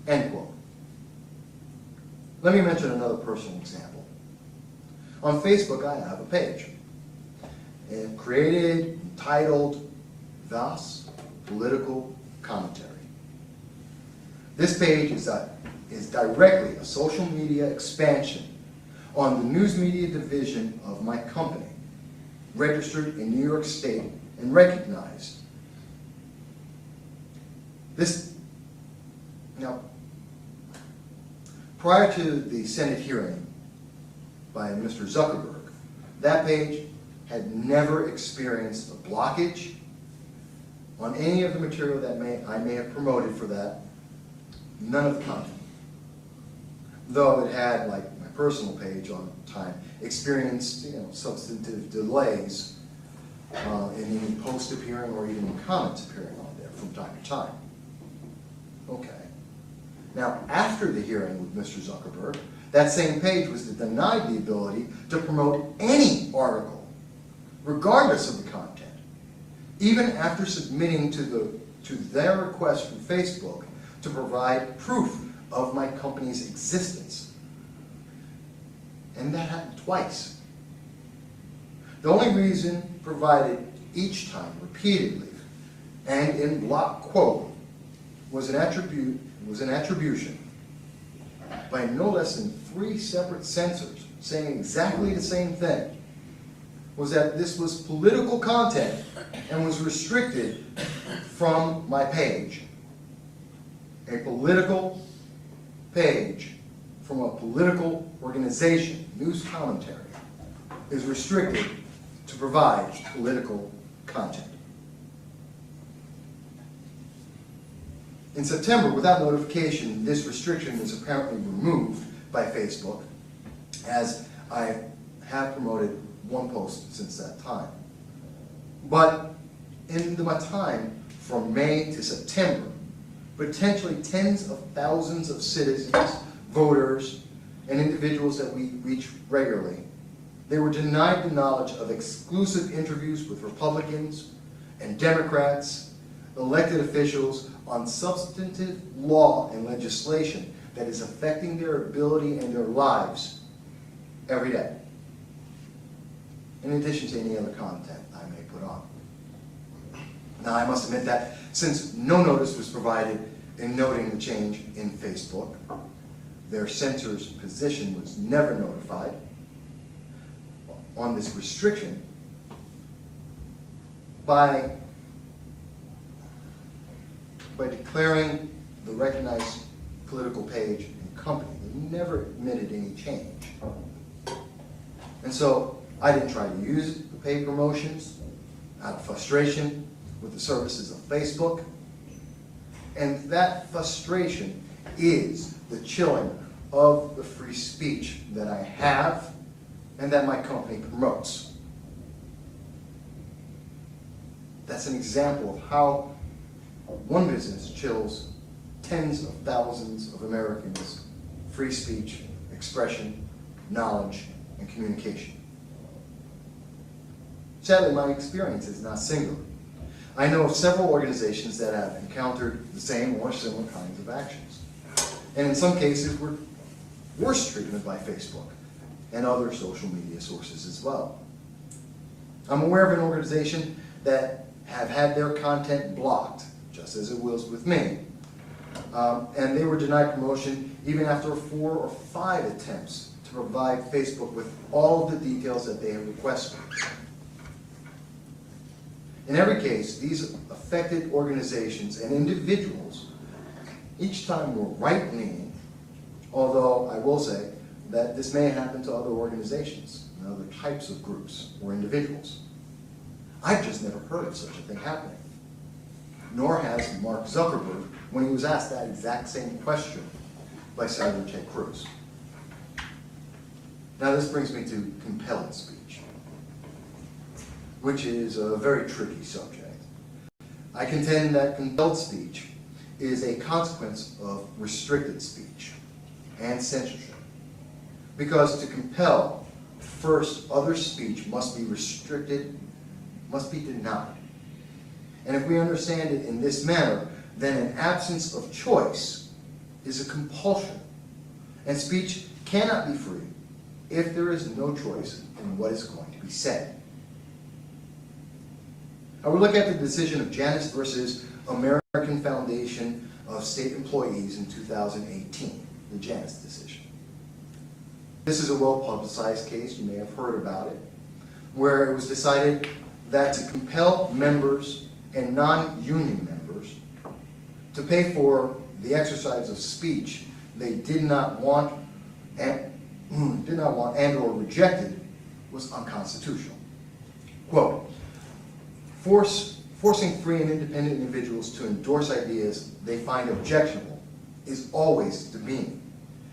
end quote. Let me mention another personal example. On Facebook, I have a page, and created, entitled, Thus Political Commentary. This page is directly a social media expansion on the news media division of my company, registered in New York State and recognized. Now, prior to the Senate hearing by Mr. Zuckerberg, that page had never experienced a blockage on any of the material that I may have promoted for that, none of the content. Though it had, like my personal page on time, experienced substantive delays in any post appearing or even comments appearing on there from time to time. Okay. Now, after the hearing with Mr. Zuckerberg, that same page was denied the ability to promote any article, regardless of the content, even after submitting to their request from Facebook to provide proof of my company's existence. And that happened twice. The only reason provided each time, repeatedly, and in block quote, was an attribution by no less than 3 separate censors saying exactly the same thing. was that this was political content and was restricted from my page. A political page from a political organization, news commentary, is restricted to provide political content. In September, without notification, this restriction was apparently removed by Facebook, as I have promoted one post since that time. But in the time from May to September, potentially tens of thousands of citizens, voters, and individuals that we reach regularly, they were denied the knowledge of exclusive interviews with Republicans and Democrats, elected officials on substantive law and legislation that is affecting their ability and their lives every day, in addition to any other content I may put on. Now, I must admit that since no notice was provided in noting the change in Facebook, their censor's position was never notified on this restriction by declaring the recognized political page and company. They never admitted any change. And so I didn't try to use the paid promotions out of frustration with the services of Facebook. And that frustration is the chilling of the free speech that I have and that my company promotes. That's an example of how one business chills tens of thousands of Americans' free speech, expression, knowledge, and communication. Sadly, my experience is not singular. I know of several organizations that have encountered the same or similar kinds of actions. And in some cases, were worse treatment by Facebook and other social media sources as well. I'm aware of an organization that have had their content blocked, just as it was with me. And they were denied promotion even after 4 or 5 attempts to provide Facebook with all of the details that they had requested. In every case, these affected organizations and individuals each time were right-leaning, although I will say that this may happen to other organizations and other types of groups or individuals. I've just never heard of such a thing happening, nor has Mark Zuckerberg when he was asked that exact same question by Senator Ted Cruz. Now this brings me to compelled speech, which is a very tricky subject. I contend that compelled speech is a consequence of restricted speech and censorship. Because to compel, first, other speech must be restricted, must be denied. And if we understand it in this manner, then an absence of choice is a compulsion. And speech cannot be free if there is no choice in what is going to be said. I will look at the decision of Janus versus American Foundation of State Employees in 2018, the Janus decision. This is a well-publicized case, you may have heard about it, where it was decided that to compel members and non-union members to pay for the exercise of speech they did not want and or rejected was unconstitutional. Quote, forcing free and independent individuals to endorse ideas they find objectionable is always demeaning.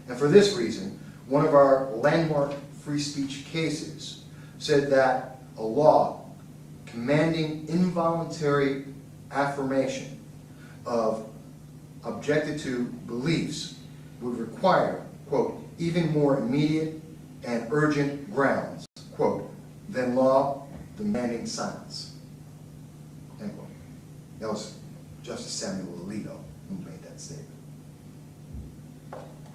And for this reason, one of our landmark free speech cases said that a law commanding involuntary affirmation of objected to beliefs would require, quote, even more immediate and urgent grounds, quote, than law demanding silence, end quote. That was Justice Samuel Alito who made that statement.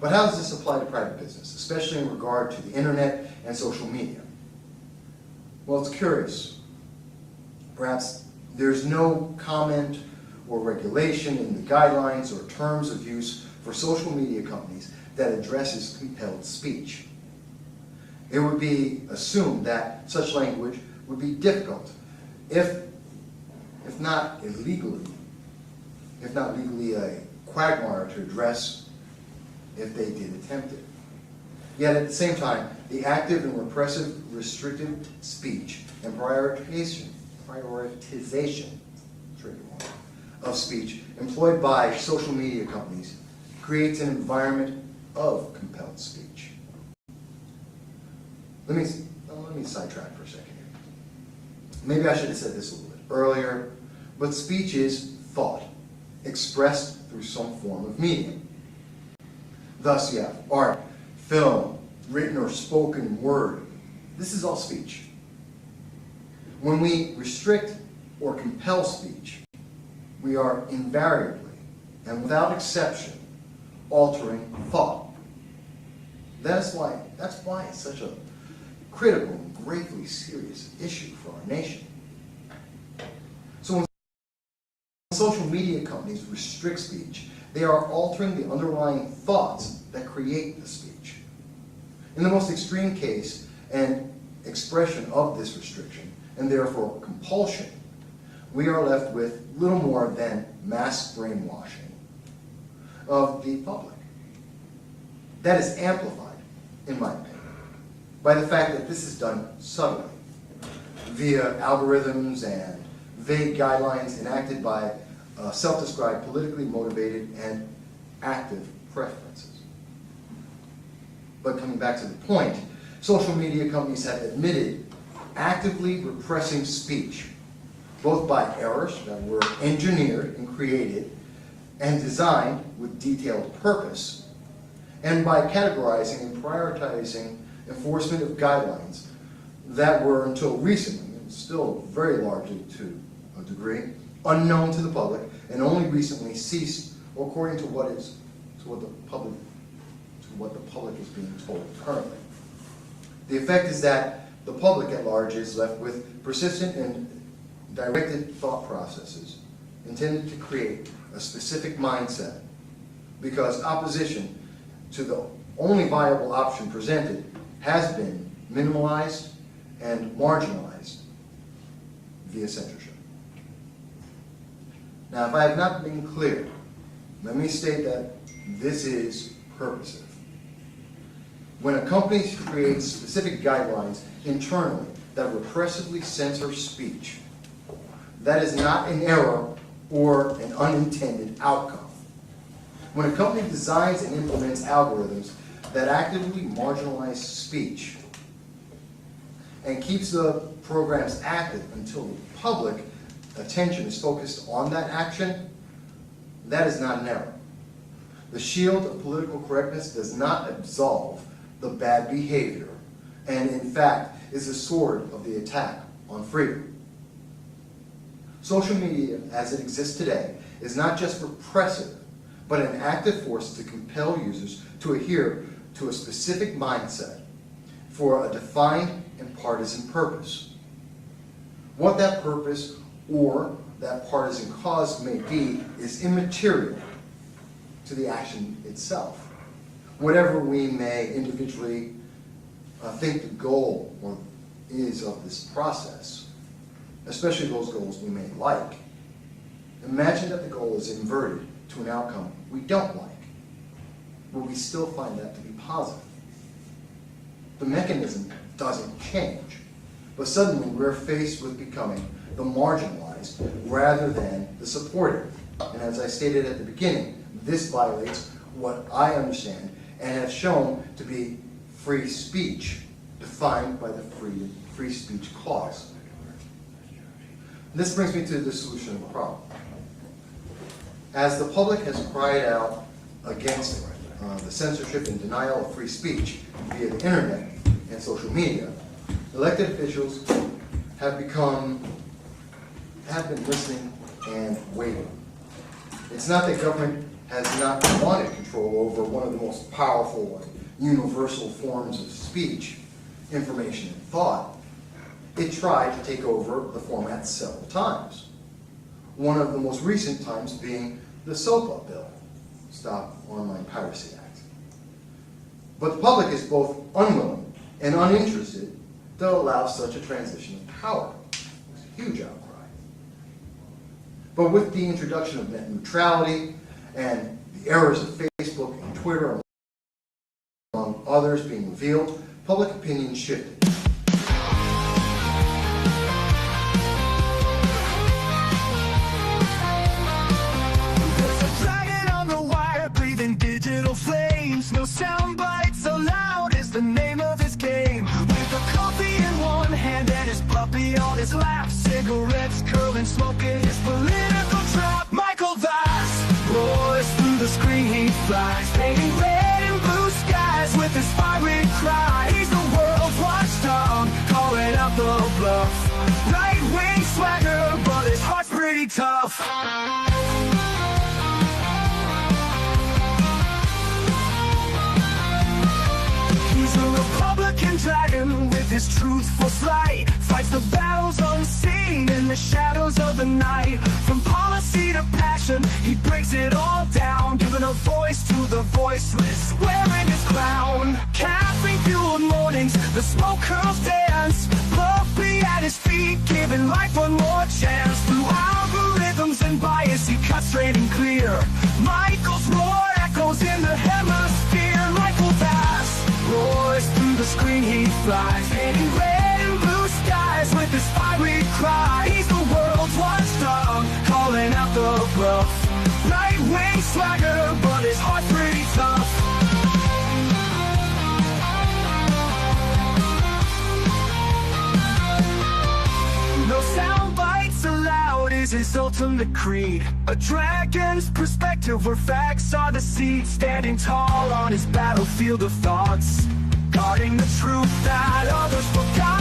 But how does this apply to private business, especially in regard to the internet and social media? Well, it's curious. Perhaps there's no comment or regulation in the guidelines or terms of use for social media companies that addresses compelled speech. It would be assumed that such language would be difficult, if not legally a quagmire to address if they did attempt it. Yet at the same time, the active and repressive, restrictive speech and prioritization of speech employed by social media companies creates an environment of compelled speech. Let me sidetrack for a second here. Maybe I should have said this a little bit earlier, but speech is thought expressed through some form of medium. Thus, you have art, film, written or spoken word. This is all speech. When we restrict or compel speech, we are invariably and without exception altering thought. That's why it's such a critical and gravely serious issue for our nation. So when social media companies restrict speech, they are altering the underlying thoughts that create the speech. In the most extreme case and expression of this restriction, and therefore compulsion, we are left with little more than mass brainwashing of the public. That is amplified, in my opinion, by the fact that this is done subtly, via algorithms and vague guidelines enacted by self-described politically motivated and active preferences. But coming back to the point, social media companies have admitted actively repressing speech, both by errors that were engineered and created and designed with detailed purpose, and by categorizing and prioritizing enforcement of guidelines that were until recently, and still very largely to a degree, unknown to the public, and only recently ceased, according to what the public is being told currently. The effect is that the public at large is left with persistent and directed thought processes intended to create a specific mindset, because opposition to the only viable option presented has been minimalized and marginalized via censorship. Now, if I have not been clear, let me state that this is purposive. When a company creates specific guidelines internally that repressively censor speech, that is not an error or an unintended outcome. When a company designs and implements algorithms that actively marginalize speech and keeps the programs active until the public attention is focused on that action, that is not an error. The shield of political correctness does not absolve the bad behavior, and in fact is the sword of the attack on freedom. Social media, as it exists today, is not just repressive, but an active force to compel users to adhere to a specific mindset for a defined and partisan purpose. What that purpose or that partisan cause may be is immaterial to the action itself. Whatever we may individually think the goal is of this process, especially those goals we may like, imagine that the goal is inverted to an outcome we don't like. Will we still find that to be positive? The mechanism doesn't change, but suddenly we're faced with becoming the marginalized rather than the supported. And as I stated at the beginning, this violates what I understand and have shown to be free speech, defined by the free speech clause. This brings me to the solution of the problem. As the public has cried out against the censorship and denial of free speech via the internet and social media, elected officials have been listening and waiting. It's not that government has not wanted control over one of the most powerful and universal forms of speech, information and thought. It tried to take over the format several times. One of the most recent times being the SOPA bill, Stop Online Piracy Act. But the public is both unwilling and uninterested to allow such a transition of power. It was a huge outcry. But with the introduction of net neutrality and the errors of Facebook and Twitter, among others, being revealed, public opinion shifted. There's a dragon on the wire, breathing digital flames. No sound bites allowed is the name of his game. With a coffee in one hand and his puppy on his lap, cigarettes curling, smoking his political trap. Michael Vass roars through the screen, he flies, painting red and blue skies with his fiery cry. He's the world's watchdog, calling out the bluff. Right-wing swagger, but his heart's pretty tough. He's a Republican dragon with his truthful slight. Fights the battles unseen in the shadows of the night. From policy to passion, he breaks it all down, giving a voice to the voiceless, wearing his crown. Caffeine-fueled mornings, the smoke curls dance. Puppy at his feet, giving life one more chance. Through algorithms and bias, he cuts straight and clear. Michael's roar echoes in the hemisphere. Michael Vass roars through the screen, he flies, painting red and blue skies with his fiery cry. He's the world's watchdog, calling out the bluff. Right-wing swagger, but his heart's pretty tough. No sound bites allowed is his ultimate creed. A dragon's perspective where facts are the seed. Standing tall on his battlefield of thoughts, guarding the truth that others forgot.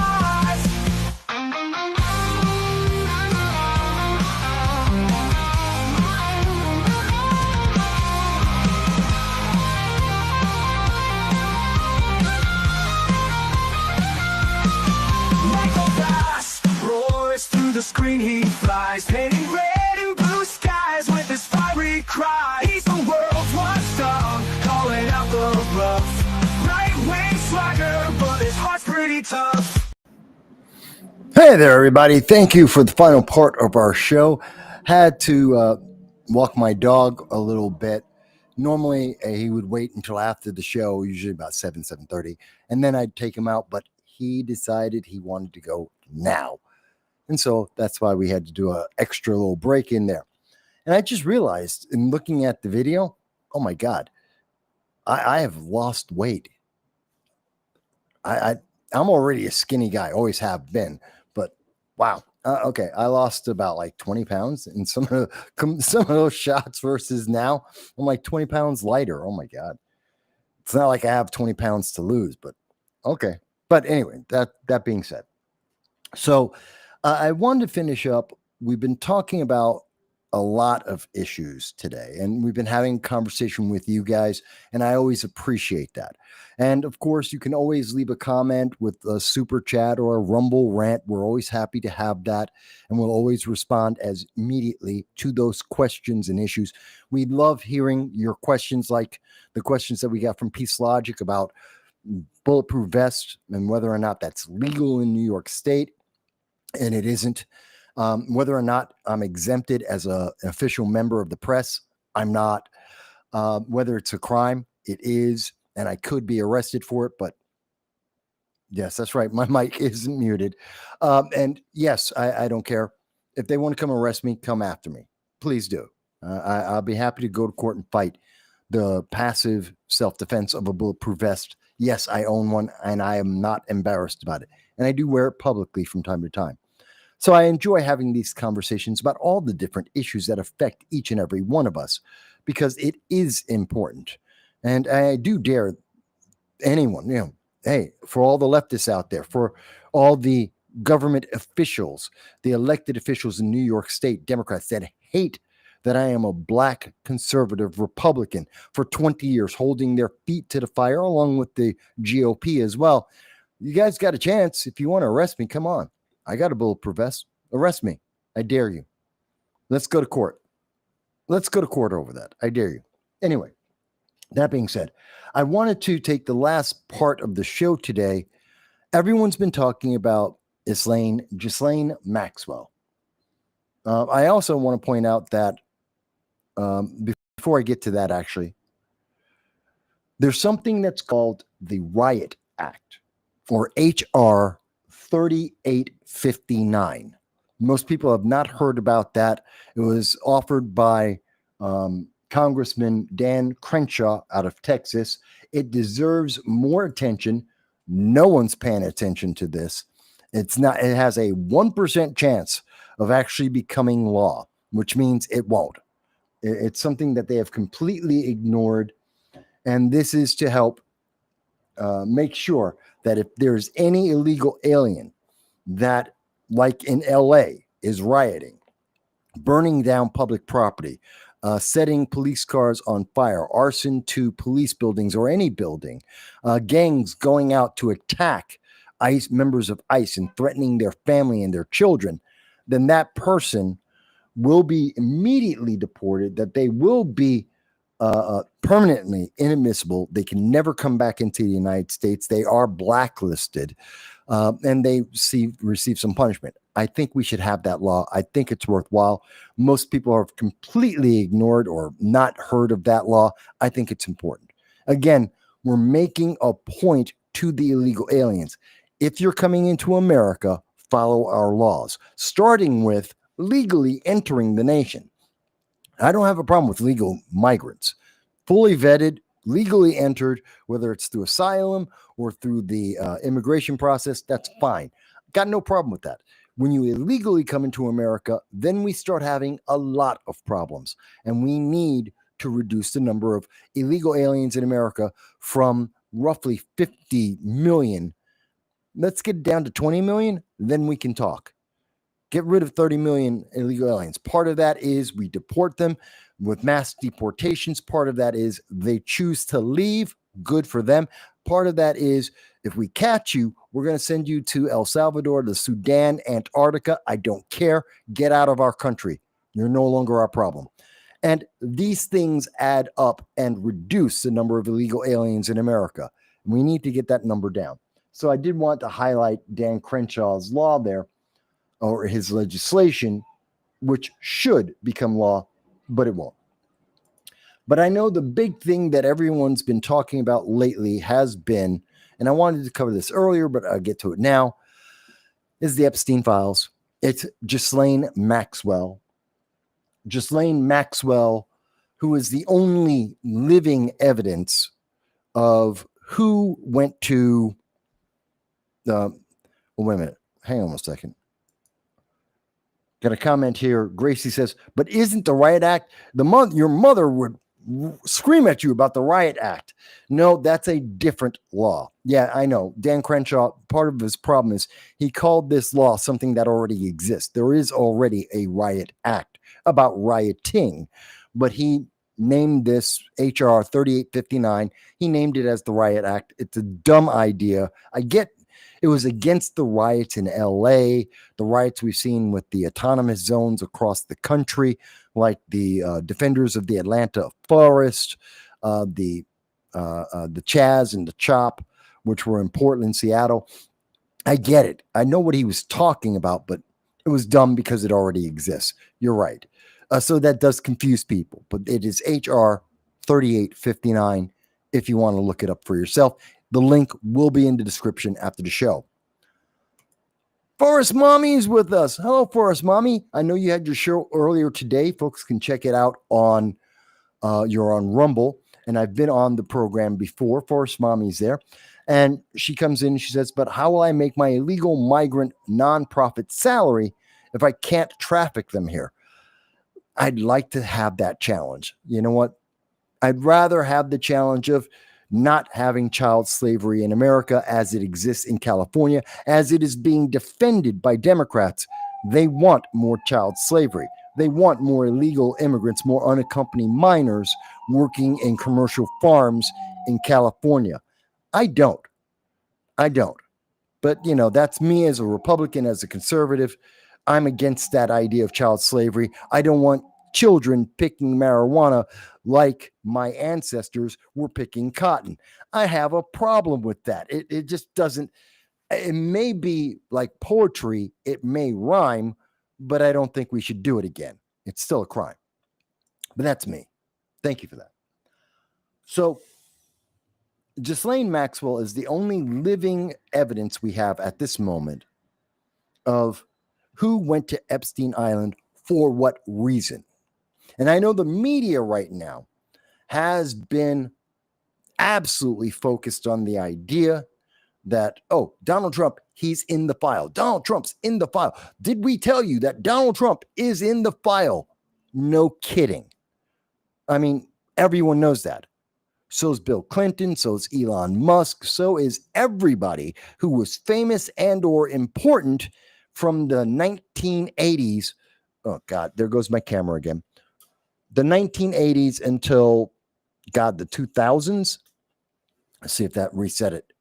Michael Vass roars through the screen, he flies, painting red and blue skies with his fiery cry. He's the world's watchdog, calling out the bluff. Right-wing swagger, but his heart's pretty tough. Hey there, everybody. Thank you for the final part of our show. Had to walk my dog a little bit. Normally, he would wait until after the show, usually about 7:30, and then I'd take him out, but he decided he wanted to go now. And so that's why we had to do an extra little break in there. And I just realized in looking at the video, oh my God, I have lost weight. I'm already a skinny guy, always have been, but wow. Okay, I lost about like 20 pounds in some of those shots versus now I'm like 20 pounds lighter. Oh my God. It's not like I have 20 pounds to lose, but okay. But anyway, that being said, so I wanted to finish up. We've been talking about a lot of issues today, and we've been having conversation with you guys, and I always appreciate that. And of course, you can always leave a comment with a super chat or a Rumble rant. We're always happy to have that, and we'll always respond as immediately to those questions and issues. We love hearing your questions, like the questions that we got from Peace Logic about bulletproof vests and whether or not that's legal in New York State, and it isn't. Whether or not I'm exempted as an official member of the press, I'm not. Whether it's a crime, it is, and I could be arrested for it, but yes, that's right. My mic isn't muted. And yes, I don't care. If they want to come arrest me, come after me. Please do. I'll be happy to go to court and fight the passive self-defense of a bulletproof vest. Yes, I own one, and I am not embarrassed about it. And I do wear it publicly from time to time. So I enjoy having these conversations about all the different issues that affect each and every one of us, because it is important. And I do dare anyone, hey, for all the leftists out there, for all the government officials, the elected officials in New York State, Democrats that hate that I am a black conservative Republican for 20 years, holding their feet to the fire, along with the GOP as well. You guys got a chance. If you want to arrest me, come on. I got a bulletproof vest. Arrest me. I dare you. Let's go to court. Let's go to court over that. I dare you. Anyway, that being said, I wanted to take the last part of the show today everyone's been talking about Ghislaine Maxwell. I also want to point out that before I get to that, actually, there's something that's called the Riot Act, or HR 3859. Most people have not heard about that. It was offered by Congressman Dan Crenshaw out of Texas. It deserves more attention. No one's paying attention to this. It has a 1% chance of actually becoming law, which means it won't. It's something that they have completely ignored. And this is to help make sure that if there's any illegal alien that, like in LA, is rioting, burning down public property, setting police cars on fire, arson to police buildings or any building, gangs going out to attack members of ICE and threatening their family and their children, then that person will be immediately deported, that they will be permanently inadmissible. They can never come back into the United States. They are blacklisted, and they receive some punishment. I think we should have that law. I think it's worthwhile. Most people have completely ignored or not heard of that law. I think it's important. Again, we're making a point to the illegal aliens. If you're coming into America, follow our laws, starting with legally entering the nation. I don't have a problem with legal migrants. Fully vetted, legally entered, whether it's through asylum or through the immigration process, that's fine. Got no problem with that. When you illegally come into America, then we start having a lot of problems. And we need to reduce the number of illegal aliens in America from roughly 50 million. Let's get down to 20 million, then we can talk. Get rid of 30 million illegal aliens. Part of that is we deport them with mass deportations. Part of that is they choose to leave. Good for them. Part of that is if we catch you, we're going to send you to El Salvador, the Sudan, Antarctica. I don't care. Get out of our country. You're no longer our problem. And these things add up and reduce the number of illegal aliens in America. We need to get that number down. So I did want to highlight Dan Crenshaw's law there, or his legislation, which should become law, but it won't. But I know the big thing that everyone's been talking about lately has been, and I wanted to cover this earlier, but I'll get to it now, is the Epstein files. It's Ghislaine Maxwell. Ghislaine Maxwell, who is the only living evidence of who went to, wait a minute, hang on a second. Got a comment here. Gracie says, but isn't the Riot Act, your mother would scream at you about the Riot Act. No, that's a different law. Yeah, I know. Dan Crenshaw, part of his problem is he called this law something that already exists. There is already a Riot Act about rioting, but he named this HR 3859. He named it as the Riot Act. It's a dumb idea. I get it was against the riots in LA, the riots we've seen with the autonomous zones across the country, like the defenders of the Atlanta forest, the Chaz and the Chop, which were in Portland, Seattle. I get it. I know what he was talking about, but it was dumb because it already exists. You're right. So that does confuse people, but it is HR 3859 if you want to look it up for yourself. The link will be in the description after the show. Forest Mommy's with us. Hello, Forest Mommy. I know you had your show earlier today. Folks can check it out on, you're on Rumble, and I've been on the program before. Forest Mommy's there. And she comes in and she says, but how will I make my illegal migrant nonprofit salary if I can't traffic them here? I'd like to have that challenge. You know what? I'd rather have the challenge of not having child slavery in America as it exists in California, as it is being defended by Democrats. They want more child slavery. They want more illegal immigrants, more unaccompanied minors working in commercial farms in California. I don't. But, you know, that's me as a Republican, as a conservative. I'm against that idea of child slavery. I don't want children picking marijuana like my ancestors were picking cotton. I have a problem with that. It just doesn't, It may be like poetry, it may rhyme, but I don't think we should do it again. It's still a crime. But that's me. Thank you for that. So, Ghislaine Maxwell is the only living evidence we have at this moment of who went to Epstein Island for what reason. And I know the media right now has been absolutely focused on the idea that, oh, Donald Trump, he's in the file. Donald Trump's in the file. Did we tell you that Donald Trump is in the file? No kidding. I mean, everyone knows that. So is Bill Clinton. So is Elon Musk. So is everybody who was famous and or important from the 1980s. Oh, God, there goes my camera again. The 1980s until, God, the 2000s. Let's see if that reset it.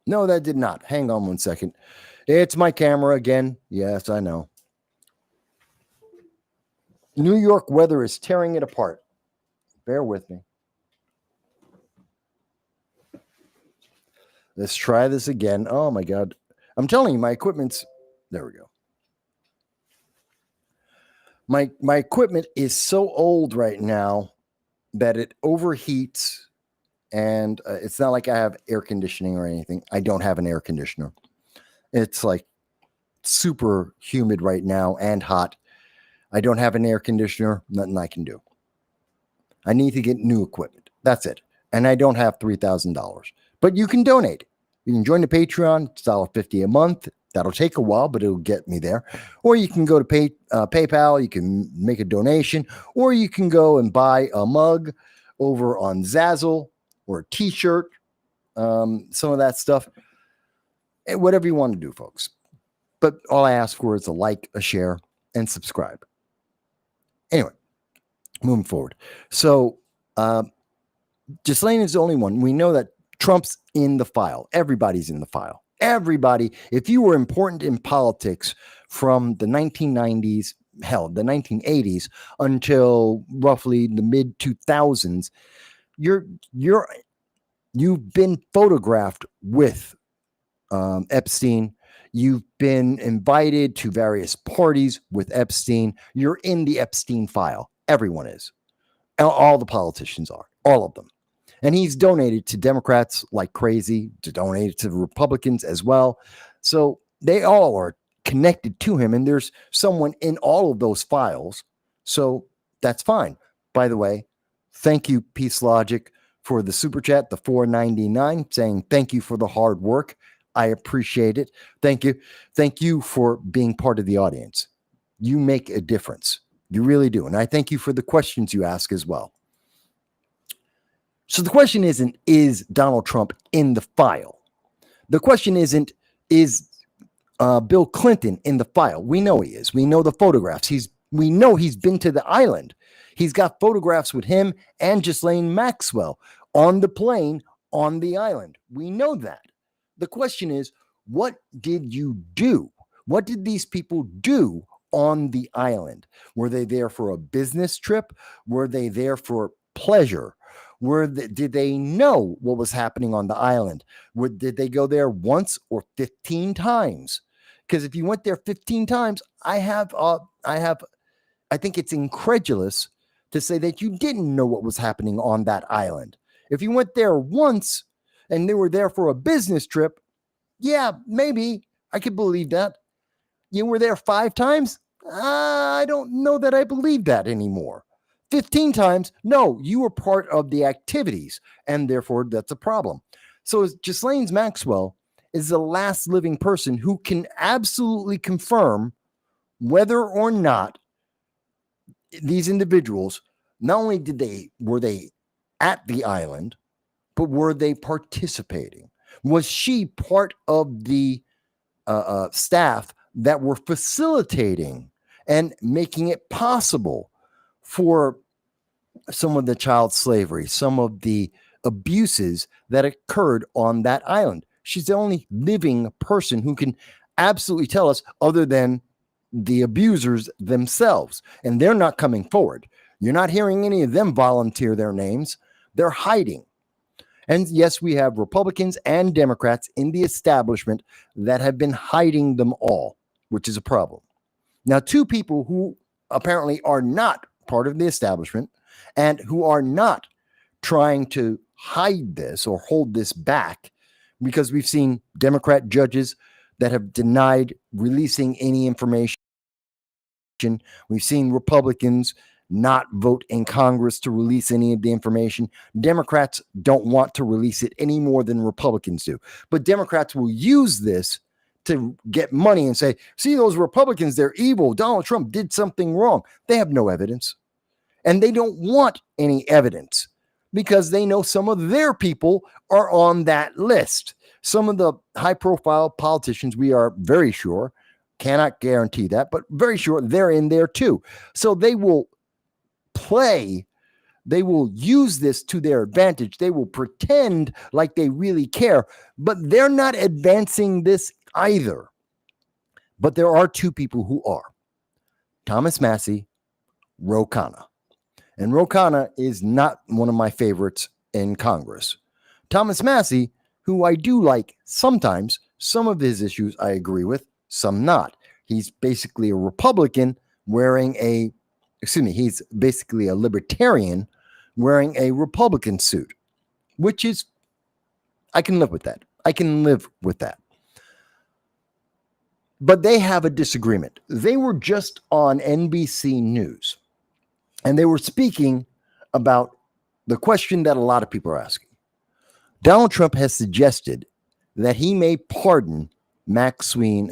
No, that did not. Hang on one second. It's my camera again. Yes, I know. New York weather is tearing it apart. Bear with me. Let's try this again. Oh, my God. I'm telling you, my equipment's... There we go. My equipment is so old right now that it overheats, and it's not like I have air conditioning or anything. I don't have an air conditioner. It's like super humid right now and hot. I don't have an air conditioner. Nothing I can do. I need to get new equipment. That's it. And I don't have $3,000. But you can donate. You can join the Patreon. It's $1.50 a month. That'll take a while, but it'll get me there. Or you can go to PayPal. You can make a donation. Or you can go and buy a mug over on Zazzle or a T-shirt. Some of that stuff. Whatever you want to do, folks. But all I ask for is a like, a share, and subscribe. Anyway, moving forward. So, Ghislaine is the only one. We know that Trump's in the file. Everybody's in the file. Everybody. If you were important in politics from the 1990s, hell, the 1980s until roughly the mid 2000s, you've been photographed with Epstein. You've been invited to various parties with Epstein. You're in the Epstein file. Everyone is. All the politicians are. All of them. And he's donated to Democrats like crazy, to donate to Republicans as well. So they all are connected to him. And there's someone in all of those files. So that's fine. By the way, thank you, Peace Logic, for the super chat, the $4.99, saying thank you for the hard work. I appreciate it. Thank you. Thank you for being part of the audience. You make a difference. You really do. And I thank you for the questions you ask as well. So the question isn't, is Donald Trump in the file? The question isn't, is Bill Clinton in the file? We know he is. We know the photographs. We know he's been to the island. He's got photographs with him and Ghislaine Maxwell on the plane on the island. We know that. The question is, what did you do? What did these people do on the island? Were they there for a business trip? Were they there for pleasure? Did they know what was happening on the island? Did they go there once or 15 times? Because if you went there 15 times, I think it's incredulous to say that you didn't know what was happening on that island. If you went there once and they were there for a business trip, yeah, maybe I could believe that. You were there 5 times? I don't know that I believe that anymore. 15 times? No, you were part of the activities, and therefore that's a problem. So Ghislaine Maxwell is the last living person who can absolutely confirm whether or not these individuals, not only were they at the island, but were they participating? Was she part of the staff that were facilitating and making it possible for some of the child slavery, some of the abuses that occurred on that island? She's the only living person who can absolutely tell us, other than the abusers themselves. And they're not coming forward. You're not hearing any of them volunteer their names. They're hiding. And yes, we have Republicans and Democrats in the establishment that have been hiding them all, which is a problem. Now, two people who apparently are not part of the establishment and who are not trying to hide this or hold this back, because we've seen Democrat judges that have denied releasing any information. We've seen Republicans not vote in Congress to release any of the information. Democrats don't want to release it any more than Republicans do. But Democrats will use this to get money and say, see, those Republicans, they're evil. Donald Trump did something wrong. They have no evidence. And they don't want any evidence because they know some of their people are on that list. Some of the high-profile politicians, we are very sure, cannot guarantee that, but very sure they're in there too. So they will use this to their advantage. They will pretend like they really care, but they're not advancing this either. But there are two people who are. Thomas Massie, Ro Khanna. And Ro Khanna is not one of my favorites in Congress. Thomas Massie, who I do like sometimes, some of his issues I agree with, some not. He's basically a Republican he's basically a libertarian wearing a Republican suit, which is, I can live with that. But they have a disagreement. They were just on NBC News, and they were speaking about the question that a lot of people are asking. Donald Trump has suggested that he may pardon Ghislaine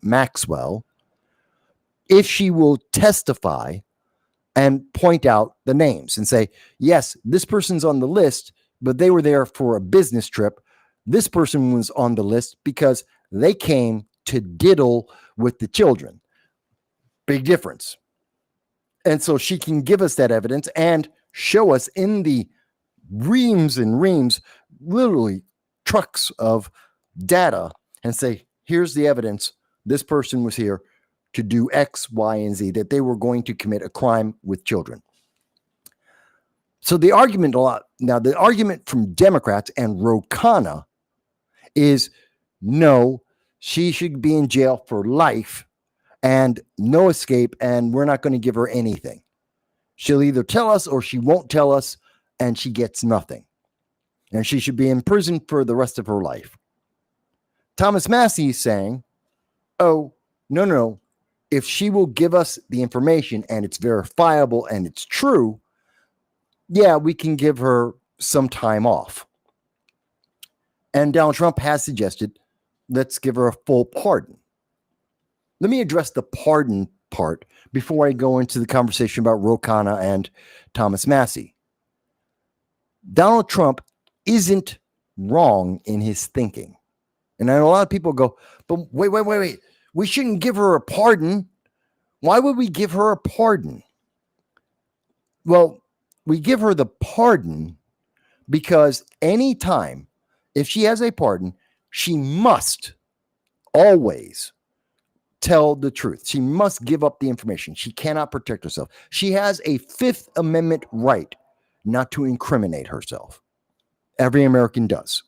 Maxwell if she will testify and point out the names and say, yes, this person's on the list, but they were there for a business trip. This person was on the list because they came to diddle with the children. Big difference. And so she can give us that evidence and show us in the reams and reams, literally trucks of data, and say, here's the evidence. This person was here to do X, Y, and Z, that they were going to commit a crime with children. So the argument from Democrats and Ro Khanna is no, she should be in jail for life and no escape, and we're not going to give her anything. She'll either tell us or she won't tell us, and she gets nothing. And she should be in prison for the rest of her life. Thomas Massie is saying, oh, no. If she will give us the information and it's verifiable and it's true, yeah, we can give her some time off. And Donald Trump has suggested, let's give her a full pardon. Let me address the pardon part before I go into the conversation about Ro Khanna and Thomas Massie. Donald Trump isn't wrong in his thinking. And I know a lot of people go, but wait. We shouldn't give her a pardon. Why would we give her a pardon? Well, we give her the pardon because anytime, if she has a pardon, she must always tell the truth. She must give up the information. She cannot protect herself. She has a Fifth Amendment right not to incriminate herself. Every American does.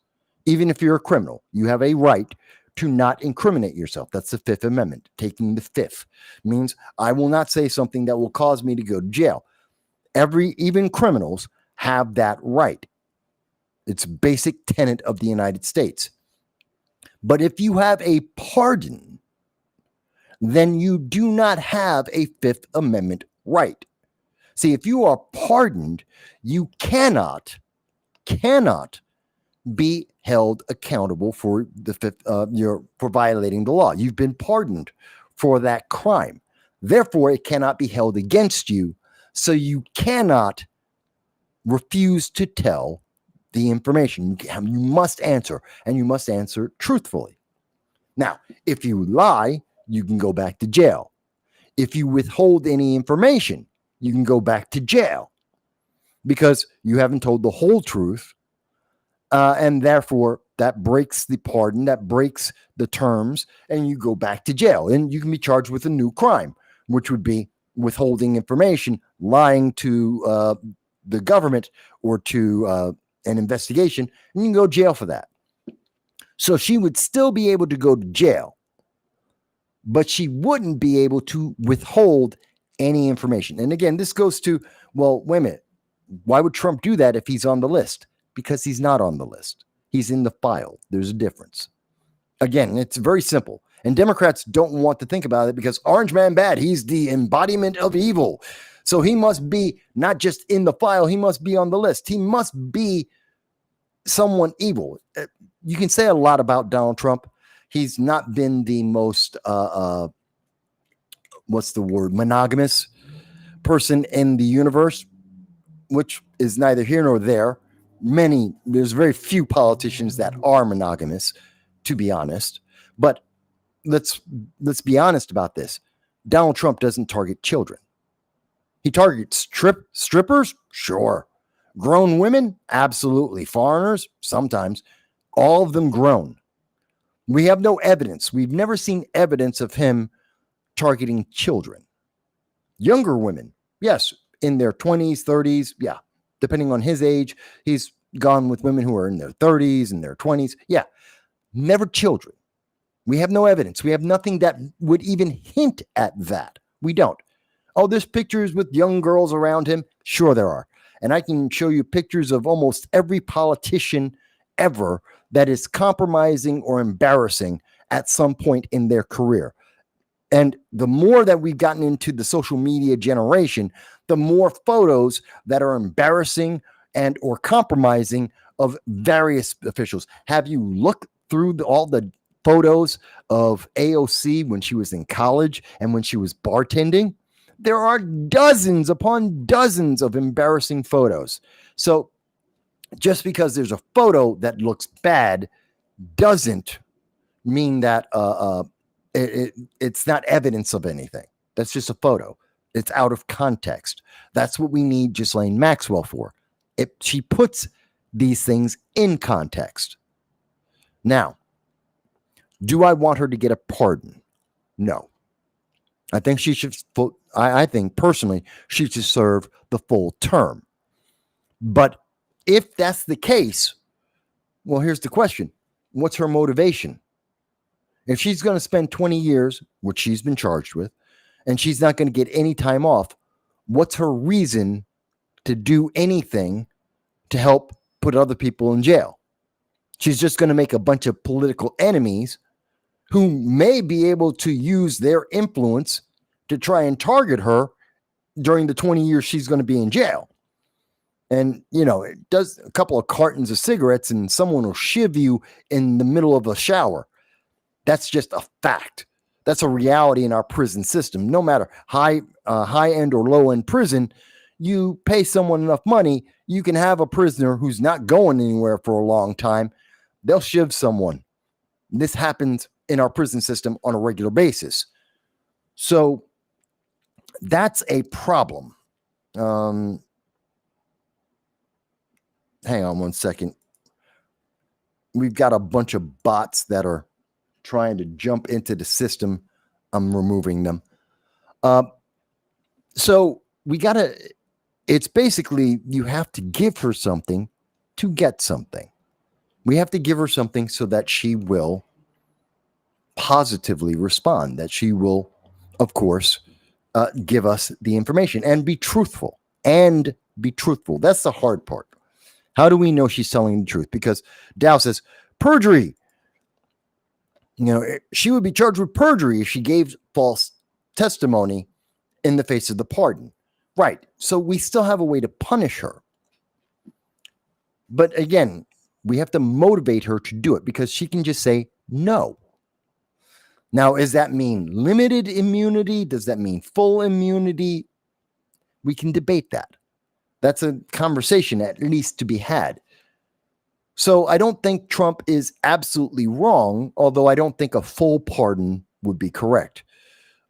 Even if you're a criminal, you have a right to not incriminate yourself. That's the Fifth Amendment. Taking the fifth means I will not say something that will cause me to go to jail. Even criminals have that right. It's a basic tenet of the United States. But if you have a pardon, then you do not have a Fifth Amendment right. See, if you are pardoned, you cannot be held accountable for for violating the law. You've been pardoned for that crime. Therefore, it cannot be held against you. So you cannot refuse to tell the information. You must answer, and you must answer truthfully. Now, if you lie, you can go back to jail. If you withhold any information, you can go back to jail because you haven't told the whole truth. And therefore, that breaks the pardon, that breaks the terms, and you go back to jail. And you can be charged with a new crime, which would be withholding information, lying to the government or to an investigation, and you can go to jail for that. So she would still be able to go to jail, but she wouldn't be able to withhold any information. And again, this goes to, well, wait a minute. Why would Trump do that if he's on the list? Because he's not on the list. He's in the file. There's a difference. Again, it's very simple. And Democrats don't want to think about it because Orange Man bad. He's the embodiment of evil. So he must be not just in the file. He must be on the list. He must be someone evil. You can say a lot about Donald Trump. He's not been the most, monogamous person in the universe, which is neither here nor there. There's very few politicians that are monogamous, to be honest. But let's be honest about this. Donald Trump doesn't target children. He targets strippers, sure. Grown women, absolutely. Foreigners, sometimes. All of them grown. We have no evidence. We've never seen evidence of him targeting children. Younger women, yes, in their 20s, 30s, yeah. Depending on his age, he's gone with women who are in their 30s and their 20s. Yeah, never children. We have no evidence. We have nothing that would even hint at that. We don't. Oh, there's pictures with young girls around him. Sure there are. And I can show you pictures of almost every politician ever that is compromising or embarrassing at some point in their career. And the more that we've gotten into the social media generation, the more photos that are embarrassing and or compromising of various officials. Have you looked through all the photos of AOC when she was in college and when she was bartending? There are dozens upon dozens of embarrassing photos. So just because there's a photo that looks bad doesn't mean that it's not evidence of anything. That's just a photo. It's out of context. That's what we need Ghislaine Maxwell for. She puts these things in context. Now, do I want her to get a pardon? No. I think she should. I think personally she should serve the full term. But if that's the case, well, here's the question: what's her motivation? If she's going to spend 20 years, which she's been charged with, and she's not going to get any time off, what's her reason to do anything to help put other people in jail? She's just going to make a bunch of political enemies who may be able to use their influence to try and target her during the 20 years she's going to be in jail. And, it does a couple of cartons of cigarettes and someone will shiv you in the middle of a shower. That's just a fact. That's a reality in our prison system. No matter high end or low end prison, you pay someone enough money, you can have a prisoner who's not going anywhere for a long time. They'll shiv someone. This happens in our prison system on a regular basis. So that's a problem. Hang on one second. We've got a bunch of bots that are trying to jump into the system. I'm removing them. So it's basically, you have to give her something to get something. We have to give her something so that she will positively respond, that she will, of course, give us the information and be truthful. That's the hard part. How do we know she's telling the truth? Because Dow says perjury. She would be charged with perjury if she gave false testimony in the face of the pardon. Right. So we still have a way to punish her. But again, we have to motivate her to do it because she can just say no. Now, does that mean limited immunity? Does that mean full immunity? We can debate that. That's a conversation at least to be had. So I don't think Trump is absolutely wrong, although I don't think a full pardon would be correct.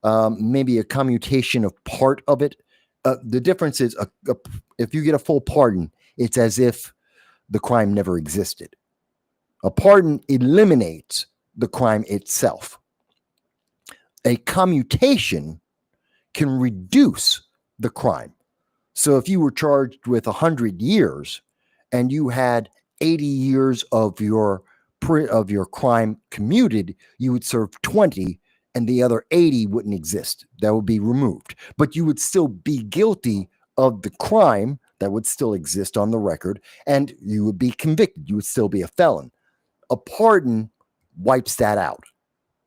Maybe a commutation of part of it. The difference is if you get a full pardon, it's as if the crime never existed. A pardon eliminates the crime itself. A commutation can reduce the crime. So if you were charged with 100 years and you had 80 years of your crime commuted, you would serve 20 and the other 80 wouldn't exist. That would be removed. But you would still be guilty of the crime that would still exist on the record, and you would be convicted. You would still be a felon. A pardon wipes that out.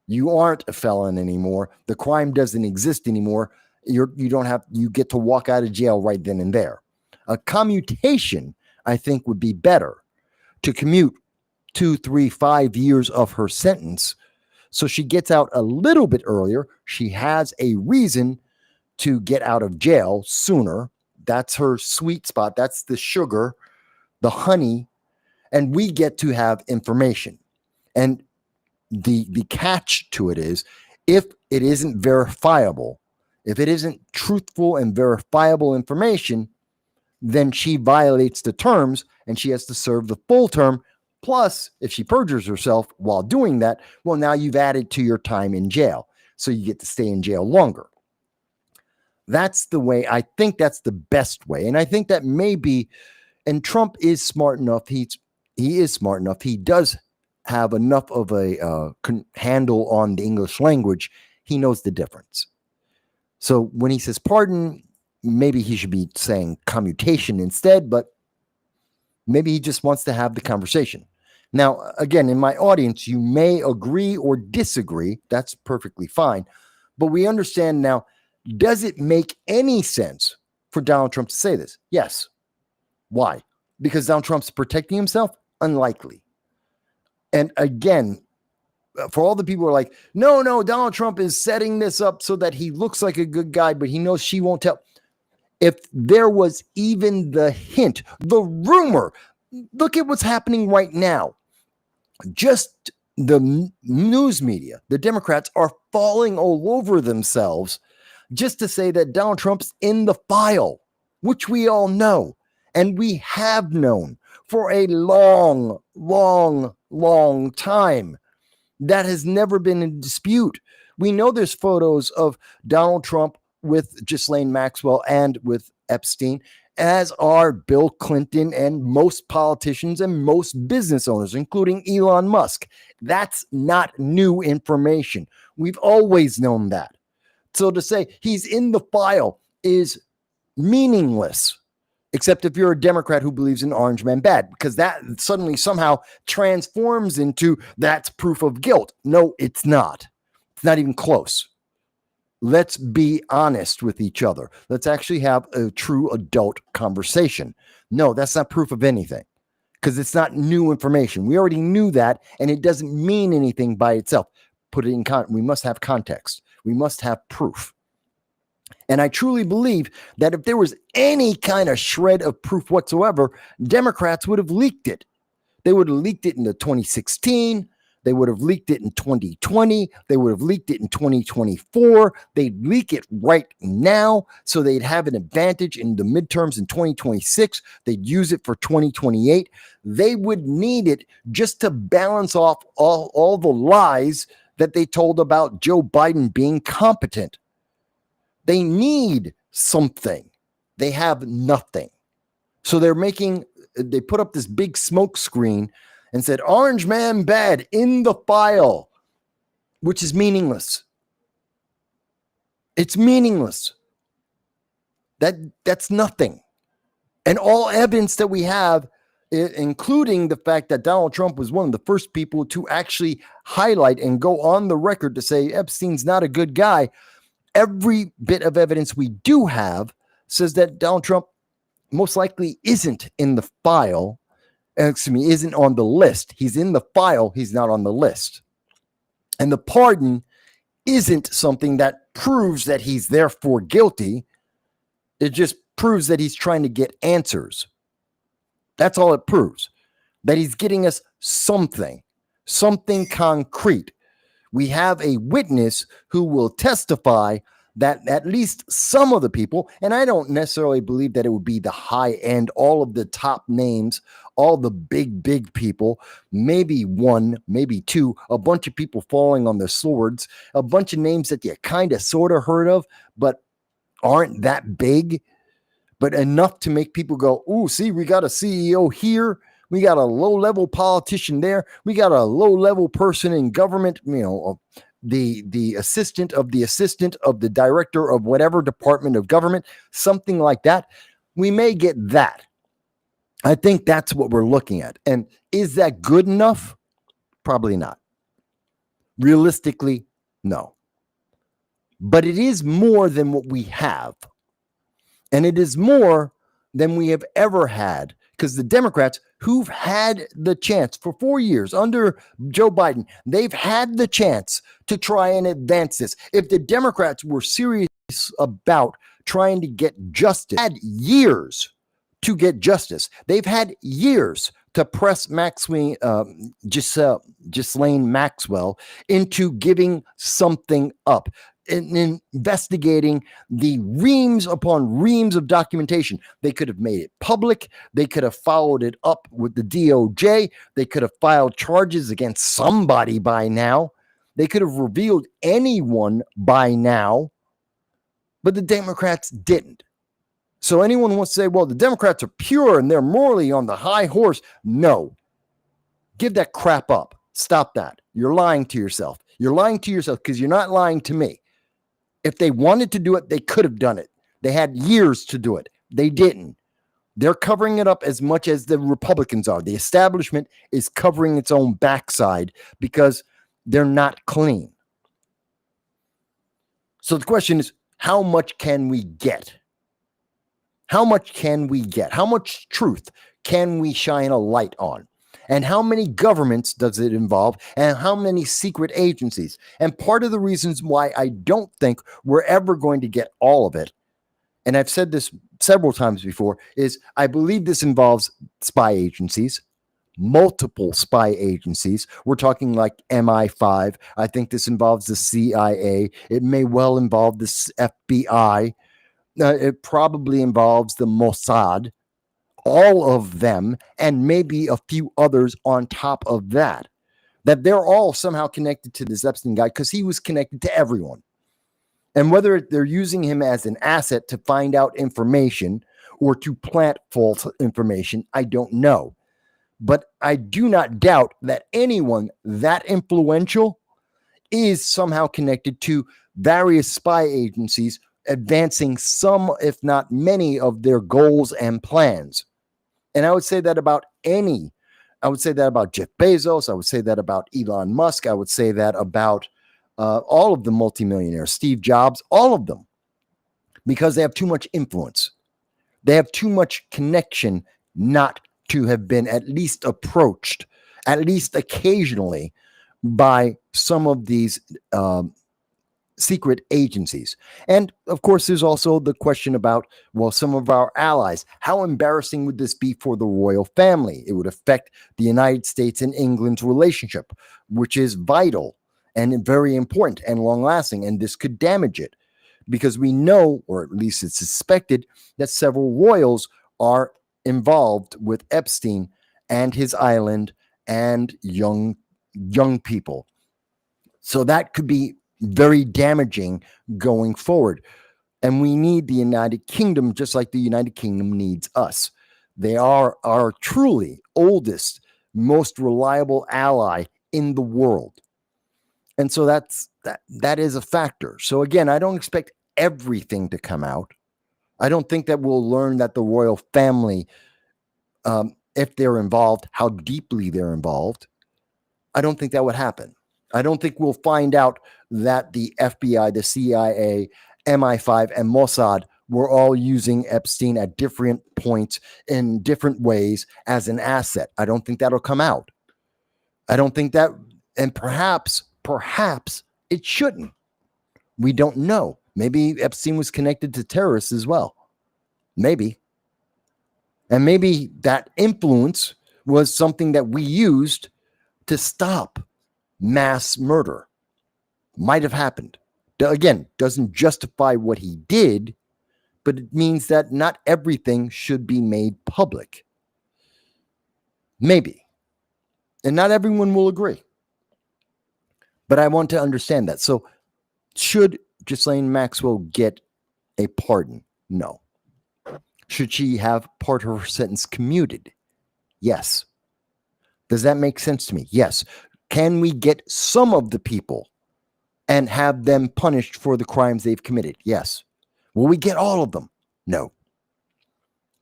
You aren't a felon anymore. The crime doesn't exist anymore. You get to walk out of jail right then and there. A commutation, I think, would be better, to commute 2, 3, 5 years of her sentence. So she gets out a little bit earlier. She has a reason to get out of jail sooner. That's her sweet spot. That's the sugar, the honey, and we get to have information. And the catch to it is, if it isn't verifiable, if it isn't truthful and verifiable information, then she violates the terms and she has to serve the full term. Plus, if she perjures herself while doing that, well, now you've added to your time in jail. So you get to stay in jail longer. That's the way. I think that's the best way. And I think that maybe, and Trump is smart enough. He is smart enough. He does have enough of a handle on the English language. He knows the difference. So when he says pardon, maybe he should be saying commutation instead, but maybe he just wants to have the conversation. Now, again, in my audience, you may agree or disagree. That's perfectly fine. But we understand now, does it make any sense for Donald Trump to say this? Yes. Why? Because Donald Trump's protecting himself? Unlikely. And again, for all the people who are like, no, Donald Trump is setting this up so that he looks like a good guy, but he knows she won't tell. If there was even the hint, the rumor, look at what's happening right now. Just the news media, the Democrats are falling all over themselves just to say that Donald Trump's in the file, which we all know. And we have known for a long, long, long time. That has never been in dispute. We know there's photos of Donald Trump with Ghislaine Maxwell and with Epstein, as are Bill Clinton and most politicians and most business owners, including Elon Musk. That's not new information. We've always known that. So to say he's in the file is meaningless, except if you're a Democrat who believes in Orange Man bad, because that suddenly somehow transforms into that's proof of guilt. No, it's not. It's not even close. Let's be honest with each other. Let's actually have a true adult conversation. No, that's not proof of anything because it's not new information. We already knew that, and it doesn't mean anything by itself. Put it in we must have context. We must have proof. And I truly believe that if there was any kind of shred of proof whatsoever, Democrats would have leaked it. They would have leaked it in 2016. They would have leaked it in 2020. They would have leaked it in 2024. They'd leak it right now so they'd have an advantage in the midterms in 2026. They'd use it for 2028. They would need it just to balance off all the lies that they told about Joe Biden being competent. They need something. They have nothing. So they put up this big smoke screen and said, Orange Man bad in the file, which is meaningless. It's meaningless. That's nothing. And all evidence that we have, including the fact that Donald Trump was one of the first people to actually highlight and go on the record to say Epstein's not a good guy, every bit of evidence we do have says that Donald Trump most likely isn't in the file. Isn't on the list. He's in the file. He's not on the list. And the pardon isn't something that proves that he's therefore guilty. It just proves that he's trying to get answers. That's all it proves. That he's getting us something concrete. We have a witness who will testify that at least some of the people, and I don't necessarily believe that it would be the high end, all of the top names, all the big people, maybe one, maybe two, a bunch of people falling on their swords, a bunch of names that you kind of sort of heard of, but aren't that big. but enough to make people go, "Ooh, see, we got a CEO here. We got a low-level politician there. We got a low-level person in government, the assistant of the director of whatever department of government, something like that." We may get that. I think that's what we're looking at. And is that good enough? Probably not. Realistically, no. But it is more than what we have. And it is more than we have ever had, because the Democrats who've had the chance for 4 years under Joe Biden, they've had the chance to try and advance this. If the Democrats were serious about trying to get justice, had years to get justice. They've had years to press Ghislaine Maxwell into giving something up, in investigating the reams upon reams of documentation. They could have made it public. They could have followed it up with the DOJ. They could have filed charges against somebody by now. They could have revealed anyone by now, but the Democrats didn't. So anyone wants to say, well, the Democrats are pure and they're morally on the high horse. No. Give that crap up. Stop that. You're lying to yourself. You're lying to yourself because you're not lying to me. If they wanted to do it, they could have done it. They had years to do it. They didn't. They're covering it up as much as the Republicans are. The establishment is covering its own backside because they're not clean. So the question is, how much can we get? How much can we get? How much truth can we shine a light on? And how many governments does it involve? And how many secret agencies? And part of the reasons why I don't think we're ever going to get all of it, and I've said this several times before, is I believe this involves spy agencies, multiple spy agencies. We're talking like MI5. I think this involves the CIA. It may well involve the FBI. It probably involves the Mossad. All of them, and maybe a few others on top of that, that they're all somehow connected to this Epstein guy because he was connected to everyone. And whether they're using him as an asset to find out information or to plant false information, I don't know. But I do not doubt that anyone that influential is somehow connected to various spy agencies advancing some, if not many, of their goals and plans. And I would say that about I would say that about Jeff Bezos. I would say that about Elon Musk. I would say that about all of the multimillionaires, Steve Jobs, all of them, because they have too much influence. They have too much connection not to have been at least approached, at least occasionally, by some of these secret agencies. And of course, there's also the question about, well, some of our allies. How embarrassing would this be for the royal family? It would affect the United States and England's relationship, which is vital and very important and long lasting. And this could damage it because we know, or at least it's suspected, that several royals are involved with Epstein and his island and young people. So that could be very damaging going forward. And we need the United Kingdom just like the United Kingdom needs us. They are our truly oldest, most reliable ally in the world. And so that is a factor. So again, I don't expect everything to come out. I don't think that we'll learn that the royal family, if they're involved, how deeply they're involved. I don't think that would happen. I don't think we'll find out that the FBI, the CIA, MI5, and Mossad were all using Epstein at different points in different ways as an asset. I don't think that'll come out. I don't think that, and perhaps it shouldn't. We don't know. Maybe Epstein was connected to terrorists as well. Maybe. And maybe that influence was something that we used to stop mass murder. Might have happened. Again, doesn't justify what he did, but it means that not everything should be made public. Maybe. And not everyone will agree. But I want to understand that. So should Ghislaine Maxwell get a pardon? No. Should she have part of her sentence commuted? Yes. Does that make sense to me? Yes. Can we get some of the people and have them punished for the crimes they've committed? Yes. Will we get all of them? No.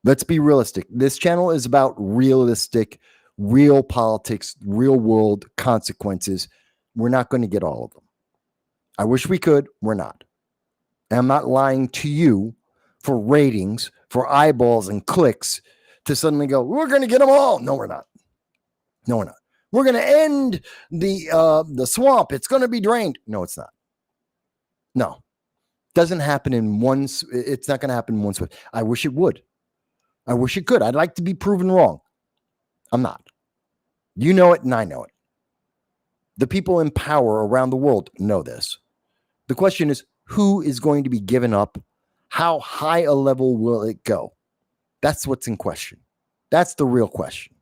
Let's be realistic. This channel is about realistic, real politics, real world consequences. We're not going to get all of them. I wish we could. We're not. And I'm not lying to you for ratings, for eyeballs and clicks to suddenly go, we're going to get them all. No, we're not. No, we're not. We're going to end the swamp. It's going to be drained. No, it's not. No. Doesn't happen in one. It's not going to happen in one switch. I wish it would. I wish it could. I'd like to be proven wrong. I'm not. You know it and I know it. The people in power around the world know this. The question is, who is going to be given up? How high a level will it go? That's what's in question. That's the real question.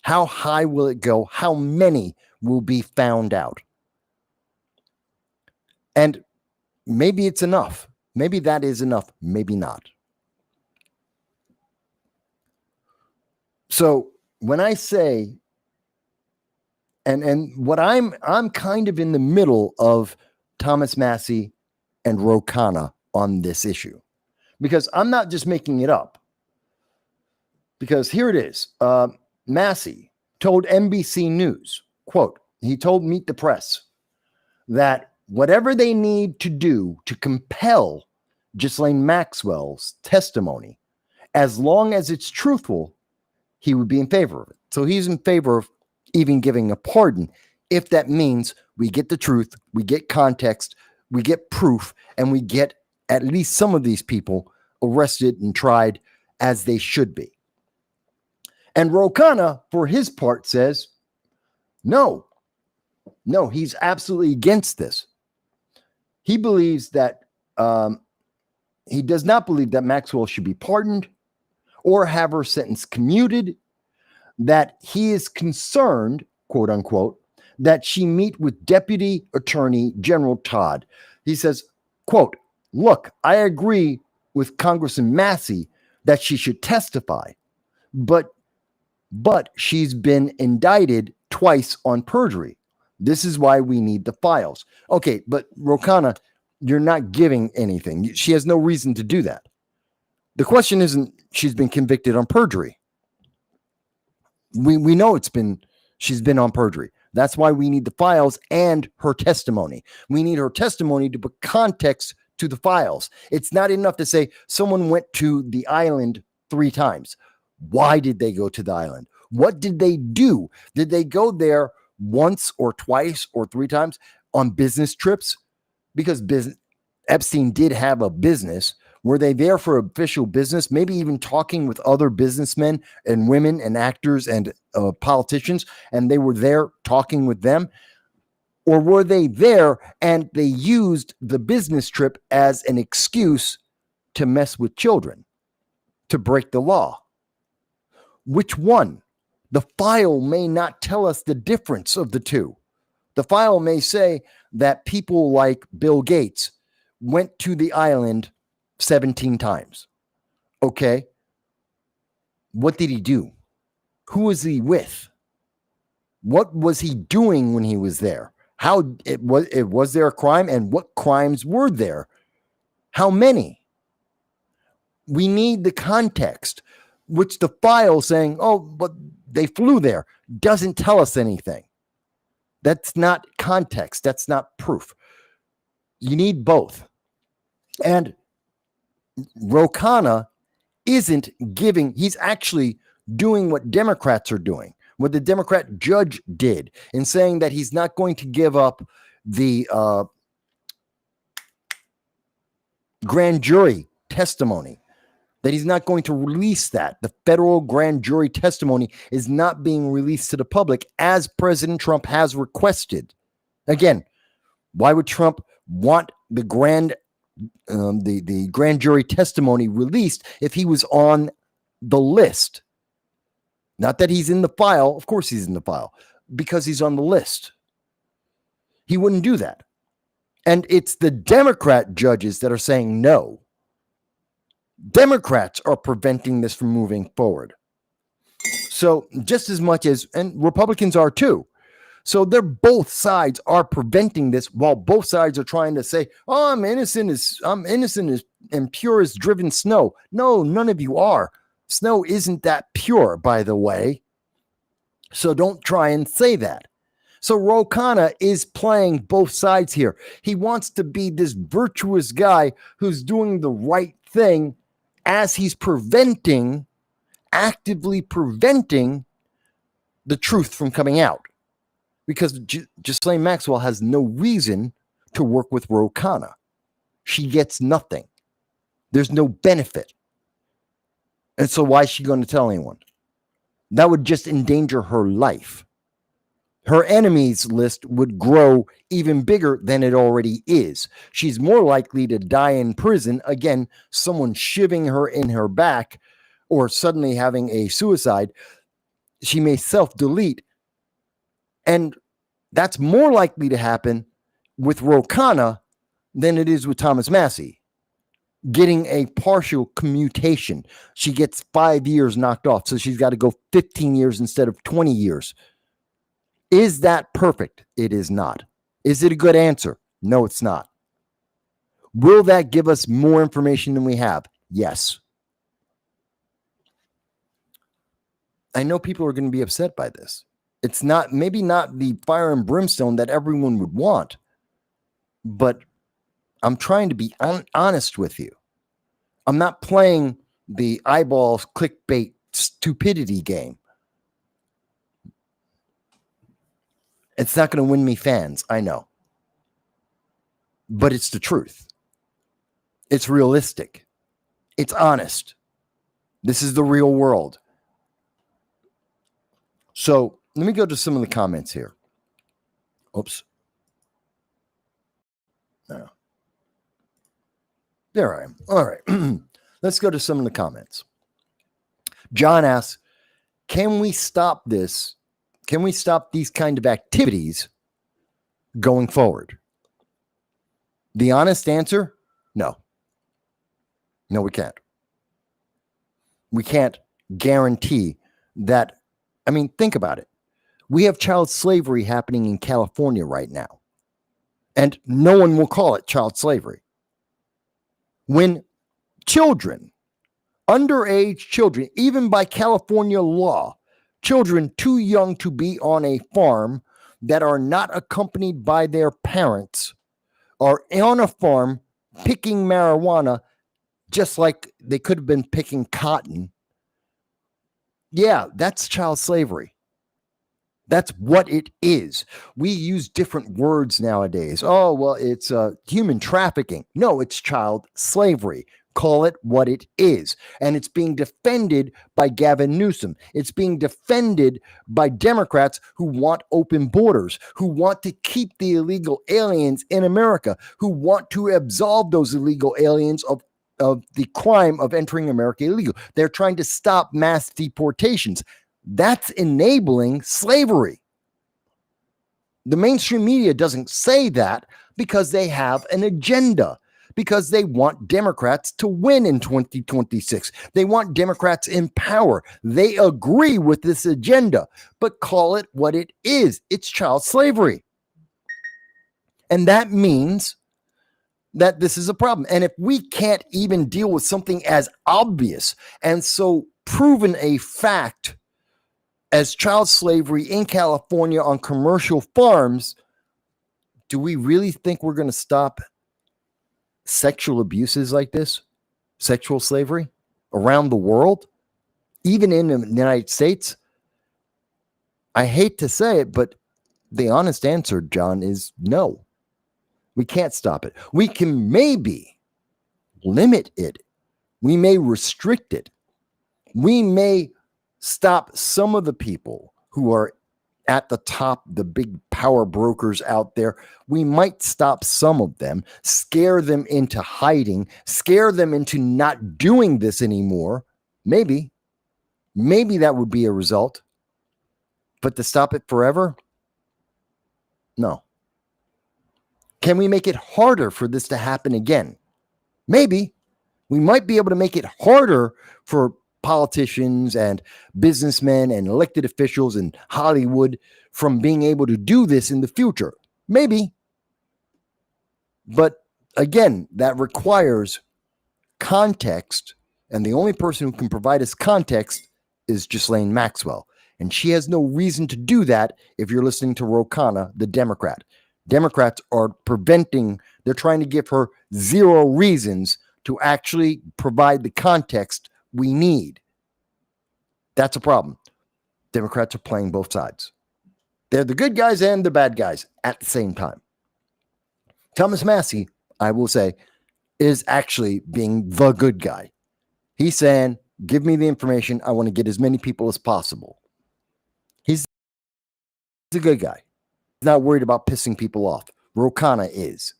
How high will it go? How many will be found out? And maybe it's enough. Maybe that is enough. Maybe not. So when I say, and what I'm kind of in the middle of Thomas Massie and Ro Khanna on this issue, because I'm not just making it up. Because here it is. Massie told NBC News, quote, he told Meet the Press that whatever they need to do to compel Ghislaine Maxwell's testimony, as long as it's truthful, he would be in favor of it. So he's in favor of even giving a pardon if that means we get the truth, we get context, we get proof, and we get at least some of these people arrested and tried as they should be. And Ro Khanna, for his part, says, no, he's absolutely against this. He believes that he does not believe that Maxwell should be pardoned or have her sentence commuted, that he is concerned, quote unquote, that she meet with Deputy Attorney General Todd. He says, quote, look, I agree with Congressman Massie that she should testify, but she's been indicted twice on perjury. This is why we need the files. Okay, but Ro Khanna, you're not giving anything. She has no reason to do that. The question isn't she's been convicted on perjury. We know she's been on perjury. That's why we need the files and her testimony. We need her testimony to put context to the files. It's not enough to say someone went to the island 3 times. Why did they go to the island? What did they do? Did they go there once or twice or 3 times on business trips? Because Epstein did have a business. Were they there for official business? Maybe even talking with other businessmen and women and actors and politicians, and they were there talking with them? Or were they there and they used the business trip as an excuse to mess with children, to break the law? Which one? The file may not tell us the difference of the two. The file may say that people like Bill Gates went to the island 17 times. Okay. What did he do? Who was he with? What was he doing when he was there? Was there a crime, and what crimes were there? How many? We need the context, which the file saying, oh, but they flew there, doesn't tell us anything. That's not context. That's not proof. You need both. And Ro Khanna isn't giving, he's actually doing what Democrats are doing, what the Democrat judge did in saying that he's not going to give up the grand jury testimony, that he's not going to release that. The federal grand jury testimony is not being released to the public as President Trump has requested. Again, why would Trump want the grand jury testimony released if he was on the list? Not that he's in the file. Of course he's in the file, because he's on the list. He wouldn't do that. And it's the Democrat judges that are saying no. Democrats are preventing this from moving forward. So just as much as, and Republicans are too. So they're both sides are preventing this while both sides are trying to say, oh, I'm innocent as and pure as driven snow. No, none of you are. Snow isn't that pure, by the way. So don't try and say that. So Ro Khanna is playing both sides here. He wants to be this virtuous guy who's doing the right thing as he's actively preventing the truth from coming out. Because Ghislaine Maxwell has no reason to work with Ro Khanna. She gets nothing. There's no benefit. And so why is she going to tell anyone? That would just endanger her life. Her enemies list would grow even bigger than it already is. She's more likely to die in prison. Again, someone shivving her in her back or suddenly having a suicide. She may self-delete. And that's more likely to happen with Ro Khanna than it is with Thomas Massie. Getting a partial commutation. She gets 5 years knocked off, so she's got to go 15 years instead of 20 years. Is that perfect? It is not. Is it a good answer? No, it's not. Will that give us more information than we have? Yes. I know people are going to be upset by this. It's not, maybe not the fire and brimstone that everyone would want, but I'm trying to be honest with you. I'm not playing the eyeballs clickbait stupidity game. It's not going to win me fans, I know. But it's the truth. It's realistic. It's honest. This is the real world. So let me go to some of the comments here. Oops. No. There I am. All right. Let's go to some of the comments. John asks, can we stop this? Can we stop these kind of activities going forward? The honest answer, no. No, we can't. We can't guarantee that. I mean, think about it. We have child slavery happening in California right now, and no one will call it child slavery. When children, underage children, even by California law, children too young to be on a farm that are not accompanied by their parents are on a farm picking marijuana just like they could have been picking cotton. Yeah, that's child slavery. That's what it is. We use different words nowadays. Oh, well, it's human trafficking. No, it's child slavery. Call it what it is. And it's being defended by Gavin Newsom. It's being defended by Democrats who want open borders, who want to keep the illegal aliens in America, who want to absolve those illegal aliens of the crime of entering America illegal. They're trying to stop mass deportations. That's enabling slavery. The mainstream media doesn't say that because they have an agenda, because they want Democrats to win in 2026. They want Democrats in power. They agree with this agenda, but call it what it is. It's child slavery. And that means that this is a problem. And if we can't even deal with something as obvious and so proven a fact as child slavery in California on commercial farms, do we really think we're going to stop sexual abuses like this, sexual slavery around the world, even in the United States? I hate to say it, but the honest answer, John, is no. We can't stop it. We can maybe limit it. We may restrict it. We may stop some of the people who are at the top, the big power brokers out there. We might stop some of them, scare them into hiding, scare them into not doing this anymore. Maybe that would be a result. But to stop it forever? No. Can we make it harder for this to happen again? Maybe. We might be able to make it harder for politicians and businessmen and elected officials in Hollywood from being able to do this in the future. Maybe. But again, that requires context. And the only person who can provide us context is Ghislaine Maxwell. And she has no reason to do that if you're listening to Ro Khanna, the Democrat. Democrats are they're trying to give her zero reasons to actually provide the context we need. That's a problem. Democrats are playing both sides. They're the good guys and the bad guys at the same time. Thomas Massie, I will say, is actually being the good guy. He's saying, give me the information. I want to get as many people as possible. He's a good guy. He's not worried about pissing people off. Ro Khanna is.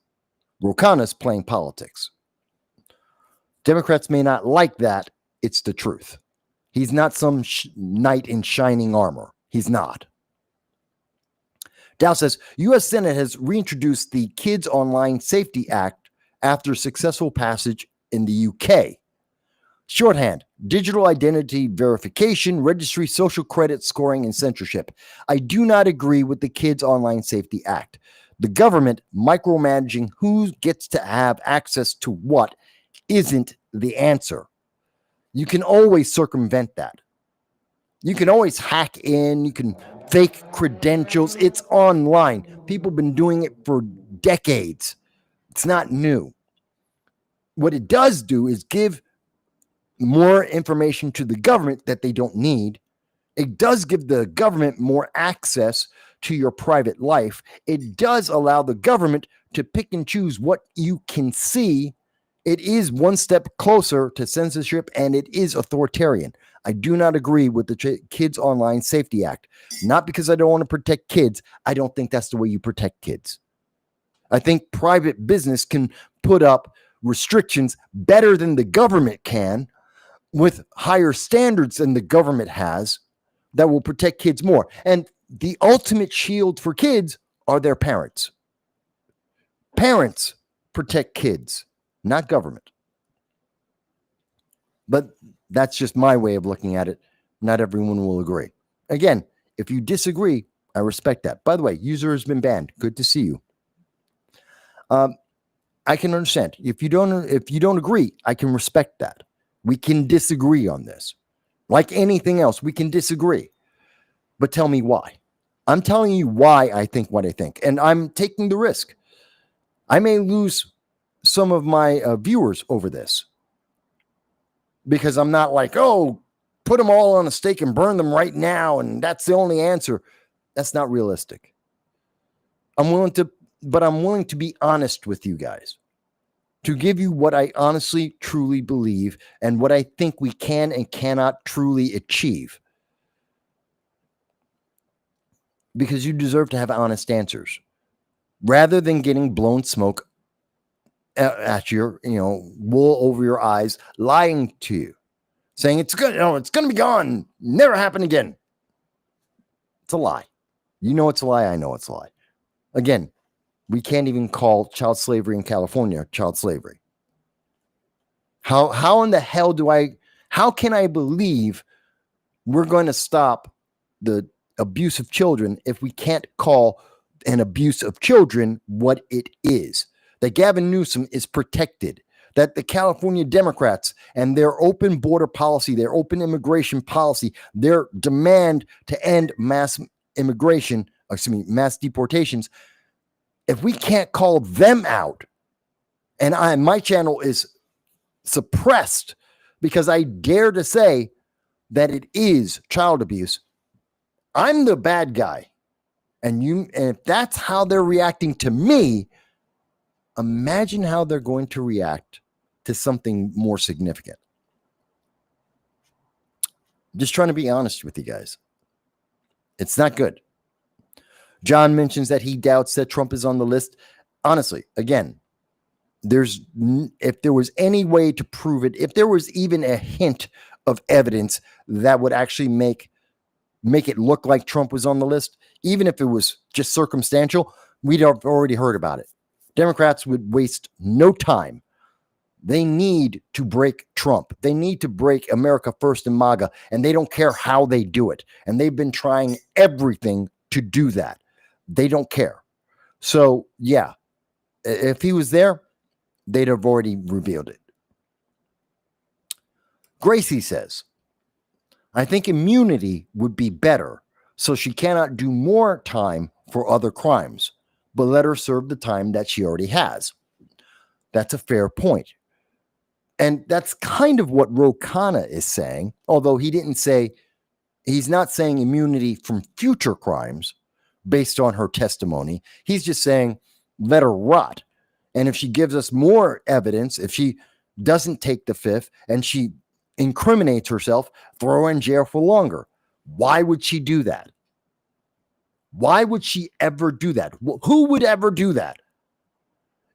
Ro Khanna's playing politics. Democrats may not like that. It's the truth. He's not some knight in shining armor. He's not. Dow says, U.S. Senate has reintroduced the Kids Online Safety Act after successful passage in the UK. Shorthand, digital identity verification, registry, social credit scoring, and censorship. I do not agree with the Kids Online Safety Act. The government micromanaging who gets to have access to what isn't the answer. You can always circumvent that. You can always hack in. You can fake credentials. It's online. People have been doing it for decades. It's not new. What it does do is give more information to the government that they don't need. It does give the government more access to your private life. It does allow the government to pick and choose what you can see. It is one step closer to censorship, and it is authoritarian. I do not agree with the Kids Online Safety Act. Not because I don't want to protect kids. I don't think that's the way you protect kids. I think private business can put up restrictions better than the government can, with higher standards than the government has, that will protect kids more. And the ultimate shield for kids are their parents. Parents protect kids, not government. But that's just my way of looking at it. Not everyone will agree. Again, if you disagree, I respect that. By the way, user has been banned. Good to see you. I can understand. If you don't agree, I can respect that. We can disagree on this. Like anything else, we can disagree. But tell me why. I'm telling you why I think what I think. And I'm taking the risk. I may lose some of my viewers over this. Because I'm not like, oh, put them all on a stake and burn them right now, and that's the only answer. That's not realistic. I'm willing to be honest with you guys. To give you what I honestly, truly believe and what I think we can and cannot truly achieve. Because you deserve to have honest answers. Rather than getting blown smoke at your, wool over your eyes, lying to you. Saying it's good, it's going to be gone. Never happen again. It's a lie. You know it's a lie. I know it's a lie. Again, we can't even call child slavery in California child slavery. How in the hell how can I believe we're going to stop the abuse of children if we can't call an abuse of children what it is? That Gavin Newsom is protected. That the California Democrats and their open border policy, their open immigration policy, their demand to end mass deportations, if we can't call them out, and my channel is suppressed because I dare to say that it is child abuse, I'm the bad guy. And if that's how they're reacting to me, imagine how they're going to react to something more significant. Just trying to be honest with you guys. It's not good. John mentions that he doubts that Trump is on the list. Honestly, again, if there was any way to prove it, if there was even a hint of evidence that would actually make it look like Trump was on the list, even if it was just circumstantial, we'd have already heard about it. Democrats would waste no time They need to break Trump. They need to break America First and MAGA, and they don't care how they do it. And they've been trying everything to do that. They don't care. So, yeah, if he was there, they'd have already revealed it. Gracie says, I think immunity would be better, so she cannot do more time for other crimes, but let her serve the time that she already has. That's a fair point. And that's kind of what Ro Khanna is saying, although he didn't say, he's not saying immunity from future crimes based on her testimony. He's just saying, let her rot. And if she gives us more evidence, if she doesn't take the fifth and she incriminates herself, throw her in jail for longer. Why would she do that? Why would she ever do that? Who would ever do that?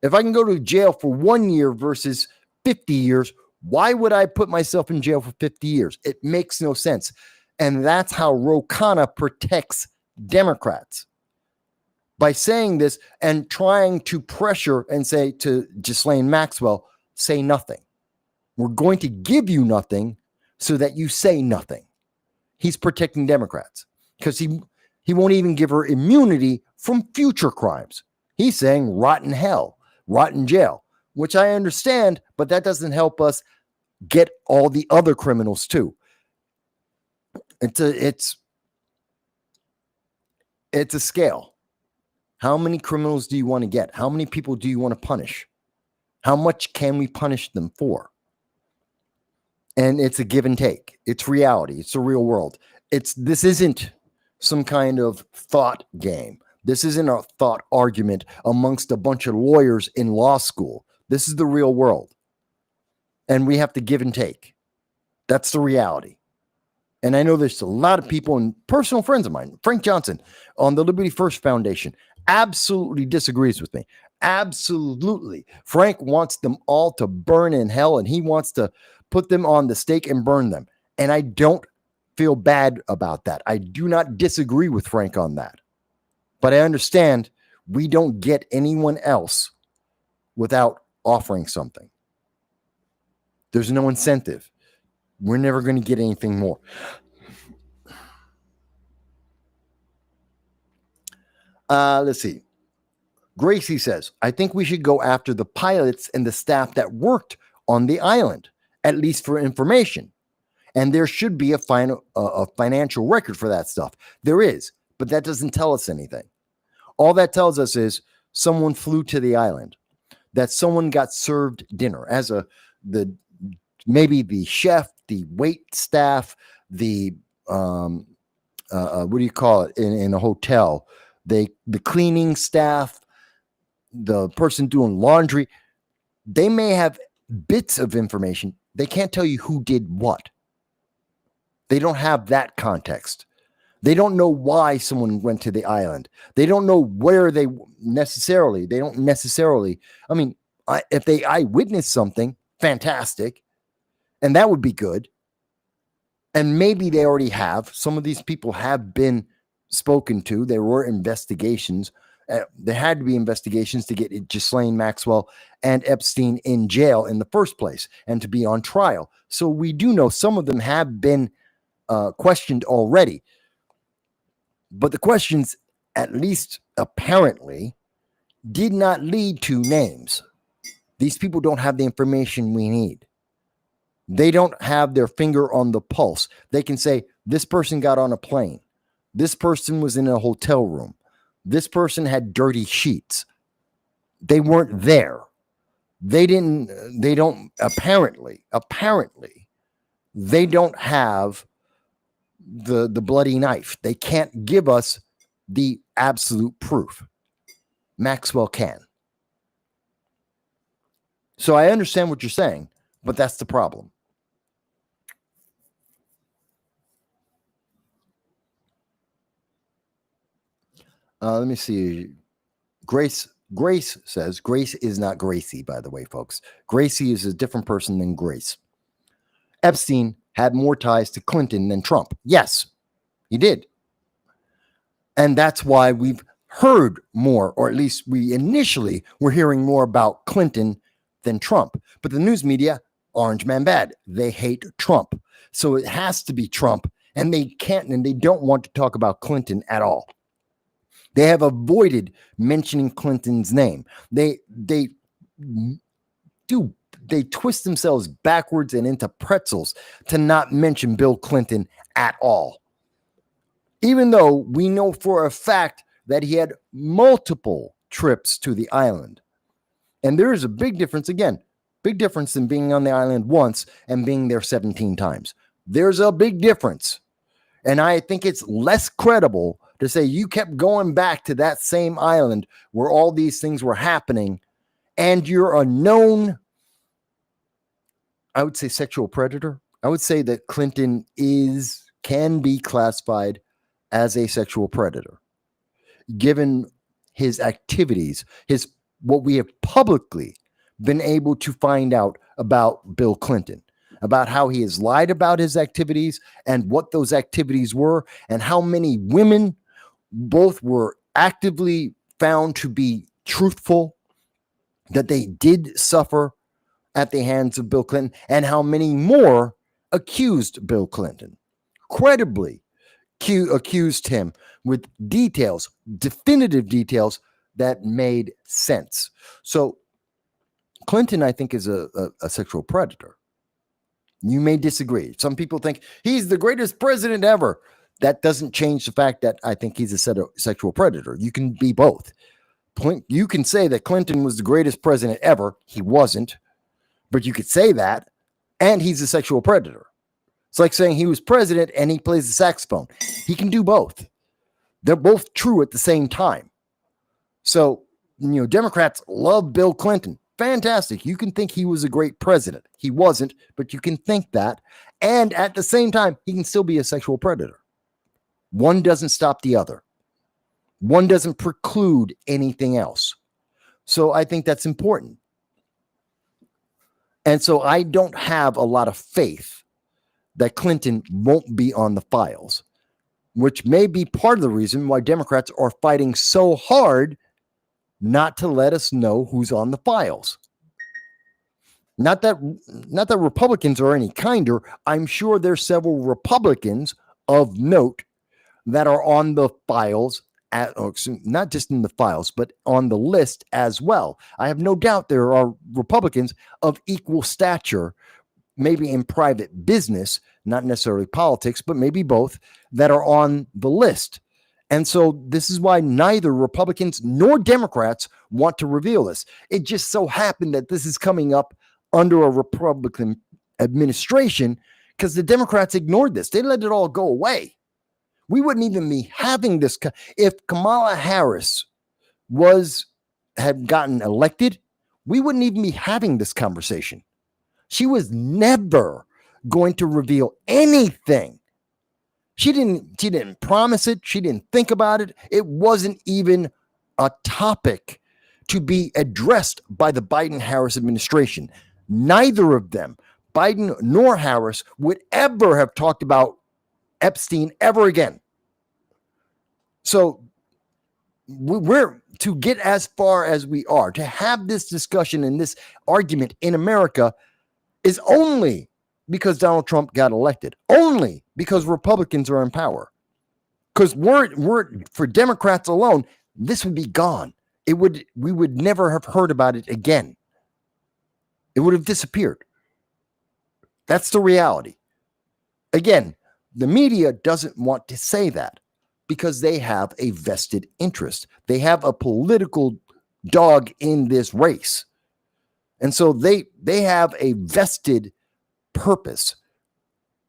If I can go to jail for 1 year versus 50 years, why would I put myself in jail for 50 years? It makes no sense. And that's how Ro Khanna protects Democrats. By saying this and trying to pressure and say to Ghislaine Maxwell, say nothing. We're going to give you nothing so that you say nothing. He's protecting Democrats because he won't even give her immunity from future crimes. He's saying rot in hell, rot in jail, which I understand, but that doesn't help us get all the other criminals too. It's a scale. How many criminals do you want to get? How many people do you want to punish? How much can we punish them for? And it's a give and take. It's reality. It's the real world. This isn't some kind of thought game. This isn't a thought argument amongst a bunch of lawyers in law school. This is the real world. And we have to give and take. That's the reality. And I know there's a lot of people and personal friends of mine, Frank Johnson on the Liberty First Foundation, absolutely disagrees with me. Absolutely. Frank wants them all to burn in hell, and he wants to put them on the stake and burn them. And I don't feel bad about that. I do not disagree with Frank on that. But I understand we don't get anyone else without offering something. There's no incentive. We're never going to get anything more. Let's see. Gracie says, I think we should go after the pilots and the staff that worked on the island, at least for information. And there should be a financial record for that stuff. There is, but that doesn't tell us anything. All that tells us is someone flew to the island, that someone got served dinner as maybe the chef, the wait staff, the what do you call it in a hotel, the cleaning staff, the person doing laundry. They may have bits of information. They can't tell you who did what. They don't have that context. They don't know why someone went to the island. They don't know where they don't necessarily. I mean, if they eyewitness something, fantastic. And that would be good. And maybe they already have. Some of these people have been spoken to. There were investigations. There had to be investigations to get Ghislaine Maxwell and Epstein in jail in the first place and to be on trial. So we do know some of them have been questioned already. But the questions, at least apparently, did not lead to names. These people don't have the information we need. They don't have their finger on the pulse. They can say, this person got on a plane. This person was in a hotel room. This person had dirty sheets. They weren't there. They don't apparently, they don't have the bloody knife. They can't give us the absolute proof. Maxwell can. So I understand what you're saying, but that's the problem. Let me see. Grace says, Grace is not Gracie, by the way, folks. Gracie is a different person than Grace. Epstein had more ties to Clinton than Trump. Yes, he did. And that's why we've heard more, or at least we initially were hearing more about Clinton than Trump. But the news media, orange man bad. They hate Trump. So it has to be Trump. And they can't and they don't want to talk about Clinton at all. They have avoided mentioning Clinton's name. They twist themselves backwards and into pretzels to not mention Bill Clinton at all. Even though we know for a fact that he had multiple trips to the island. And there is a big difference, again, big difference in being on the island once and being there 17 times. There's a big difference. And I think it's less credible to say you kept going back to that same island where all these things were happening and you're a known, I would say, sexual predator. I would say that Clinton can be classified as a sexual predator, given his activities, what we have publicly been able to find out about Bill Clinton, about how he has lied about his activities and what those activities were, and how many women both were actively found to be truthful, that they did suffer at the hands of Bill Clinton, and how many more accused Bill Clinton, credibly accused him with details, definitive details that made sense. So Clinton, I think, is a sexual predator. You may disagree. Some people think he's the greatest president ever. That doesn't change the fact that I think he's a sexual predator. You can be both. You can say that Clinton was the greatest president ever. He wasn't. But you could say that, and he's a sexual predator. It's like saying he was president and he plays the saxophone. He can do both. They're both true at the same time. So, Democrats love Bill Clinton. Fantastic. You can think he was a great president. He wasn't, but you can think that. And at the same time, he can still be a sexual predator. One doesn't stop the other. One doesn't preclude anything else. So I think that's important. And so I don't have a lot of faith that Clinton won't be on the files, which may be part of the reason why Democrats are fighting so hard not to let us know who's on the files. Not that Republicans are any kinder. I'm sure there's several Republicans of note that are on the files, not just in the files, but on the list as well. I have no doubt there are Republicans of equal stature, maybe in private business, not necessarily politics, but maybe both, that are on the list. And so this is why neither Republicans nor Democrats want to reveal this. It just so happened that this is coming up under a Republican administration because the Democrats ignored this. They let it all go away. We wouldn't even be having this. If Kamala Harris had gotten elected, we wouldn't even be having this conversation. She was never going to reveal anything. She didn't promise it. She didn't think about it. It wasn't even a topic to be addressed by the Biden-Harris administration. Neither of them, Biden nor Harris, would ever have talked about Epstein ever again. So we're to get as far as we are, to have this discussion and this argument in America is only because Donald Trump got elected, only because Republicans are in power. Because for Democrats alone, this would be gone. We would never have heard about it again. It would have disappeared. That's the reality. Again, the media doesn't want to say that because they have a vested interest. They have a political dog in this race. And so they have a vested purpose.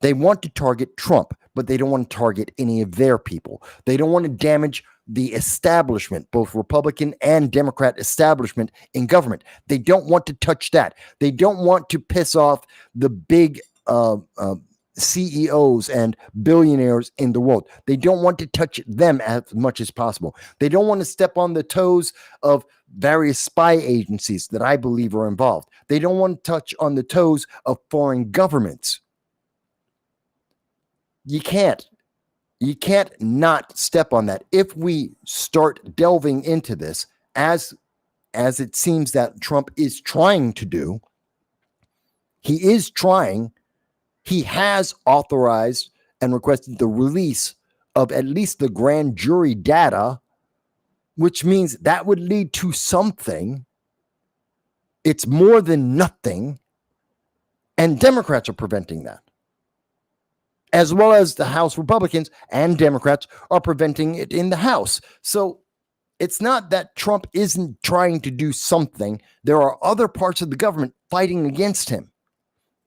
They want to target Trump, but they don't want to target any of their people. They don't want to damage the establishment, both Republican and Democrat establishment in government. They don't want to touch that. They don't want to piss off the big CEOs and billionaires in the world. They don't want to touch them as much as possible. They don't want to step on the toes of various spy agencies that I believe are involved. They don't want to touch on the toes of foreign governments. You can't not step on that. If we start delving into this, as as it seems that Trump is trying to do, he has authorized and requested the release of at least the grand jury data, which means that would lead to something. It's more than nothing. And Democrats are preventing that, as well as the House Republicans and Democrats are preventing it in the House. So it's not that Trump isn't trying to do something. There are other parts of the government fighting against him.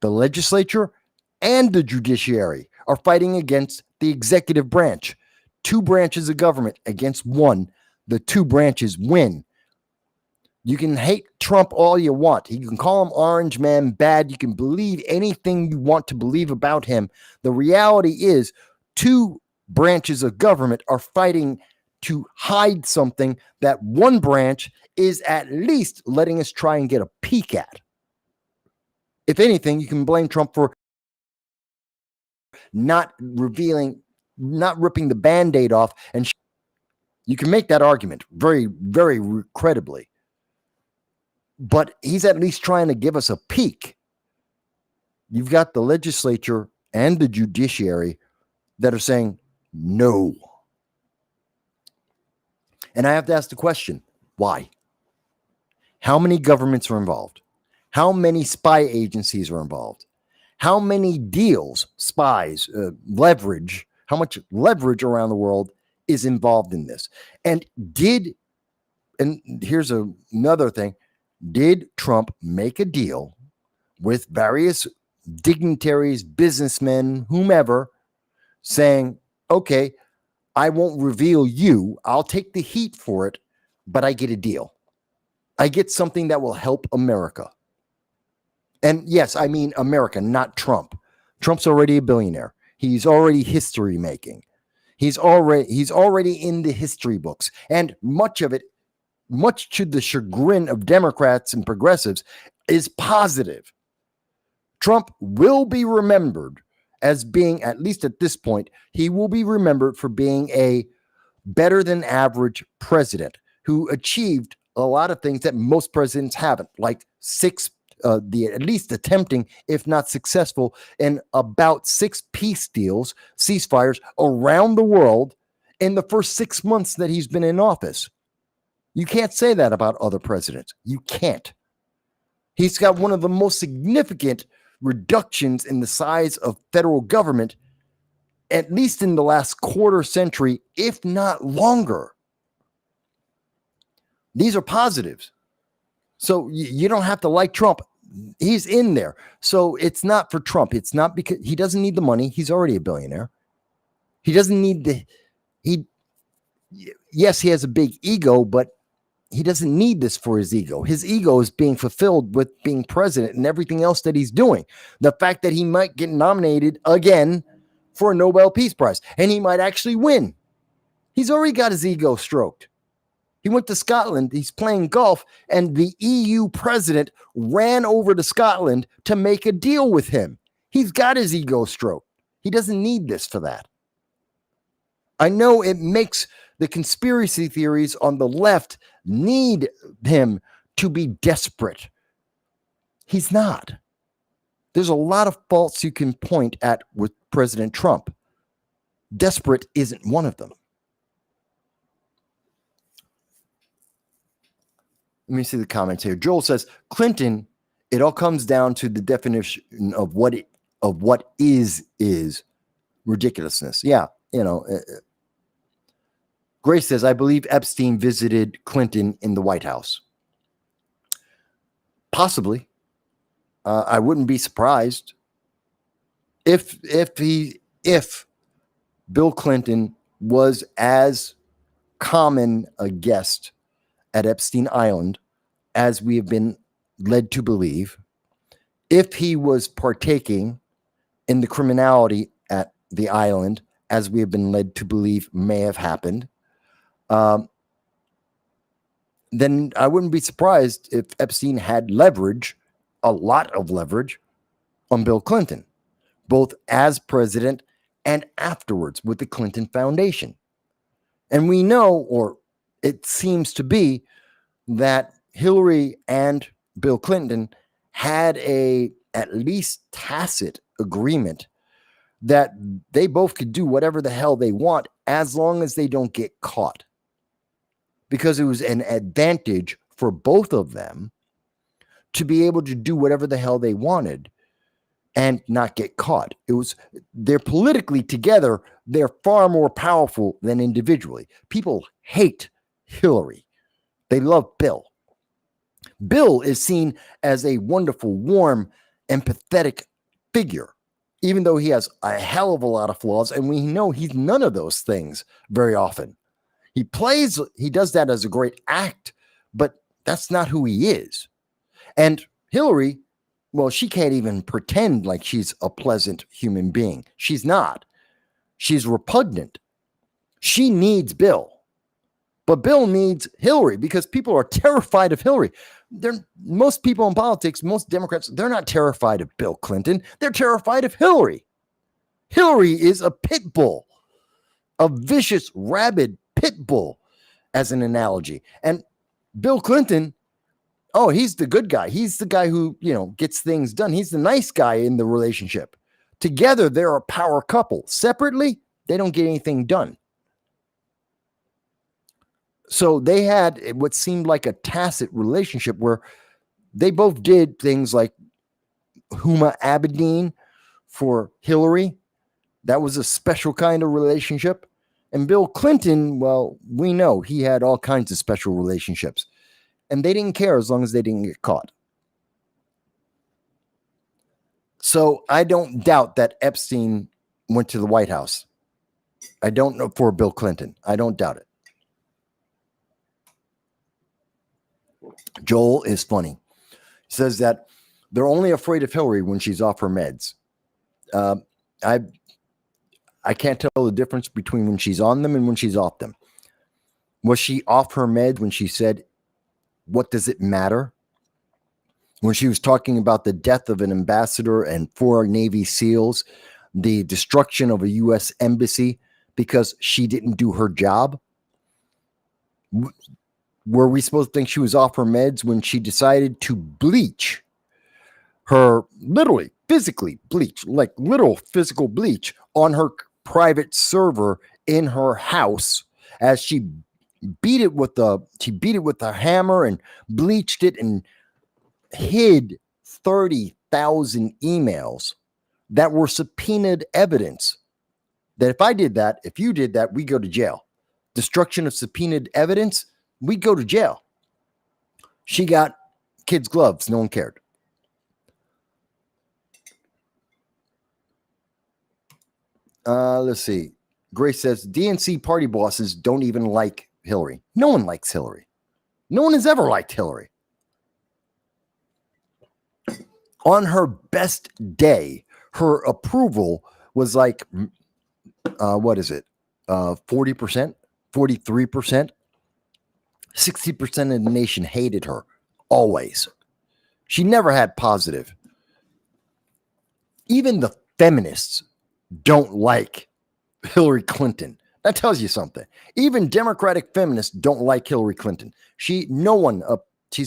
The legislature and the judiciary are fighting against the executive branch. Two branches of government against one. The two branches win. You can hate Trump all you want. You can call him Orange Man bad. You can believe anything you want to believe about him. The reality is, two branches of government are fighting to hide something that one branch is at least letting us try and get a peek at. If anything, you can blame Trump for not revealing, not ripping the Band-Aid off. And you can make that argument very, very credibly. But he's at least trying to give us a peek. You've got the legislature and the judiciary that are saying no. And I have to ask the question, why? How many governments are involved? How many spy agencies are involved? How many deals, spies, leverage, how much leverage around the world is involved in this? And here's another thing. Did Trump make a deal with various dignitaries, businessmen, whomever, saying, okay, I won't reveal you. I'll take the heat for it, but I get a deal. I get something that will help America. And yes, I mean America, not Trump. Trump's already a billionaire. He's already history making. He's already in the history books. And much of it, much to the chagrin of Democrats and progressives, is positive. Trump will be remembered as being, at least at this point, he will be remembered for being a better than average president who achieved a lot of things that most presidents haven't, like at least attempting, if not successful, in about 6 peace deals, ceasefires around the world in the first 6 months that he's been in office. You can't say that about other presidents. You can't. He's got one of the most significant reductions in the size of federal government, at least in the last quarter century, if not longer. These are positives. So you don't have to like Trump. He's in there. So it's not for Trump. It's not because he doesn't need the money. He's already a billionaire. He doesn't need yes, he has a big ego, but he doesn't need this for his ego. His ego is being fulfilled with being president and everything else that he's doing. The fact that he might get nominated again for a Nobel Peace Prize, and he might actually win. He's already got his ego stroked. He went to Scotland. He's playing golf, and the EU president ran over to Scotland to make a deal with him. He's got his ego stroked. He doesn't need this for that. I know it makes the conspiracy theories on the left need him to be desperate. He's not. There's a lot of faults you can point at with President Trump. Desperate isn't one of them. Let me see the comments here. Joel says, Clinton, it all comes down to the definition of what is ridiculousness. Yeah, Grace says, I believe Epstein visited Clinton in the White House. Possibly. I wouldn't be surprised if Bill Clinton was as common a guest at Epstein Island as we have been led to believe, if he was partaking in the criminality at the island as we have been led to believe may have happened, then I wouldn't be surprised if Epstein had leverage, a lot of leverage, on Bill Clinton, both as president and afterwards with the Clinton Foundation. And we know, or it seems to be, that Hillary and Bill Clinton had a at least tacit agreement that they both could do whatever the hell they want as long as they don't get caught. Because it was an advantage for both of them to be able to do whatever the hell they wanted and not get caught. They're politically together, they're far more powerful than individually. People hate Hillary. They love Bill. Bill is seen as a wonderful, warm, empathetic figure, even though he has a hell of a lot of flaws, and we know he's none of those things very often. He does that as a great act, but that's not who he is. And Hillary, well, she can't even pretend like she's a pleasant human being. She's not. She's repugnant. She needs Bill. But Bill needs Hillary because people are terrified of Hillary. Most people in politics, most Democrats, they're not terrified of Bill Clinton. They're terrified of Hillary. Hillary is a pit bull, a vicious, rabid pit bull, as an analogy. And Bill Clinton, oh, he's the good guy. He's the guy who, gets things done. He's the nice guy in the relationship. Together, they're a power couple. Separately, they don't get anything done. So they had what seemed like a tacit relationship where they both did things like Huma Abedin for Hillary. That was a special kind of relationship. And Bill Clinton, well, we know he had all kinds of special relationships. And they didn't care as long as they didn't get caught. So I don't doubt that Epstein went to the White House. I don't know for Bill Clinton. I don't doubt it. Joel is funny. He says that they're only afraid of Hillary when she's off her meds. I can't tell the difference between when she's on them and when she's off them. Was she off her meds when she said, "What does it matter?" When she was talking about the death of an ambassador and 4 Navy SEALs, the destruction of a U.S. embassy because she didn't do her job? Were we supposed to think she was off her meds when she decided to bleach her, literally, physically bleach, like literal physical bleach on her private server in her house as she beat it with a hammer and bleached it and hid 30,000 emails that were subpoenaed evidence that if you did that, we go to jail. Destruction of subpoenaed evidence, we go to jail. She got kids' gloves. No one cared. Let's see. Grace says, DNC party bosses don't even like Hillary. No one likes Hillary. No one has ever liked Hillary. On her best day, her approval was like, 40%, 43%. 60% of the nation hated her, always. She never had positive. Even the feminists don't like Hillary Clinton. That tells you something. Even Democratic feminists don't like Hillary Clinton. She's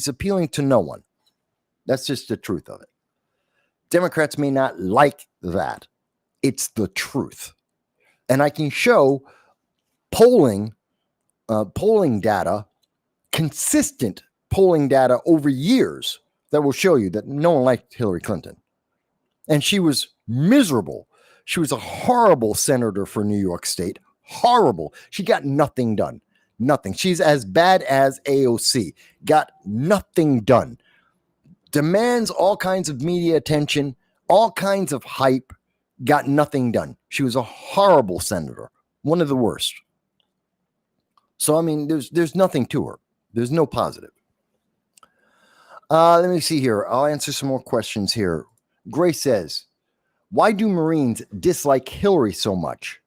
appealing to no one. That's just the truth of it. Democrats may not like that. It's the truth. And I can show polling data, consistent polling data over years that will show you that no one liked Hillary Clinton. And she was miserable. She was a horrible senator for New York State. Horrible. She got nothing done. Nothing. She's as bad as AOC. Got nothing done. Demands all kinds of media attention, all kinds of hype. Got nothing done. She was a horrible senator. One of the worst. So, I mean, there's nothing to her. There's no positive. Let me see here. I'll answer some more questions here. Grace says, why do Marines dislike Hillary so much?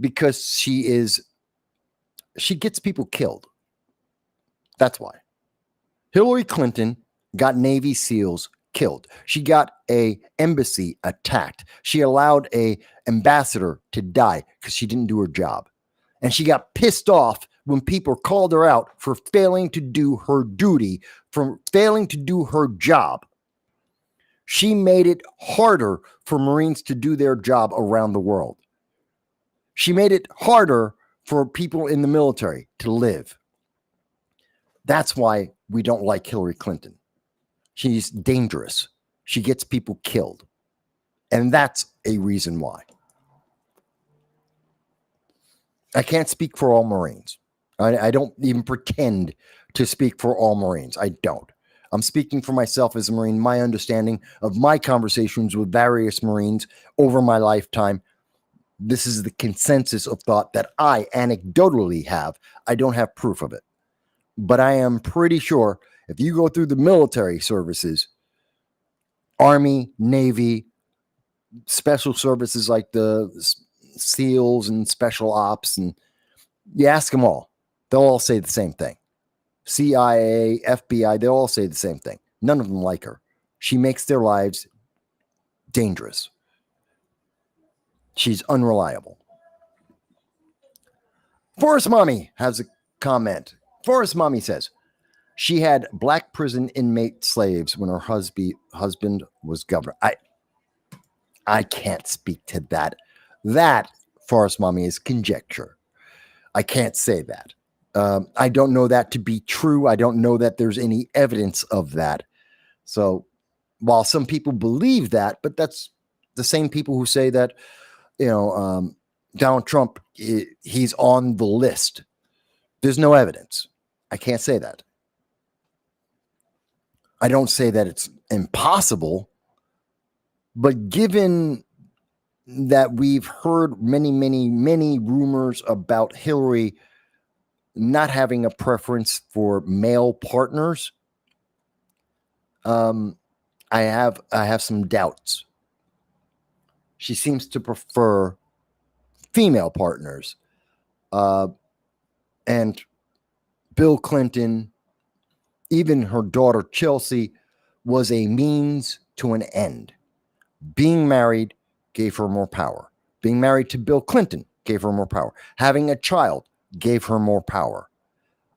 Because she gets people killed. That's why. Hillary Clinton got Navy SEALs killed. She got a embassy attacked. She allowed a ambassador to die because she didn't do her job. And she got pissed off when people called her out for failing to do her duty, for failing to do her job. She made it harder for Marines to do their job around the world. She made it harder for people in the military to live. That's why we don't like Hillary Clinton. She's dangerous. She gets people killed. And that's a reason why. I can't speak for all Marines. I don't even pretend to speak for all Marines. I don't. I'm speaking for myself as a Marine, my understanding of my conversations with various Marines over my lifetime. This is the consensus of thought that I anecdotally have. I don't have proof of it. But I am pretty sure if you go through the military services, Army, Navy, special services like the SEALs and Special Ops, and you ask them all, they'll all say the same thing. CIA, FBI, they all say the same thing. None of them like her. She makes their lives dangerous. She's unreliable. Forest Mommy has a comment. Forest Mommy says, she had black prison inmate slaves when her husband was governor. I can't speak to that. That, Forest Mommy, is conjecture. I can't say that. I don't know that to be true. I don't know that there's any evidence of that. So while some people believe that, but that's the same people who say that, Donald Trump, he's on the list. There's no evidence. I can't say that. I don't say that it's impossible, but given that we've heard many rumors about Hillary not having a preference for male partners, I have some doubts. She seems to prefer female partners. And Bill Clinton, even her daughter Chelsea, was a means to an end. Being married gave her more power. Being married to Bill Clinton gave her more power. Having a child gave her more power.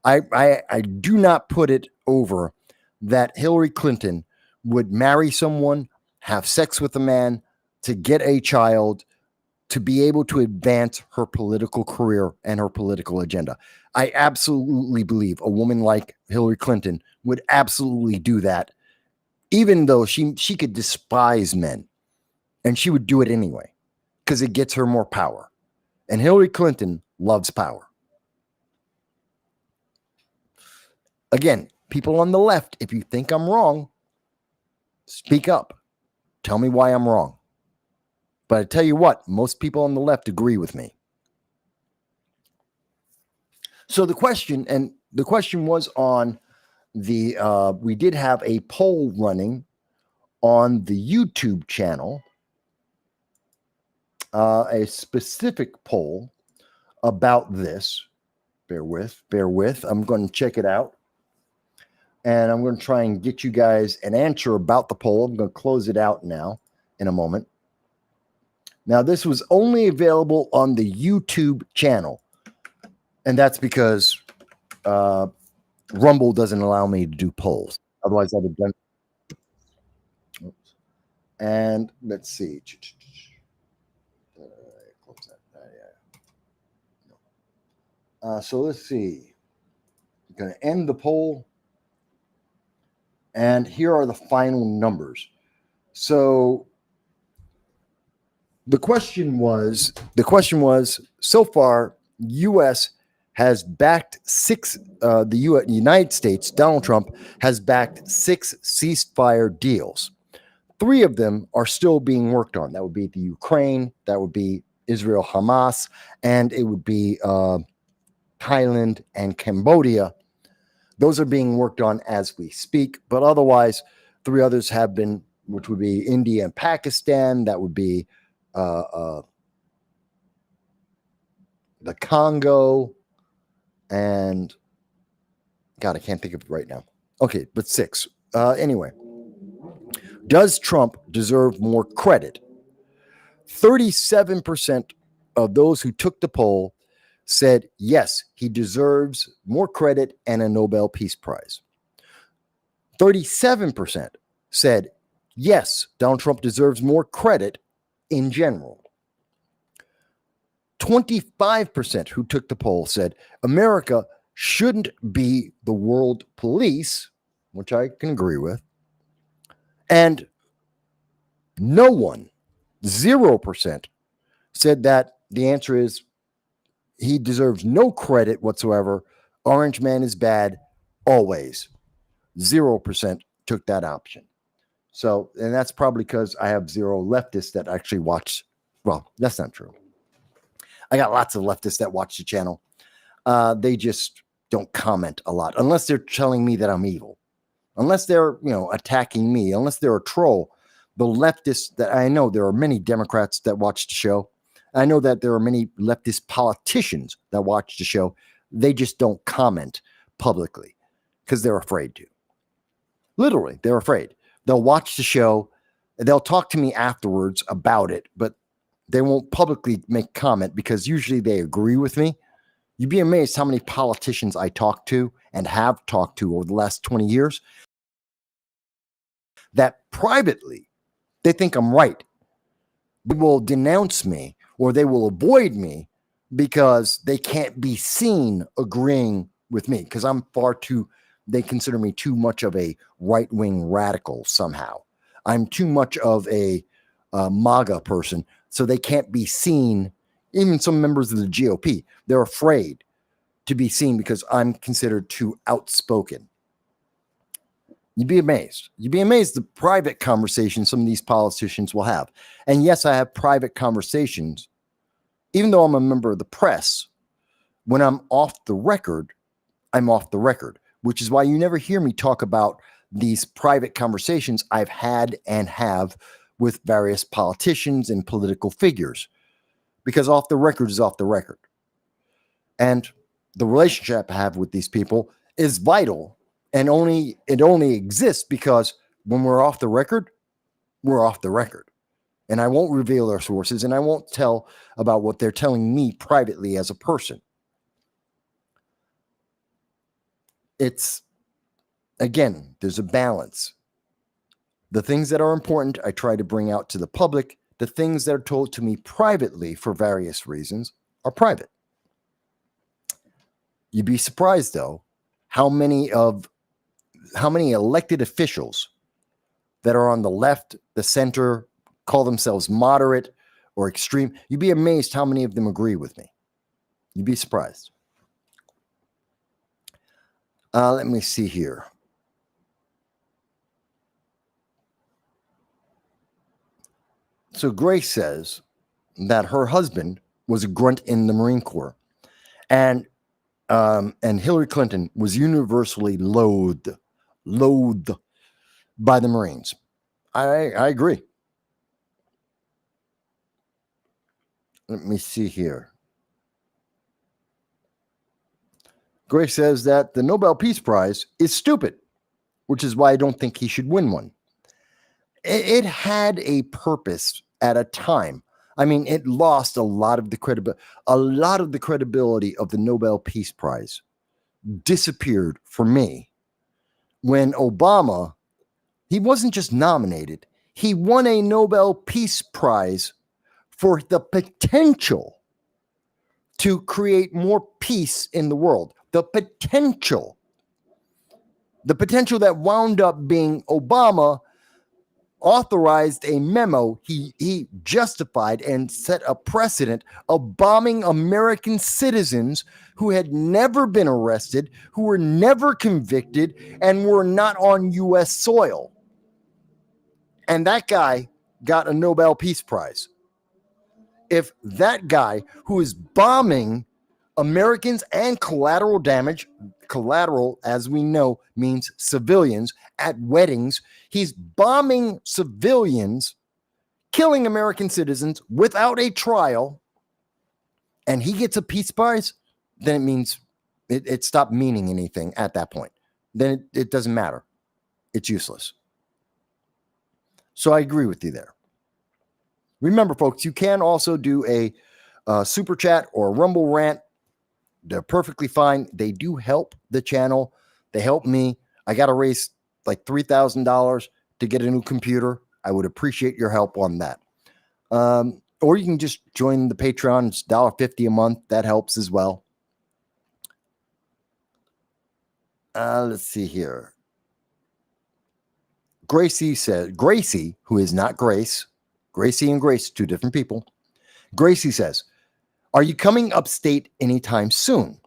I do not put it over that Hillary Clinton would marry someone, have sex with a man, to get a child, to be able to advance her political career and her political agenda. I absolutely believe a woman like Hillary Clinton would absolutely do that, even though she could despise men, and she would do it anyway because it gets her more power. And Hillary Clinton loves power. Again, people on the left, if you think I'm wrong, speak up. Tell me why I'm wrong. But I tell you what, most people on the left agree with me. So the question was on the, we did have a poll running on the YouTube channel, a specific poll about this. Bear with. I'm going to check it out. And I'm going to try and get you guys an answer about the poll. I'm going to close it out now in a moment. Now, this was only available on the YouTube channel. And that's because Rumble doesn't allow me to do polls. Otherwise, I would have done it. And let's see. So let's see. I'm going to end the poll. And here are the final numbers. So the question was, so far, U.S. has backed the United States, Donald Trump, has backed 6 ceasefire deals. 3 of them are still being worked on. That would be the Ukraine, that would be Israel, Hamas, and it would be Thailand and Cambodia. Those are being worked on as we speak, but otherwise, 3 others have been, which would be India and Pakistan. That would be the Congo, and God, I can't think of it right now. Okay, but 6. Anyway, does Trump deserve more credit? 37% of those who took the poll said, yes, he deserves more credit and a Nobel Peace Prize. 37% said, yes, Donald Trump deserves more credit in general. 25% who took the poll said America shouldn't be the world police, which I can agree with. And no one, 0%, said that the answer is he deserves no credit whatsoever. Orange man is bad always. 0% took that option. So, and that's probably because I have 0 leftists that actually watch. Well, that's not true. I got lots of leftists that watch the channel. They just don't comment a lot unless they're telling me that I'm evil, unless they're, attacking me, unless they're a troll. The leftists that I know, there are many Democrats that watch the show. I know that there are many leftist politicians that watch the show. They just don't comment publicly because they're afraid to. Literally, they're afraid. They'll watch the show. They'll talk to me afterwards about it, but they won't publicly make comment because usually they agree with me. You'd be amazed how many politicians I talk to and have talked to over the last 20 years that privately they think I'm right. They will denounce me or they will avoid me because they can't be seen agreeing with me because I'm they consider me too much of a right-wing radical somehow. I'm too much of a MAGA person, so they can't be seen. Even some members of the GOP, they're afraid to be seen because I'm considered too outspoken. You'd be amazed. You'd be amazed the private conversations some of these politicians will have. And yes, I have private conversations. Even though I'm a member of the press, when I'm off the record, I'm off the record, which is why you never hear me talk about these private conversations I've had and have with various politicians and political figures, because off the record is off the record. And the relationship I have with these people is vital, and it only exists because when we're off the record, we're off the record. And I won't reveal their sources, and I won't tell about what they're telling me privately as a person. It's, again, there's a balance. The things that are important, I try to bring out to the public. The things that are told to me privately for various reasons are private. You'd be surprised, though, how many elected officials that are on the left, the center, call themselves moderate or extreme. You'd be amazed how many of them agree with me. You'd be surprised. Let me see here. So Grace says that her husband was a grunt in the Marine Corps, and Hillary Clinton was universally loathed by the Marines. I agree. Let me see here. Grace says that the Nobel Peace Prize is stupid, which is why I don't think he should win one. It had a purpose at a time. I mean, it lost a lot of the credibility of the Nobel Peace Prize disappeared for me when Obama, he wasn't just nominated, he won a Nobel Peace Prize for the potential to create more peace in the world. The potential that wound up being Obama authorized a memo. He justified and set a precedent of bombing American citizens who had never been arrested, who were never convicted, and were not on U.S. soil. And that guy got a Nobel Peace Prize. If that guy who is bombing Americans and collateral damage, collateral, as we know, means civilians at weddings. He's bombing civilians, killing American citizens without a trial, and he gets a peace prize, then it means it stopped meaning anything at that point. Then it doesn't matter. It's useless. So I agree with you there. Remember, folks, you can also do a super chat or a Rumble rant They're perfectly fine. They do help the channel. They help me. I got to raise like $3,000 to get a new computer. I would appreciate your help on that. Or you can just join the Patreon. It's $1.50 a month. That helps as well. Let's see here. Gracie, who is not Grace. Gracie and Grace, two different people. Gracie says, are you coming upstate anytime soon?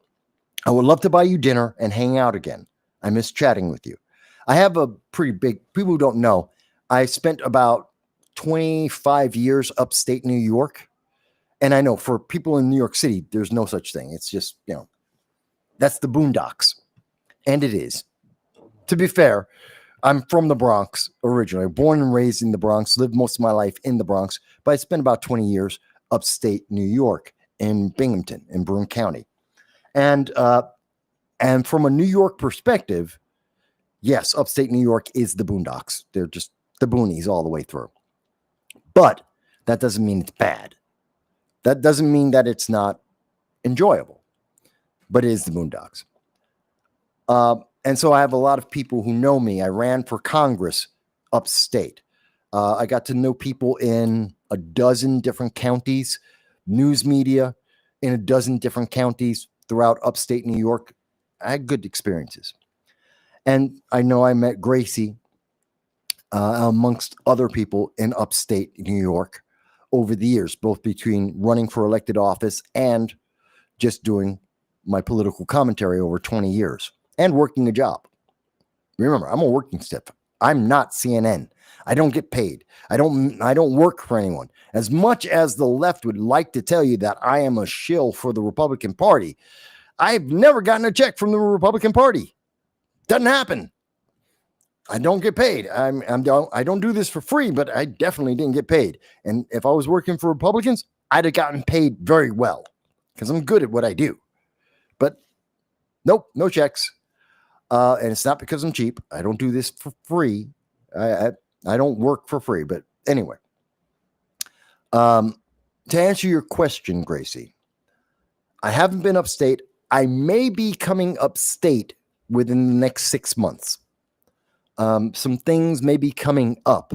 I would love to buy you dinner and hang out again. I miss chatting with you. I have a pretty big, people who don't know, I spent about 25 years upstate New York. And I know for people in New York City, there's no such thing. It's just, that's the boondocks. And it is. To be fair, I'm from the Bronx originally, born and raised in the Bronx, lived most of my life in the Bronx, but I spent about 20 years upstate New York in Binghamton, in Broome County. And from a New York perspective, yes, upstate New York is the boondocks. They're just the boonies all the way through. But that doesn't mean it's bad. That doesn't mean that it's not enjoyable. But it is the boondocks. And so I have a lot of people who know me. I ran for Congress upstate. I got to know people in a dozen different counties, news media in a dozen different counties throughout upstate New York. I had good experiences. And I know I met Gracie amongst other people in upstate New York over the years, both between running for elected office and just doing my political commentary over 20 years and working a job. Remember, I'm a working stiff. I'm not CNN. I don't get paid. I don't work for anyone. As much as the left would like to tell you that I am a shill for the Republican Party, I've never gotten a check from the Republican Party. Doesn't happen. I don't get paid. I don't do this for free, but I definitely didn't get paid. And if I was working for Republicans, I'd have gotten paid very well because I'm good at what I do. But nope, no checks. And it's not because I'm cheap. I don't do this for free. I don't work for free. But anyway, to answer your question, Gracie, I haven't been upstate. I may be coming upstate within the next 6 months. Some things may be coming up.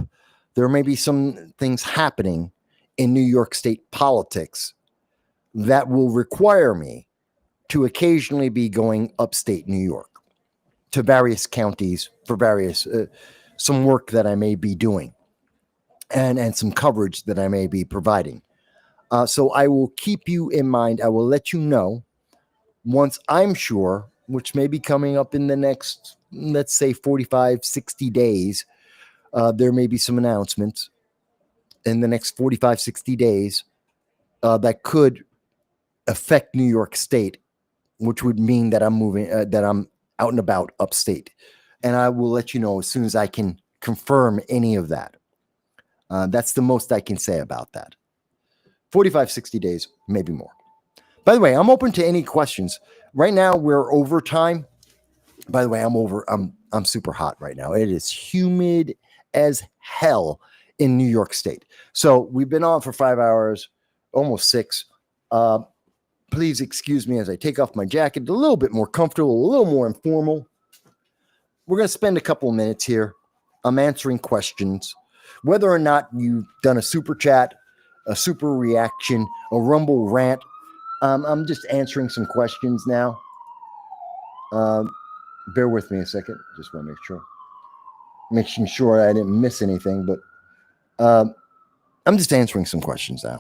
There may be some things happening in New York State politics that will require me to occasionally be going upstate New York to various counties for various some work that I may be doing and some coverage that I may be providing. So I will keep you in mind. I will let you know once I'm sure, which may be coming up in the next, let's say 45, 60 days. There may be some announcements in the next 45, 60 days that could affect New York State, which would mean that I'm moving, that I'm out and about upstate. And I will let you know as soon as I can confirm any of that. That's the most I can say about that. 45, 60 days, maybe more. By the way, I'm open to any questions. Right now, we're over time. By the way, I'm super hot right now. It is humid as hell in New York State. So we've been on for 5 hours, almost 6. Please excuse me as I take off my jacket, a little bit more comfortable, a little more informal. We're going to spend a couple of minutes here. I'm answering questions. Whether or not you've done a super chat, a super reaction, a Rumble rant, I'm just answering some questions now. Bear with me a second. Just want to making sure I didn't miss anything, but I'm just answering some questions now.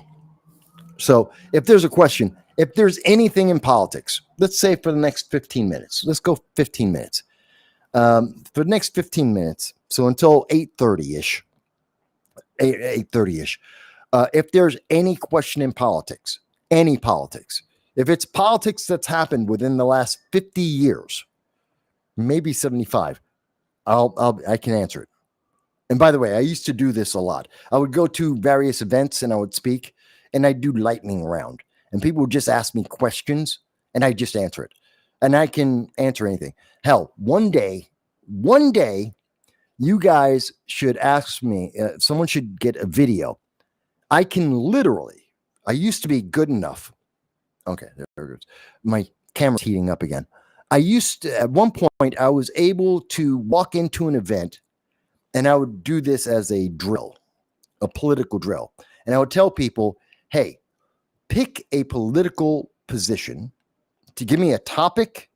So if there's a question, if there's anything in politics, let's say for the next 15 minutes, let's go 15 minutes. For the next 15 minutes, so until 8:30-ish, 8:30-ish, if there's any question in politics, any politics, if it's politics that's happened within the last 50 years, maybe 75, I can answer it. And by the way, I used to do this a lot. I would go to various events and I would speak, and I'd do lightning round, and people would just ask me questions, and I just answer it, and I can answer anything. Hell, one day, you guys should ask me. Someone should get a video. I can literally. I used to be good enough. Okay, there it goes. My camera's heating up again. I used to, at one point, I was able to walk into an event and I would do this as a drill, a political drill. And I would tell people, hey, pick a political position to give me a topic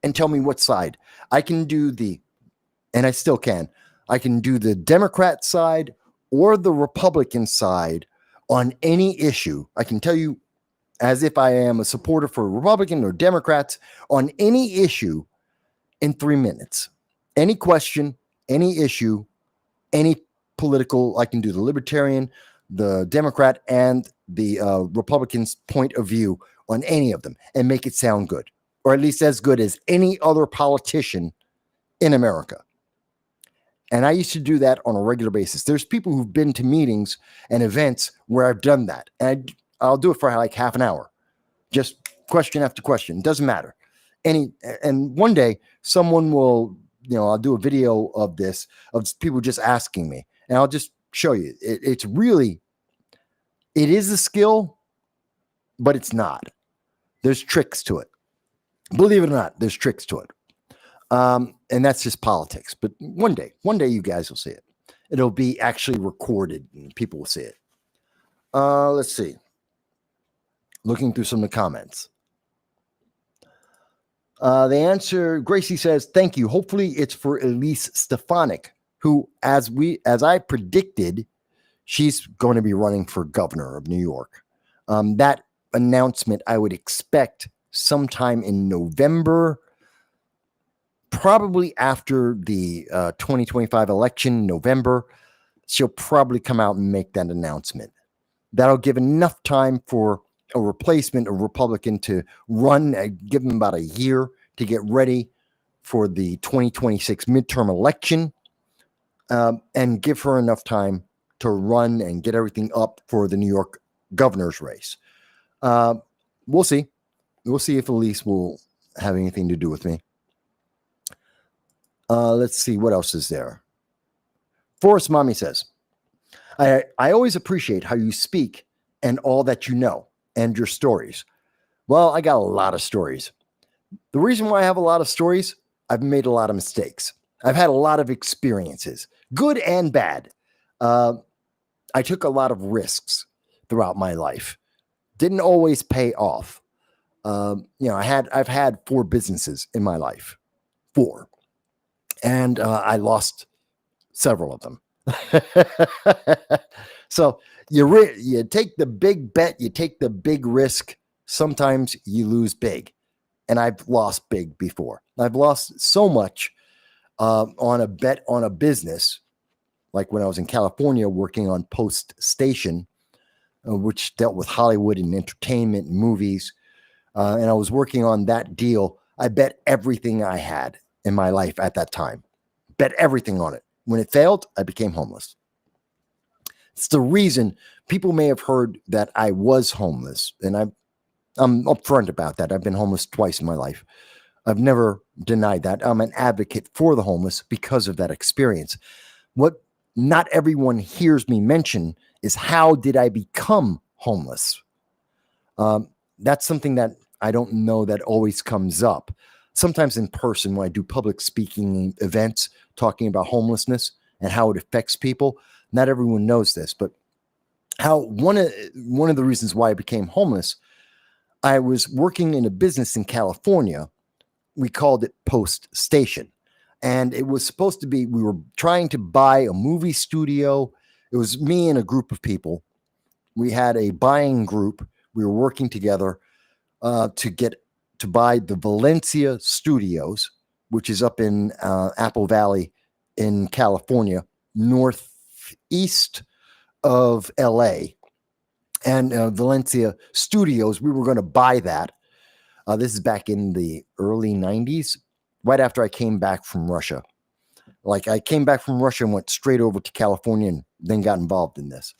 and tell me what side. I can do and I still can, I can do the Democrat side or the Republican side on any issue. I can tell you as if I am a supporter for Republican or Democrats on any issue in 3 minutes. Any question, any issue, any political, I can do the Libertarian, the Democrat, and the Republican's point of view on any of them and make it sound good, or at least as good as any other politician in America. And I used to do that on a regular basis. There's people who've been to meetings and events where I've done that. And I'll do it for like half an hour. Just question after question. Doesn't matter. And one day someone will, I'll do a video of this, of people just asking me. And I'll just show you. It is a skill, but it's not. There's tricks to it. Believe it or not, there's tricks to it. And that's just politics. But one day you guys will see it. It'll be actually recorded and people will see it. Let's see. Looking through some of the comments. The answer, Gracie says, thank you. Hopefully it's for Elise Stefanik, who, as I predicted, she's going to be running for governor of New York. That announcement I would expect sometime in November, probably after the 2025 election, November. She'll probably come out and make that announcement. That'll give enough time for a replacement, a Republican, to run, give them about a year to get ready for the 2026 midterm election, and give her enough time to run and get everything up for the New York governor's race. We'll see. We'll see if Elise will have anything to do with me. Let's see. What else is there? Forrest Mommy says, I always appreciate how you speak and all that you know and your stories. Well, I got a lot of stories. The reason why I have a lot of stories, I've made a lot of mistakes. I've had a lot of experiences, good and bad. I took a lot of risks throughout my life. Didn't always pay off. I've had 4 businesses in my life, 4. And I lost several of them. So you take the big bet, you take the big risk. Sometimes you lose big. And I've lost big before. I've lost so much on a bet on a business, like when I was in California working on Post Station, which dealt with Hollywood and entertainment and movies. And I was working on that deal. I bet everything I had in my life at that time. Bet everything on it. When it failed, I became homeless. It's the reason people may have heard that I was homeless. And I'm upfront about that. I've been homeless twice in my life. I've never denied that. I'm an advocate for the homeless because of that experience. What not everyone hears me mention is, how did I become homeless? That's something that I don't know that always comes up. Sometimes in person, when I do public speaking events talking about homelessness and how it affects people, not everyone knows this, but how one of the reasons why I became homeless, I was working in a business in California. We called it Post Station. And it was supposed to be, we were trying to buy a movie studio. It was me and a group of people. We had a buying group. We were working together to buy the Valencia Studios, which is up in Apple Valley in California, northeast of LA. And Valencia Studios, we were going to buy that. This is back in the early 90s, right after I came back from Russia. Like, I came back from Russia and went straight over to California and then got involved in this.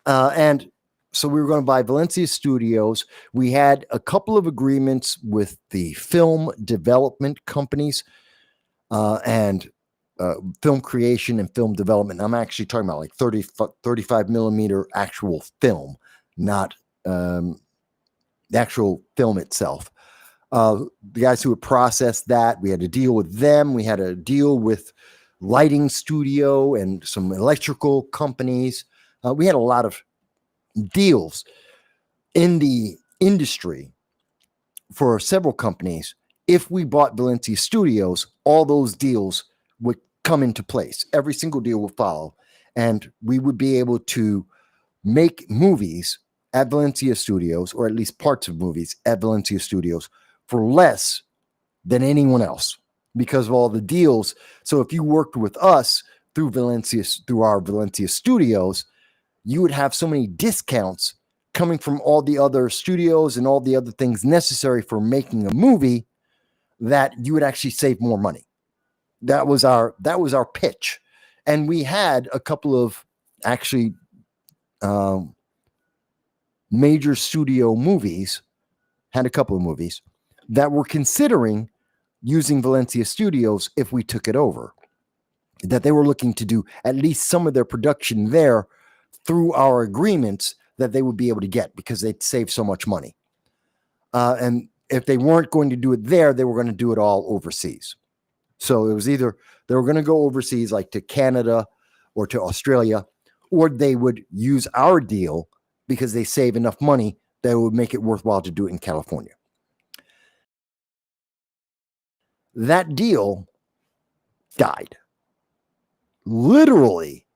And so we were going to buy Valencia Studios. We had a couple of agreements with the film development companies and film creation and film development. I'm actually talking about like 35 millimeter actual film, not the actual film itself. the guys who would process that. We had to deal with them. We had to deal with lighting studio and some electrical companies. We had a lot of deals in the industry for several companies. If we bought Valencia Studios, all those deals would come into place. Every single deal would follow, and we would be able to make movies at Valencia Studios, or at least parts of movies at Valencia Studios, for less than anyone else because of all the deals. So if you worked with us through our Valencia Studios, you would have so many discounts coming from all the other studios and all the other things necessary for making a movie that you would actually save more money. That was our pitch. And we had a couple of actually major studio movies, had a couple of movies that were considering using Valencia Studios if we took it over, that they were looking to do at least some of their production there through our agreements that they would be able to get because they'd save so much money. And if they weren't going to do it there, they were going to do it all overseas. So it was either they were going to go overseas, like to Canada or to Australia, or they would use our deal because they save enough money that it would make it worthwhile to do it in California. That deal died. Literally,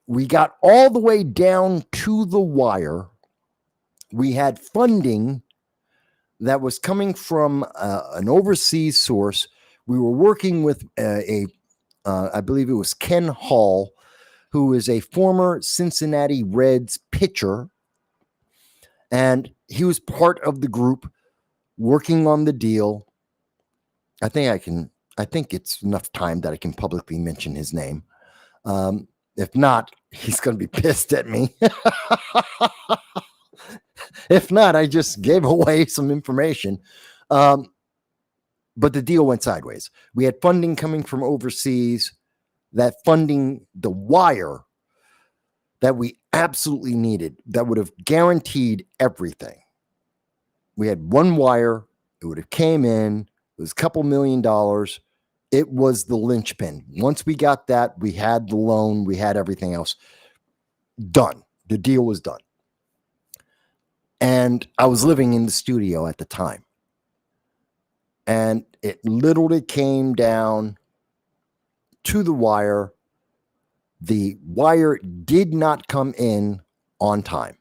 we got all the way down to the wire. We had funding that was coming from an overseas source. We were working with I believe it was Ken Hall, who is a former Cincinnati Reds pitcher. And he was part of the group working on the deal. I think it's enough time that I can publicly mention his name. If not, he's going to be pissed at me. If not, I just gave away some information. But the deal went sideways. We had funding coming from overseas, that funding, the wire that we absolutely needed, that would have guaranteed everything. We had one wire. It would have came in. It was a couple $1 million. It was the linchpin. Once we got that, we had the loan, we had everything else done. The deal was done. And I was living in the studio at the time. And it literally came down to the wire. The wire did not come in on time.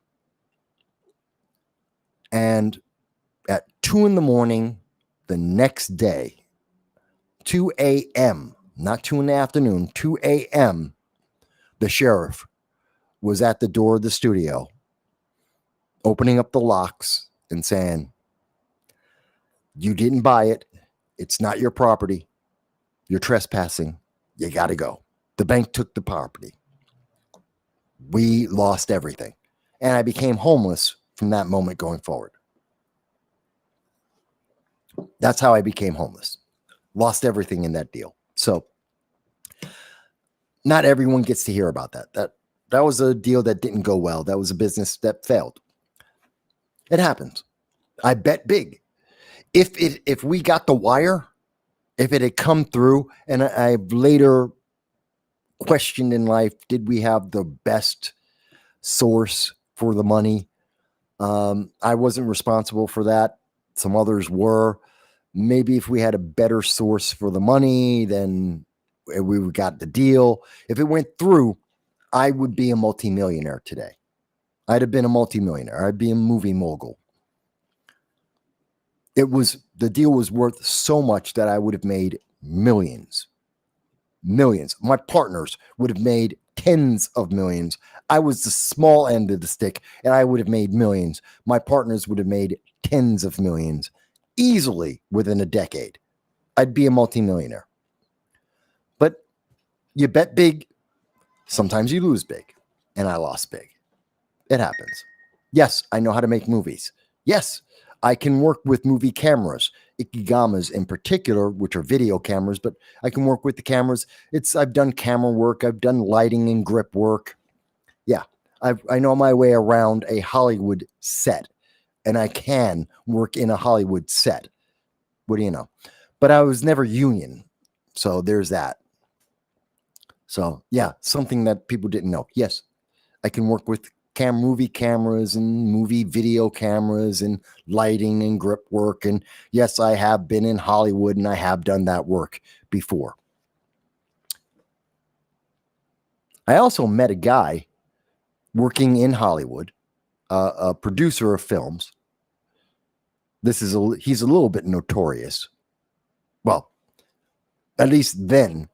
And at 2 a.m, the next day, 2 a.m., not 2 in the afternoon, 2 a.m., the sheriff was at the door of the studio, opening up the locks and saying, "You didn't buy it. It's not your property. You're trespassing. You got to go." The bank took the property. We lost everything. And I became homeless from that moment going forward. That's how I became homeless. Lost everything in that deal. So not everyone gets to hear about that. That was a deal that didn't go well. That was a business that failed. It happens. I bet big. If we got the wire, if it had come through, and I've later questioned in life, did we have the best source for the money? I wasn't responsible for that. Some others were. Maybe if we had a better source for the money, then we got the deal. If it went through, I would be a multimillionaire today. I'd have been a multimillionaire. I'd be a movie mogul. The deal was worth so much that I would have made millions. Millions. My partners would have made tens of millions. I was the small end of the stick, and I would have made millions. My partners would have made tens of millions easily within a decade. I'd be a multimillionaire. But you bet big, sometimes you lose big, and I lost big. It happens. Yes, I know how to make movies. Yes, I can work with movie cameras, Ikigamas in particular, which are video cameras, but I can work with the cameras. I've done camera work. I've done lighting and grip work. Yeah, I know my way around a Hollywood set, and I can work in a Hollywood set. What do you know? But I was never union. So there's that. So yeah, something that people didn't know. Yes, I can work with movie cameras and movie video cameras and lighting and grip work. And yes, I have been in Hollywood and I have done that work before. I also met a guy working in Hollywood, a producer of films. He's a little bit notorious. Well, at least then,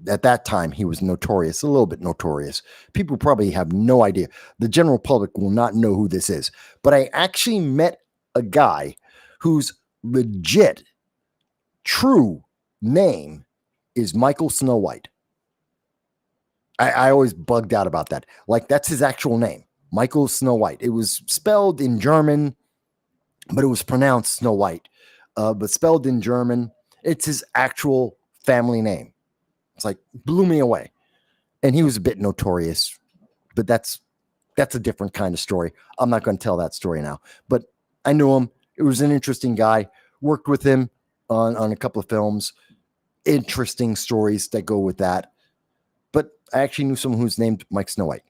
at that time, he was notorious, a little bit notorious. People probably have no idea. The general public will not know who this is. But I actually met a guy whose legit, true name is Michael Snow White. I always bugged out about that. Like, that's his actual name, Michael Snow White. It was spelled in German, but it was pronounced Snow White. But spelled in German, it's his actual family name. It's like, blew me away. And he was a bit notorious, but that's a different kind of story. I'm not going to tell that story now. But I knew him. It was an interesting guy. Worked with him on a couple of films. Interesting stories that go with that. But I actually knew someone who's named Mike Snow White.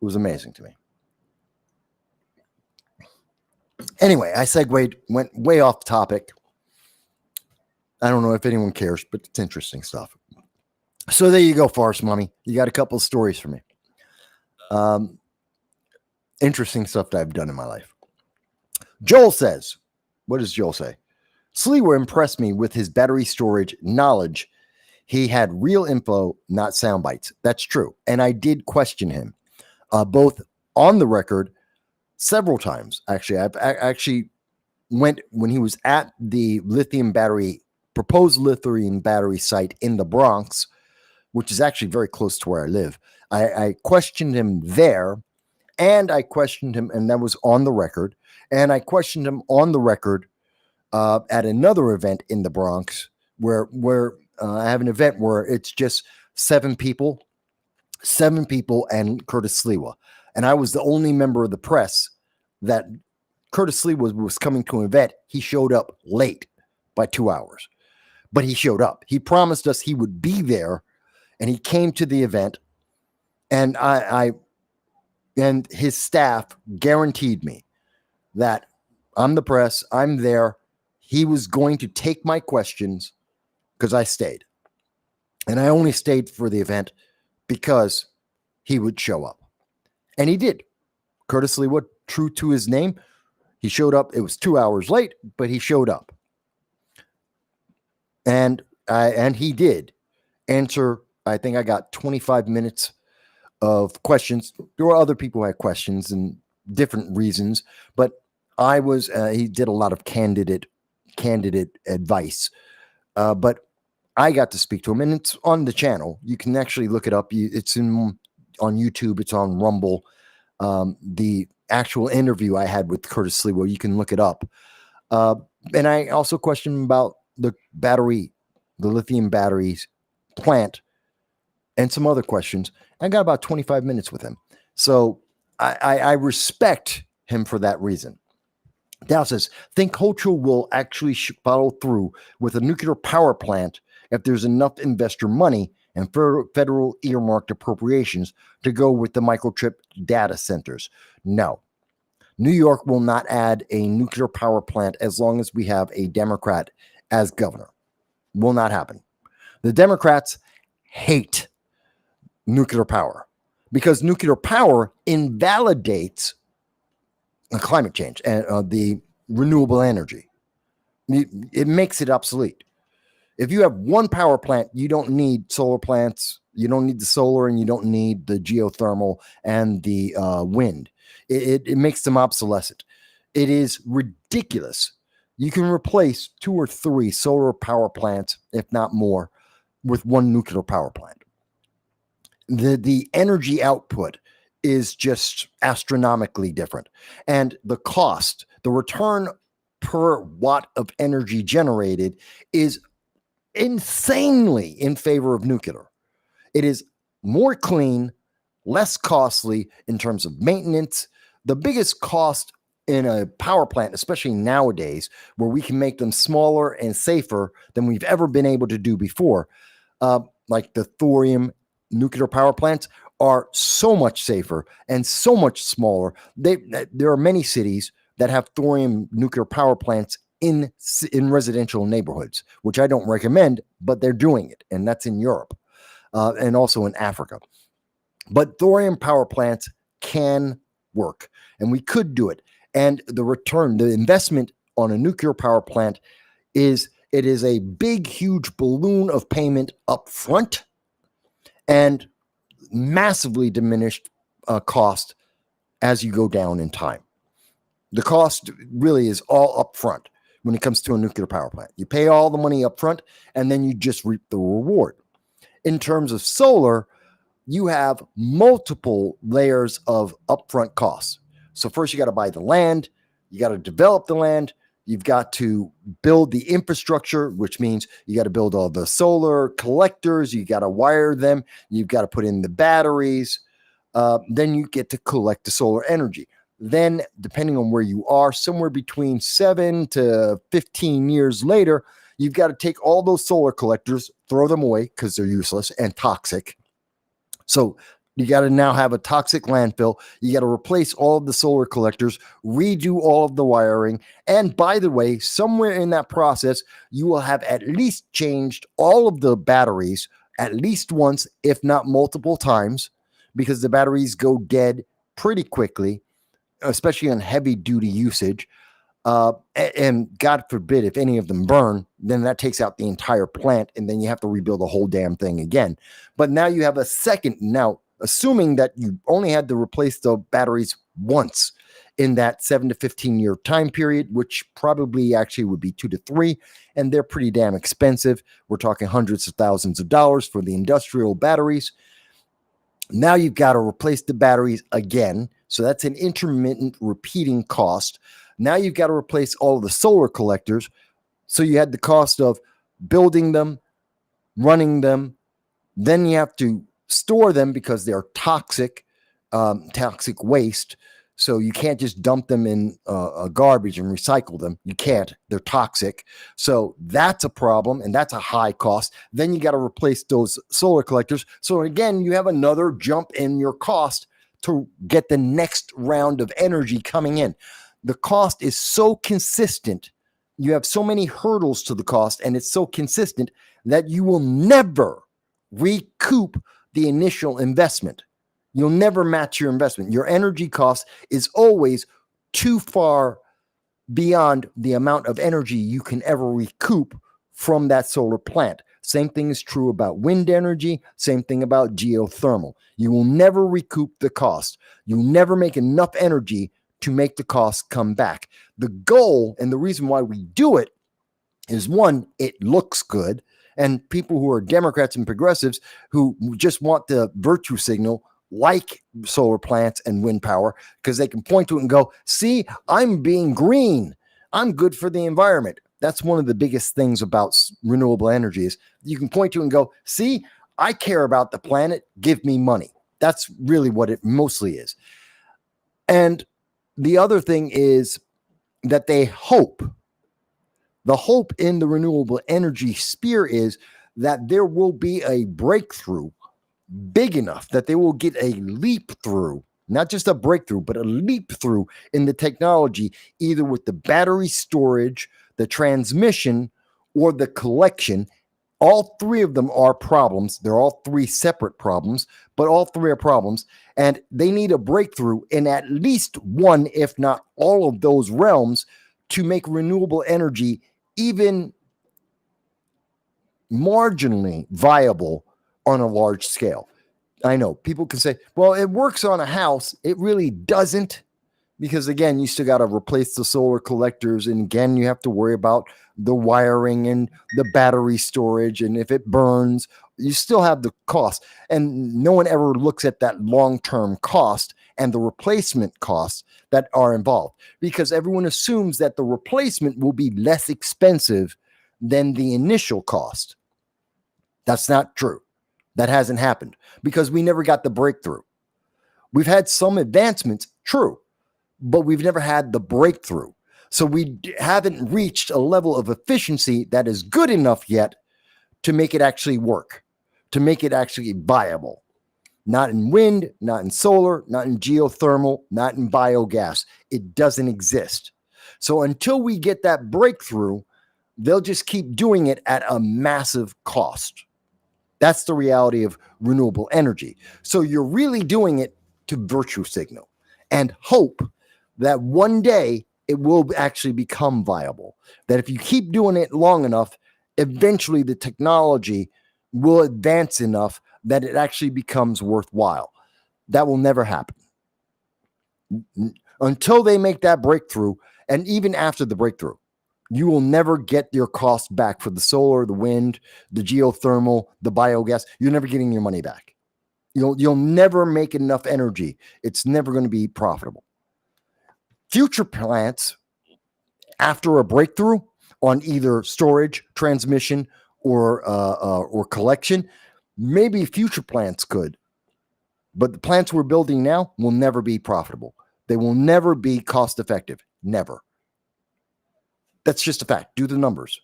It was amazing to me. Anyway, I went way off topic. I don't know if anyone cares, but it's interesting stuff. So there you go, Farce Mommy. You got a couple of stories for me. Interesting stuff that I've done in my life. Joel says, what does Joel say? Sliwa impressed me with his battery storage knowledge. He had real info, not sound bites. That's true. And I did question him, both on the record several times. Actually, I actually went when he was at the proposed lithium battery site in the Bronx, which is actually very close to where I live. I questioned him there, and I questioned him, and that was on the record. And I questioned him on the record at another event in the Bronx where I have an event where it's just seven people and Curtis Sliwa. And I was the only member of the press that Curtis Sliwa was coming to an event. He showed up late by 2 hours, but he showed up. He promised us he would be there, and he came to the event, and and his staff guaranteed me that I'm the press, I'm there. He was going to take my questions because I stayed. And I only stayed for the event because he would show up. And he did. Curtis Sliwa, true to his name, he showed up. It was 2 hours late, but he showed up. And he did answer. I think I got 25 minutes of questions. There were other people who had questions and different reasons, but he did a lot of candidate advice. But I got to speak to him, and it's on the channel. You can actually look it up. It's on YouTube. It's on Rumble. The actual interview I had with Curtis Sliwa, you can look it up. And I also questioned him about the lithium batteries plant, and some other questions. I got about 25 minutes with him. So I respect him for that reason. Dow says, think Hochul will actually follow through with a nuclear power plant if there's enough investor money and federal earmarked appropriations to go with the microchip data centers. No. New York will not add a nuclear power plant as long as we have a Democrat as governor. Will not happen. The Democrats hate nuclear power because nuclear power invalidates climate change and the renewable energy. It makes it obsolete. If you have one power plant, you don't need solar plants. You don't need the solar, and you don't need the geothermal and the wind. It makes them obsolescent. It is ridiculous. You can replace 2 or 3 solar power plants, if not more, with one nuclear power plant. The energy output is just astronomically different. And the cost, the return per watt of energy generated is insanely in favor of nuclear. It is more clean, less costly in terms of maintenance. The biggest cost in a power plant, especially nowadays, where we can make them smaller and safer than we've ever been able to do before. Like the thorium nuclear power plants are so much safer and so much smaller. There are many cities that have thorium nuclear power plants in residential neighborhoods, which I don't recommend, but they're doing it, and that's in Europe and also in Africa. But thorium power plants can work, and we could do it. And the return, the investment on a nuclear power plant is a big, huge balloon of payment up front and massively diminished cost as you go down in time. The cost really is all up front when it comes to a nuclear power plant. You pay all the money up front, and then you just reap the reward. In terms of solar, you have multiple layers of upfront costs. So first you got to buy the land, you got to develop the land, you've got to build the infrastructure, which means you got to build all the solar collectors, you got to wire them, you've got to put in the batteries, then you get to collect the solar energy. Then, depending on where you are, somewhere between 7 to 15 years later, you've got to take all those solar collectors, throw them away because they're useless and toxic. So you got to now have a toxic landfill. You got to replace all of the solar collectors, redo all of the wiring. And by the way, somewhere in that process, you will have at least changed all of the batteries at least once, if not multiple times, because the batteries go dead pretty quickly, especially on heavy duty usage. And God forbid if any of them burn, then that takes out the entire plant, and then you have to rebuild the whole damn thing again. But now you have a second. Now, assuming that you only had to replace the batteries once in that 7 to 15 year time period, which probably actually would be 2 to 3, and they're pretty damn expensive. We're talking hundreds of thousands of dollars for the industrial batteries. Now you've got to replace the batteries again. So that's an intermittent repeating cost. Now you've got to replace all of the solar collectors. So you had the cost of building them, running them. Then you have to store them because they're toxic waste. So you can't just dump them in garbage and recycle them. You can't. They're toxic. So that's a problem, and that's a high cost. Then you got to replace those solar collectors. So again, you have another jump in your cost to get the next round of energy coming in. The cost is so consistent. You have so many hurdles to the cost, and it's so consistent that you will never recoup the initial investment. You'll never match your investment. Your energy cost is always too far beyond the amount of energy you can ever recoup from that solar plant. Same thing is true about wind energy. Same thing about geothermal. You will never recoup the cost. You'll never make enough energy to make the cost come back. The goal and the reason why we do it is, one, it looks good. And people who are Democrats and progressives who just want the virtue signal, like solar plants and wind power, because they can point to it and go, see, I'm being green. I'm good for the environment. That's one of the biggest things about renewable energy is you can point to it and go, see, I care about the planet. Give me money. That's really what it mostly is. And the other thing is that they hope. The hope in the renewable energy sphere is that there will be a breakthrough big enough that they will get a leap through, not just a breakthrough, but a leap through in the technology, either with the battery storage, the transmission, or the collection. All three of them are problems. They're all three separate problems, but all three are problems. And they need a breakthrough in at least one, if not all of those realms, to make renewable energy even marginally viable on a large scale. I know people can say, well, it works on a house. It really doesn't, because again, you still got to replace the solar collectors. And again, you have to worry about the wiring and the battery storage. And if it burns, you still have the cost. And no one ever looks at that long-term cost and the replacement costs that are involved, because everyone assumes that the replacement will be less expensive than the initial cost. That's not true. That hasn't happened because we never got the breakthrough. We've had some advancements, true, but we've never had the breakthrough. So we haven't reached a level of efficiency that is good enough yet to make it actually work, to make it actually viable. Not in wind, not in solar, not in geothermal, not in biogas. It doesn't exist. So until we get that breakthrough, they'll just keep doing it at a massive cost. That's the reality of renewable energy. So you're really doing it to virtue signal and hope that one day it will actually become viable. That if you keep doing it long enough, eventually the technology will advance enough that it actually becomes worthwhile. That will never happen. Until they make that breakthrough, and even after the breakthrough, you will never get your cost back for the solar, the wind, the geothermal, the biogas. You're never getting your money back. You'll never make enough energy. It's never going to be profitable. Future plants, after a breakthrough on either storage, transmission, or collection, maybe future plants could, but the plants we're building now will never be profitable. They will never be cost effective. Never. That's just a fact. Do the numbers.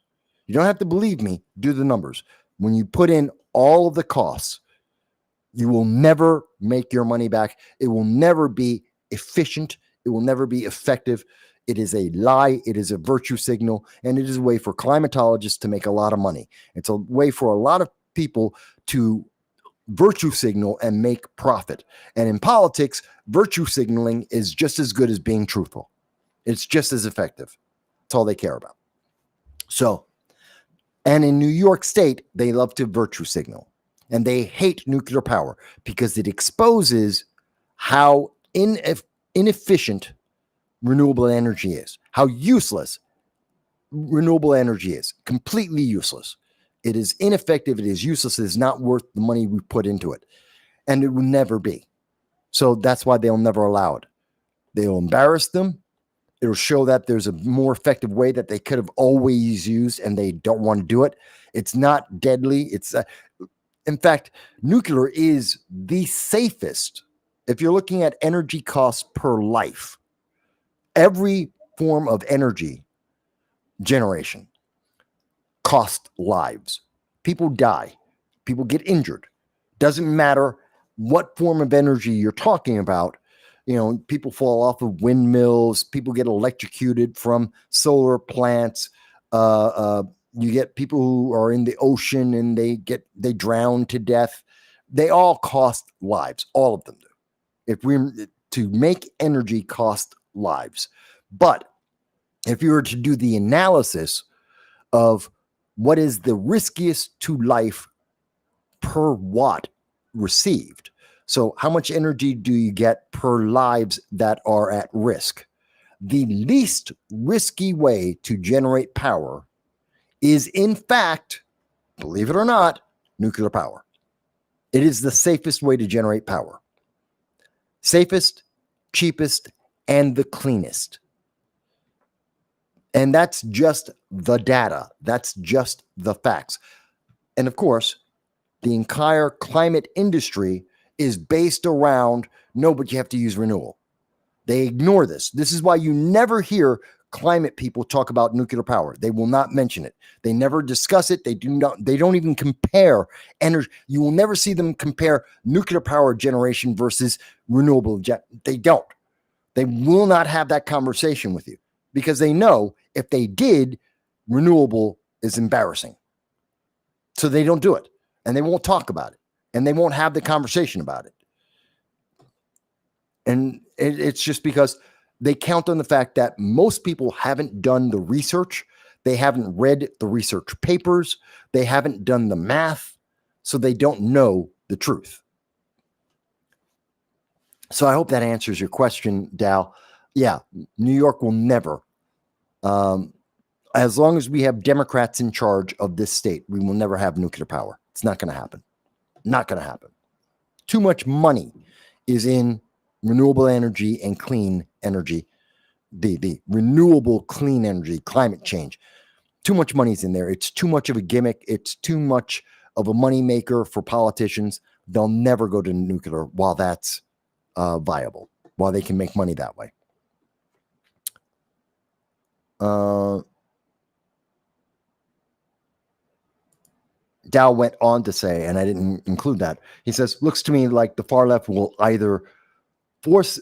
You don't have to believe me. Do the numbers. When you put in all of the costs, you will never make your money back. It will never be efficient. It will never be effective. It is a lie. It is a virtue signal. And it is a way for climatologists to make a lot of money. It's a way for a lot of people to virtue signal and make profit. And in politics, virtue signaling is just as good as being truthful. It's just as effective. That's all they care about. So, and in New York State, they love to virtue signal. And they hate nuclear power because it exposes how inefficient renewable energy is, how useless renewable energy is. Completely useless. It is ineffective. It is useless. It is not worth the money we put into it. And it will never be. So that's why they'll never allow it. They'll embarrass them. It'll show that there's a more effective way that they could have always used and they don't want to do it. It's not deadly. It's in fact, nuclear is the safest. If you're looking at energy costs per life, every form of energy generation costs lives. People die. People get injured. Doesn't matter what form of energy you're talking about. You know, people fall off of windmills. People get electrocuted from solar plants. You get people who are in the ocean and they drown to death. They all cost lives. All of them do. To make energy cost lives. But if you were to do the analysis of what is the riskiest to life per watt received, so how much energy do you get per lives that are at risk? The least risky way to generate power is, in fact, believe it or not, nuclear power. It is the safest way to generate power. Safest, cheapest, and the cleanest. And that's just the data. That's just the facts. And of course, the entire climate industry is based around, no, but you have to use renewable. They ignore this. This is why you never hear climate people talk about nuclear power. They will not mention it. They never discuss it. They don't even compare energy. You will never see them compare nuclear power generation versus renewable. They don't. They will not have that conversation with you because they know if they did, renewable is embarrassing. So they don't do it and they won't talk about it and they won't have the conversation about it. And it's just because they count on the fact that most people haven't done the research. They haven't read the research papers. They haven't done the math. So they don't know the truth. So I hope that answers your question, Dal. Yeah, New York will never, as long as we have Democrats in charge of this state, we will never have nuclear power. It's not going to happen. Not going to happen. Too much money is in renewable energy and clean energy, the renewable clean energy, climate change. Too much money's in there. It's too much of a gimmick. It's too much of a money maker for politicians. They'll never go to nuclear while that's viable, while they can make money that way. Dow went on to say, and I didn't include that. He says, looks to me like the far left will either force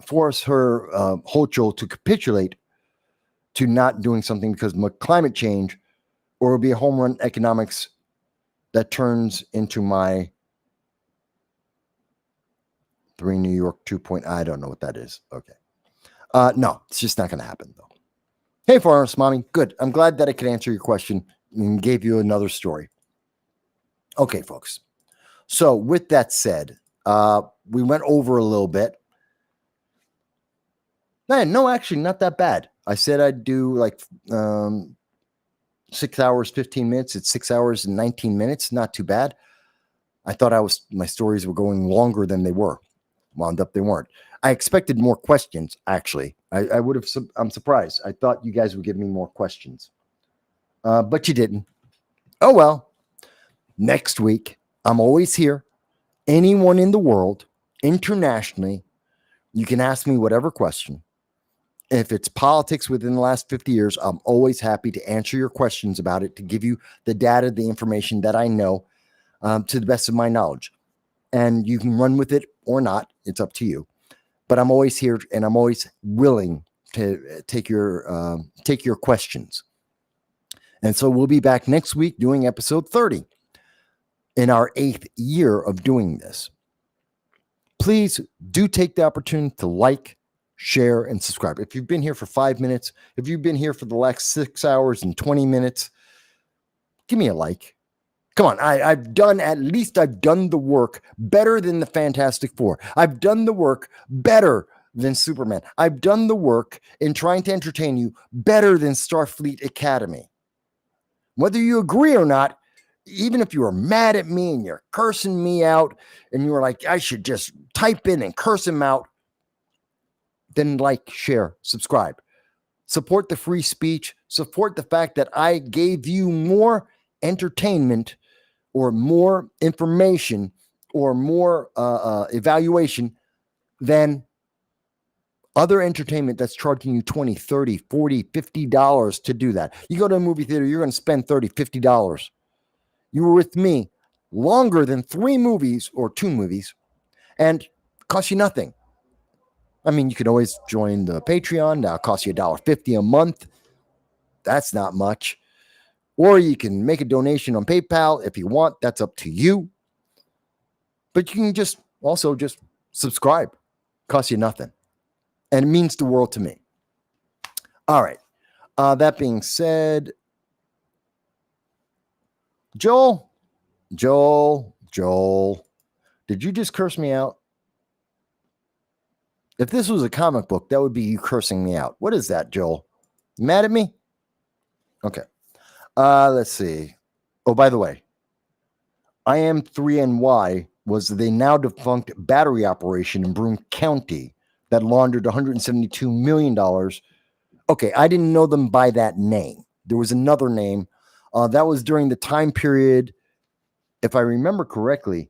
her Hochul to capitulate to not doing something because of climate change, or it'll be a home run economics that turns into my 3 New York 2. I don't know what that is. Okay. No, it's just not going to happen, though. Hey, Forest Mommy. Good. I'm glad that I could answer your question and gave you another story. Okay, folks. So with that said, we went over a little bit. Man, no, actually, not that bad. I said I'd do like 6 hours, 15 minutes. It's 6 hours and 19 minutes. Not too bad. I thought my stories were going longer than they were. Wound up, they weren't. I expected more questions, actually. I would have, I'm surprised. I thought you guys would give me more questions. But you didn't. Oh, well. Next week, I'm always here. Anyone in the world, internationally, you can ask me whatever question. If it's politics within the last 50 years, I'm always happy to answer your questions about it, to give you the data, the information that I know to the best of my knowledge. And you can run with it or not. It's up to you. But I'm always here, and I'm always willing to take your questions. And so we'll be back next week doing episode 30 in our 8th year of doing this. Please do take the opportunity to like, share, and subscribe. If you've been here for 5 minutes, if you've been here for the last 6 hours and 20 minutes, give me a like. Come on, I've done the work better than the Fantastic Four. I've done the work better than Superman. I've done the work in trying to entertain you better than Starfleet Academy. Whether you agree or not, even if you are mad at me and you're cursing me out and you were like, I should just type in and curse him out, then like, share, subscribe. Support the free speech. Support the fact that I gave you more entertainment or more information or more evaluation than other entertainment that's charging you $20, $30, $40, $50 to do that. You go to a movie theater, you're going to spend $30, $50. You were with me longer than 3 movies or 2 movies and cost you nothing. I mean, you could always join the Patreon. Now it costs you $1.50 a month. That's not much. Or you can make a donation on PayPal if you want. That's up to you. But you can just subscribe. Costs you nothing. And it means the world to me. All right. That being said, Joel, did you just curse me out? If this was a comic book, that would be you cursing me out. What is that, Joel? You mad at me? Okay. Let's see. Oh, by the way, IM3NY was the now defunct battery operation in Broome County that laundered $172 million. Okay, I didn't know them by that name. There was another name. That was during the time period, if I remember correctly,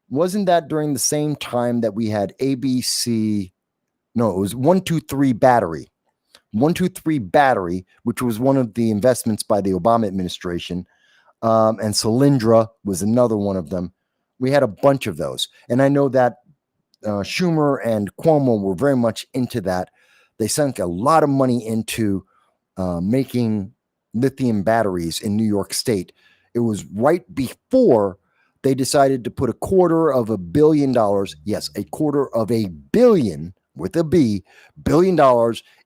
wasn't that during the same time that we had ABC? No, it was 123 Battery. 123 Battery, which was one of the investments by the Obama administration. And Solyndra was another one of them. We had a bunch of those. And I know that Schumer and Cuomo were very much into that. They sunk a lot of money into making lithium batteries in New York State. It was right before they decided to put $250 million, yes, $250 million with a B, $1 billion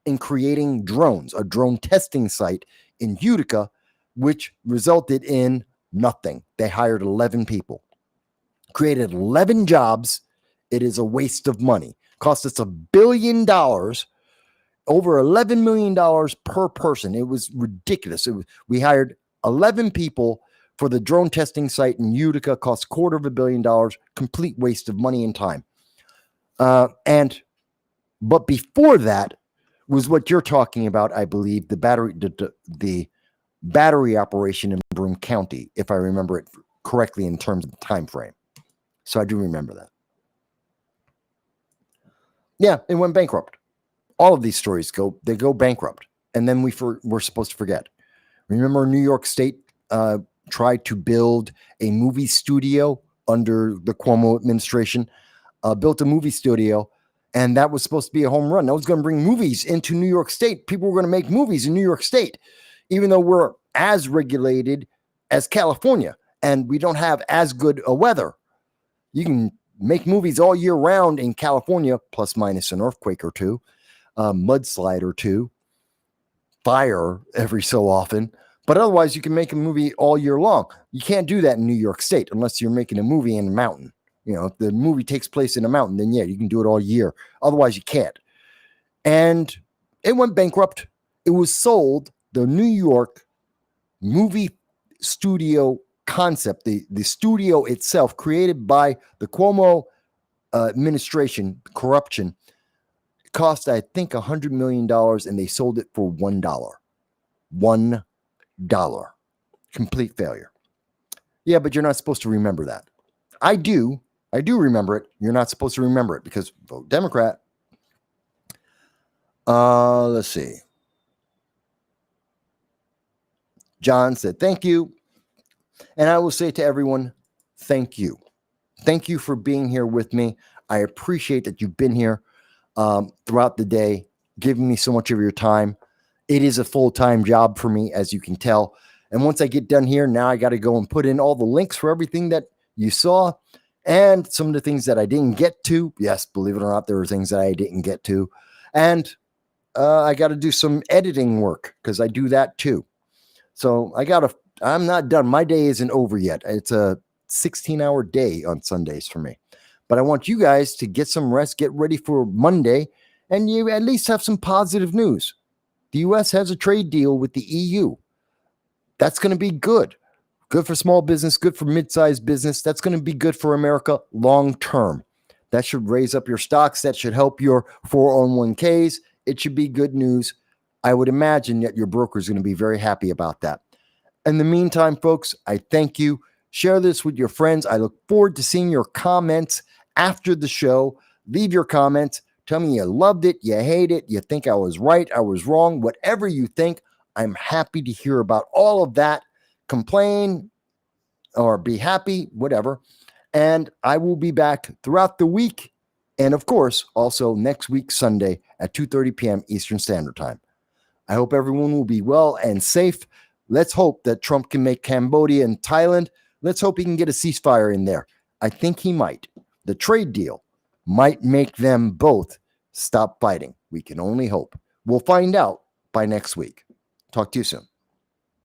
in creating drones, a drone testing site in Utica, which resulted in nothing. They hired 11 people, created 11 jobs. It is a waste of money. Cost us $1 billion, over $11 million per person. It was ridiculous. We hired 11 people for the drone testing site in Utica, cost $250 million, complete waste of money and time. But before that was what you're talking about, I believe, the battery operation in Broome County, if I remember it correctly in terms of the time frame. So I do remember that. Yeah, it went bankrupt. All of these stories go bankrupt. and then we're supposed to forget. Remember, New York State tried to build a movie studio under the Cuomo administration, built a movie studio, and that was supposed to be a home run. That was going to bring movies into New York State. People were going to make movies in New York State, even though we're as regulated as California and we don't have as good a weather. You can make movies all year round in California, plus minus an earthquake or two, mudslide or two, fire every so often. But otherwise, you can make a movie all year long. You can't do that in New York State unless you're making a movie in a mountain. You know, if the movie takes place in a mountain, then yeah, you can do it all year. Otherwise, you can't. And it went bankrupt. It was sold. The New York movie studio concept, the studio itself, created by the Cuomo administration, corruption, cost, I think, $100 million, and they sold it for $1. $1. Complete failure. Yeah, but you're not supposed to remember that. I do remember it. You're not supposed to remember it because vote Democrat. Let's see. John said, thank you. And I will say to everyone, thank you. Thank you for being here with me. I appreciate that you've been here throughout the day, giving me so much of your time. It is a full-time job for me, as you can tell. And once I get done here, now I got to go and put in all the links for everything that you saw and some of the things that I didn't get to. Yes, believe it or not, there were things that I didn't get to. And I got to do some editing work because I do that too. So I'm not done. My day isn't over yet. It's a 16-hour day on Sundays for me. But I want you guys to get some rest, get ready for Monday, and you at least have some positive news. The U.S. has a trade deal with the EU. That's going to be good. Good for small business, good for mid-sized business. That's going to be good for America long term. That should raise up your stocks. That should help your 401ks. It should be good news. I would imagine that your broker is going to be very happy about that. In the meantime, folks, I thank you. Share this with your friends. I look forward to seeing your comments after the show. Leave your comments. Tell me you loved it, you hate it, you think I was right, I was wrong, whatever you think. I'm happy to hear about all of that. Complain or be happy, whatever. And I will be back throughout the week. And of course, also next week, Sunday at 2:30 p.m. Eastern Standard Time. I hope everyone will be well and safe. Let's hope that Trump can make Cambodia and Thailand. Let's hope he can get a ceasefire in there. I think he might. The trade deal might make them both stop fighting. We can only hope. We'll find out by next week. Talk to you soon.